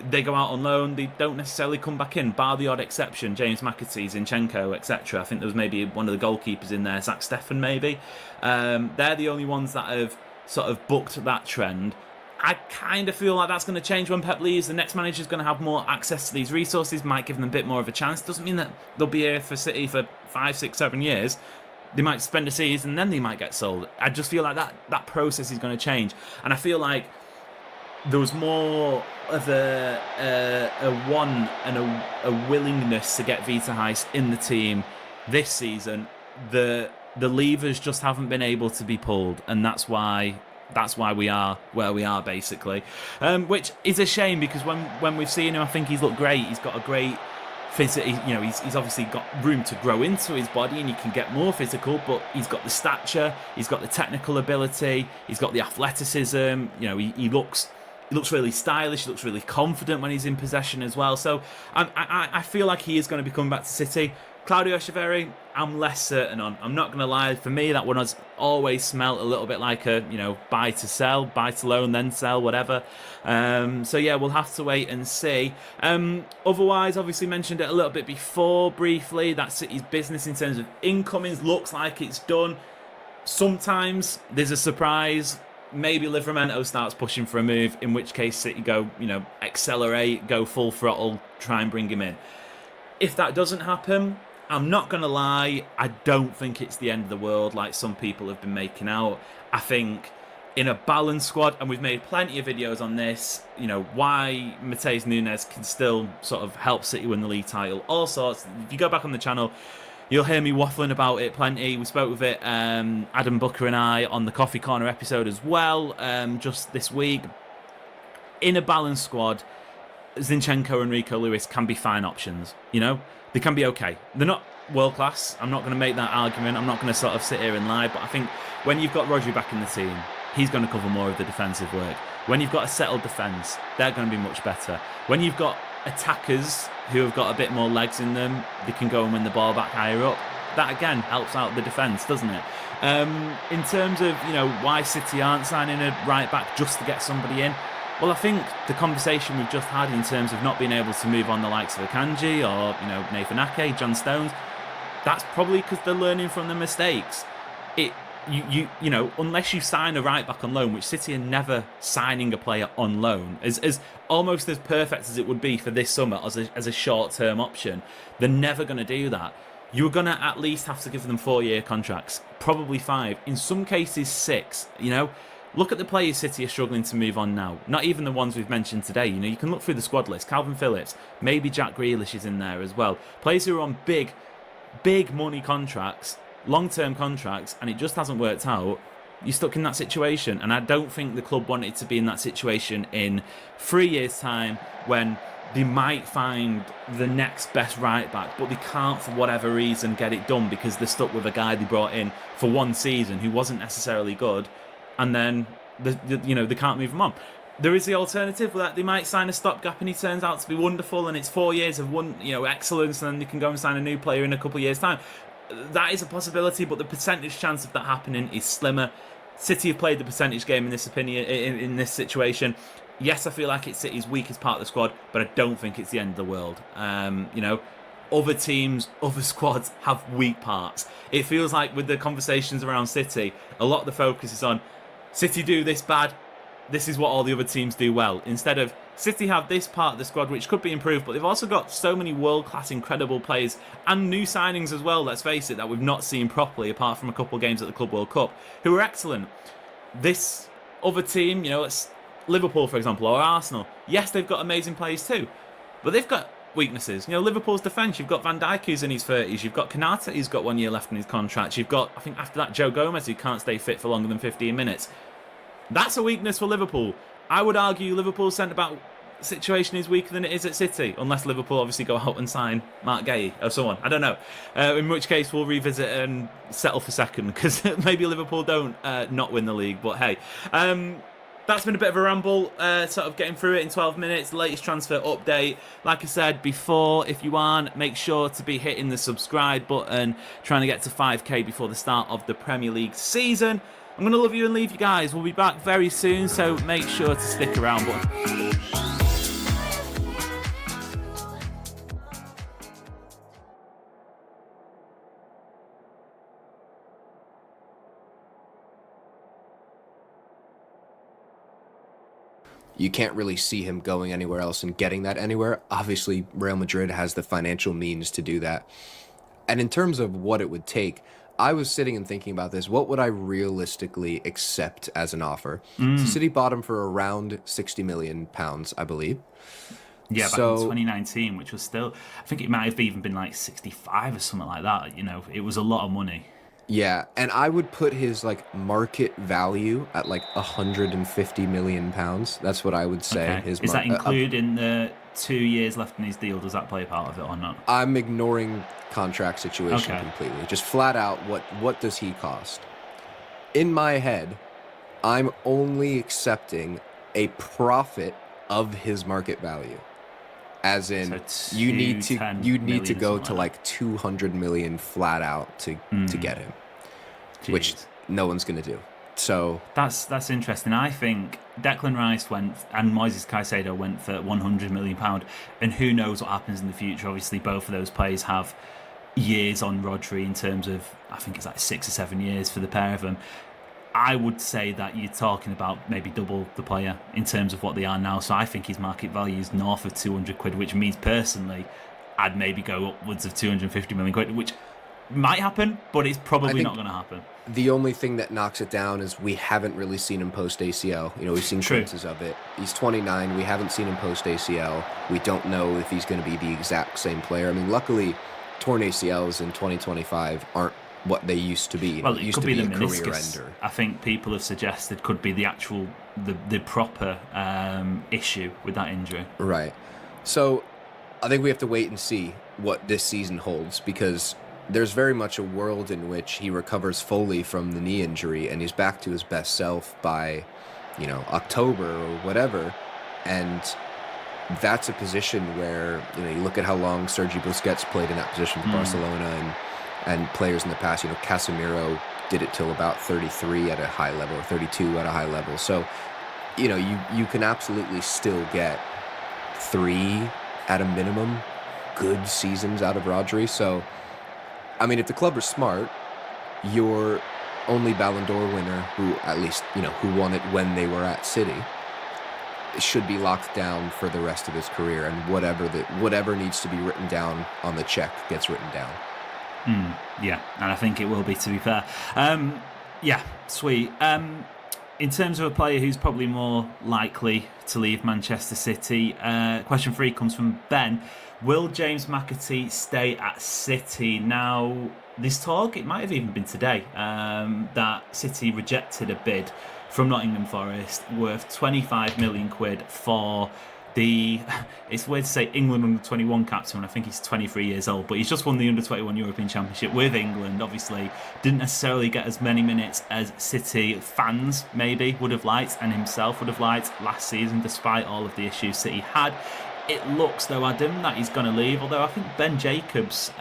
they go out on loan, they don't necessarily come back in, bar the odd exception, James McAtee, Zinchenko, etc. I think there was maybe one of the goalkeepers in there, Zach Steffen maybe. They're the only ones that have sort of bucked that trend. I kind of feel like that's going to change when Pep leaves. The next manager's going to have more access to these resources, might give them a bit more of a chance. Doesn't mean that they'll be here for City for 5, 6, 7 years. They might spend a season and then they might get sold. I just feel like that process is going to change. And I feel like there was more of a want and a willingness to get Vita Heist in the team this season. The levers just haven't been able to be pulled, and that's why we are where we are, basically. Which is a shame, because when we've seen him, I think he's looked great. He's got a great physical, he's obviously got room to grow into his body, and he can get more physical, but he's got the stature, he's got the technical ability, he's got the athleticism. He looks really stylish, he looks really confident when he's in possession as well. So I feel like he is going to be coming back to City. Claudio Echeverri, I'm less certain on. I'm not going to lie. For me, that one has always smelt a little bit like a, buy to sell, buy to loan, then sell, whatever. So yeah, we'll have to wait and see. Otherwise, obviously mentioned it a little bit before, briefly, that City's business in terms of incomings looks like it's done. Sometimes there's a surprise. Maybe Livramento starts pushing for a move, in which case City go, accelerate, go full throttle, try and bring him in. If that doesn't happen, I'm not going to lie, I don't think it's the end of the world like some people have been making out. I think in a balanced squad, and we've made plenty of videos on this, why Matheus Nunes can still sort of help City win the league title, all sorts. If you go back on the channel, you'll hear me waffling about it plenty. We spoke with it, Adam Booker and I, on the Coffee Corner episode as well, just this week. In a balanced squad, Zinchenko and Rico Lewis can be fine options. They can be okay. They're not world class. I'm not going to make that argument. I'm not going to sort of sit here and lie. But I think when you've got Rodri back in the team, he's going to cover more of the defensive work. When you've got a settled defence, they're going to be much better. When you've got attackers who have got a bit more legs in them, they can go and win the ball back higher up. That again helps out the defence, doesn't it? In terms of why City aren't signing a right back just to get somebody in, well, I think the conversation we've just had in terms of not being able to move on the likes of Akanji or Nathan Ake, John Stones, that's probably because they're learning from the mistakes. Unless you sign a right back on loan, which City are never signing a player on loan, as almost as perfect as it would be for this summer as a short-term option, they're never going to do that. You're going to at least have to give them 4-year contracts, probably 5, in some cases 6. Look at the players City are struggling to move on now. Not even the ones we've mentioned today. You can look through the squad list. Calvin Phillips, maybe Jack Grealish is in there as well. Players who are on big money contracts, long-term contracts, and it just hasn't worked out. You're stuck in that situation. And I don't think the club wanted to be in that situation in 3 years' time, when they might find the next best right back, but they can't, for whatever reason, get it done because they're stuck with a guy they brought in for one season who wasn't necessarily good. And then they can't move him on. There is the alternative that they might sign a stopgap and he turns out to be wonderful, and it's 4 years of excellence, and then they can go and sign a new player in a couple of years' time. That is a possibility, but the percentage chance of that happening is slimmer. City have played the percentage game in this opinion, in this situation. Yes, I feel like it's City's weakest part of the squad, but I don't think it's the end of the world. Other teams, other squads have weak parts. It feels like with the conversations around City, a lot of the focus is on City do this bad, this is what all the other teams do well. Instead of City have this part of the squad which could be improved, but they've also got so many world-class, incredible players and new signings as well, let's face it, that we've not seen properly apart from a couple of games at the Club World Cup, who are excellent. This other team, it's Liverpool, for example, or Arsenal. Yes, they've got amazing players too, but they've got weaknesses. Liverpool's defence, you've got Van Dijk who's in his 30s, you've got Konate who's got 1 year left in his contract, you've got, I think after that, Joe Gomez who can't stay fit for longer than 15 minutes. That's a weakness for Liverpool. I would argue Liverpool's centre-back situation is weaker than it is at City, unless Liverpool obviously go out and sign Mark Gay or someone, I don't know, in which case we'll revisit and settle for second, because maybe Liverpool don't not win the league, but hey. That's been a bit of a ramble, sort of getting through it in 12 minutes. Latest transfer update. Like I said before, if you aren't, make sure to be hitting the subscribe button, trying to get to 5k before the start of the Premier League season. I'm going to love you and leave you guys. We'll be back very soon, so make sure to stick around. You can't really see him going anywhere else and getting that anywhere. Obviously, Real Madrid has the financial means to do that. And in terms of what it would take, I was sitting and thinking about this. What would I realistically accept as an offer? So City bought him for around £60 million, I believe. Yeah, back in 2019, which was still, I think it might have even been like 65 or something like that. You know, it was a lot of money. Yeah, and I would put his like market value at like £150 million. That's what I would say. Okay. His Is that including the 2 years left in his deal? Does that play a part of it or not? I'm ignoring contract situation Okay. completely. Just flat out, what does he cost? In my head, I'm only accepting a profit of his market value. As in, So you need 210 to million or go something to like 200 million flat out to get him, which no one's gonna do. So That's interesting. I think Declan Rice went and Moises Caicedo went for £100 million, and who knows what happens in the future. Obviously, both of those players have years on Rodri in terms of, I think it's like 6 or 7 years for the pair of them. I would say that you're talking about maybe double the player in terms of what they are now. So I think his market value is north of 200 quid, which means personally I'd maybe go upwards of 250 million quid, which might happen, but it's probably not going to happen. the only thing that knocks it down is we haven't really seen him post ACL. You know, we've seen glimpses of it. He's 29. We haven't seen him post ACL. We don't know if he's going to be the exact same player. I mean, luckily, torn ACLs in 2025 aren't what they used to be. Well, it it used could to be be the a career meniscus. ender. I think people have suggested could be the actual, the proper issue with that injury. Right. So I think we have to wait and see what this season holds, because there's very much a world in which he recovers fully from the knee injury and he's back to his best self by, you know, October or whatever. And that's a position where, you know, you look at how long Sergi Busquets played in that position for Barcelona and players in the past, you know, Casemiro did it till about 33 at a high level, or 32 at a high level. So, you know, you can absolutely still get 3 at a minimum good seasons out of Rodri. So, I mean, if the club are smart, your only Ballon d'Or winner, who at least, you know, who won it when they were at City, should be locked down for the rest of his career, and whatever needs to be written down on the check gets written down. Yeah, and I think it will be, to be fair. Yeah, sweet. In terms of a player who's probably more likely to leave Manchester City, question 3 comes from Ben. Will James McAtee stay at City? Now, this talk, it might have even been today, that City rejected a bid from Nottingham Forest worth 25 million quid for the, it's weird to say England under-21 captain, I think he's 23 years old, but he's just won the under-21 European Championship with England. Obviously didn't necessarily get as many minutes as City fans maybe would have liked, and himself would have liked last season, despite all of the issues City had. It looks, though, Adam, that he's going to leave, although I think Ben Jacobs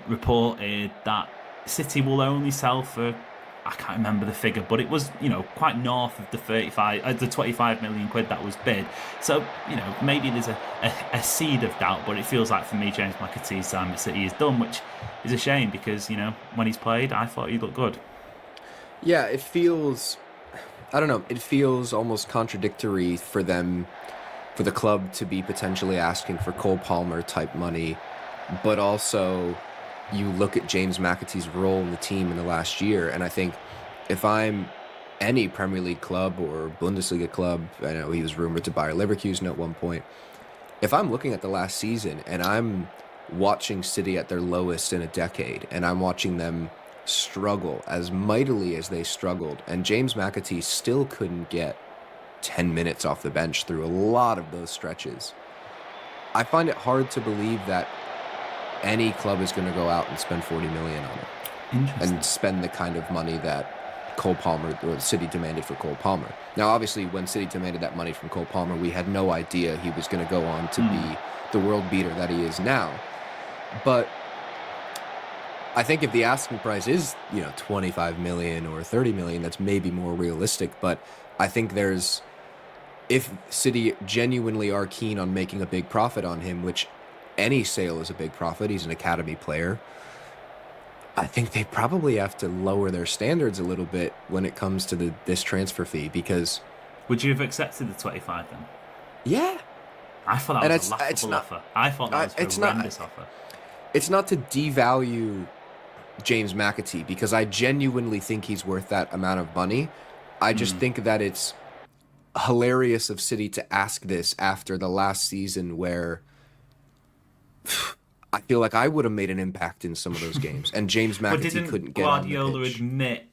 reported that City will only sell for, I can't remember the figure, but it was, you know, quite north of the 25 million quid that was bid. So, you know, maybe there's a seed of doubt, but it feels like for me, James McAtee's time at City is done, which is a shame because, you know, when he's played, I thought he looked good. Yeah, it feels, I don't know, it feels almost contradictory for them, for the club to be potentially asking for Cole Palmer type money, but also you look at James McAtee's role in the team in the last year, and I think if I'm any Premier League club or Bundesliga club, I know he was rumored to Bayer Leverkusen at one point, if I'm looking at the last season and I'm watching City at their lowest in a decade, and I'm watching them struggle as mightily as they struggled, and James McAtee still couldn't get 10 minutes off the bench through a lot of those stretches, I find it hard to believe that any club is going to go out and spend 40 million on it and spend the kind of money that Cole Palmer or City demanded for Cole Palmer. Now, obviously, when City demanded that money from Cole Palmer, we had no idea he was going to go on to be the world beater that he is now. But I think if the asking price is, you know, 25 million or 30 million, that's maybe more realistic. But I think if City genuinely are keen on making a big profit on him, which any sale is a big profit, he's an academy player, I think they probably have to lower their standards a little bit when it comes to this transfer fee, because Would you have accepted the 25 then? Yeah. I thought that And was a laughable offer. I thought that was a horrendous offer. It's not to devalue James McAtee, because I genuinely think he's worth that amount of money. I just think that it's hilarious of City to ask this after the last season where I feel like I would have made an impact in some of those games, and James But McAtee didn't couldn't get on the Guardiola pitch. admit?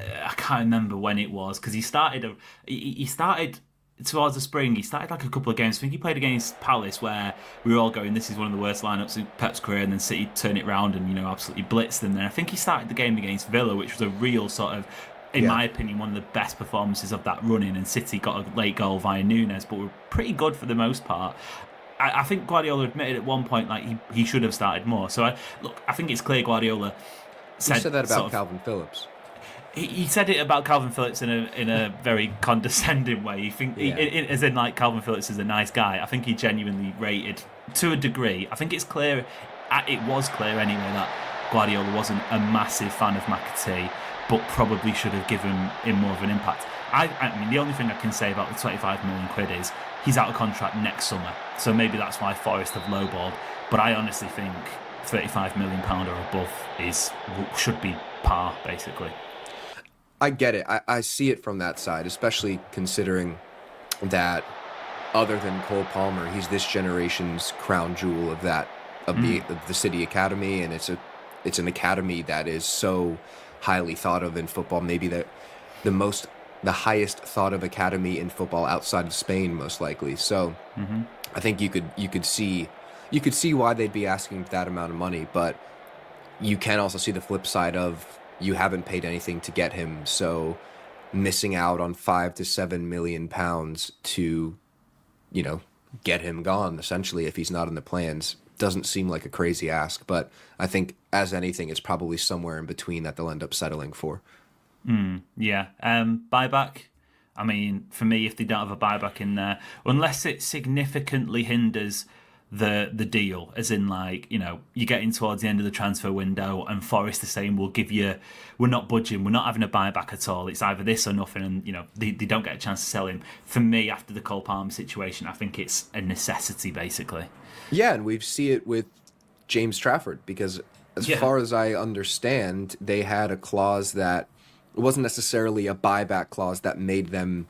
I can't remember when it was, because he started. He started towards the spring. He started like a couple of games. I think he played against Palace, where we were all going, "This is one of the worst lineups in Pep's career," and then City turned it round and absolutely blitzed them. Then I think he started the game against Villa, which was a real sort of, in my opinion, one of the best performances of that run-in. And City got a late goal via Nunes, but were pretty good for the most part. I think Guardiola admitted at one point like he should have started more. So I think it's clear Guardiola You said that about Calvin Phillips. He said it about Calvin Phillips in a very condescending way. As in like Calvin Phillips is a nice guy. I think he genuinely rated to a degree. I think it's clear. It was clear anyway that Guardiola wasn't a massive fan of McAtee, but probably should have given him more of an impact. I mean, the only thing I can say about the 25 million quid is he's out of contract next summer, so maybe that's why Forest have lowballed. But I honestly think 35 million pound or above should be par, basically. I get it. I see it from that side, especially considering that other than Cole Palmer, he's this generation's crown jewel of the City Academy, and it's an academy that is so highly thought of in football. Maybe the highest thought of academy in football outside of Spain, most likely. So I think you could see why they'd be asking that amount of money, but you can also see the flip side of you haven't paid anything to get him, so missing out on £5 to £7 million to, get him gone, essentially, if he's not in the plans, doesn't seem like a crazy ask. But I think, as anything, it's probably somewhere in between that they'll end up settling for. Yeah. Buyback. I mean, for me, if they don't have a buyback in there, unless it significantly hinders the deal, as in you're getting towards the end of the transfer window and Forest are saying we're not budging, we're not having a buyback at all, it's either this or nothing, and they don't get a chance to sell him. For me, after the Cole Palmer situation, I think it's a necessity, basically. Yeah, and we see it with James Trafford, because as far as I understand, they had a clause that it wasn't necessarily a buyback clause that made them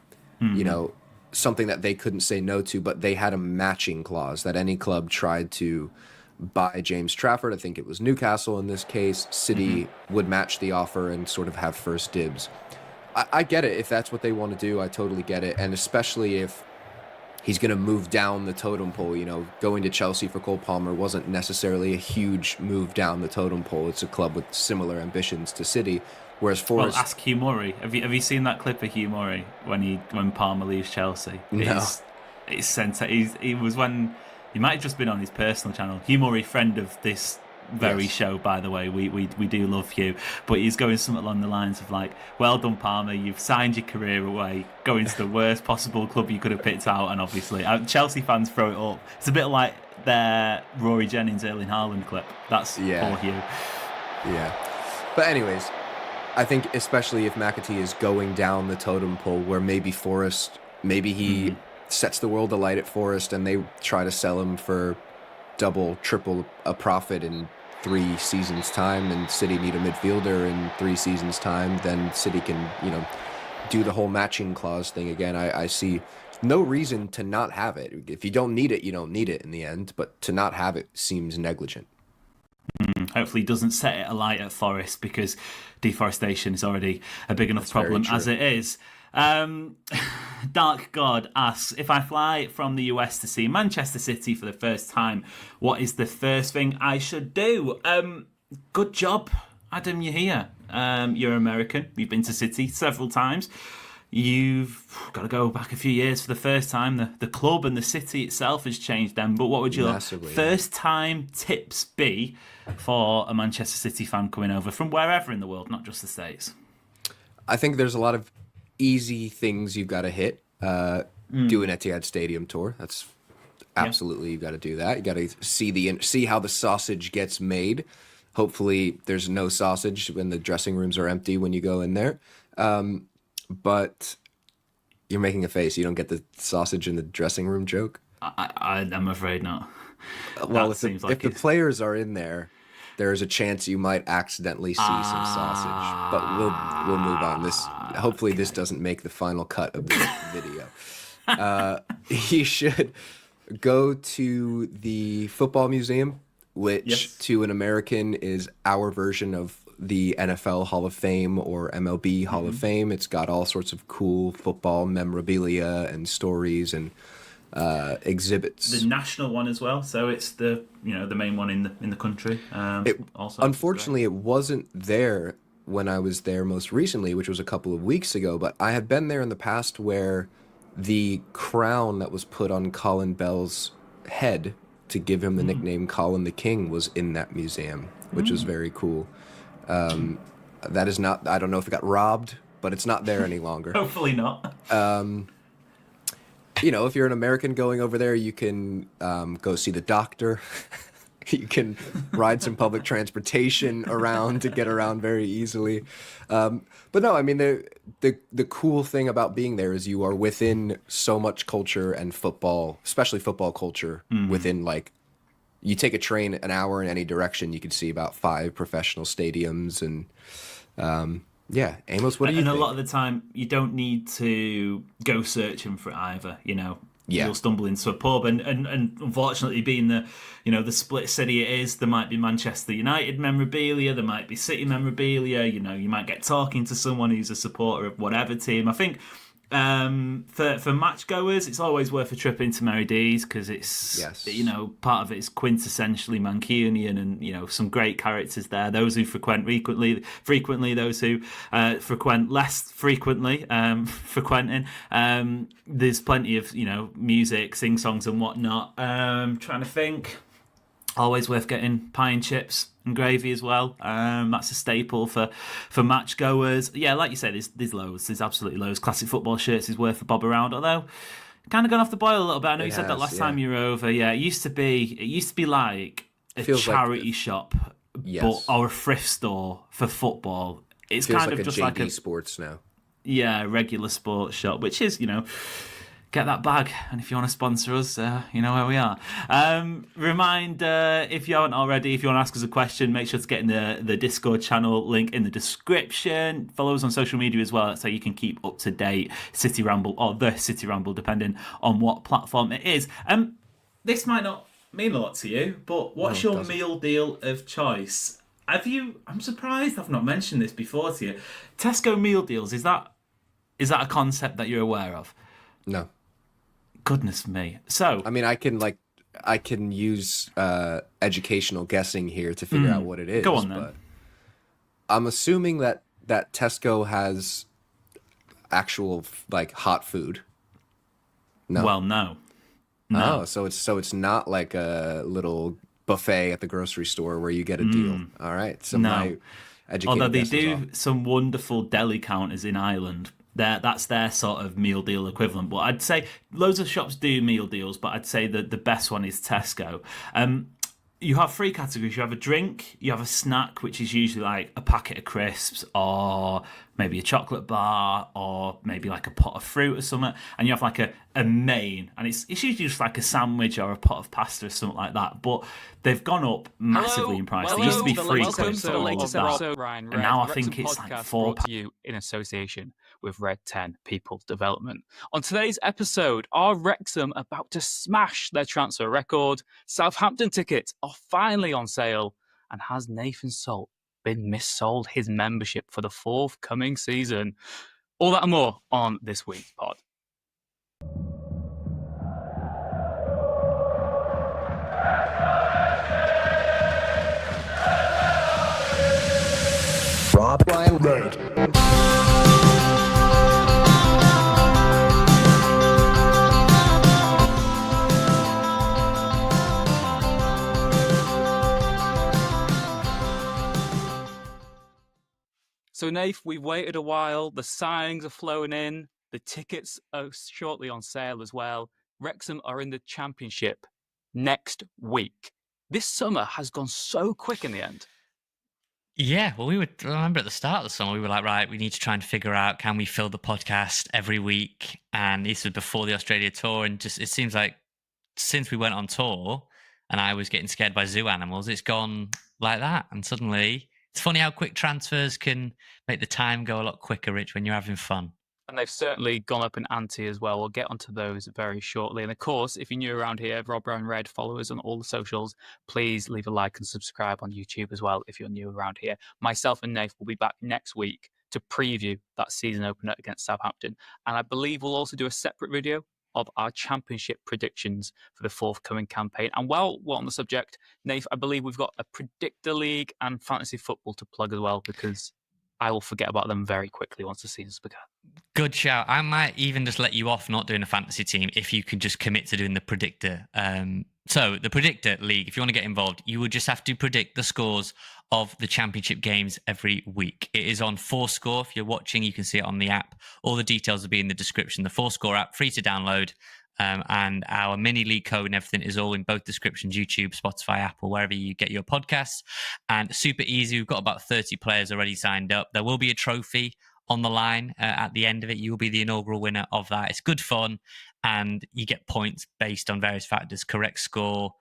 something that they couldn't say no to, but they had a matching clause that any club tried to buy James Trafford. I think it was Newcastle in this case. City would match the offer and sort of have first dibs. I get it. If that's what they want to do, I totally get it. And especially if he's going to move down the totem pole, going to Chelsea for Cole Palmer wasn't necessarily a huge move down the totem pole. It's a club with similar ambitions to City. Whereas Forest... Well, ask Hugh Murray. Have you seen that clip of Hugh Murray when Palmer leaves Chelsea? No. It's sent. He was when he might have just been on his personal channel. Hugh Murray, friend of this very show, by the way. We do love Hugh, but he's going something along the lines of like, "Well done, Palmer. You've signed your career away, going to the worst possible club you could have picked out." And obviously, Chelsea fans throw it up. It's a bit like their Rory Jennings, Erling Haaland clip. That's poor Hugh. Yeah, but anyways. I think especially if McAtee is going down the totem pole where maybe Forest, he sets the world alight at Forest and they try to sell him for double, triple a profit in 3 seasons' time, and City need a midfielder in 3 seasons' time, then City can, do the whole matching clause thing again. I see no reason to not have it. If you don't need it, you don't need it in the end, but to not have it seems negligent. Hopefully he doesn't set it alight at Forest, because deforestation is already a big enough problem as it is. Dark God asks, if I fly from the US to see Manchester City for the first time, what is the first thing I should do? Good job, Adam, you're here. You're American. You've been to City several times. You've got to go back a few years for the first time. The club and the city itself has changed then. But what would your first time tips be for a Manchester City fan coming over from wherever in the world, not just the States? I think there's a lot of easy things you've got to hit. Do an Etihad Stadium tour. That's absolutely, you've got to do that. You got to see how the sausage gets made. Hopefully there's no sausage when the dressing rooms are empty when you go in there. But You're making a face. You don't get the sausage in the dressing room joke? I'm afraid not. Well, That if seems the, like if the it's- players are in there, there's a chance you might accidentally see some sausage. But we'll move on. Hopefully this doesn't make the final cut of this video. You should go to the football museum, which to an American is our version of the NFL Hall of Fame or MLB Hall of Fame. It's got all sorts of cool football memorabilia and stories and exhibits. The national one as well, so it's the main one in the country. Also, Unfortunately, it wasn't there when I was there most recently, which was a couple of weeks ago, but I have been there in the past where the crown that was put on Colin Bell's head to give him the nickname Colin the King was in that museum, which is very cool. That is not, I don't know if it got robbed, but it's not there any longer. Hopefully not. If you're an American going over there, you can go see the doctor. You can ride some public transportation around to get around very easily. But no, I mean, the cool thing about being there is you are within so much culture and football, especially football culture, within you take a train an hour in any direction, you can see about 5 professional stadiums. And yeah, Amos, what do you think? And a lot of the time, you don't need to go searching for it either, Yeah. You'll stumble into a pub, and unfortunately, being the split city it is, there might be Manchester United memorabilia, there might be City memorabilia. You might get talking to someone who's a supporter of whatever team. I think for match goers, it's always worth a trip into Mary D's because it's part of it is quintessentially Mancunian, and some great characters there. Those who frequent frequently, those who frequent less frequently, frequenting. There's plenty of music, sing songs and whatnot. Trying to think. Always worth getting pie and chips and gravy as well. That's a staple for match goers. Yeah, like you said, there's loads. There's absolutely loads. Classic football shirts is worth a bob around, although kind of gone off the boil a little bit. I know you said that last time you were over. Yeah, it used to be like a charity shop, or a thrift store for football. It's feels kind like of just JD like a Sports now. Yeah, regular sports shop, which is get that bag, and if you want to sponsor us, you know where we are. Remind, if you haven't already, if you want to ask us a question, make sure to get in the Discord channel, link in the description. Follow us on social media as well, so you can keep up to date. City Ramble, or the City Ramble, depending on what platform it is. This might not mean a lot to you, but what's your meal deal of choice? I'm surprised I've not mentioned this before to you. Tesco meal deals, is that a concept that you're aware of? No. Goodness me. So I mean, I can use educational guessing here to figure out what it is. Go on then. But I'm assuming that Tesco has actual hot food. No. Well, no. Oh, so it's not like a little buffet at the grocery store where you get a deal. All right. So my educated Although they guess is do off. some wonderful deli counters in Ireland. That's their sort of meal deal equivalent. But I'd say loads of shops do meal deals, but I'd say that the best one is Tesco. You have 3 categories. You have a drink, you have a snack, which is usually like a packet of crisps or maybe a chocolate bar or maybe like a pot of fruit or something. And you have like a main, and it's usually just like a sandwich or a pot of pasta or something like that. But they've gone up massively in price. They used to be free crisps and all of that. Ryan And now I Red, think Wrexham it's like podcast £4. brought to you in association with Red 10 People Development. On today's episode, are Wrexham about to smash their transfer record? Southampton tickets are finally on sale. And has Nathan Salt been missold his membership for the forthcoming season? All that and more on this week's pod. Rob Ryan Red. So, Nath, we've waited a while. The signings are flowing in. The tickets are shortly on sale as well. Wrexham are in the Championship next week. This summer has gone so quick in the end. Yeah, well, I remember at the start of the summer, we were like, right, we need to try and figure out, can we fill the podcast every week? And this was before the Australia tour. And just, it seems like since we went on tour and I was getting scared by zoo animals, it's gone like that. And suddenly, it's funny how quick transfers can make the time go a lot quicker, Rich, when you're having fun. And they've certainly gone up in ante as well. We'll get onto those very shortly. And of course, if you're new around here, Rob Brown Red, follow us on all the socials. Please leave a like and subscribe on YouTube as well if you're new around here. Myself and Nath will be back next week to preview that season opener against Southampton. And I believe we'll also do a separate video of our championship predictions for the forthcoming campaign. And while we're on the subject, Nath, I believe we've got a predictor league and fantasy football to plug as well, because I will forget about them very quickly once the season's begun. Good shout. I might even just let you off not doing a fantasy team if you can just commit to doing the predictor. So the predictor league, if you want to get involved, you would just have to predict the scores of the championship games every week. It is on Fourscore. If you're watching, you can see it on the app. All the details will be in the description. The Fourscore app, free to download. And our mini league code and everything is all in both descriptions, YouTube, Spotify, Apple, wherever you get your podcasts. And super easy. We've got about 30 players already signed up. There will be a trophy on the line at the end of it. You will be the inaugural winner of that. It's good fun, and you get points based on various factors: correct score,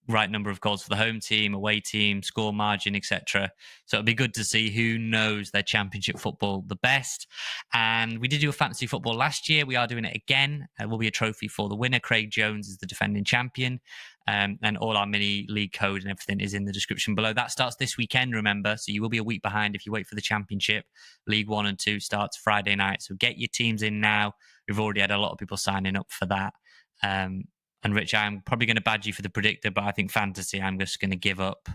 right number of goals for the home team, away team, score margin, etc. So it'll be good to see who knows their championship football the best. And we did do a fantasy football last year. We are doing it again. There will be a trophy for the winner. Craig Jones is the defending champion. And all our mini league code and everything is in the description below. That starts this weekend, remember, so you will be a week behind if you wait for the championship. League 1 and 2 starts Friday night, so get your teams in now. We've already had a lot of people signing up for that. And Rich, I'm probably going to badge you for the predictor, but I think fantasy, I'm just going to give up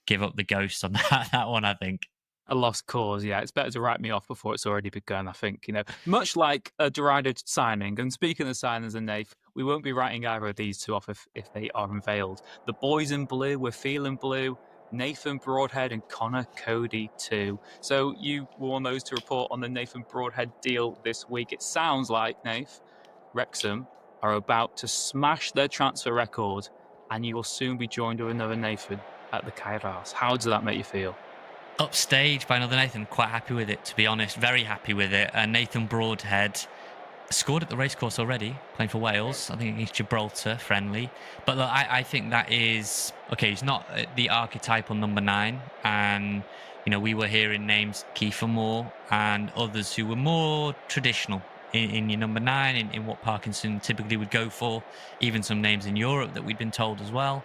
the ghost on that one, I think. A lost cause, yeah. It's better to write me off before it's already begun, I think. Much like a derided signing. And speaking of signings and Nath, we won't be writing either of these two off if they are unveiled. The boys in blue, we're feeling blue. Nathan Broadhead and Connor Cody too. So you were on those to report on the Nathan Broadhead deal this week. It sounds like, Nath, Wrexham are about to smash their transfer record, and you will soon be joined with another Nathan at the Kairos. How does that make you feel? Upstaged by another Nathan. Quite happy with it, to be honest. Very happy with it. Nathan Broadhead scored at the racecourse already, playing for Wales. I think against Gibraltar, friendly. But look, I think that is... Okay, he's not the archetypal number 9. And, we were hearing names, Kiefer Moore and others who were more traditional in your number 9, in what Parkinson typically would go for. Even some names in Europe that we'd been told as well.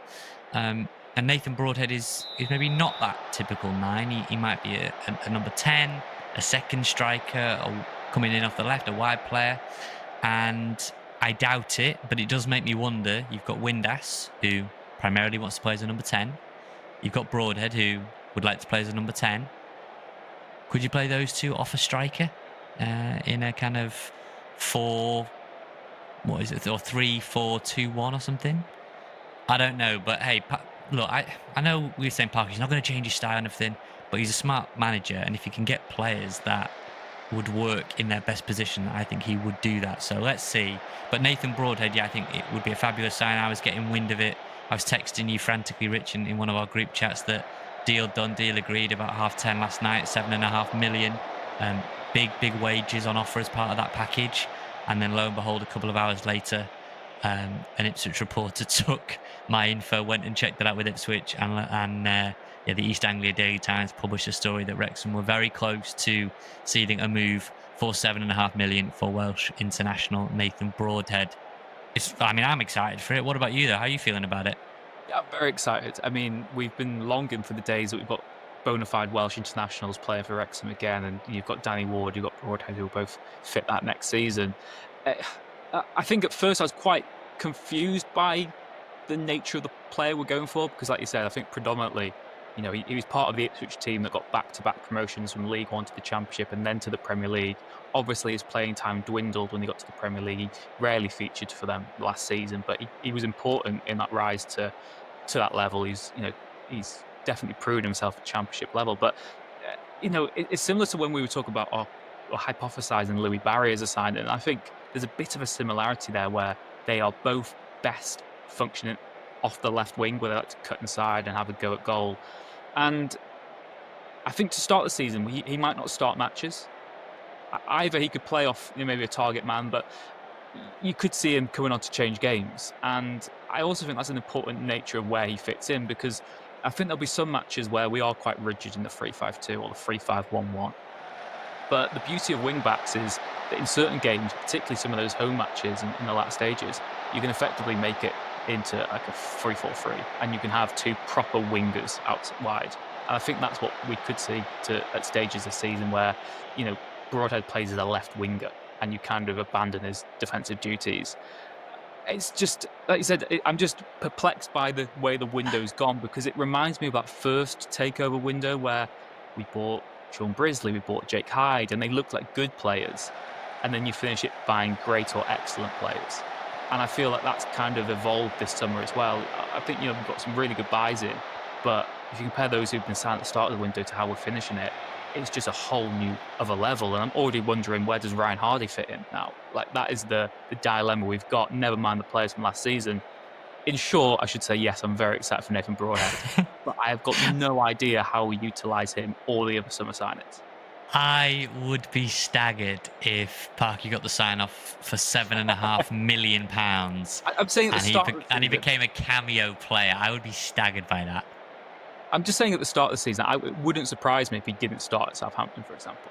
And Nathan Broadhead is maybe not that typical 9. He might be a number 10, a second striker, or coming in off the left, a wide player. And I doubt it, but it does make me wonder. You've got Windass, who primarily wants to play as a number 10. You've got Broadhead, who would like to play as a number 10. Could you play those two off a striker in a kind of 4... What is it? Or 3-4-2-1 or something? I don't know, but hey... Look, I know we were saying Parker's not going to change his style and everything, but he's a smart manager, and if he can get players that would work in their best position, I think he would do that. So let's see. But Nathan Broadhead, yeah, I think it would be a fabulous sign. I was getting wind of it. I was texting you frantically, Rich, in one of our group chats that deal done, deal agreed about 10:30 last night, 7.5 million. Big wages on offer as part of that package. And then lo and behold, a couple of hours later, an Ipswich reporter took my info, went and checked it out with Ipswich, and the East Anglia Daily Times published a story that Wrexham were very close to sealing a move for 7.5 million for Welsh international Nathan Broadhead. I'm excited for it. What about you, though? How are you feeling about it? Yeah, I'm very excited. We've been longing for the days that we've got bona fide Welsh internationals playing for Wrexham again, and you've got Danny Ward, you've got Broadhead, who will both fit that next season. I think at first I was quite confused by the nature of the player we're going for, because like you said, I think predominantly, he was part of the Ipswich team that got back-to-back promotions from League One to the Championship and then to the Premier League. Obviously, his playing time dwindled when he got to the Premier League. He rarely featured for them last season, but he was important in that rise to that level. He's definitely proved himself at Championship level. But it's similar to when we were talking about or hypothesising Louis Barry as a signing. And I think there's a bit of a similarity there where they are both best functioning off the left wing, where they like to cut inside and have a go at goal. And I think to start the season, he might not start matches. Either he could play off maybe a target man, but you could see him coming on to change games. And I also think that's an important nature of where he fits in, because I think there'll be some matches where we are quite rigid in the 3-5-2 or the 3-5-1-1. But the beauty of wing-backs is that in certain games, particularly some of those home matches in the latter stages, you can effectively make it into like a 3-4-3, and you can have two proper wingers out wide. And I think that's what we could see at stages this season where, Broadhead plays as a left winger and you kind of abandon his defensive duties. It's just, like you said, I'm just perplexed by the way the window's gone, because it reminds me of that first takeover window where we bought Sean Brisley, we bought Jake Hyde, and they looked like good players. And then you finish it buying great or excellent players. And I feel like that's kind of evolved this summer as well. I think, we've got some really good buys in, but if you compare those who've been signed at the start of the window to how we're finishing it, it's just a whole new other level. And I'm already wondering, where does Ryan Hardy fit in now? Like, that is the dilemma we've got, never mind the players from last season. In short, I should say, yes, I'm very excited for Nathan Broadhead, but I have got no idea how we utilise him or the other summer signings. I would be staggered if Parky got the sign-off for £7.5 million. I'm saying at the start and he became a cameo player. I would be staggered by that. I'm just saying at the start of the season, it wouldn't surprise me if he didn't start at Southampton, for example.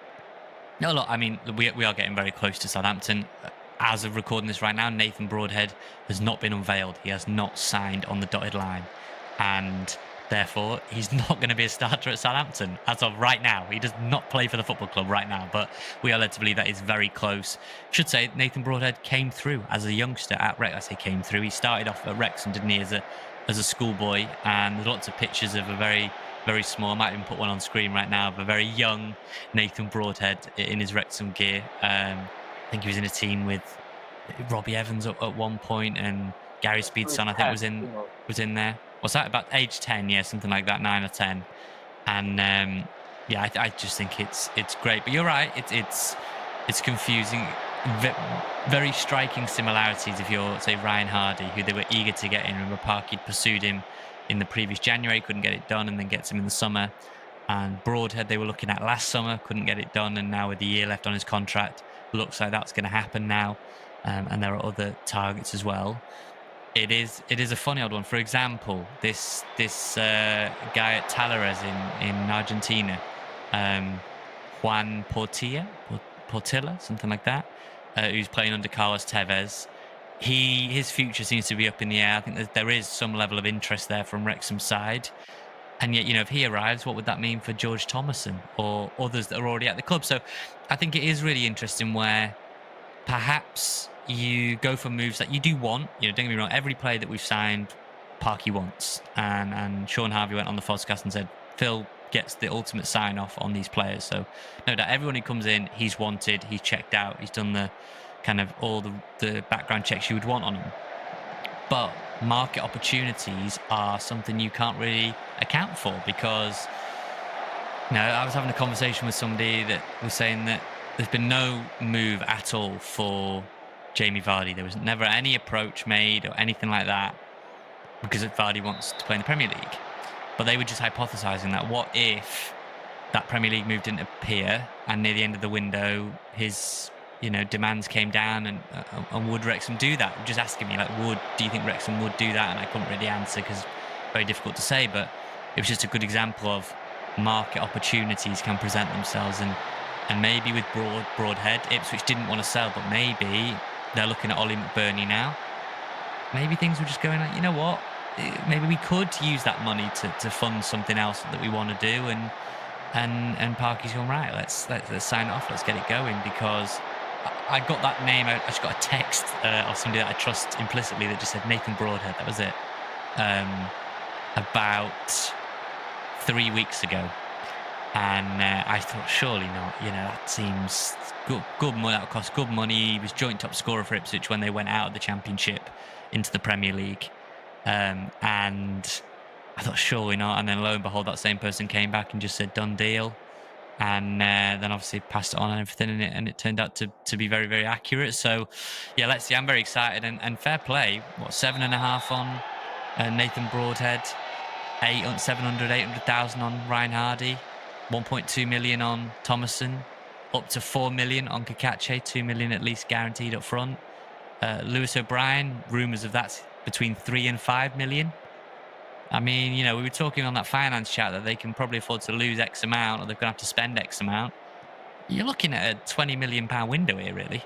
No, look, I mean, we are getting very close to Southampton. As of recording this right now, Nathan Broadhead has not been unveiled. He has not signed on the dotted line. And therefore, he's not going to be a starter at Southampton as of right now. He does not play for the football club right now, but we are led to believe that is very close. Should say Nathan Broadhead came through as a youngster at Wrexham. I say came through. He started off at Wrexham, didn't he, as a schoolboy, and there's lots of pictures of a very, very small, I might even put one on screen right now, of a very young Nathan Broadhead in his Wrexham gear. I think he was in a team with Robbie Evans at one point, and Gary Speed's son, I think, was in there. What's that? About age 10, yeah, something like that, 9 or 10. And I just think it's great. But you're right, it's confusing. Very striking similarities if you're, say, Ryan Hardy, who they were eager to get in. Remember, Parky pursued him in the previous January, couldn't get it done, and then gets him in the summer. And Broadhead they were looking at last summer, couldn't get it done, and now with the year left on his contract, looks like that's going to happen now. And there are other targets as well. It is a funny old one. For example, this guy at Talleres in Argentina, Juan Portilla, something like that, who's playing under Carlos Tevez. His future seems to be up in the air. I think there is some level of interest there from Wrexham's side. And yet, if he arrives, what would that mean for George Thomason or others that are already at the club? So I think it is really interesting where perhaps you go for moves that you do want. Don't get me wrong, every player that we've signed, Parky wants. And Sean Harvey went on the podcast and said, Phil gets the ultimate sign-off on these players. So no doubt, everyone who comes in, he's wanted, he's checked out, he's done the kind of all the background checks you would want on him. But market opportunities are something you can't really account for, because I was having a conversation with somebody that was saying that there's been no move at all for Jamie Vardy. There was never any approach made or anything like that, because Vardy wants to play in the Premier League. But they were just hypothesising that what if that Premier League move didn't appear, and near the end of the window his demands came down, and would Wrexham do that? Just asking me, do you think Wrexham would do that? And I couldn't really answer because it's very difficult to say, but it was just a good example of market opportunities can present themselves, and maybe with Broadhead, Ipswich didn't want to sell, but maybe they're looking at Ollie McBurney now. Maybe things were just going like, you know what, maybe we could use that money to fund something else that we want to do, and Parky's going, right, let's sign it off, let's get it going, because I got that name. I just got a text of somebody that I trust implicitly that just said Nathan Broadhead. That was it. About 3 weeks ago, and I thought, surely not. That seems good money. That would cost good money. He was joint top scorer for Ipswich when they went out of the Championship into the Premier League, and I thought, surely not. And then lo and behold, that same person came back and just said done deal. And then obviously passed it on and everything, and it turned out to be very, very accurate. So yeah, let's see. I'm very excited, and fair play. 7.5 on Nathan Broadhead, 800,000 on Ryan Hardy. 1.2 million on Thomason, up to 4 million on Kakache, 2 million at least guaranteed up front. Lewis O'Brien, rumours of that's between 3 and 5 million. I mean, you know, we were talking on that finance chat that they can probably afford to lose X amount or they're going to have to spend X amount. You're looking at a £20 million window here, really.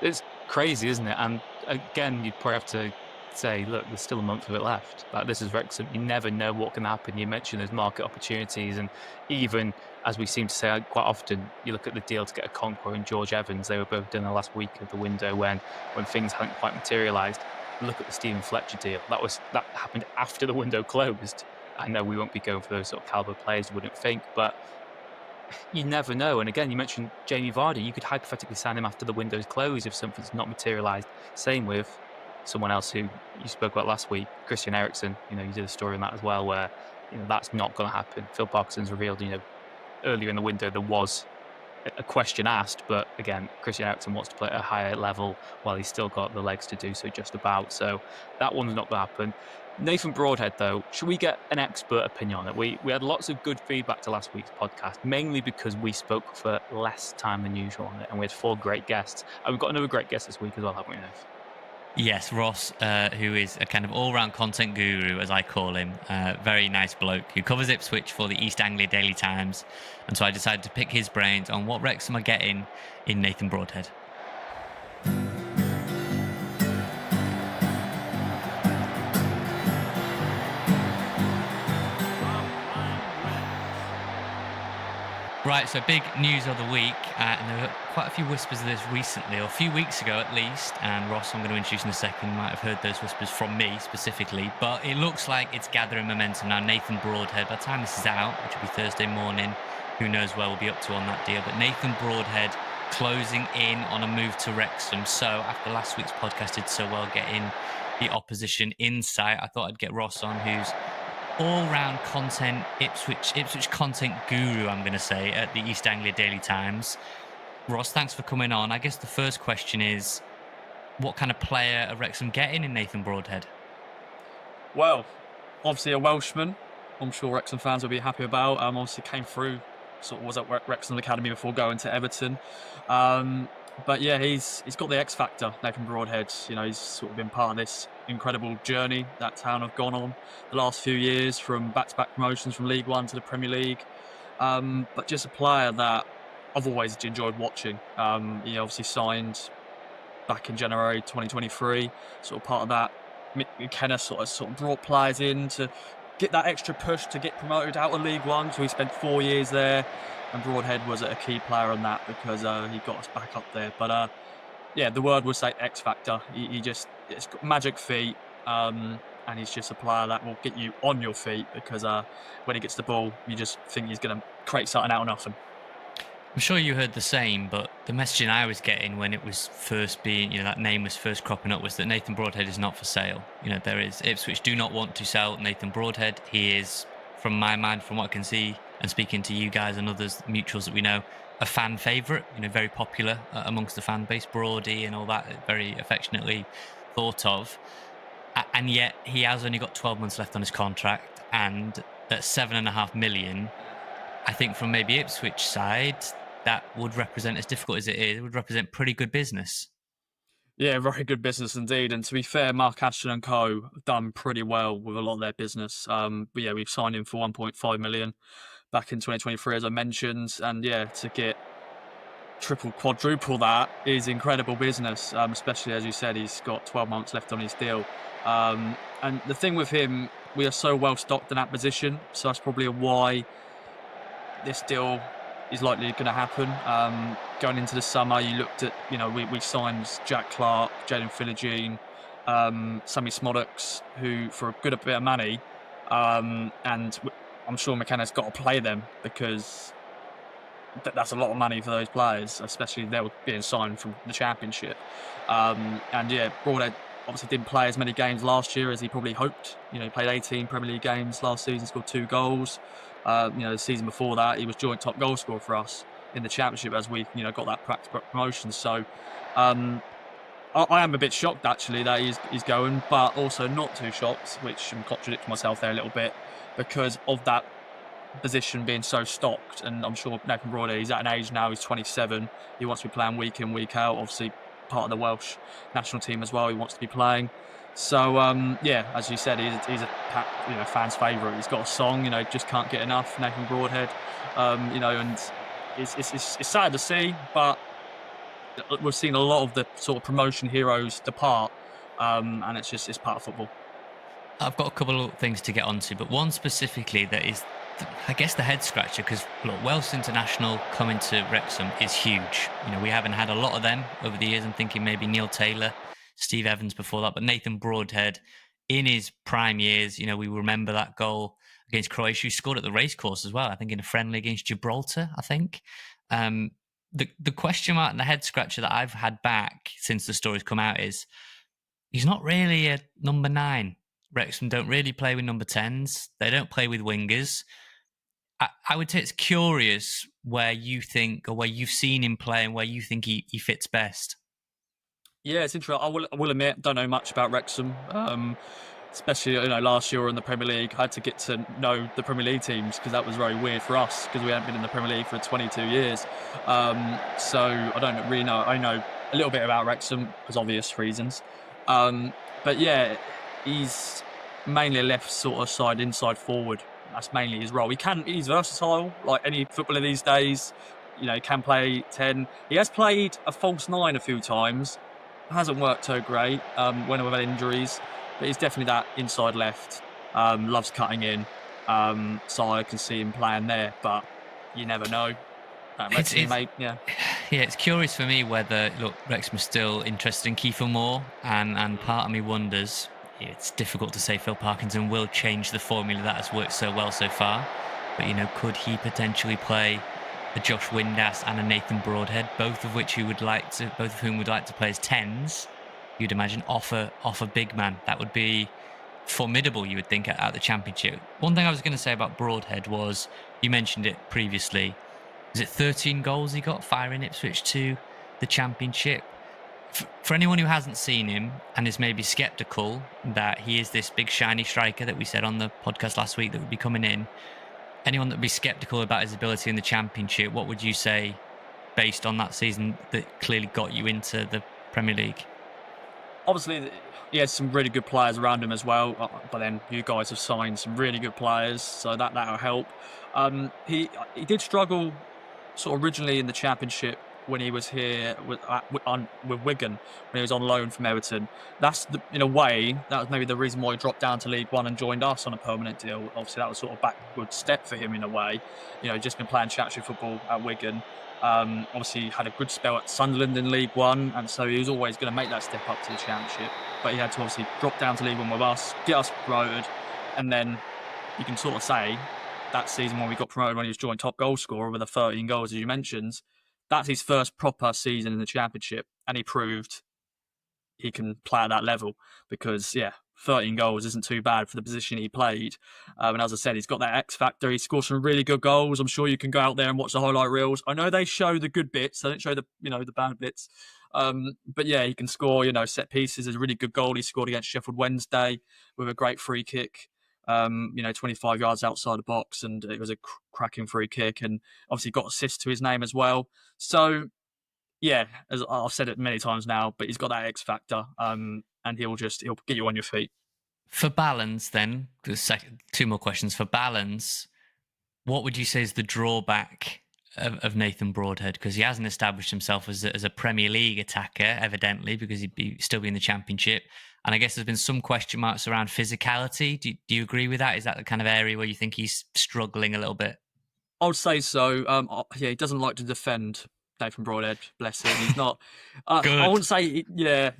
It's crazy, isn't it? And again, you'd probably have to say, look, there's still a month of it left. Like, this is Wrexham. You never know what can happen. You mentioned those market opportunities, and even as we seem to say quite often, you look at the deal to get a Conqueror and George Evans. They were both done the last week of the window when things hadn't quite materialised. Look at the Stephen Fletcher deal. That happened after the window closed. I know we won't be going for those sort of calibre players, you wouldn't think, but you never know. And again, you mentioned Jamie Vardy. You could hypothetically sign him after the window's closed if something's not materialised. Same with someone else who you spoke about last week, Christian Eriksen. You know, you did a story on that as well, where that's not going to happen. Phil Parkinson's revealed, earlier in the window there was a question asked, but again, Christian Eriksen wants to play at a higher level while he's still got the legs to do so just about. So that one's not going to happen. Nathan Broadhead, though, should we get an expert opinion on it? We had lots of good feedback to last week's podcast, mainly because we spoke for less time than usual on it, and we had 4 great guests. And we've got another great guest this week as well, haven't we, Nathan? Yes, Ross, who is a kind of all-round content guru, as I call him. Very nice bloke who covers Ipswich for the East Anglia Daily Times. And so I decided to pick his brains on what Wrexham are getting in Nathan Broadhead. Right, so big news of the week, and there were quite a few whispers of this recently, or a few weeks ago at least, and Ross, I'm going to introduce in a second, might have heard those whispers from me specifically, but it looks like it's gathering momentum now. Nathan Broadhead, by the time this is out, which will be Thursday morning, who knows where we'll be up to on that deal, but Nathan Broadhead closing in on a move to Wrexham. So after last week's podcast did so well getting the opposition insight, I thought I'd get Ross on, who's all-round content, Ipswich content guru, I'm going to say, at the East Anglia Daily Times. Ross, thanks for coming on. I guess the first question is, what kind of player are Wrexham getting in Nathan Broadhead? Well, obviously a Welshman. I'm sure Wrexham fans will be happy about. Obviously came through, sort of was at Wrexham Academy before going to Everton. But yeah, he's got the X factor, Nathan Broadhead. He's sort of been part of this incredible journey that town have gone on the last few years, from back-to-back promotions from League One to the Premier League. But just a player that I've always enjoyed watching. He obviously signed back in January 2023, sort of part of that. McKenna sort of brought players in to get that extra push to get promoted out of League One. So he spent 4 years there. And Broadhead was a key player on that because he got us back up there. But yeah, the word would say X Factor. It's got magic feet, and he's just a player that will get you on your feet because when he gets the ball, you just think he's going to create something out of nothing. I'm sure you heard the same, but the messaging I was getting when it was first being, that name was first cropping up, was that Nathan Broadhead is not for sale. Ipswich do not want to sell Nathan Broadhead. He is, from my mind, from what I can see, and speaking to you guys and others, mutuals that we know, a fan favourite, very popular amongst the fan base, Broady and all that, very affectionately thought of. And yet he has only got 12 months left on his contract, and at 7.5 million, I think from maybe Ipswich side, that would represent, as difficult as it is, it would represent pretty good business. Yeah, very good business indeed. And to be fair, Mark Ashton and Co have done pretty well with a lot of their business. But yeah, we've signed him for 1.5 million back in 2023, as I mentioned. And yeah, to get quadruple that is incredible business, especially, as you said, he's got 12 months left on his deal. And the thing with him, we are so well stocked in that position. So that's probably why this deal is likely going to happen. Going into the summer, you looked at, we signed Jack Clark, Jaden Philogene, Sammy Smodux, who for a good bit of money, and I'm sure McKenna's got to play them because that's a lot of money for those players, especially they were being signed from the Championship. And yeah, Broadhead obviously didn't play as many games last year as he probably hoped. He played 18 Premier League games last season, scored 2 goals. The season before that, he was joint top goal scorer for us in the Championship as we, got that promotion. So I am a bit shocked actually that he's going, but also not too shocked, which I'm contradicting myself there a little bit because of that position being so stocked, and I'm sure Nathan Broadhead, he's at an age now, he's 27, he wants to be playing week in, week out, obviously part of the Welsh national team as well, he wants to be playing. So, yeah, as you said, he's a fan's favourite. He's got a song, just can't get enough, Nathan Broadhead, and it's sad to see, but we've seen a lot of the sort of promotion heroes depart, and it's part of football. I've got a couple of things to get onto, but one specifically that is, I guess, the head scratcher, because look, Welsh International coming to Wrexham is huge. We haven't had a lot of them over the years. I'm thinking maybe Neil Taylor, Steve Evans before that, but Nathan Broadhead in his prime years, we remember that goal against Croatia. He scored at the racecourse as well, I think in a friendly against Gibraltar, I think. The question mark and the head scratcher that I've had back since the story's come out is he's not really a number 9. Wrexham don't really play with number 10s. They don't play with wingers. I would say it's curious where you think, or where you've seen him play and where you think he fits best. Yeah, it's interesting. I will admit, don't know much about Wrexham, especially last year in the Premier League. I had to get to know the Premier League teams because that was very weird for us because we hadn't been in the Premier League for 22 years. So I don't really know. I know a little bit about Wrexham for obvious reasons, but yeah, he's mainly a left sort of side, inside forward. That's mainly his role. He's versatile, like any footballer these days. He can play 10. He has played a false 9 a few times. Hasn't worked so great when we've had injuries, but he's definitely that inside left. Loves cutting in, so I can see him playing there. But you never know. It's curious for me whether Wrexham is still interested in Kiefer Moore, and part of me wonders. It's difficult to say Phil Parkinson will change the formula that has worked so well so far, but could he potentially play a Josh Windass and a Nathan Broadhead, both of whom would like to play as 10s? You'd imagine off a big man. That would be formidable, you would think, at the Championship. One thing I was going to say about Broadhead was, you mentioned it previously, is it 13 goals he got firing Ipswich to the Championship? For anyone who hasn't seen him and is maybe sceptical that he is this big shiny striker that we said on the podcast last week that would be coming in, anyone that would be sceptical about his ability in the Championship, what would you say based on that season that clearly got you into the Premier League? Obviously, he has some really good players around him as well, but then you guys have signed some really good players, so that'll help. He did struggle sort of originally in the Championship when he was here with Wigan, when he was on loan from Everton. In a way, that was maybe the reason why he dropped down to League One and joined us on a permanent deal. Obviously, that was sort of a backward step for him in a way. Just been playing Championship football at Wigan. Obviously, had a good spell at Sunderland in League One, and so he was always going to make that step up to the Championship. But he had to obviously drop down to League One with us, get us promoted, and then you can sort of say that season when we got promoted, when he was joint top goal scorer with the 13 goals, as you mentioned, that's his first proper season in the Championship, and he proved he can play at that level because, 13 goals isn't too bad for the position he played. And as I said, he's got that X factor. He scores some really good goals. I'm sure you can go out there and watch the highlight reels. I know they show the good bits. They don't show the bad bits. But yeah, he can score, set pieces. There's a really good goal he scored against Sheffield Wednesday with a great free kick. 25 yards outside the box, and it was a cracking free kick, and obviously got assists to his name as well. So, yeah, as I've said it many times now, but he's got that X factor, and he'll get you on your feet. For balance, then, two more questions. For balance, what would you say is the drawback of Nathan Broadhead? Because he hasn't established himself as a Premier League attacker, evidently, because he'd still be in the Championship. And I guess there's been some question marks around physicality. Do you agree with that? Is that the kind of area where you think he's struggling a little bit? I would say so. He doesn't like to defend, Nathan Broadhead, bless him. He's not. I wouldn't say. Yeah.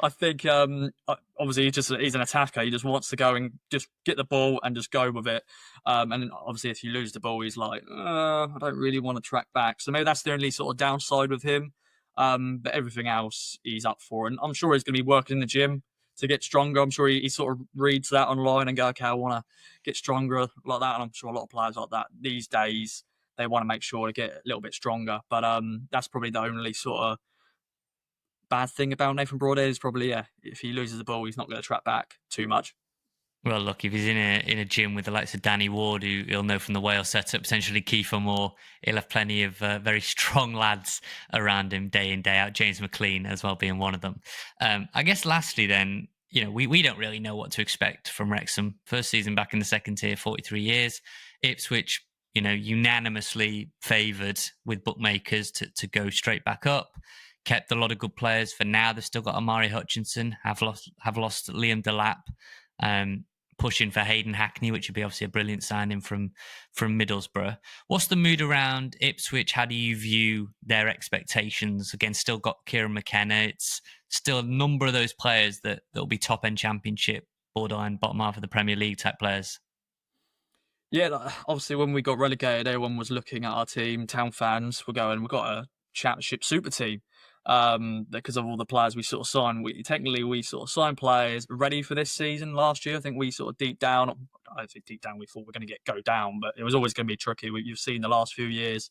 I think obviously he's an attacker. He just wants to go and just get the ball and just go with it. And obviously, if you lose the ball, he's like, I don't really want to track back. So maybe that's the only sort of downside with him. But everything else, he's up for, and I'm sure he's going to be working in the gym to get stronger. I'm sure he sort of reads that online and go, okay, I want to get stronger like that. And I'm sure a lot of players like that these days, they want to make sure to get a little bit stronger. But that's probably the only sort of bad thing about Nathan Broadhead is probably, if he loses the ball, he's not going to track back too much. Well, look, if he's in a gym with the likes of Danny Ward, who he'll know from the Wales setup, potentially Kiefer Moore, he'll have plenty of very strong lads around him day in, day out. James McLean as well being one of them. I guess lastly then, we don't really know what to expect from Wrexham. First season back in the second tier, 43 years. Ipswich, unanimously favoured with bookmakers to go straight back up. Kept a lot of good players. For now, they've still got Amari Hutchinson, have lost Liam Delap. Pushing for Hayden Hackney, which would be obviously a brilliant signing from Middlesbrough. What's the mood around Ipswich? How do you view their expectations? Again, still got Kieran McKenna. It's still a number of those players that will be top-end Championship, borderline bottom half of the Premier League type players. Yeah, obviously when we got relegated, everyone was looking at our team. Town fans were going, we've got a Championship super team. Because of all the players we sort of signed. We sort of signed players ready for this season last year. I think we sort of we thought we're going to go down, but it was always going to be tricky. You've seen the last few years,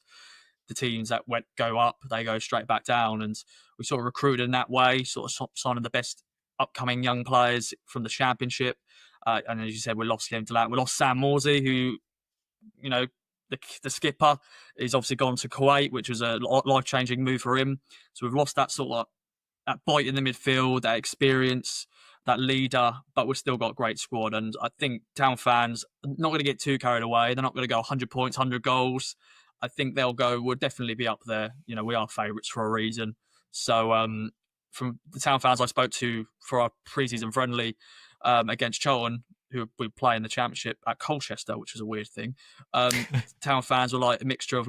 the teams that go up, they go straight back down, and we sort of recruited in that way, sort of signing the best upcoming young players from the Championship. And as you said, we lost Liam Delap. We lost Sam Morsey, who, the skipper is obviously gone to Kuwait, which was a life-changing move for him. So we've lost that sort of that bite in the midfield, that experience, that leader, but we've still got a great squad. And I think Town fans are not going to get too carried away. They're not going to go 100 points, 100 goals. I think we'll definitely be up there. We are favourites for a reason. So from the Town fans I spoke to for our pre-season friendly against Charlton, who we play in the Championship at Colchester, which is a weird thing. Town fans were like a mixture of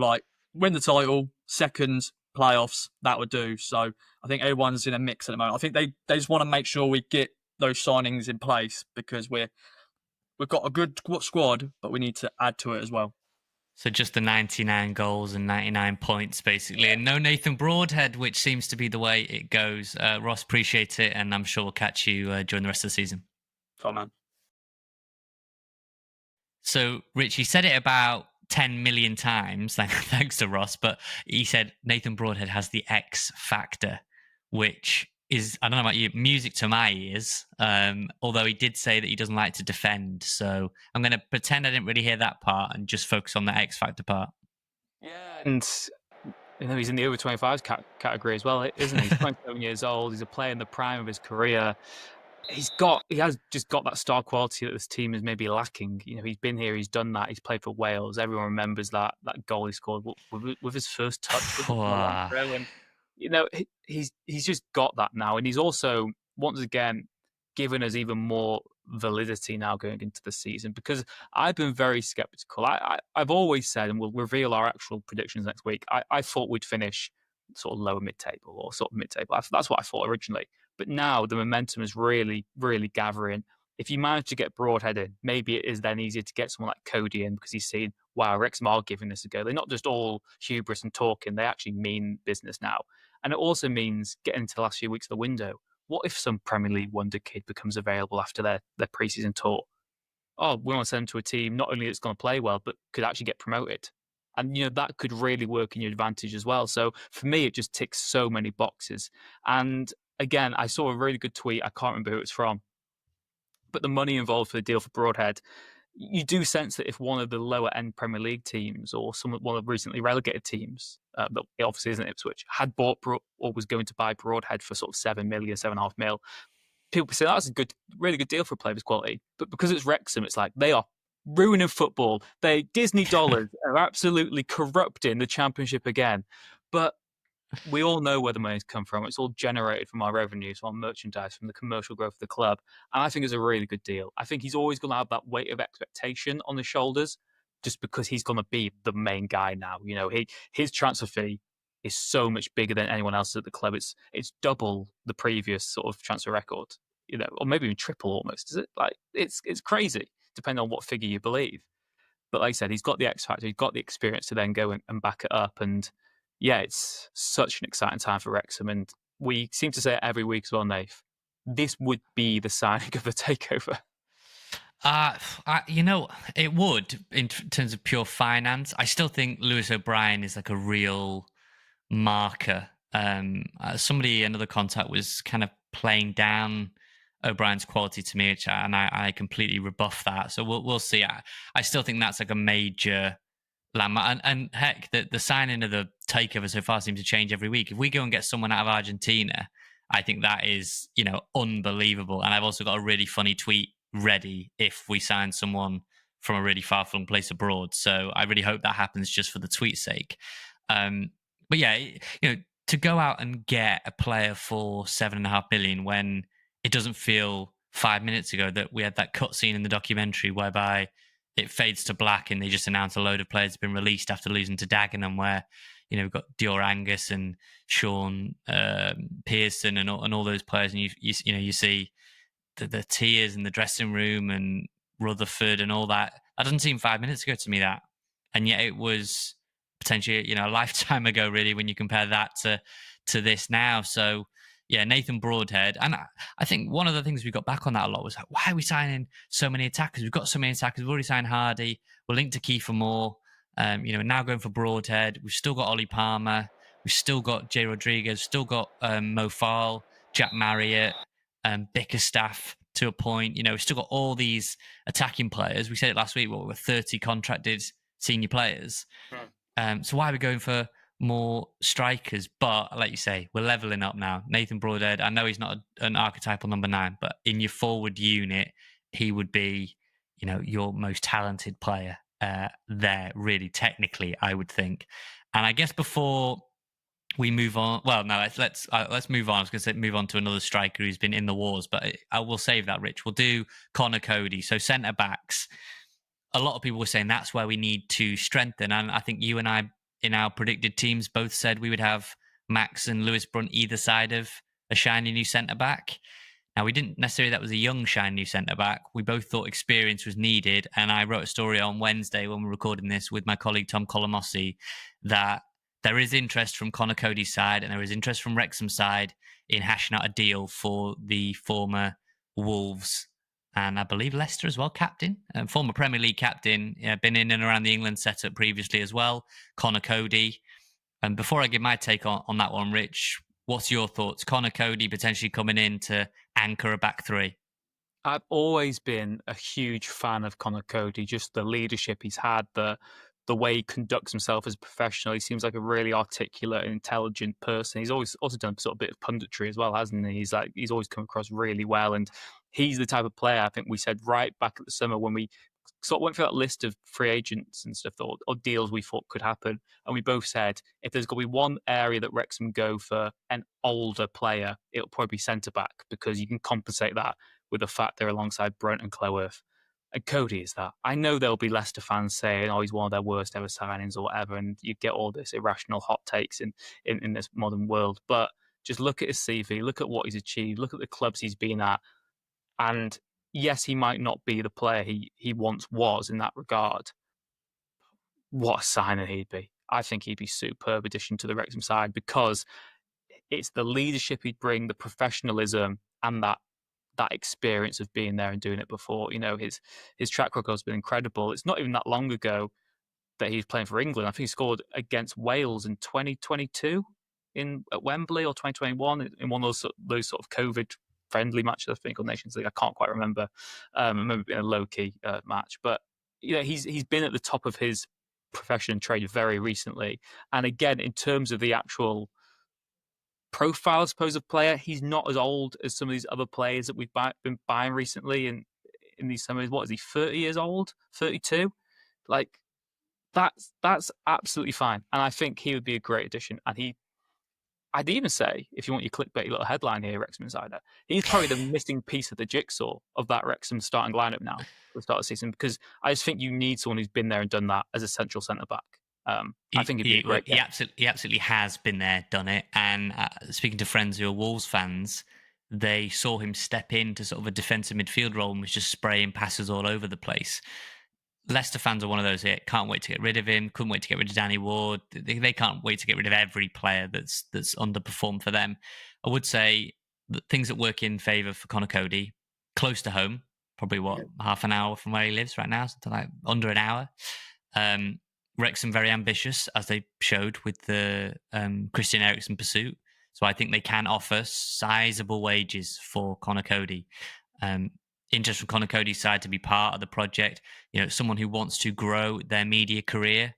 win the title, second, playoffs, that would do. So I think everyone's in a mix at the moment. I think they just want to make sure we get those signings in place because we've got a good squad, but we need to add to it as well. So just the 99 goals and 99 points, basically. And no Nathan Broadhead, which seems to be the way it goes. Ross, appreciate it, and I'm sure we'll catch you during the rest of the season. Fine, man. So, Rich, you said it about 10 million times, thanks to Ross, but he said Nathan Broadhead has the X factor, which is, I don't know about you, music to my ears, although he did say that he doesn't like to defend. So I'm going to pretend I didn't really hear that part and just focus on the X factor part. Yeah, and he's in the over 25s category as well, isn't he? He's 27 years old. He's a player in the prime of his career. He has just got that star quality that this team is maybe lacking. He's been here, he's done that, he's played for Wales. Everyone remembers that goal he scored with his first touch. He's just got that now, and he's also once again given us even more validity now going into the season, because I've been very skeptical. I've always said, and we'll reveal our actual predictions next week, I thought we'd finish sort of lower mid-table or sort of mid-table. That's what I thought originally. But now the momentum is really, really gathering. If you manage to get Broadhead in, maybe it is then easier to get someone like Cody in because he's seen, wow, Wrexham are giving this a go. They're not just all hubris and talking, they actually mean business now. And it also means getting into the last few weeks of the window. What if some Premier League wonder kid becomes available after their pre-season tour? Oh, we want to send them to a team not only that's going to play well, but could actually get promoted. And, that could really work in your advantage as well. So for me, it just ticks so many boxes. And again, I saw a really good tweet. I can't remember who it's from. But the money involved for the deal for Broadhead, you do sense that if one of the lower end Premier League teams or one of the recently relegated teams, that it obviously isn't Ipswich, had bought or was going to buy Broadhead for sort of 7 million, 7.5 mil, people say that's a really good deal for a player of his quality. But because it's Wrexham, it's like they are ruining football. Disney dollars are absolutely corrupting the Championship again. But we all know where the money's come from. It's all generated from our revenues, from our merchandise, from the commercial growth of the club. And I think it's a really good deal. I think he's always going to have that weight of expectation on his shoulders just because he's going to be the main guy now. His transfer fee is so much bigger than anyone else at the club. It's double the previous sort of transfer record, or maybe even triple almost. Is it? It's crazy, depending on what figure you believe. But like I said, he's got the X factor. He's got the experience to then go and back it up. And yeah, it's such an exciting time for Wrexham. And we seem to say it every week as well, Nath. This would be the signing of the takeover. It would in terms of pure finance. I still think Lewis O'Brien is like a real marker. Another contact was kind of playing down O'Brien's quality to me, and I completely rebuff that. So we'll see. I still think that's like a major landmark. And heck, the signing of the takeover so far seems to change every week. If we go and get someone out of Argentina, I think that is, unbelievable. And I've also got a really funny tweet ready if we sign someone from a really far-flung place abroad. So I really hope that happens just for the tweet's sake. But yeah, to go out and get a player for $7.5 million when it doesn't feel 5 minutes ago that we had that cutscene in the documentary whereby it fades to black and they just announce a load of players have been released after losing to Dagenham, where we've got Dior Angus and Sean Pearson and all those players, and you see the tears in the dressing room and Rutherford and all that. That doesn't seem 5 minutes ago to me, that, and yet it was potentially a lifetime ago, really, when you compare that to this now. So yeah, Nathan Broadhead. And I think one of the things we got back on that a lot was like, why are we signing so many attackers? We've got so many attackers. We've already signed Hardy. We're linked to Kiefer Moore. Now going for Broadhead. We've still got Ollie Palmer. We've still got Jay Rodriguez. Still got Mo Farl, Jack Marriott, Bickerstaff to a point. We've still got all these attacking players. We said it last week, we were 30 contracted senior players. So why are we going for more strikers? But like you say, we're leveling up now. Nathan Broadhead, I know he's not an archetypal number 9, but in your forward unit, he would be, your most talented player there, really, technically, I would think. And I guess before we move on, well, no, let's move on. I was going to say move on to another striker who's been in the wars, but I will save that, Rich. We'll do Connor Cody. So centre backs. A lot of people were saying that's where we need to strengthen. And I think you and I, in our predicted teams, both said we would have Max and Lewis Brunt either side of a shiny new centre-back. Now, we didn't necessarily that was a young, shiny new centre-back. We both thought experience was needed. And I wrote a story on Wednesday when we were recording this with my colleague Tom Colomossi that there is interest from Connor Cody's side and there is interest from Wrexham's side in hashing out a deal for the former Wolves and I believe Leicester as well, captain, former Premier League captain, been in and around the England setup previously as well, Connor Cody. And before I give my take on that one, Rich, what's your thoughts? Connor Cody potentially coming in to anchor a back three. I've always been a huge fan of Connor Cody, just the leadership he's had, the way he conducts himself as a professional. He seems like a really articulate and intelligent person. He's always also done a bit of punditry as well, hasn't he? He's always come across really well. And he's the type of player, I think we said right back at the summer when we sort of went through that list of free agents and stuff or deals we thought could happen. And we both said, if there's going to be one area that Wrexham go for an older player, it'll probably be centre-back because you can compensate that with the fact they're alongside Brunt and Cleworth. And Cody is that. I know there'll be Leicester fans saying, he's one of their worst ever signings or whatever, and you get all this irrational hot takes in this modern world. But just look at his CV, look at what he's achieved, look at the clubs he's been at. And yes, he might not be the player he once was in that regard. What a signing he'd be. I think he'd be superb addition to the Wrexham side because it's the leadership he'd bring, the professionalism, and that experience of being there and doing it before. His track record has been incredible. It's not even that long ago that he's playing for England. I think he scored against Wales in 2022 at Wembley or 2021 in one of those sort of COVID-friendly matches, I think, or Nations League. I can't quite remember. I remember it being a low-key match. But he's been at the top of his profession and trade very recently. And again, in terms of the actual profile, I suppose, of player, he's not as old as some of these other players that we've been buying recently in these summers. What is he, 30 years old? 32? That's absolutely fine. And I think he would be a great addition. And I'd even say, if you want your clickbait little headline here, Wrexham Insider, he's probably the missing piece of the jigsaw of that Wrexham starting lineup now at the start of the season, because I just think you need someone who's been there and done that as a central centre-back. I think he'd be great. He absolutely has been there, done it. And speaking to friends who are Wolves fans, they saw him step into sort of a defensive midfield role and was just spraying passes all over the place. Leicester fans are one of those here. Can't wait to get rid of him. Couldn't wait to get rid of Danny Ward. They can't wait to get rid of every player that's underperformed for them. I would say that things that work in favour for Connor Cody, close to home, probably half an hour from where he lives right now, something like under an hour. Wrexham very ambitious, as they showed with the Christian Eriksen pursuit. So I think they can offer sizable wages for Conor Cody. Interest from Conor Cody's side to be part of the project. Someone who wants to grow their media career,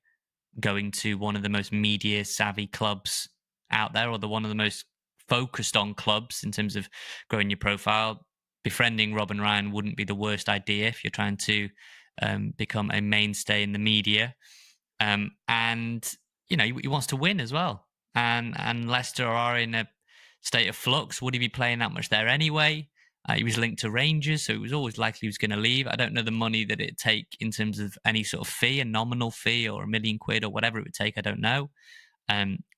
going to one of the most media savvy clubs out there, or one of the most focused on clubs in terms of growing your profile. Befriending Robin Ryan wouldn't be the worst idea if you're trying to become a mainstay in the media. And he wants to win as well. And Leicester are in a state of flux. Would he be playing that much there anyway? He was linked to Rangers, so it was always likely he was going to leave. I don't know the money that it'd take in terms of any sort of fee, a nominal fee or £1 million or whatever it would take. I don't know.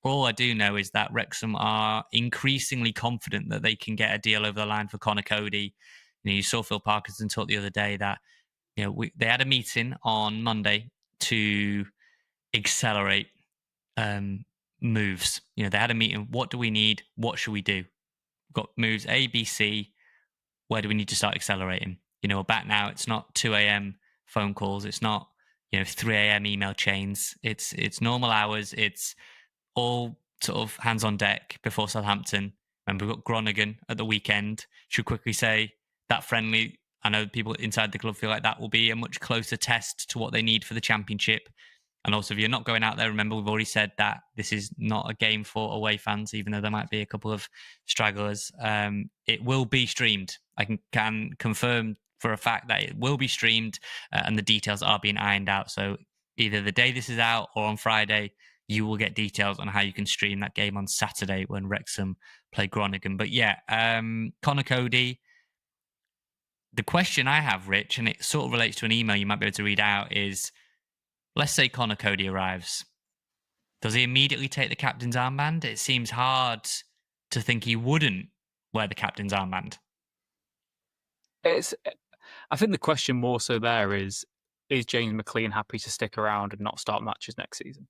All I do know is that Wrexham are increasingly confident that they can get a deal over the line for Conor Cody. You saw Phil Parkinson talk the other day that they had a meeting on Monday to accelerate moves. They had a meeting. What do we need? What should we do? We've got moves A, B, C. Where do we need to start accelerating? Back now, it's not 2 a.m. phone calls. It's not 3 a.m. email chains. It's normal hours. It's all sort of hands on deck before Southampton. Remember, we've got Groningen at the weekend. Should quickly say that friendly. I know people inside the club feel like that will be a much closer test to what they need for the Championship. And also, if you're not going out there, remember, we've already said that this is not a game for away fans, even though there might be a couple of stragglers. It will be streamed. I can confirm for a fact that it will be streamed and the details are being ironed out. So either the day this is out or on Friday, you will get details on how you can stream that game on Saturday when Wrexham play Groningen. But yeah, Conor Cody, the question I have, Rich, and it sort of relates to an email you might be able to read out, is let's say Conor Cody arrives. Does he immediately take the captain's armband? It seems hard to think he wouldn't wear the captain's armband. I think the question more so there is James McLean happy to stick around and not start matches next season?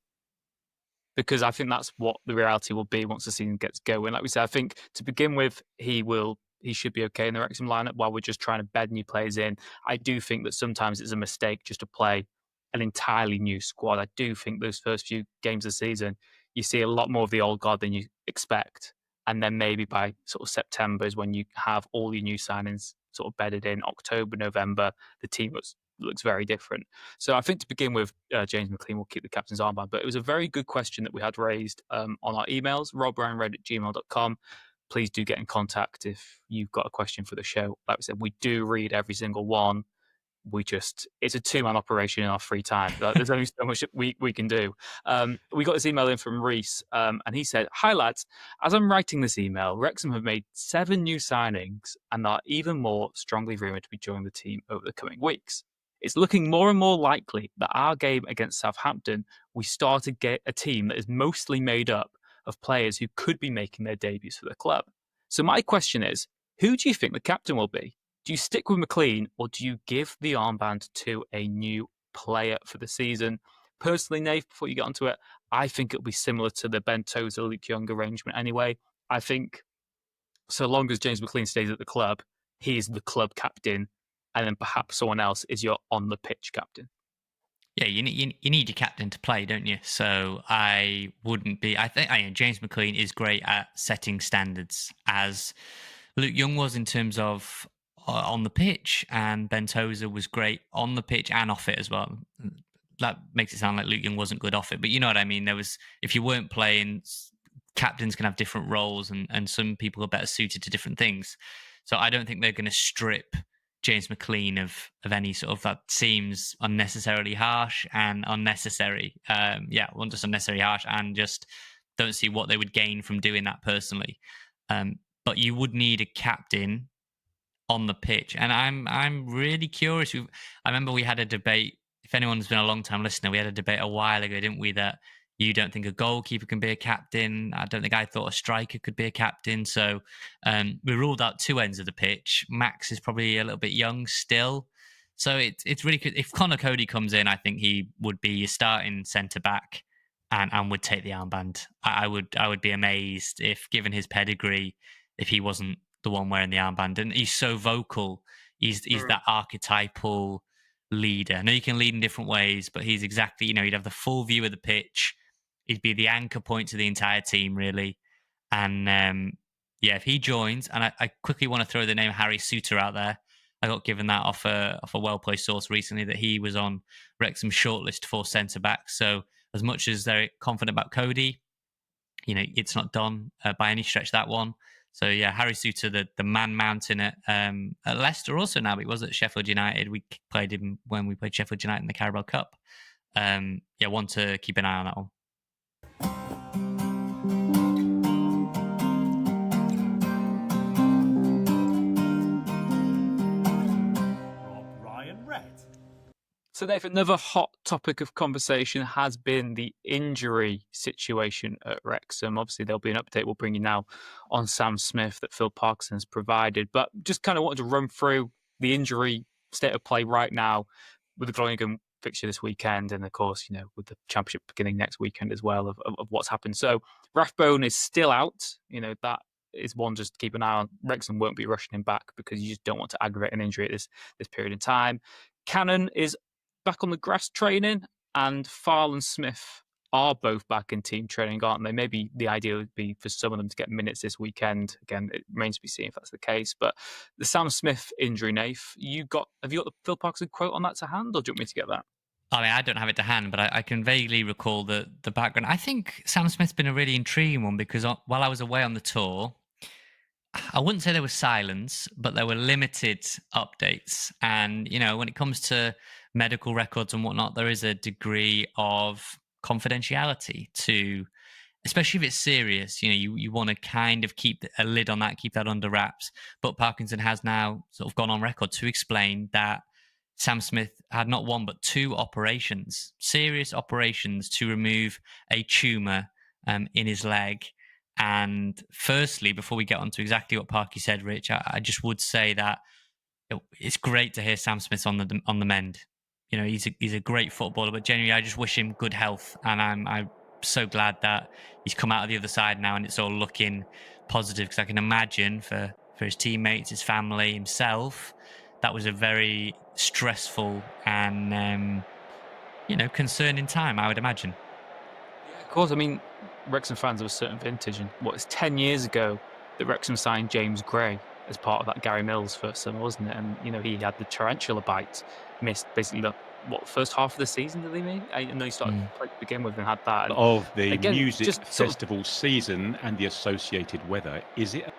Because I think that's what the reality will be once the season gets going. Like we said, I think to begin with, he should be okay in the Wrexham lineup while we're just trying to bed new players in. I do think that sometimes it's a mistake just to play an entirely new squad. I do think those first few games of the season, you see a lot more of the old guard than you expect. And then maybe by sort of September is when you have all your new signings sort of bedded in. October, November, the team looks very different. So I think to begin with, James McLean will keep the captain's armband. But it was a very good question that we had raised on our emails, robryanred@gmail.com. Please do get in contact if you've got a question for the show. Like we said, we do read every single one. It's a two-man operation in our free time. There's only so much we can do. We got this email in from Reese, and he said, "Hi lads, as I'm writing this email, Wrexham have made 7 new signings and are even more strongly rumoured to be joining the team over the coming weeks. It's looking more and more likely that our game against Southampton, we start to get a team that is mostly made up of players who could be making their debuts for the club. So my question is, who do you think the captain will be? Do you stick with McLean or do you give the armband to a new player for the season? Personally, Nave, before you get onto it, I think it'll be similar to the Ben Tozer, Luke Young arrangement anyway. I think so long as James McLean stays at the club, he's the club captain, and then perhaps someone else is your on-the-pitch captain. Yeah, you need your captain to play, don't you? So I wouldn't be... I think James McLean is great at setting standards, as Luke Young was in terms of on the pitch, and Ben Tozer was great on the pitch and off it as well. That makes it sound like Luke Young wasn't good off it, but you know what I mean. If you weren't playing, captains can have different roles, and some people are better suited to different things. So I don't think they're going to strip James McLean of any sort of... That seems unnecessarily harsh and unnecessary. Just unnecessary harsh, and just don't see what they would gain from doing that personally. But you would need a captain on the pitch, and I'm really curious. I remember we had a debate. If anyone's been a long time listener, we had a debate a while ago, didn't we? That you don't think a goalkeeper can be a captain. I don't think I thought a striker could be a captain. So we ruled out 2 ends of the pitch. Max is probably a little bit young still, so it's really good. If Conor Cody comes in, I think he would be your starting centre back and would take the armband. I would be amazed if, given his pedigree, if he wasn't the one wearing the armband. And he's so vocal. He's that archetypal leader. I know you can lead in different ways, but he's exactly, he'd have the full view of the pitch. He'd be the anchor point to the entire team, really. And if he joins, and I quickly want to throw the name Harry Souttar out there. I got given that off a well-placed source recently that he was on Wrexham's shortlist for centre-back. So as much as they're confident about Cody, it's not done by any stretch, that one. So, yeah, Harry Souttar, the man-mountain at Leicester also now, but he was at Sheffield United. We played him when we played Sheffield United in the Carabao Cup. One to keep an eye on that one. So, Dave, another hot topic of conversation has been the injury situation at Wrexham. Obviously, there'll be an update we'll bring you now on Sam Smith that Phil Parkinson's provided. But just kind of wanted to run through the injury state of play right now with the Groningen fixture this weekend. And, of course, with the Championship beginning next weekend as well of what's happened. So, Rathbone is still out. That is one just to keep an eye on. Wrexham won't be rushing him back because you just don't want to aggravate an injury at this period in time. Cannon is back on the grass training, and Farl and Smith are both back in team training, aren't they? Maybe the idea would be for some of them to get minutes this weekend. Again, it remains to be seen if that's the case. But the Sam Smith injury, Nath, have you got the Phil Parkinson quote on that to hand, or do you want me to get that? I mean, I don't have it to hand, but I can vaguely recall the background. I think Sam Smith's been a really intriguing one because while I was away on the tour, I wouldn't say there was silence, but there were limited updates. And, when it comes to medical records and whatnot, there is a degree of confidentiality to, especially if it's serious, you want to kind of keep a lid on that, keep that under wraps. But Parkinson has now sort of gone on record to explain that Sam Smith had not one, but two operations, serious operations to remove a tumour in his leg. And firstly, before we get on to exactly what Parky said, Rich, I just would say that it's great to hear Sam Smith on the mend. He's a great footballer, but genuinely, I just wish him good health. And I'm so glad that he's come out of the other side now and it's all looking positive, because I can imagine for his teammates, his family, himself, that was a very stressful and, concerning time, I would imagine. Yeah, of course. I mean, Wrexham fans of a certain vintage, and it's 10 years ago that Wrexham signed James Gray as part of that Gary Mills first summer, wasn't it? And, he had the tarantula bite, missed basically the first half of the season, did he mean? I know he started to begin with and had that. And of the again, music just festival season and the associated weather, is it?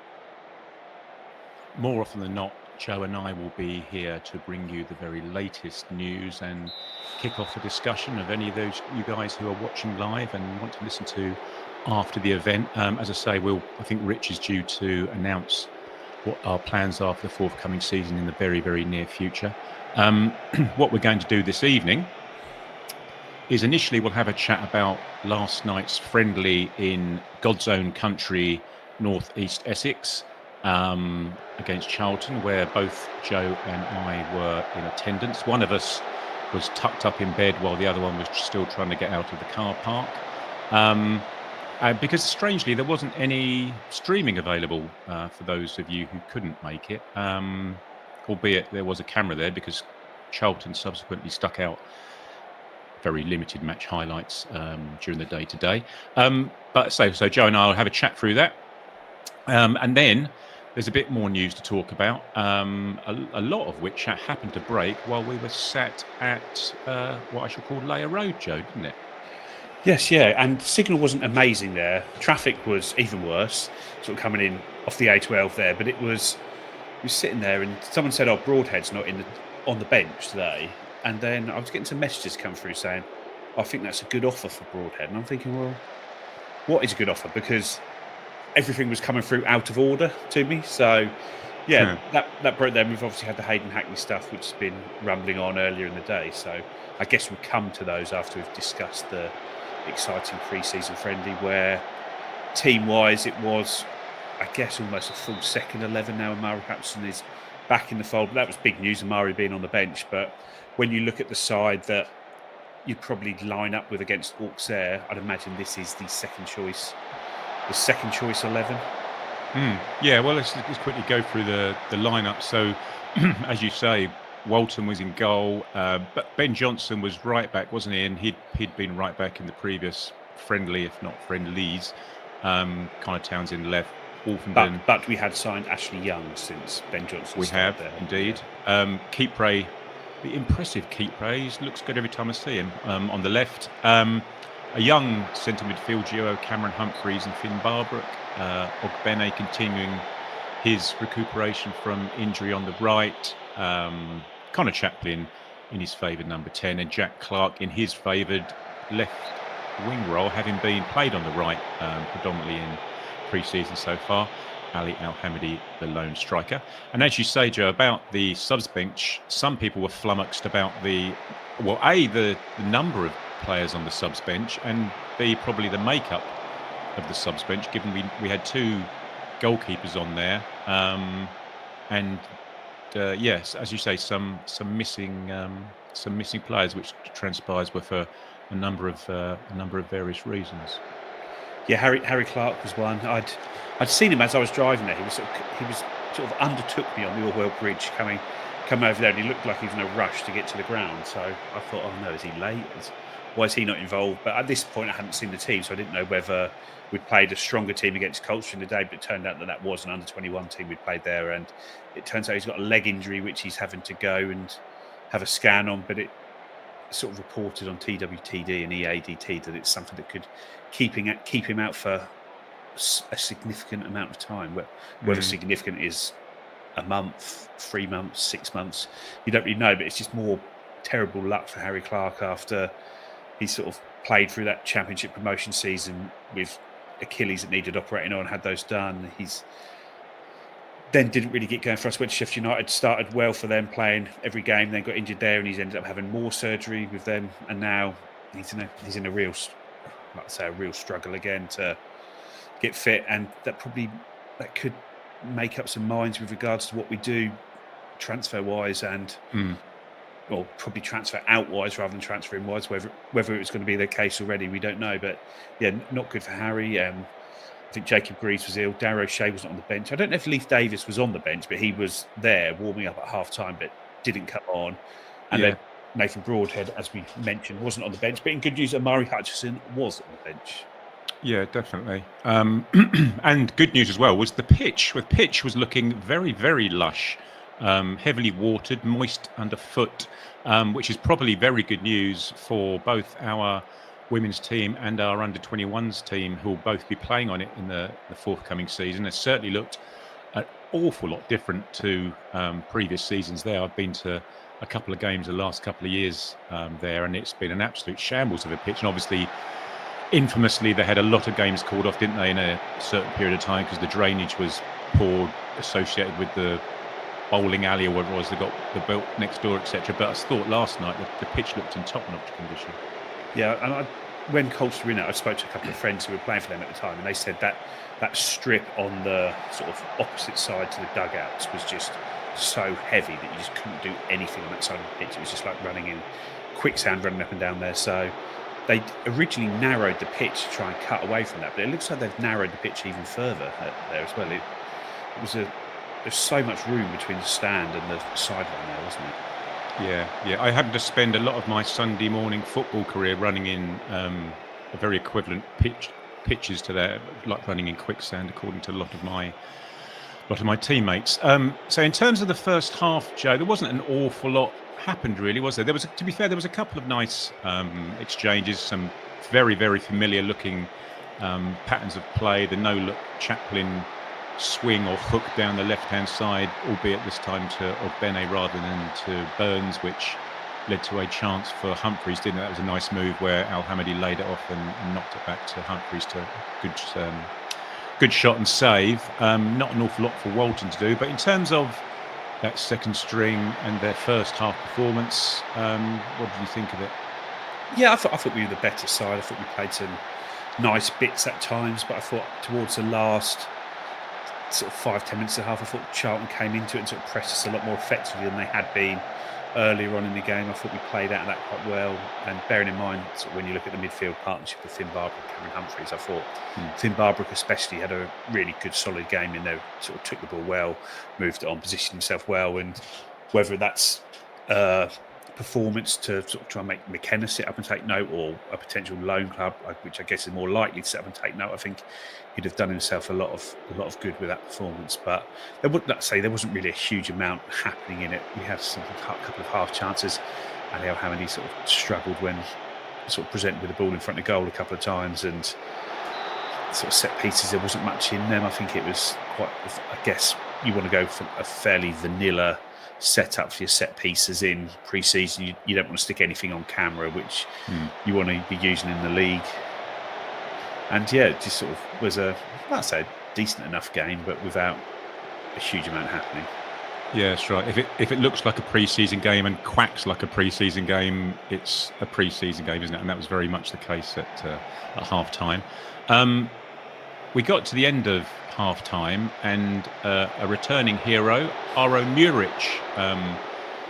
More often than not, Joe and I will be here to bring you the very latest news and kick off a discussion of any of those you guys who are watching live and want to listen to after the event. As I say, I think Rich is due to announce what our plans are for the forthcoming season in the very, very near future. What we're going to do this evening is initially we'll have a chat about last night's friendly in God's own country, North East Essex, against Charlton, where both Joe and I were in attendance. One of us was tucked up in bed while the other one was still trying to get out of the car park. Because strangely, there wasn't any streaming available for those of you who couldn't make it, albeit there was a camera there because Charlton subsequently stuck out very limited match highlights during the day today. But so Joe and I will have a chat through that. And then there's a bit more news to talk about, a lot of which happened to break while we were sat at what I should call Layer Road, Joe, didn't it? Yes, yeah, and signal wasn't amazing there. Traffic was even worse, sort of coming in off the A12 there. But we were sitting there, and someone said, "Oh, Broadhead's not on the bench today." And then I was getting some messages come through saying, "I think that's a good offer for Broadhead." And I'm thinking, well, what is a good offer? Because everything was coming through out of order to me. So, yeah, that broke them. We've obviously had the Hayden Hackney stuff, which has been rumbling on earlier in the day. So I guess we'll come to those after we've discussed the exciting pre-season friendly, where team-wise it was, I guess, almost a full second 11 now. Amari Hapson is back in the fold. That was big news, Amari being on the bench. But when you look at the side that you'd probably line up with against Auxerre, I'd imagine this is the second choice 11. Yeah, well, let's quickly go through the lineup. So, as you say, Walton was in goal, but Ben Johnson was right back, wasn't he? And he'd been right back in the previous friendly, if not friendlies. Connor Townsend left. Wolfenden. But we had signed Ashley Young since Ben Johnson. We have there. indeed. Keepray, the impressive Keepray, looks good every time I see him. On the left, a young centre midfield duo, Cameron Humphreys and Finn Barbrook. Ogbene continuing his recuperation from injury on the right. Connor Chaplin in his favoured number 10, and Jack Clark in his favoured left wing role, having been played on the right predominantly in pre-season so far. Ali Al-Hamidi, the lone striker. And as you say, Joe, about the subs bench, some people were flummoxed about the number of players on the subs bench, and B, probably the makeup of the subs bench, given we had 2 goalkeepers on there, and yes, as you say, some missing players, which transpires were for a number of various reasons. Yeah, Harry Clark was one. I'd seen him as I was driving there. He was sort of undertook me on the Orwell Bridge coming over there, and he looked like he was in a rush to get to the ground. So I thought, oh no, is he late? Why is he not involved? But at this point, I hadn't seen the team, so I didn't know whether we'd played a stronger team against Colchester in the day. But it turned out that was an under-21 team we'd played there, and it turns out he's got a leg injury which he's having to go and have a scan on. But it sort of reported on TWTD and EADT that it's something that could keep him out for a significant amount of time. Whether significant is a month, 3 months, 6 months, you don't really know. But it's just more terrible luck for Harry Clark after he sort of played through that championship promotion season with Achilles that needed operating on, had those done. He's then didn't really get going for us. Went to Sheffield United, started well for them, playing every game, then got injured there, and he's ended up having more surgery with them, and now he's in a real, like I say, a real struggle again to get fit, and that could make up some minds with regards to what we do transfer wise and or probably transfer out wise rather than transfer in wise. Whether it was going to be the case already, we don't know. But yeah, not good for Harry. I think Jacob Greaves was ill. Darrow Shea wasn't on the bench. I don't know if Leif Davis was on the bench, but he was there warming up at half time, but didn't come on. And then Nathan Broadhead, as we mentioned, wasn't on the bench. But in good news, Amari Hutchison was on the bench. Yeah, definitely. And good news as well was the pitch. The pitch was looking very, very lush, heavily watered, moist underfoot, which is probably very good news for both our women's team and our under-21s team, who will both be playing on it in the forthcoming season. It certainly looked an awful lot different to previous seasons there. I've been to a couple of games the last couple of years there, and it's been an absolute shambles of a pitch. And obviously, infamously, they had a lot of games called off, didn't they, in a certain period of time because the drainage was poor, associated with the bowling alley or whatever it was they got the built next door, etc. But I thought last night the pitch looked in top-notch condition. Yeah, and when Colchester were in it, I spoke to a couple of friends who were playing for them at the time, and they said that strip on the sort of opposite side to the dugouts was just so heavy that you just couldn't do anything on that side of the pitch. It was just like running in quicksand, running up and down there. So they originally narrowed the pitch to try and cut away from that, but it looks like they've narrowed the pitch even further there as well. There's so much room between the stand and the sideline there, wasn't it? Yeah. I happened to spend a lot of my Sunday morning football career running in a very equivalent pitches to that, like running in quicksand, according to a lot of my teammates. So in terms of the first half, Joe, there wasn't an awful lot happened, really, was there? To be fair, there was a couple of nice exchanges, some very, very familiar-looking patterns of play. The no-look Chaplin swing or hook down the left-hand side, albeit this time to Ogbene rather than to Burns, which led to a chance for Humphreys, didn't it? That was a nice move where Al-Hamidi laid it off and knocked it back to Humphreys to good shot and save. Not an awful lot for Walton to do, but in terms of that second string and their first half performance, what did you think of it? Yeah, I thought we were the better side. I thought we played some nice bits at times, but I thought towards the last sort of 5-10 minutes and a half, I thought Charlton came into it and sort of pressed us a lot more effectively than they had been earlier on in the game. I thought we played out of that quite well, and bearing in mind sort of when you look at the midfield partnership with Finn Barbrook and Cameron Humphreys, I thought Finn Barbrook especially had a really good solid game in there, sort of took the ball well, moved it on, positioned himself well, and whether that's performance to sort of try and make McKenna sit up and take note, or a potential loan club, which I guess is more likely to sit up and take note. I think he'd have done himself a lot of good with that performance. But there wasn't really a huge amount happening in it. We had a couple of half chances. Ali El-Hamadi sort of struggled when sort of presented with the ball in front of goal a couple of times, and sort of set pieces, there wasn't much in them. I think it was quite, I guess you want to go for a fairly vanilla setup for your set pieces in pre-season. You don't want to stick anything on camera, which you want to be using in the league. And yeah, it just sort of was I'd say, decent enough game, but without a huge amount happening. Yeah, that's right. If it looks like a pre-season game and quacks like a pre-season game, it's a pre-season game, isn't it? And that was very much the case at half-time. We got to the end of half-time, and a returning hero, Aro Muric,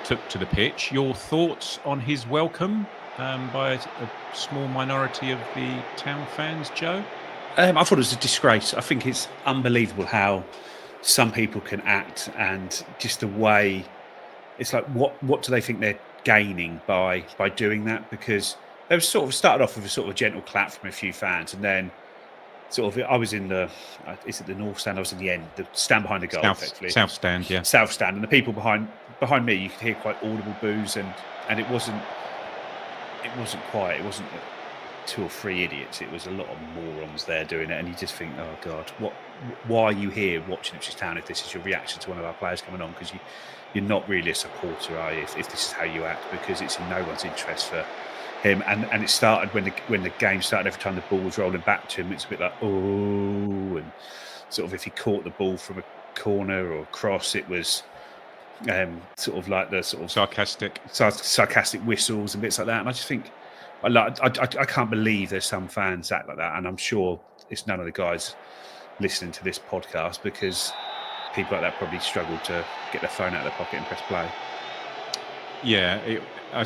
took to the pitch. Your thoughts on his welcome by a small minority of the town fans, Joe? I thought it was a disgrace. I think it's unbelievable how some people can act, and just the way it's like, what do they think they're gaining by doing that? Because they were sort of started off with a sort of gentle clap from a few fans, and then sort of I was in the is it the north stand? I was in the end, the stand behind the goal, effectively. South stand, yeah. South stand, and the people behind me, you could hear quite audible boos, and it wasn't quiet. It wasn't two or three idiots. It was a lot of morons there doing it, and you just think, oh God, why are you here watching Ipswich Town if this is your reaction to one of our players coming on? Because you're not really a supporter, are you, if this is how you act? Because it's in no one's interest for him. And it started when the game started. Every time the ball was rolling back to him, it's a bit like, oh, and sort of if he caught the ball from a corner or a cross, it was sort of like the sort of sarcastic whistles and bits like that. And I just think, I can't believe there's some fans act like that, and I'm sure it's none of the guys listening to this podcast, because people like that probably struggle to get their phone out of their pocket and press play. Yeah, I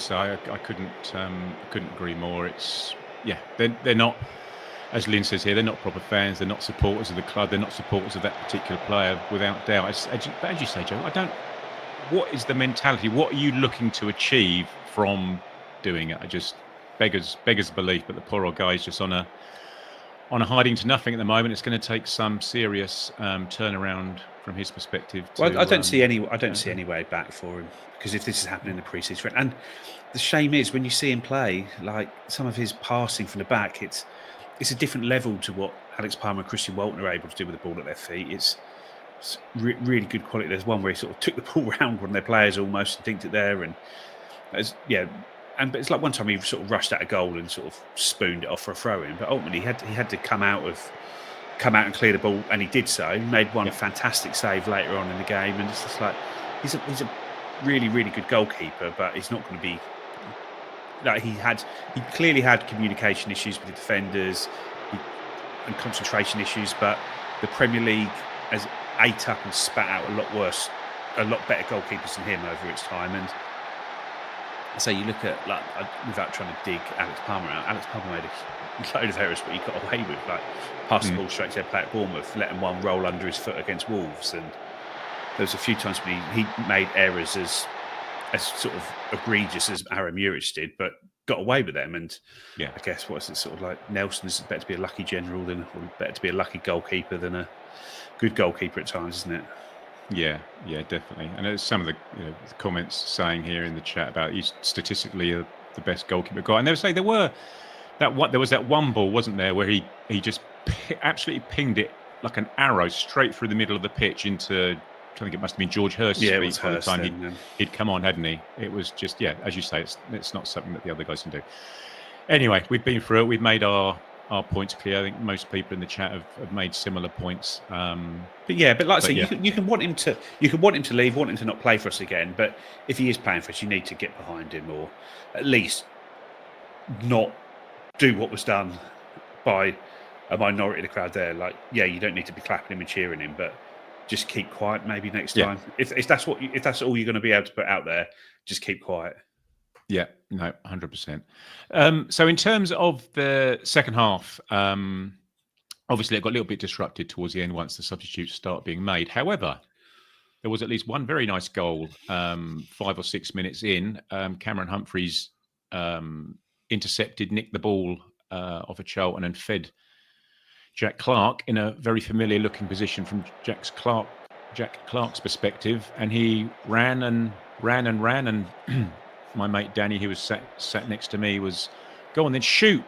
couldn't agree more. They're not, as Lynn says here, they're not proper fans. They're not supporters of the club. They're not supporters of that particular player, without doubt. But as you say, Joe, what is the mentality? What are you looking to achieve from doing it? I just beggars belief, but the poor old guy's just on a hiding to nothing at the moment. It's going to take some serious turnaround from his perspective. I don't see any way back for him, because if this is happening in the pre-season, and the shame is when you see him play, like some of his passing from the back, it's a different level to what Alex Palmer and Christian Walton are able to do with the ball at their feet. It's really good quality. There's one where he sort of took the ball round one of their players almost and dinked it there, and but it's like one time he sort of rushed at a goal and sort of spooned it off for a throw-in. But ultimately, he had to come out and clear the ball, and he did so. He made one fantastic save later on in the game, and it's just like he's a really, really good goalkeeper, but he's not going to be like he clearly had communication issues with the defenders and concentration issues. But the Premier League has ate up and spat out a lot better goalkeepers than him over its time. And so you look at, like, without trying to dig Alex Palmer out, Alex Palmer made a load of errors, but he got away with, like, passing the ball straight to their player at Bournemouth, letting one roll under his foot against Wolves, and there was a few times when he made errors as sort of egregious as Aro Muric did, but got away with them. And I guess what's it sort of like? Nelson's better to be a lucky general or better to be a lucky goalkeeper than a good goalkeeper at times, isn't it? Yeah, definitely. And there's some of the comments saying here in the chat about he's statistically the best goalkeeper guy. And they would say there was that one ball, wasn't there, where he just absolutely pinged it like an arrow straight through the middle of the pitch into, I think it must have been George Hurst's feet by the time he'd come on, hadn't he? It was just, as you say, it's not something that the other guys can do. Anyway, we've been through it. We've made our points clear. I think most people in the chat have made similar points. But like I say, you can want him to leave, want him to not play for us again. But if he is playing for us, you need to get behind him, or at least not do what was done by a minority of the crowd there. Like, you don't need to be clapping him and cheering him, but just keep quiet maybe next time. If that's all you're going to be able to put out there, just keep quiet. Yeah, no, 100%. So in terms of the second half, obviously it got a little bit disrupted towards the end once the substitutes start being made. However, there was at least one very nice goal 5 or 6 minutes in. Cameron Humphreys intercepted, nicked the ball off a Charlton and fed Jack Clark in a very familiar looking position from Jack Clark's perspective, and he ran and my mate Danny, who was sat next to me, was go on then shoot,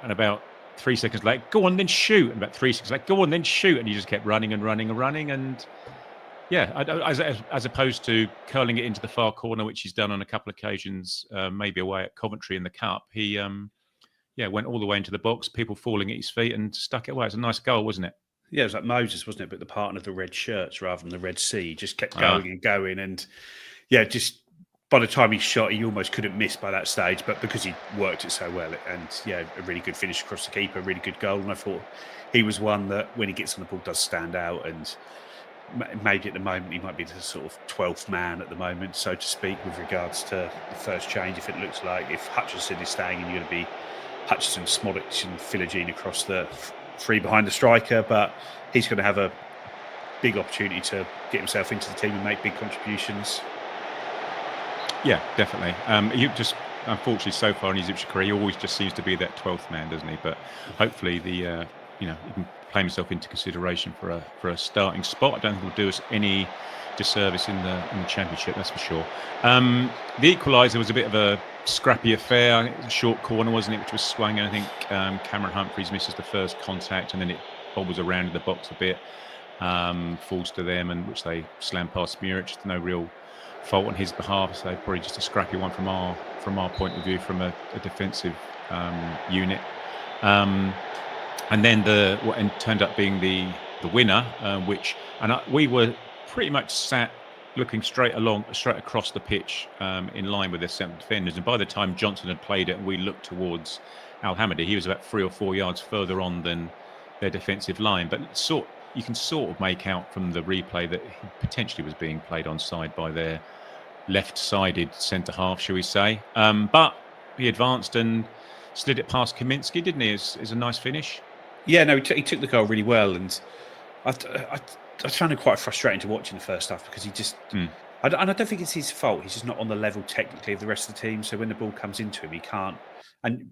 and about 3 seconds later, go on then shoot, and about 3 seconds later, go on then shoot, and he just kept running and yeah, as opposed to curling it into the far corner, which he's done on a couple of occasions, maybe away at Coventry in the Cup. He went all the way into the box, people falling at his feet, and stuck it away. It's a nice goal, wasn't it? Yeah, it was like Moses, wasn't it? But the partner of the red shirts rather than the Red Sea. Just kept going and going. And yeah, just by the time he shot, he almost couldn't miss by that stage. But because he worked it so well, and yeah, a really good finish across the keeper, a really good goal. And I thought he was one that when he gets on the ball does stand out. And maybe at the moment he might be the sort of 12th man at the moment, so to speak, with regards to the first change. If it looks like if Hutchinson is staying, and you're going to be Hutchinson, Smodic and Philogene across the three behind the striker, but he's going to have a big opportunity to get himself into the team and make big contributions. Yeah, definitely. You just, unfortunately, so far in his Ipswich career, he always just seems to be that 12th man, doesn't he? But hopefully, he can play himself into consideration for a starting spot. I don't think he'll do us any disservice in the Championship, that's for sure. The equaliser was a bit of a scrappy affair. It was a short corner, wasn't it, which was swung, and I think Cameron Humphreys misses the first contact, and then it bobbles around in the box a bit, falls to them, and which they slam past Muric. No real fault on his behalf, so probably just a scrappy one from our point of view, from a defensive unit. And then what turned up being the winner, we were pretty much sat looking straight across the pitch, in line with their central defenders. And by the time Johnson had played it and we looked towards Al Hamadi, he was about 3 or 4 yards further on than their defensive line. But you can sort of make out from the replay that he potentially was being played onside by their left-sided centre half, shall we say? But he advanced and slid it past Kaminski, didn't he? It's a nice finish. Yeah, no, he took the goal really well, and I found it quite frustrating to watch in the first half because he just. I don't think it's his fault. He's just not on the level technically of the rest of the team. So when the ball comes into him, he can't. And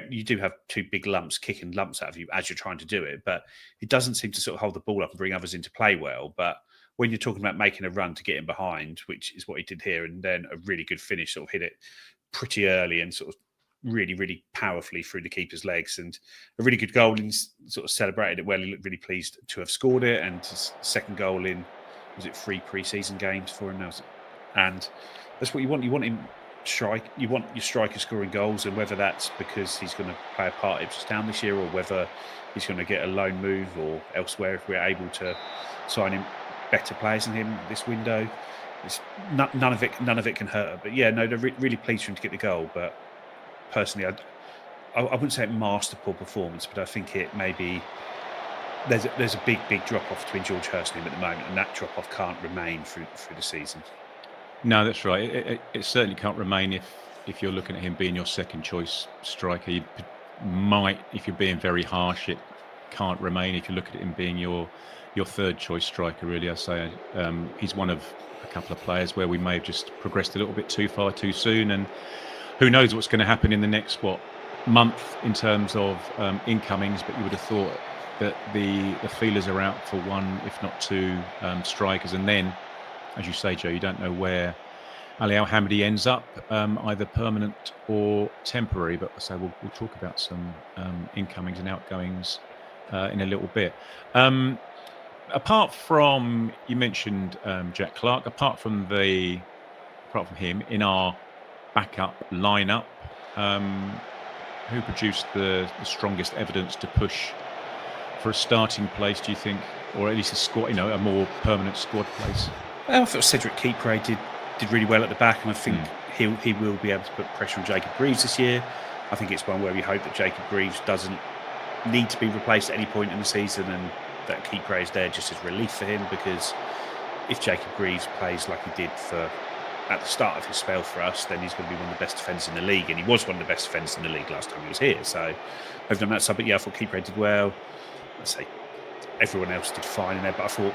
you do have two big lumps kicking lumps out of you as you're trying to do it, but he doesn't seem to sort of hold the ball up and bring others into play well. But when you're talking about making a run to get him behind, which is what he did here, and then a really good finish, sort of hit it pretty early and sort of really, really powerfully through the keeper's legs, and a really good goal, and sort of celebrated it well. He looked really pleased to have scored it, and his second goal in, was it 3 pre-season games for him now? And that's what you want. You want him strike. You want your striker scoring goals, and whether that's because he's going to play a part at Ipswich Town this year, or whether he's going to get a loan move or elsewhere, if we're able to sign him better players than him this window, it's none of it can hurt. But yeah, no, they're really pleased for him to get the goal. But personally, I wouldn't say a masterful performance, but I think it maybe there's a big drop off between George Hurst and him at the moment, and that drop off can't remain through the season. No, that's right. It certainly can't remain if you're looking at him being your second choice striker. You might, if you're being very harsh, it can't remain if you look at him being your third choice striker. Really, I say he's one of a couple of players where we may have just progressed a little bit too far too soon, and who knows what's going to happen in the next month in terms of incomings. But you would have thought that the feelers are out for one, if not two, strikers, and then, as you say, Joe, you don't know where Ali Al Hamadi ends up, either permanent or temporary. But so we'll talk about some incomings and outgoings in a little bit. Apart from, you mentioned Jack Clark. Apart from him in our backup lineup, who produced the strongest evidence to push for a starting place, do you think, or at least a squad, a more permanent squad place? I thought Cedric Kipre did really well at the back, and I think he will be able to put pressure on Jacob Greaves this year. I think it's one where we hope that Jacob Greaves doesn't need to be replaced at any point in the season, and that Kipre is there just as relief for him, because if Jacob Greaves plays like he did at the start of his spell for us, then he's going to be one of the best defenders in the league, and he was one of the best defenders in the league last time he was here. So over on that side, but yeah, I thought Kipre did well. I'd say everyone else did fine in there, but I thought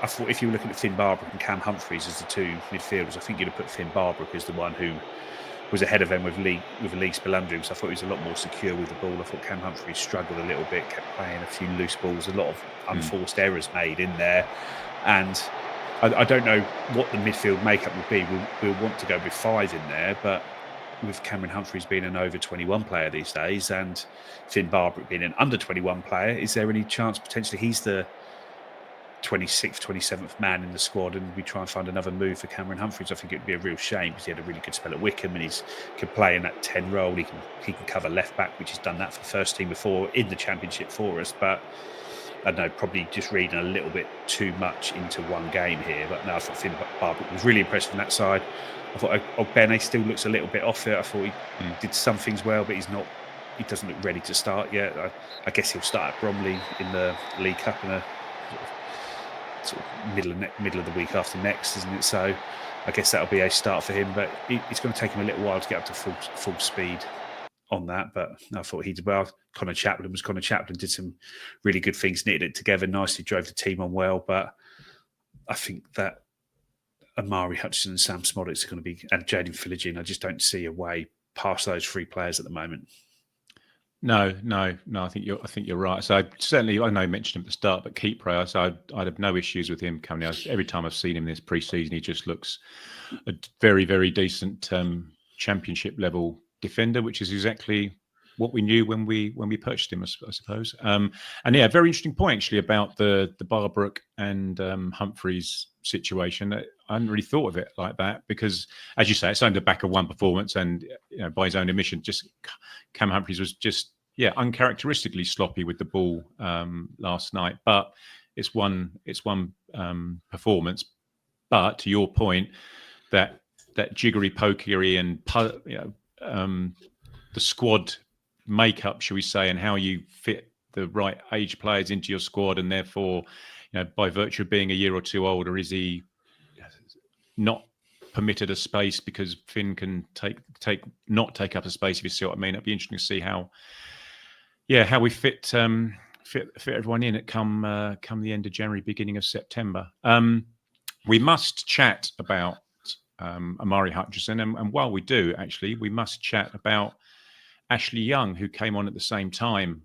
I thought if you were looking at Finn Barbrook and Cam Humphreys as the two midfielders, I think you'd have put Finn Barbrook as the one who was ahead of them with Elise Belundrum. So I thought he was a lot more secure with the ball. I thought Cam Humphreys struggled a little bit, kept playing a few loose balls, a lot of unforced errors made in there. And I don't know what the midfield makeup would be. We'll want to go with 5 in there, but with Cameron Humphreys being an over 21 player these days and Finn Barbrook being an under 21 player, is there any chance potentially he's the 26th, 27th man in the squad and we try and find another move for Cameron Humphreys? I think it would be a real shame because he had a really good spell at Wickham and he can play in that 10 role. He can cover left back, which he's done that for the first team before in the Championship for us. But I don't know, probably just reading a little bit too much into one game here. But no, I thought Finn Barbrook was really impressive on that side. I thought Ogbene still looks a little bit off it. I thought he did some things well, but he doesn't look ready to start yet. I guess he'll start at Bromley in the League Cup in a sort of middle of the week after next, isn't it? So I guess that'll be a start for him, but it's going to take him a little while to get up to full speed on that. But I thought he did well. Connor Chaplin, did some really good things, knitted it together nicely, drove the team on well. But I think that Amari Hutchinson and Sam Smodics are going to be, and Jaden Philogene, I just don't see a way past those 3 players at the moment. No. I think you're right. So I know you mentioned him at the start, but Kipre, so I'd have no issues with him coming out. Every time I've seen him this pre-season, he just looks a very, very decent Championship level defender, which is exactly what we knew when we purchased him, I suppose. And yeah, very interesting point actually about the Barbrook and Humphreys situation. I hadn't really thought of it like that because, as you say, it's only the back of one performance, and by his own admission, just Cam Humphreys was just uncharacteristically sloppy with the ball last night. But it's one performance. But to your point, that jiggery pokery and the squad makeup, shall we say, and how you fit the right age players into your squad, and therefore, by virtue of being a year or two older, is he not permitted a space because Finn can not take up a space, if you see what I mean? It'd be interesting to see how we fit everyone in at come the end of January, beginning of September. We must chat about Amari Hutchinson, and while we do, actually, we must chat about Ashley Young, who came on at the same time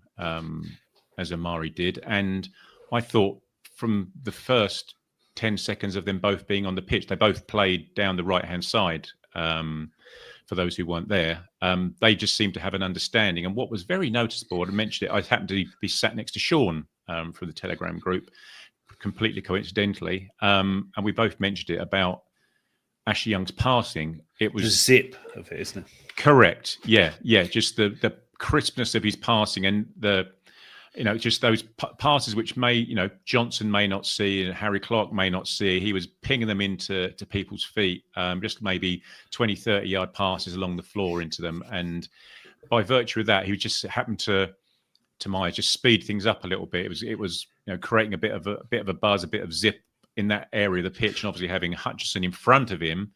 as Amari did. And I thought from the first 10 seconds of them both being on the pitch, they both played down the right-hand side. For those who weren't there, they just seemed to have an understanding. And what was very noticeable, I mentioned it, I happened to be sat next to Sean from the Telegram group, completely coincidentally. And we both mentioned it about Ashley Young's passing. It was the zip of it, isn't it? Correct. Yeah. Just the crispness of his passing and just those passes which Johnson may not see and Harry Clark may not see. He was pinging them into people's feet, just maybe 20, 30-yard passes along the floor into them. And by virtue of that, he just happened to just speed things up a little bit. It was creating a bit of a buzz, a bit of zip in that area of the pitch, and obviously having Hutchinson in front of him,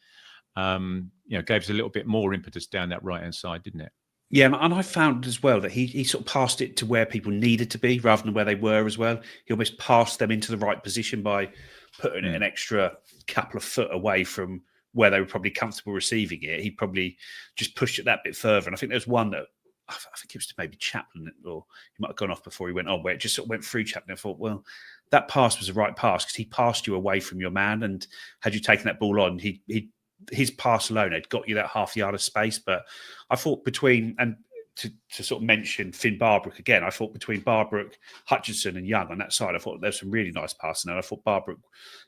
gave us a little bit more impetus down that right-hand side, didn't it? Yeah, and I found as well that he sort of passed it to where people needed to be rather than where they were as well. He almost passed them into the right position by putting it an extra couple of foot away from where they were probably comfortable receiving it. He probably just pushed it that bit further. And I think there's one that, I think it was to maybe Chaplin, or he might have gone off before he went on, where it just sort of went through Chaplin. I thought, well, that pass was the right pass because he passed you away from your man. And had you taken that ball on, his pass alone had got you that half yard of space. But I thought between, and to sort of mention Finn Barbrook again, I thought between Barbrook, Hutchinson and Young on that side, I thought there was some really nice passing. And I thought Barbrook,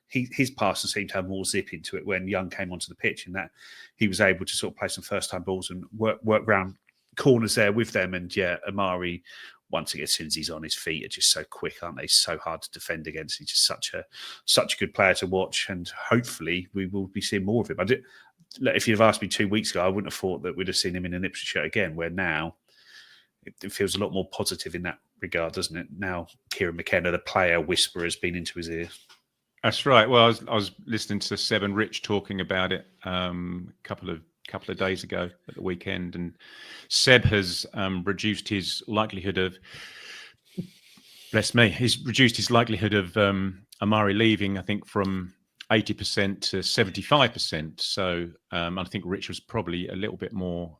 his passing seemed to have more zip into it when Young came onto the pitch, and that he was able to sort of play some first-time balls and work round corners there with them. And yeah, Amari, once again, as soon as he's on his feet, are just so quick, aren't they? So hard to defend against. He's just such a good player to watch, and hopefully we will be seeing more of him. If you'd have asked me 2 weeks ago, I wouldn't have thought that we'd have seen him in an Ipswich shirt again, where now it feels a lot more positive in that regard, doesn't it? Now Kieran McKenna, the player whisperer, has been into his ear. That's right. Well, I was listening to Seb and Rich talking about it a couple of days ago at the weekend, and Seb has reduced his likelihood of Bless me. He's reduced his likelihood of Amari leaving, I think, from 80% to 75%. So I think Rich was probably a little bit more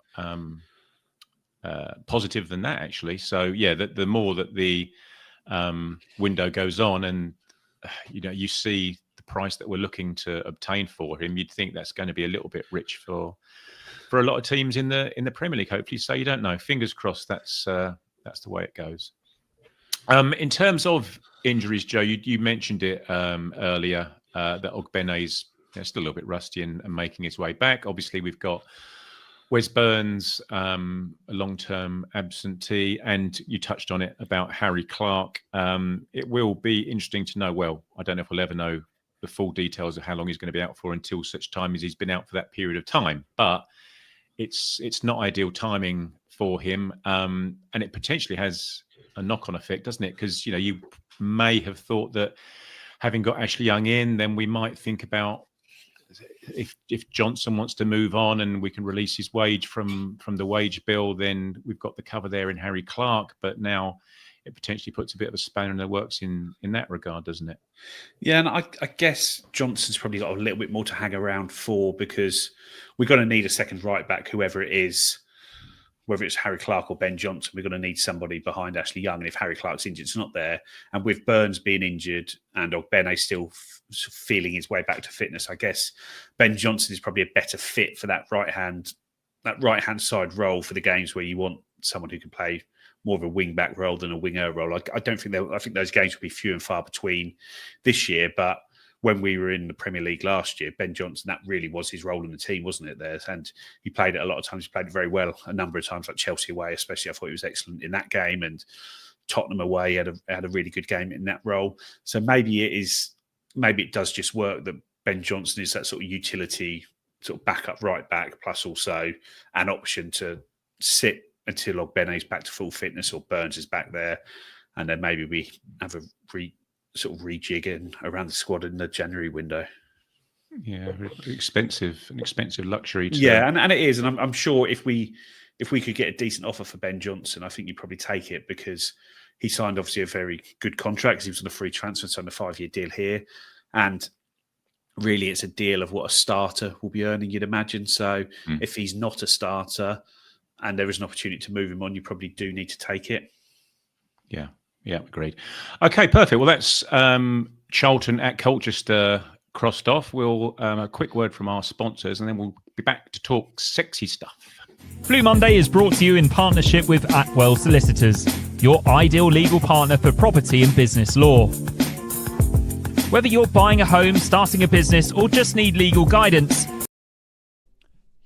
positive than that, actually. So yeah, the more that the window goes on, and you see the price that we're looking to obtain for him, you'd think that's going to be a little bit rich for a lot of teams in the Premier League. Hopefully, so you don't know. Fingers crossed. That's the way it goes. In terms of injuries, Joe, you mentioned it earlier that Ogbene's still a little bit rusty and making his way back. Obviously, we've got Wes Burns, a long-term absentee, and you touched on it about Harry Clarke. It will be interesting to know. Well, I don't know if we'll ever know the full details of how long he's going to be out for until such time as he's been out for that period of time. But it's not ideal timing for him, and it potentially has a knock-on effect, doesn't it? Because you may have thought that having got Ashley Young in, then we might think about if Johnson wants to move on and we can release his wage from the wage bill, then we've got the cover there in Harry Clarke. But now it potentially puts a bit of a spanner in the works in that regard, doesn't it? Yeah, and I guess Johnson's probably got a little bit more to hang around for, because we're going to need a second right back, whoever it is. Whether it's Harry Clarke or Ben Johnson, we're going to need somebody behind Ashley Young. And if Harry Clarke's injured, it's not there. And with Burns being injured and Ogbene still feeling his way back to fitness, I guess Ben Johnson is probably a better fit for that right hand side role for the games where you want someone who can play more of a wing back role than a winger role. I don't think I think those games will be few and far between this year, but when we were in the Premier League last year, Ben Johnson, that really was his role in the team, wasn't it, there? And he played it a lot of times. He played it very well a number of times, like Chelsea away, especially. I thought he was excellent in that game. And Tottenham away had a really good game in that role. So maybe it does just work that Ben Johnson is that sort of utility, sort of backup right back, plus also an option to sit until Ogbene's back to full fitness or Burns is back there. And then maybe we have a sort of rejigging around the squad in the January window. Yeah, an expensive luxury. And it is. And I'm sure if we could get a decent offer for Ben Johnson, I think you'd probably take it, because he signed obviously a very good contract. He was on a free transfer, signed a 5-year deal here. And really it's a deal of what a starter will be earning, you'd imagine. So if he's not a starter and there is an opportunity to move him on, you probably do need to take it. Yeah, agreed. Okay, perfect. Well, that's Charlton at Colchester crossed off. We'll a quick word from our sponsors, and then we'll be back to talk sexy stuff. Blue Monday is brought to you in partnership with Ackwell Solicitors, your ideal legal partner for property and business law. Whether you're buying a home, starting a business, or just need legal guidance.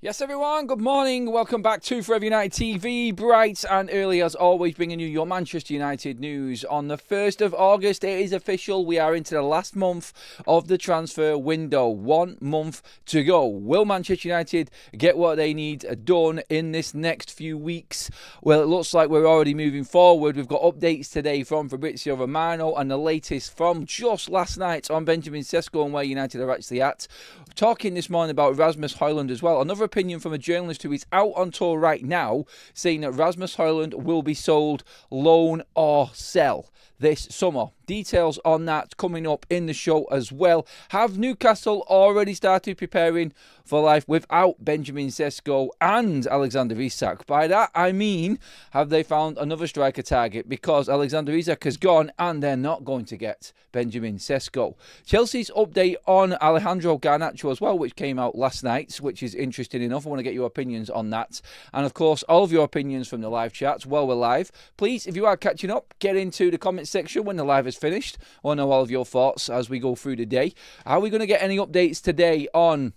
Yes, everyone, good morning. Welcome back to Forever United TV. Bright and early as always, bringing you your Manchester United news. On the 1st of August, it is official. We are into the last month of the transfer window. 1 month to go. Will Manchester United get what they need done in this next few weeks? Well, it looks like we're already moving forward. We've got updates today from Fabrizio Romano and the latest from just last night on Benjamin Sesko and where United are actually at. Talking this morning about Rasmus Højlund as well. Another opinion from a journalist who is out on tour right now, saying that Rasmus Højlund will be sold, loan or sell this summer. Details on that coming up in the show as well. Have Newcastle already started preparing for life without Benjamin Sesko and Alexander Isak? By that I mean, have they found another striker target? Because Alexander Isak has gone and they're not going to get Benjamin Sesko. Chelsea's update on Alejandro Garnacho as well, which came out last night, which is interesting enough. I want to get your opinions on that. And of course, all of your opinions from the live chats while we're live. Please, if you are catching up, get into the comment section when the live is finished. I want to know all of your thoughts as we go through the day. Are we going to get any updates today on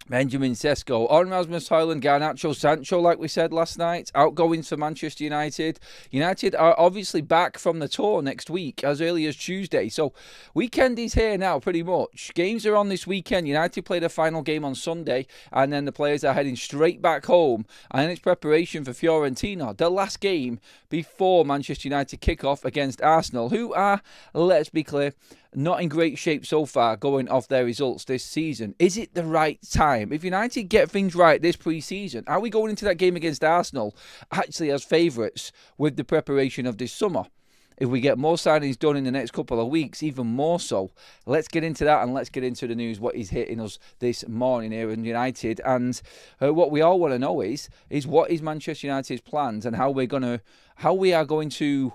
Benjamin Sesko, on Rasmus Højlund, Garnacho, Sancho, like we said last night, outgoings for Manchester United? United are obviously back from the tour next week, as early as Tuesday. So, weekend is here now, pretty much. Games are on this weekend. United play their final game on Sunday, and then the players are heading straight back home. And it's preparation for Fiorentina, the last game before Manchester United kick off against Arsenal, who are, let's be clear, not in great shape so far going off their results this season. Is it the right time? If United get things right this pre-season, are we going into that game against Arsenal actually as favourites with the preparation of this summer? If we get more signings done in the next couple of weeks, even more so. Let's get into that, and let's get into the news, what is hitting us this morning here in United. And what we all want to know is what is Manchester United's plans, and how we are going to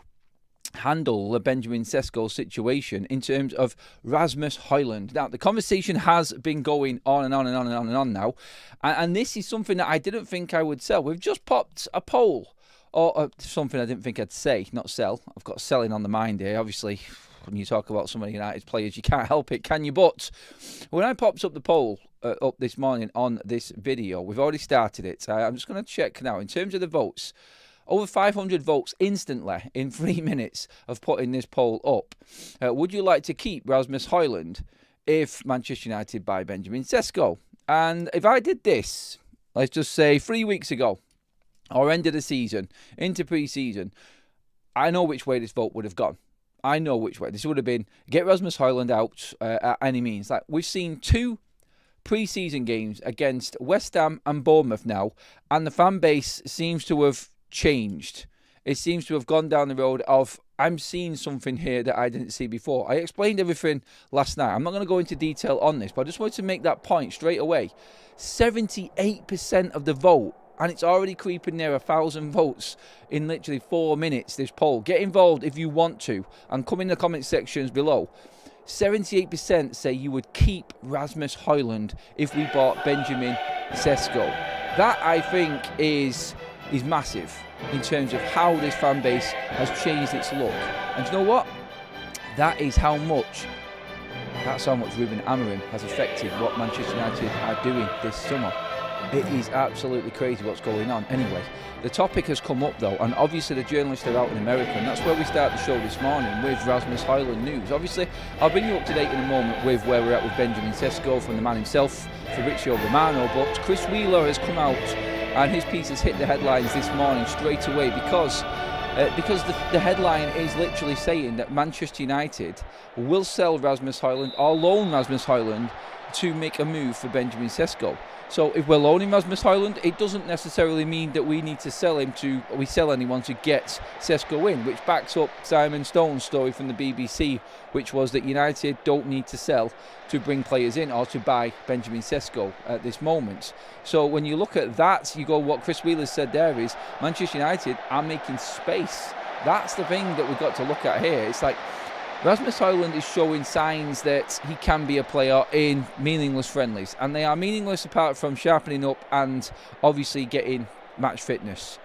handle the Benjamin Sesko situation in terms of Rasmus Højlund. Now, the conversation has been going on and on and on and on and on now, and this is something that I didn't think I would sell. We've just popped a poll, or something I didn't think I'd say, not sell. I've got selling on the mind here. Obviously, when you talk about some of the United players, you can't help it, can you? But when I popped up the poll up this morning on this video, we've already started it. I'm just going to check now. In terms of the votes, over 500 votes instantly in 3 minutes of putting this poll up. Would you like to keep Rasmus Højlund if Manchester United buy Benjamin Sesko? And if I did this, let's just say 3 weeks ago, or end of the season, into pre-season, I know which way this vote would have gone. I know which way. This would have been, get Rasmus Højlund out at any means. Like, we've seen 2 pre-season games against West Ham and Bournemouth now, and the fan base seems to have changed. It seems to have gone down the road of, I'm seeing something here that I didn't see before. I explained everything last night. I'm not going to go into detail on this, but I just wanted to make that point straight away. 78% of the vote, and it's already creeping near 1,000 votes in literally 4 minutes, this poll. Get involved if you want to, and come in the comment sections below. 78% say you would keep Rasmus Højlund if we bought Benjamin Sesko. That, I think, is massive in terms of how this fan base has changed its look. And you know what? That's how much Ruben Amorim has affected what Manchester United are doing this summer. It is absolutely crazy what's going on. Anyway, the topic has come up though, and obviously the journalists are out in America, and that's where we start the show this morning with Rasmus Højlund news. Obviously, I'll bring you up to date in a moment with where we're at with Benjamin Sesko from the man himself, Fabrizio Romano, but Chris Wheeler has come out and his piece has hit the headlines this morning straight away because the headline is literally saying that Manchester United will sell Rasmus Højlund or loan Rasmus Højlund to make a move for Benjamin Sesko. So if we're loaning Rasmus Højlund, it doesn't necessarily mean that we need to sell anyone to get Sesko in, which backs up Simon Stone's story from the BBC, which was that United don't need to sell to bring players in or to buy Benjamin Sesko at this moment. So when you look at that, you go, what Chris Wheeler said there is Manchester United are making space. That's the thing that we've got to look at here. It's like Rasmus Højlund is showing signs that he can be a player in meaningless friendlies, and they are meaningless apart from sharpening up and obviously getting match fitness.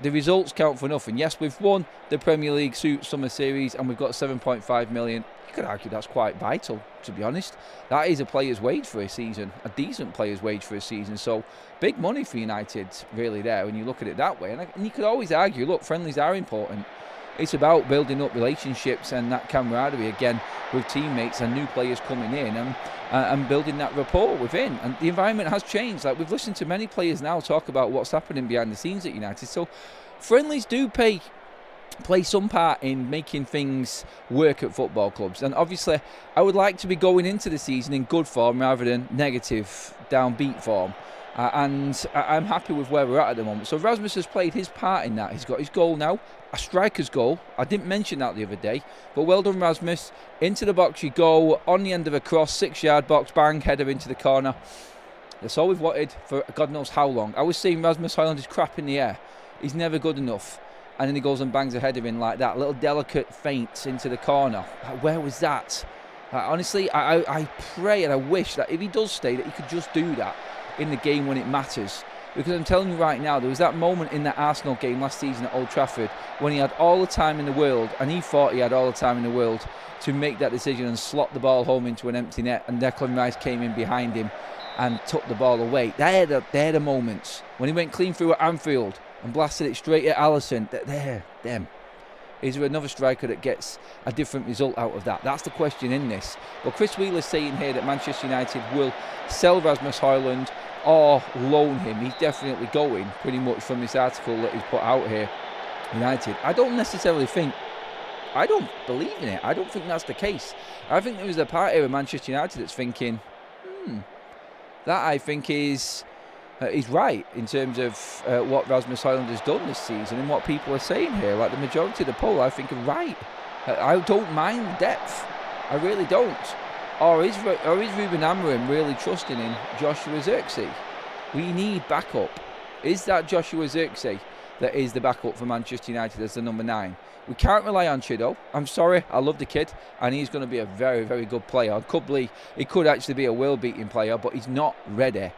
The results count for nothing. Yes, we've won the Premier League Summer Series and we've got 7.5 million. You could argue that's quite vital, to be honest. That is a player's wage for a season, a decent player's wage for a season. So big money for United really there when you look at it that way. And you could always argue, look, friendlies are important. It's about building up relationships and that camaraderie again with teammates and new players coming in and building that rapport within. And the environment has changed. Like, we've listened to many players now talk about what's happening behind the scenes at United. So friendlies do play some part in making things work at football clubs. And obviously, I would like to be going into the season in good form rather than negative, downbeat form. And I'm happy with where we're at the moment. So Rasmus has played his part in that. He's got his goal now, a striker's goal. I didn't mention that the other day, but well done, Rasmus. Into the box you go, on the end of a cross, 6-yard box, bang, header into the corner. That's all we've wanted for God knows how long. I was saying Rasmus Højlund is crap in the air. He's never good enough. And then he goes and bangs a header in like that. A little delicate feint into the corner. Where was that? Honestly, I pray and I wish that if he does stay, that he could just do that in the game when it matters. Because I'm telling you right now, there was that moment in that Arsenal game last season at Old Trafford when he had all the time in the world, and he thought he had all the time in the world to make that decision and slot the ball home into an empty net, and Declan Rice came in behind him and took the ball away. They're the moments. When he went clean through at Anfield and blasted it straight at Alisson, them. Is there another striker that gets a different result out of that? That's the question in this. Well, Chris Wheeler's saying here that Manchester United will sell Rasmus Højlund or loan him. He's definitely going, pretty much from this article that he's put out here, United. I don't believe in it. I don't think that's the case. I think there was a part here of Manchester United that's thinking, that I think is is right in terms of what Rasmus Højlund has done this season and what people are saying here. Like the majority of the poll, I think, are right. I don't mind the depth. I really don't. Or is Ruben Amorim really trusting in Joshua Zirkzee? We need backup. Is that Joshua Zirkzee that is the backup for Manchester United as the number 9? We can't rely on Chido. I'm sorry, I love the kid, and he's going to be a very, very good player. He could actually be a world-beating player, but he's not ready.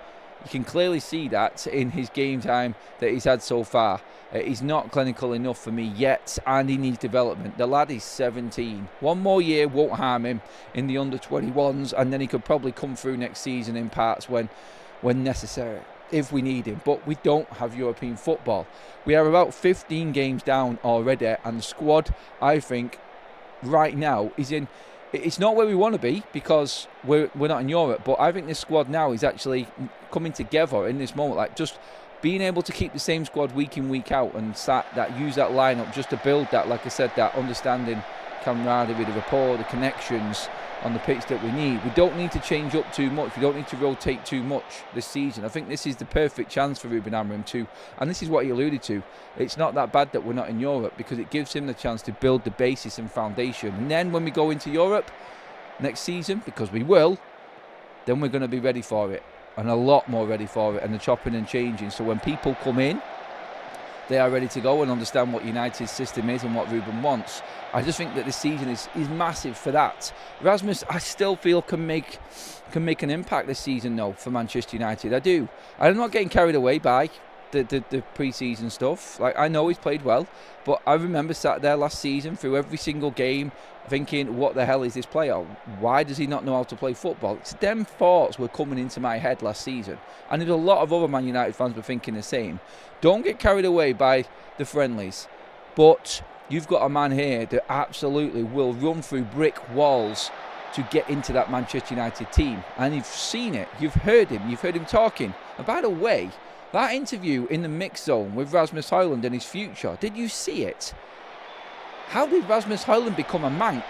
You can clearly see that in his game time that he's had so far. He's not clinical enough for me yet, and he needs development. The lad is 17. One more year won't harm him in the under-21s, and then he could probably come through next season in parts when necessary, if we need him. But we don't have European football. We are about 15 games down already, and the squad, I think, right now is in... It's not where we want to be because we're not in Europe, but I think this squad now is actually coming together in this moment. Like, just being able to keep the same squad week in, week out, and use that lineup just to build that, like I said, that understanding, camaraderie, the rapport, the connections on the pitch that we need. We don't need to change up too much. We don't need to rotate too much this season. I think this is the perfect chance for Ruben Amorim too, and this is what he alluded to. It's not that bad that we're not in Europe because it gives him the chance to build the basis and foundation. And then when we go into Europe next season, because we will, then we're going to be ready for it, and a lot more ready for it, and the chopping and changing. So when people come in, they are ready to go and understand what United's system is and what Ruben wants. I just think that this season is massive for that. Rasmus, I still feel can make an impact this season though for Manchester United. I do. I'm not getting carried away by the pre-season stuff. Like, I know he's played well, but I remember sat there last season through every single game thinking, what the hell is this player? Why does he not know how to play football? It's them thoughts were coming into my head last season, and there's a lot of other Man United fans were thinking the same. Don't get carried away by the friendlies, but you've got a man here that absolutely will run through brick walls to get into that Manchester United team, and you've seen it, you've heard him talking. And by the way, that interview in the mix zone with Rasmus Højlund and his future, did you see it? How did Rasmus Højlund become a Manc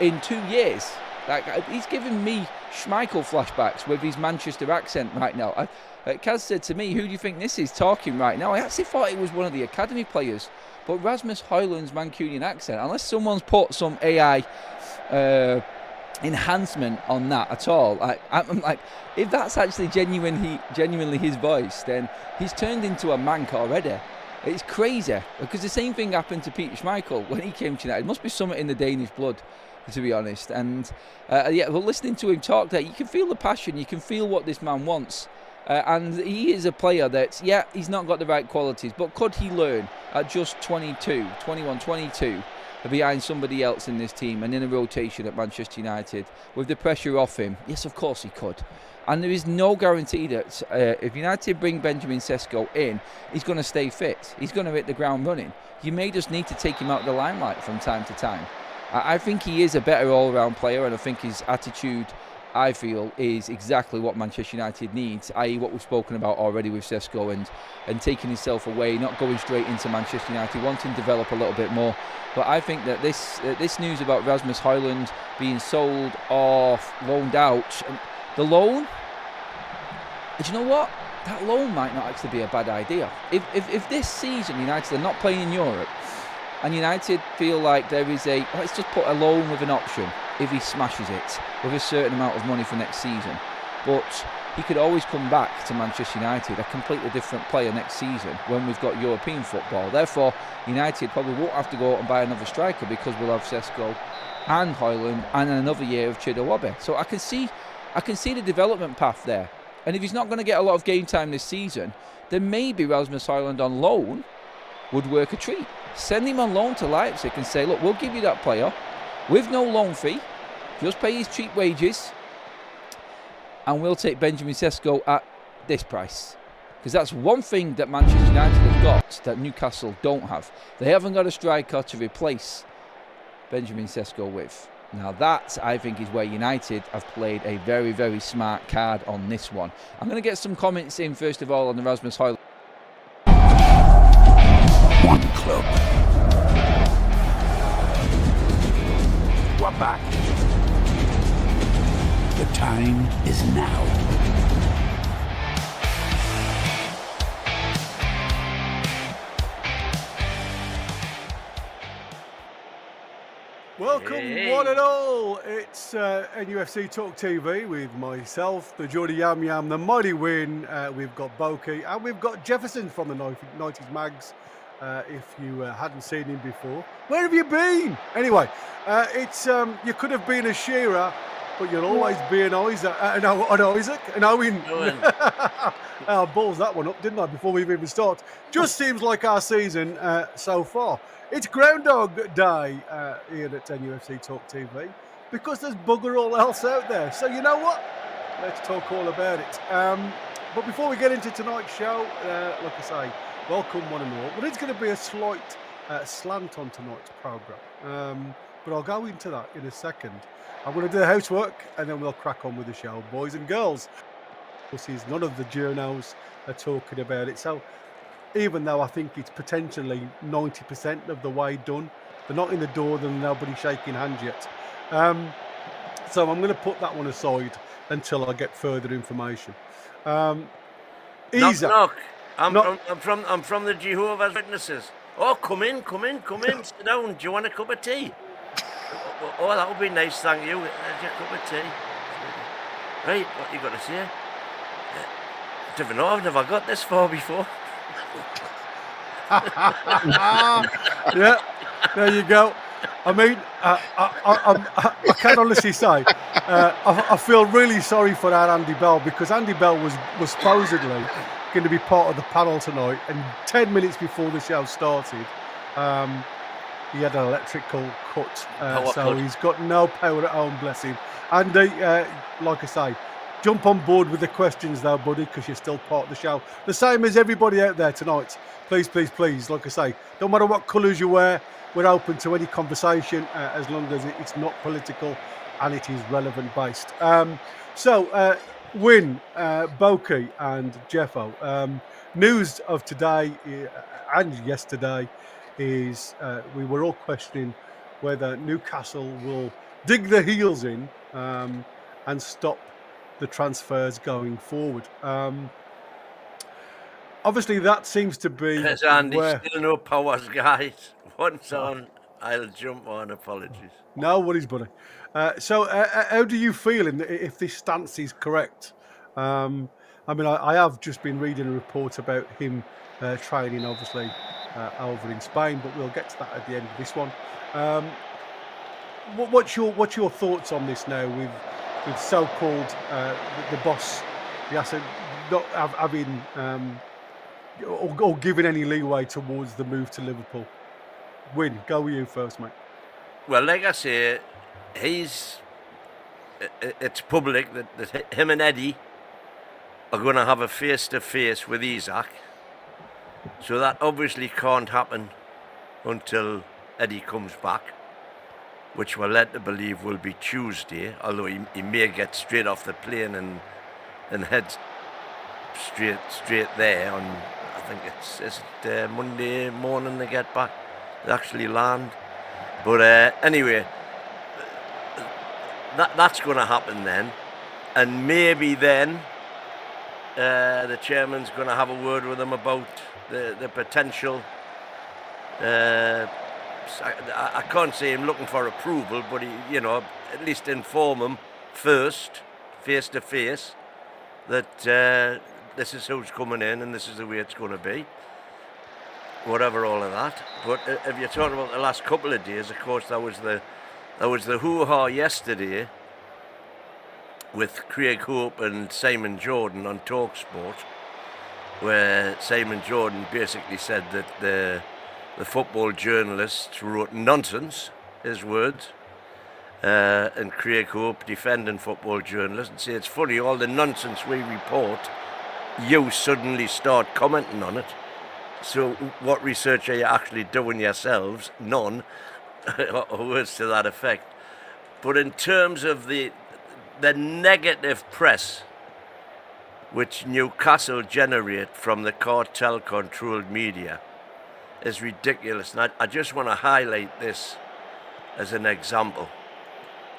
in 2 years? Like, he's giving me Schmeichel flashbacks with his Manchester accent right now. Kaz said to me, who do you think this is talking right now? I actually thought it was one of the academy players. But Rasmus Højlund's Mancunian accent, unless someone's put some AI enhancement on that at all, I'm like, if that's actually genuinely his voice, then he's turned into a Manc already. It's crazy, because the same thing happened to Peter Schmeichel when he came to United. It must be something in the Danish blood, to be honest. And well, listening to him talk there, you can feel the passion, you can feel what this man wants. And he is a player that, yeah, he's not got the right qualities, but could he learn at just 21, 22, behind somebody else in this team and in a rotation at Manchester United with the pressure off him? Yes, of course he could. And there is no guarantee that if United bring Benjamin Sesko in, he's going to stay fit. He's going to hit the ground running. You may just need to take him out of the limelight from time to time. I think he is a better all-round player, and I think his attitude, I feel, is exactly what Manchester United needs, i.e. what we've spoken about already with Sesko and taking himself away, not going straight into Manchester United, wanting to develop a little bit more. But I think that this news about Rasmus Højlund being sold off, loaned out, the loan, do you know what? That loan might not actually be a bad idea. If this season United are not playing in Europe and United feel like there is let's just put a loan with an option if he smashes it with a certain amount of money for next season. But he could always come back to Manchester United, a completely different player next season when we've got European football. Therefore, United probably won't have to go out and buy another striker because we'll have Sesko and Højlund and another year of Chido. So I can see the development path there. And if he's not going to get a lot of game time this season, then maybe Rasmus Højlund on loan would work a treat. Send him on loan to Leipzig and say, look, we'll give you that player with no loan fee, just pay his cheap wages, and we'll take Benjamin Sesko at this price. Because that's one thing that Manchester United have got that Newcastle don't have. They haven't got a striker to replace Benjamin Sesko with. Now that, I think, is where United have played a very, very smart card on this one. I'm going to get some comments in, first of all, on the Rasmus Højlund. One club. We're back. The time is now. Welcome, Hey. one and all. It's NUFC Talk TV with myself, the Geordie Yam Yam, the Mighty Win. We've got Boki and we've got Jefferson from the 90s Mags. If you hadn't seen him before, where have you been? Anyway, it's you could have been a Shearer, but you'll always be an Isaac, an Owen. Balls that one up, didn't I? Before we even start, just seems like our season so far. It's Groundhog Day here at NUFC Talk TV because there's bugger all else out there. So you know what? Let's talk all about it. But before we get into tonight's show, like I say, welcome one and all. But it's going to be a slight slant on tonight's programme. But I'll go into that in a second. I'm going to do the housework and then we'll crack on with the show, boys and girls. This is none of the journos are talking about it. So even though I think it's potentially 90% of the way done, they're not in the door, then nobody's shaking hands yet. So I'm going to put that one aside until I get further information. Knock, knock. I'm from the Jehovah's Witnesses. Oh, come in, sit down. Do you want a cup of tea? Oh, that would be nice, thank you. There's your cup of tea. Right, what you got to say? I don't know, I've never got this far before. Yeah, there you go. I mean, I can honestly say, I feel really sorry for our Andy Bell because Andy Bell was supposedly going to be part of the panel tonight, and 10 minutes before the show started, he had an electrical cut, so he's got no power at home, bless him. Andy, like I say, jump on board with the questions though, buddy, because you're still part of the show. The same as everybody out there tonight. Please, please, please, like I say, don't matter what colours you wear, we're open to any conversation as long as it's not political and it is relevant based. Win, Boki and Jeffo. News of today and yesterday is we were all questioning whether Newcastle will dig their heels in and stop the transfers going forward. Obviously, that seems to be There's Andy, where... still no powers, guys. Once on, I'll jump on. Apologies. No worries, buddy. So how do you feel if this stance is correct? I mean, I have just been reading a report about him training, obviously, over in Spain, but we'll get to that at the end of this one. What's your thoughts on this now with so-called the boss, Yasser, not having or giving any leeway towards the move to Liverpool? Win, go with you first, mate. Well, like I say, it's public that him and Eddie are going to have a face-to-face with Isak. So that obviously can't happen until Eddie comes back, which we're led to believe will be Tuesday, although he may get straight off the plane and head straight there on, I think it's Monday morning they get back, they actually land. But anyway, that's going to happen then, and maybe then the chairman's going to have a word with them about the potential. I can't say him looking for approval, but he, at least inform him first, face to face, that this is who's coming in and this is the way it's going to be. Whatever all of that. But if you're talking about the last couple of days, of course, that was the hoo-ha yesterday with Craig Hope and Simon Jordan on TalkSport, where Simon Jordan basically said that the football journalists wrote nonsense, his words, and Craig Hope defending football journalists and say it's funny, all the nonsense we report, you suddenly start commenting on it. So what research are you actually doing yourselves? None, or words to that effect. But in terms of the negative press which Newcastle generate from the cartel-controlled media is ridiculous. And I just want to highlight this as an example.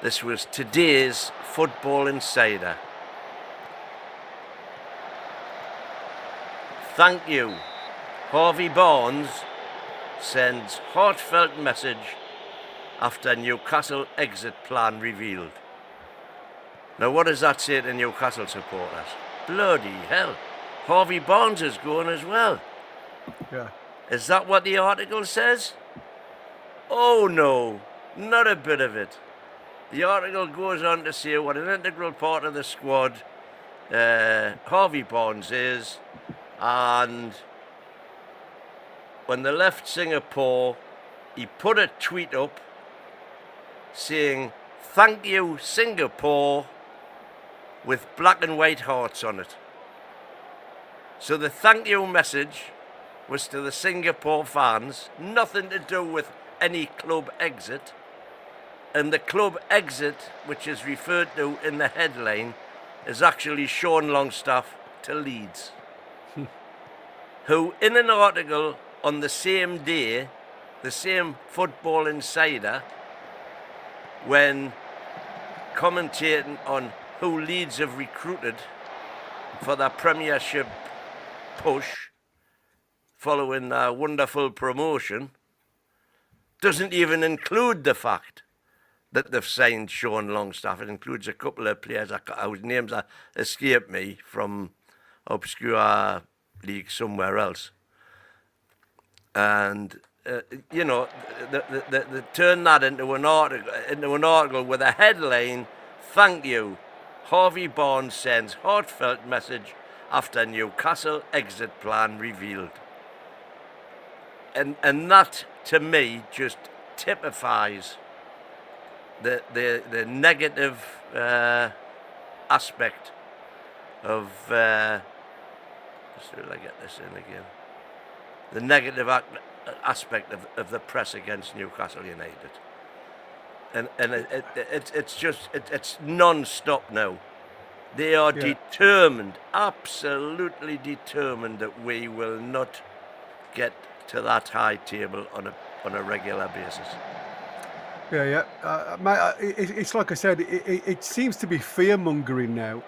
This was today's Football Insider. Thank you. Harvey Barnes sends heartfelt message after Newcastle exit plan revealed. Now, what does that say to Newcastle supporters? Bloody hell. Harvey Barnes is going as well. Yeah. Is that what the article says? Oh no, not a bit of it. The article goes on to say what an integral part of the squad Harvey Barnes is, and when they left Singapore, he put a tweet up saying, "Thank you, Singapore," with black and white hearts on it. So the thank you message was to the Singapore fans, nothing to do with any club exit. And the club exit, which is referred to in the headline, is actually Sean Longstaff to Leeds, who in an article on the same day, the same Football Insider, when commentating on who Leeds have recruited for their Premiership push following their wonderful promotion, doesn't even include the fact that they've signed Sean Longstaff. It includes a couple of players whose names escape me from obscure league somewhere else. And you know, they turn that into an article with a headline: "Thank you, Harvey Barnes sends heartfelt message after Newcastle exit plan revealed." And that, to me, just typifies the negative aspect of. Just will I get this in again? The negative aspect of the press against Newcastle United, and it's non-stop now. They are determined, absolutely determined, that we will not get to that high table on a regular basis. Yeah. Mate, it's like I said, it seems to be fear-mongering now.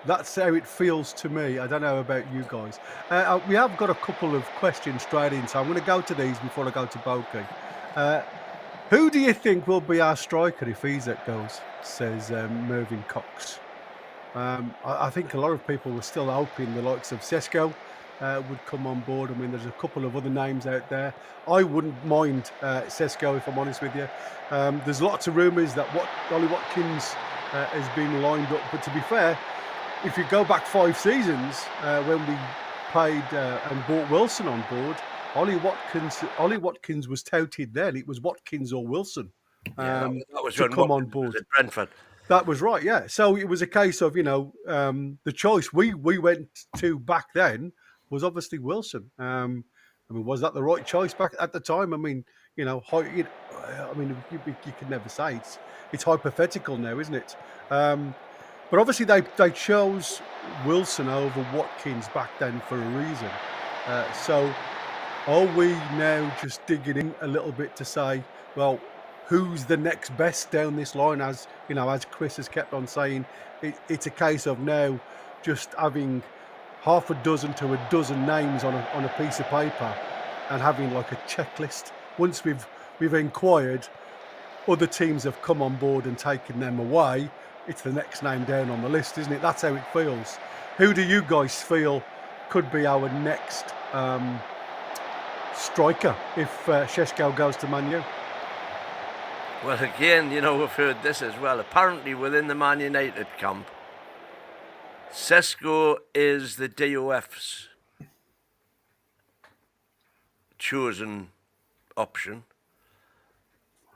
That's how it feels to me. I don't know about you guys. We have got a couple of questions straight in, so I'm going to go to these before I go to Boki. Who do you think will be our striker if Isak goes, says Mervyn Cox. I think a lot of people were still hoping the likes of Sesko would come on board. I mean, there's a couple of other names out there. I wouldn't mind Sesko, if I'm honest with you. There's lots of rumours that Ollie Watkins has been lined up, but to be fair, if you go back 5 seasons when we paid and bought Wilson on board, Ollie Watkins was touted then. It was Watkins or Wilson that was to when come on Watkins board. was at Brentford. That was right, yeah. So it was a case of, the choice we went to back then was obviously Wilson. I mean, was that the right choice back at the time? I mean, you could never say. It's hypothetical now, isn't it? But obviously they chose Wilson over Watkins back then for a reason. So are we now just digging in a little bit to say, well, who's the next best down this line? As Chris has kept on saying, it's a case of now just having half a dozen to a dozen names on a piece of paper and having like a checklist. Once we've inquired, other teams have come on board and taken them away. It's the next name down on the list, isn't it? That's how it feels. Who do you guys feel could be our next striker if Sesko goes to Man U? Well, again, we've heard this as well. Apparently, within the Man United camp, Sesko is the DOF's chosen option,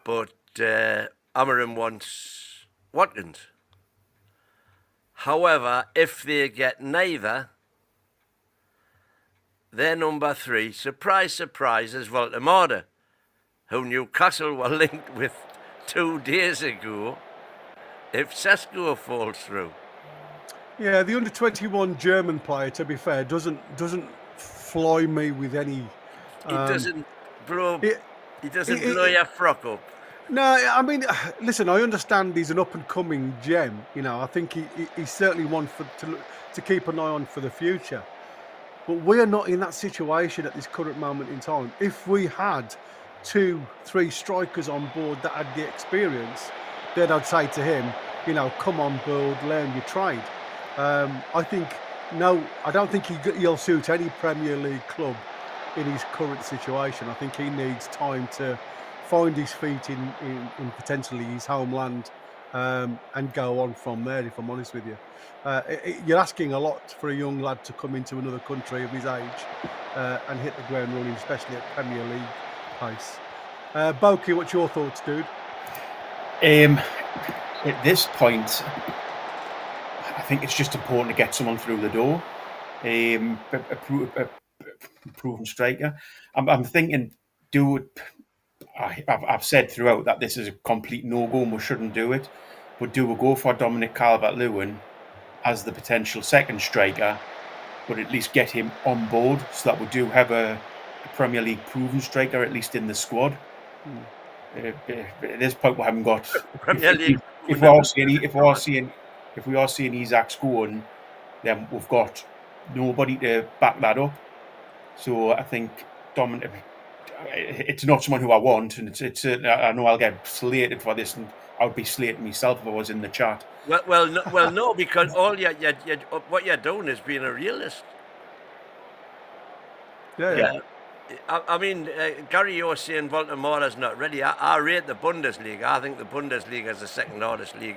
but Amorim wants Watkins. However, if they get neither, their number 3, surprise, surprise, is Voltemade, who Newcastle were linked with 2 days ago, if Sesko falls through. Yeah, the under-21 German player, to be fair, doesn't fly me with any. He doesn't blow your frock up. No, I mean, listen, I understand he's an up-and-coming gem. I think he's certainly one to keep an eye on for the future. But we are not in that situation at this current moment in time. If we had 2-3 strikers on board that had the experience, then I'd say to him, you know, come on board, learn your trade. I think, no, I don't think he'll suit any Premier League club in his current situation. I think he needs time to find his feet in potentially his homeland and go on from there, if I'm honest with you. You're asking a lot for a young lad to come into another country of his age and hit the ground running, especially at Premier League pace. Boki, what's your thoughts, dude? At this point, I think it's just important to get someone through the door. A proven striker. I'm thinking, I've said throughout that this is a complete no-go and we shouldn't do it. But do we go for Dominic Calvert-Lewin as the potential second striker, but at least get him on board so that we do have a Premier League proven striker, at least in the squad? At this point, we haven't got. Premier League. If we are seeing Isak scoring, then we've got nobody to back that up. So I think Dominic, it's not someone who I want, and it's I know I'll get slated for this, and I would be slating myself if I was in the chat. No, because all what you're doing is being a realist. Yeah. I mean, Gary, you're saying Baltimore's not ready. I rate the Bundesliga. I think the Bundesliga is the second hardest league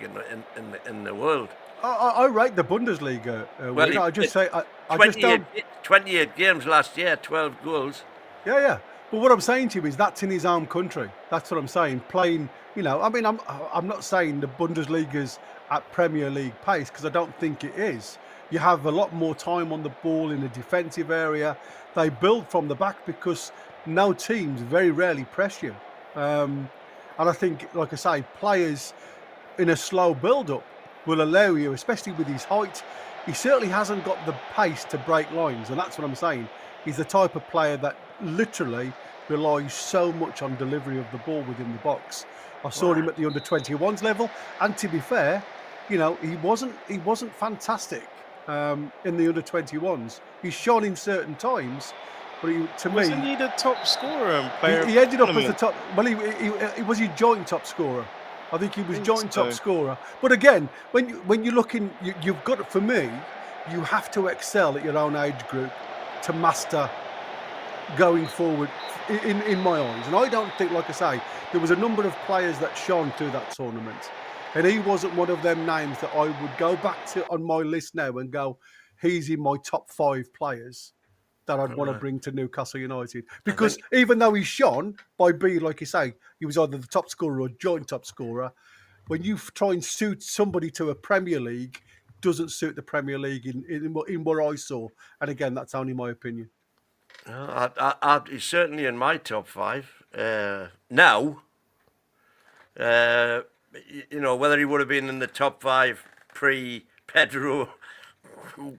in the world. I rate the Bundesliga. I just say I just don't. 28 games last year, 12 goals. Yeah. But what I'm saying to you is that's in his home country. That's what I'm saying. Playing, you know, I mean, I'm not saying the Bundesliga's at Premier League pace, because I don't think it is. You have a lot more time on the ball in the defensive area. They build from the back because no teams very rarely press you. And I think, like I say, players in a slow build-up will allow you, especially with his height. He certainly hasn't got the pace to break lines, and that's what I'm saying. He's the type of player that literally relies so much on delivery of the ball within the box. I saw him at the under-21s level, and to be fair, you know, he wasn't fantastic in the under-21s. He's shone in certain times, but wasn't he the top scorer and player? He ended up as the top. Well, he was your joint top scorer. I think he was joint top scorer. But again, when you're looking, you've got, for me, you have to excel at your own age group to master going forward, in my eyes. And I don't think, like I say, there was a number of players that shone through that tournament, and he wasn't one of them names that I would go back to on my list now and go, he's in my top 5 players that I'd want to bring to Newcastle United. Because even though he shone by being, like you say, he was either the top scorer or joint top scorer, when you try and suit somebody to a Premier League, doesn't suit the Premier League in what I saw. And again, that's only my opinion. He's certainly in my top 5. Now, you know, whether he would have been in the top 5 pre-Pedro,